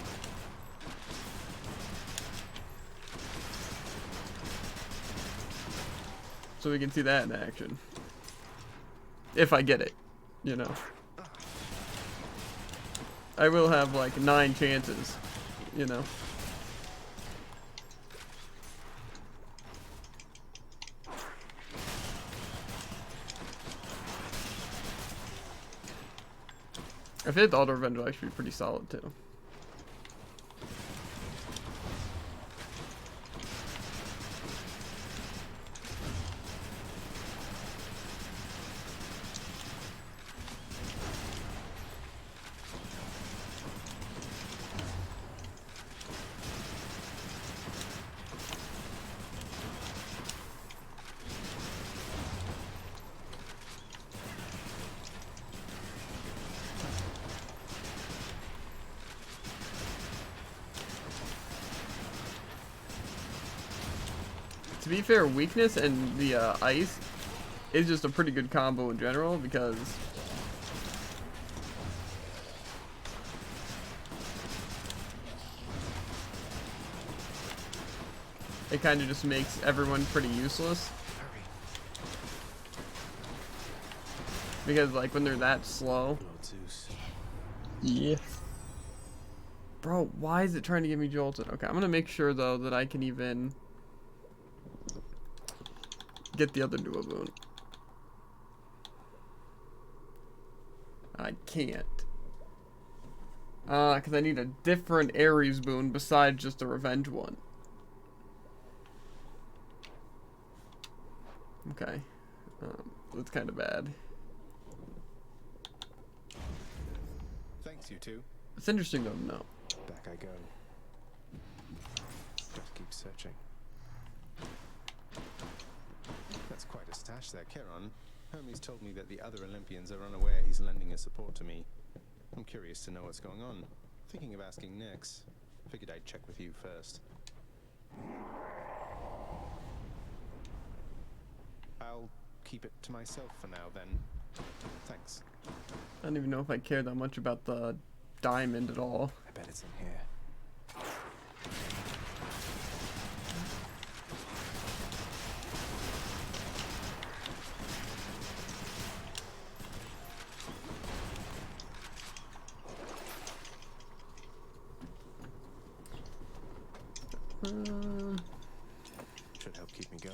So we can see that in action. If I get it, you know. I will have like 9 chances, you know. If it hit the auto revenge, will actually be pretty solid too. To be fair, weakness and the ice is just a pretty good combo in general because it kind of just makes everyone pretty useless. Because like when they're that slow. Yeah. Bro, why is it trying to get me jolted? Okay, I'm gonna make sure though that I can even get the other duo boon. I can't. Because I need a different Ares boon besides just the revenge one. Okay. That's kind of bad. Thanks, you two. It's interesting though to know. Back I go. Just keep searching. That's quite a stash there, Chiron. Hermes told me that the other Olympians are unaware he's lending his support to me. I'm curious to know what's going on. Thinking of asking Nyx. Figured I'd check with you first. I'll keep it to myself for now, then. Thanks. I don't even know if I care that much about the diamond at all. I bet it's in here. Should help keep me going.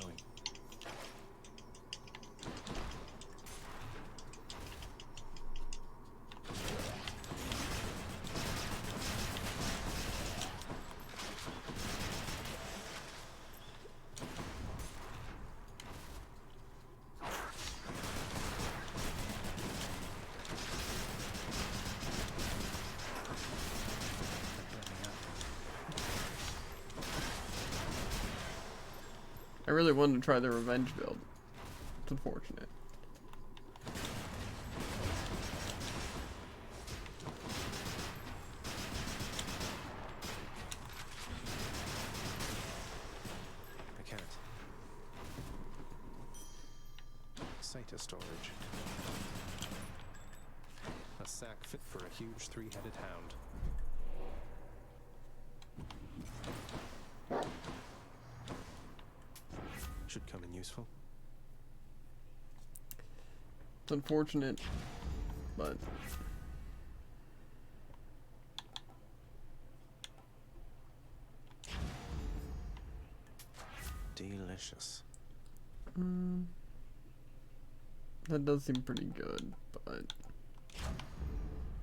I really wanted to try the revenge build. It's unfortunate. I can't. Satyr storage. A sack fit for a huge three-headed hound. Should come in useful. It's unfortunate, but delicious. That does seem pretty good, but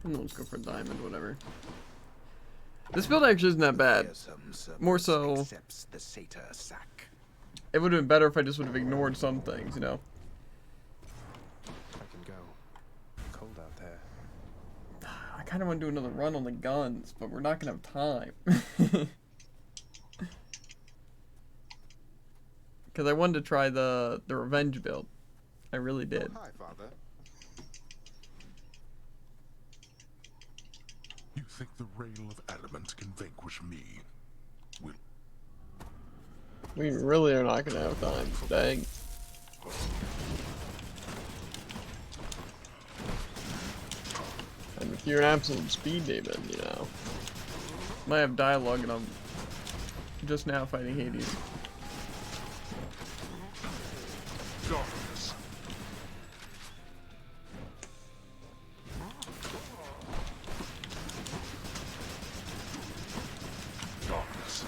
let's go for diamond, whatever. This build actually isn't that bad. More so, The satyr sack. it would have been better if I just would have ignored some things, you know? I can go. Cold out there. I kind of want to do another run on the guns, but we're not going to have time. Because I wanted to try the revenge build. I really did. Oh, hi, Father. You think the rail of adamant can vanquish me? Will We really are not gonna have time. Dang. And if you're an absolute speed demon, you know. Might have dialogue and I'm just now fighting Hades. darkness. Darkness.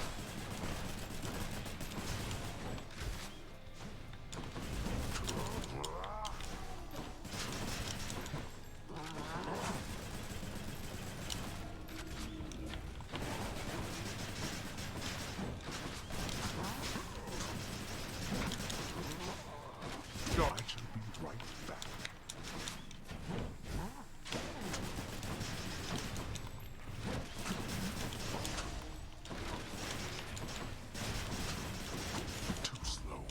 I shall be right back. Too slow.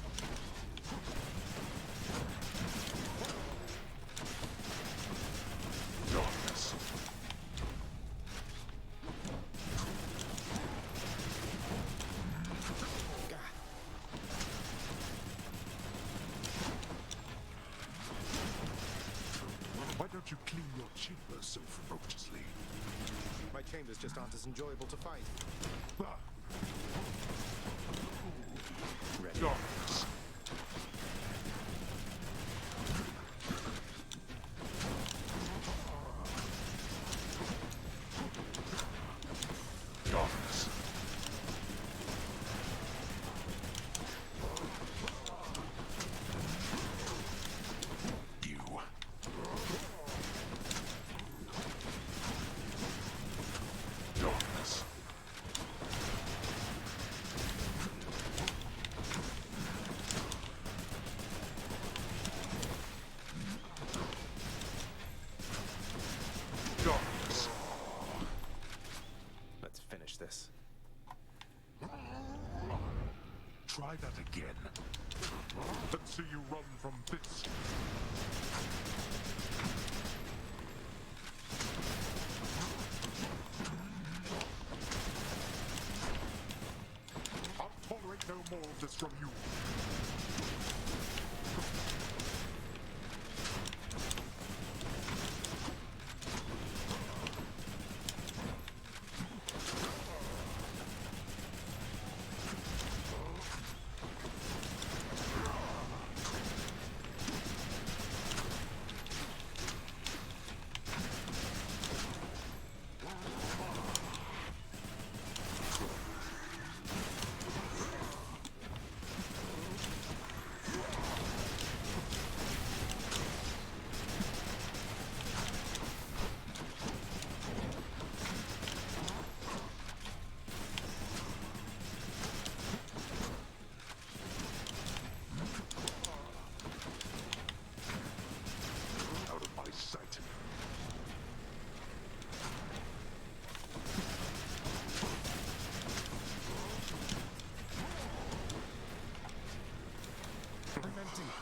Darkness. Why don't you clean your chambers so ferociously? My chambers just aren't as enjoyable to fight. Ready. Darkness. Darkness. You. Darkness. Darkness. Let's finish this. Try that again. Let's see you run from this. I'll tolerate no more of this from you.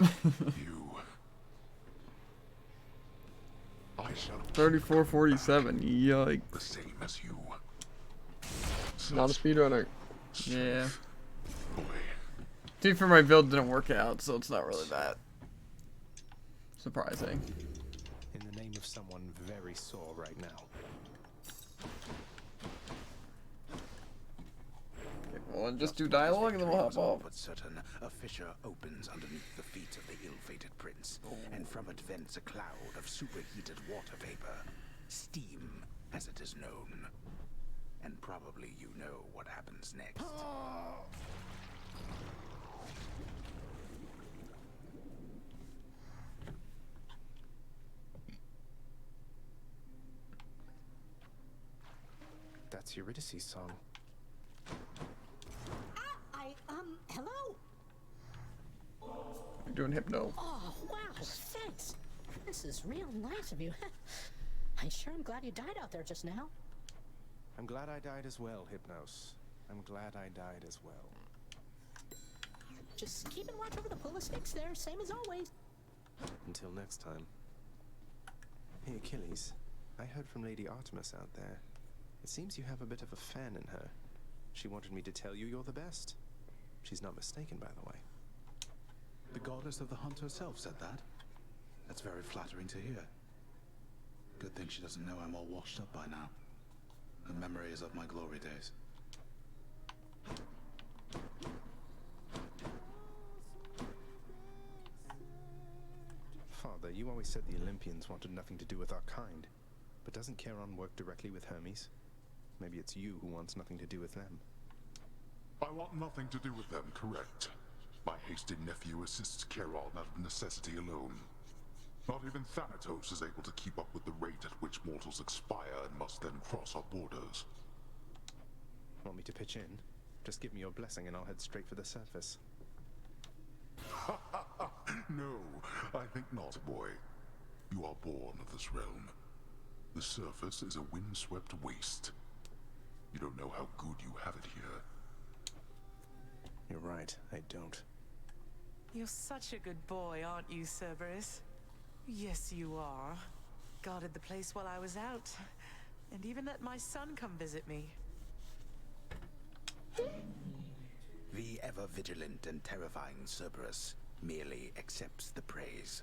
You. I shall 34:47. Yikes. the same as you. Not a speedrunner. Yeah. See, for my build didn't work out, so it's not really that surprising. In the name of someone very sore right now. Okay, well, and just do dialogue and then we'll hop off. But certain, a fissure opens underneath the feet of the ill-fated prince, and from it vents a cloud of superheated water vapor, steam, as it is known. And probably you know what happens next. That's Eurydice's song. Hello? You're doing hypno. Oh, wow, thanks. This is real nice of you. I sure am glad you died out there just now. I'm glad I died as well, Hypnos. I'm glad I died as well. Just keeping watch over the pull of sticks there, same as always. Until next time. Hey, Achilles. I heard from Lady Artemis out there. It seems you have a bit of a fan in her. She wanted me to tell you you're the best. She's not mistaken, by the way. The goddess of the hunt herself said that? That's very flattering to hear. Good thing she doesn't know I'm all washed up by now. The memories of my glory days. Father, you always said the Olympians wanted nothing to do with our kind. But doesn't Charon work directly with Hermes? Maybe it's you who wants nothing to do with them. I want nothing to do with them, correct? My hasty nephew assists Charon out of necessity alone. Not even Thanatos is able to keep up with the rate at which mortals expire and must then cross our borders. Want me to pitch in? Just give me your blessing and I'll head straight for the surface. No, I think not, boy. You are born of this realm. The surface is a windswept waste. You don't know how good you have it here. You're right, I don't. You're such a good boy, aren't you, Cerberus? Yes, you are. Guarded the place while I was out. And even let my son come visit me. The ever-vigilant and terrifying Cerberus merely accepts the praise.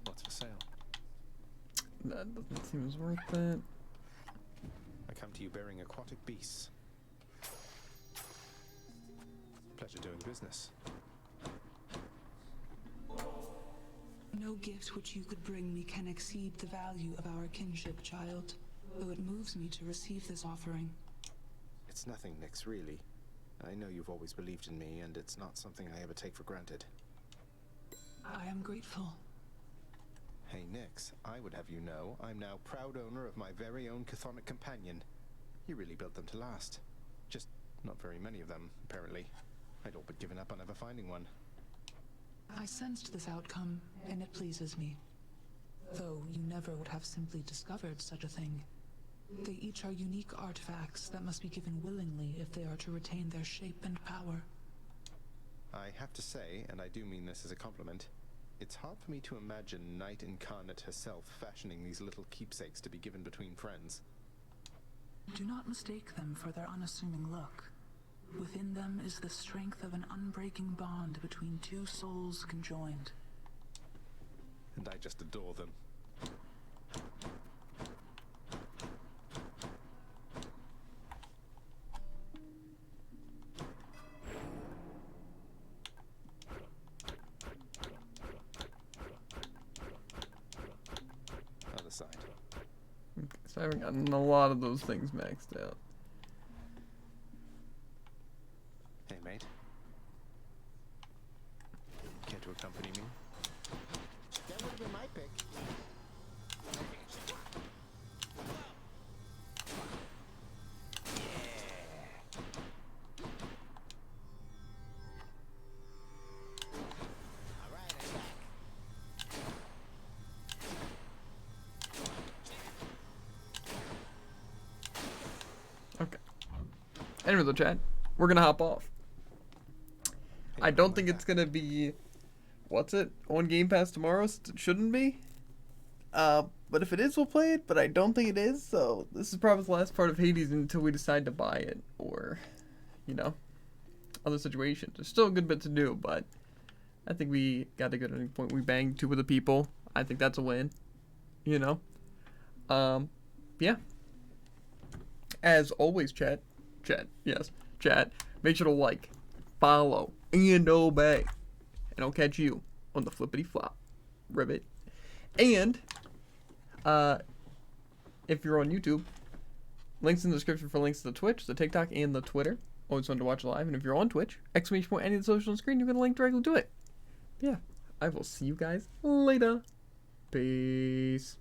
What's for sale? That doesn't seem as worth it. I come to you bearing aquatic beasts. Pleasure doing business. No gift which you could bring me can exceed the value of our kinship, child, though it moves me to receive this offering. It's nothing, Nyx, really. I know you've always believed in me, and it's not something I ever take for granted. I am grateful. Hey, Nyx, I would have you know, I'm now proud owner of my very own chthonic companion. You really built them to last. Just not very many of them, apparently. I'd all but given up on ever finding one. I sensed this outcome, and it pleases me. Though you never would have simply discovered such a thing. They each are unique artifacts that must be given willingly if they are to retain their shape and power. I have to say, and I do mean this as a compliment, it's hard for me to imagine Night Incarnate herself fashioning these little keepsakes to be given between friends. Do not mistake them for their unassuming look. Within them is the strength of an unbreaking bond between two souls conjoined. And I just adore them. Other side. Okay, so I haven't gotten a lot of those things maxed out. Hey, mate. Care to accompany me? That would have been my pick. Anyway, though, chat, we're gonna hop off. I don't think it's gonna be, what's it, on Game Pass tomorrow? It shouldn't be. But if it is, we'll play it. But I don't think it is. So this is probably the last part of Hades until we decide to buy it, or, you know, other situations. There's still a good bit to do, but I think we got a good ending point. We banged 2 of the people. I think that's a win. You know. Yeah. As always, chat. Make sure to like, follow, and obey. And I'll catch you on the flippity flop. Ribbit. And if you're on YouTube, links in the description for links to the Twitch, the TikTok, and the Twitter. Always fun to watch live. And if you're on Twitch, exclamation point any of the social on the screen, you can link directly to it. Yeah. I will see you guys later. Peace.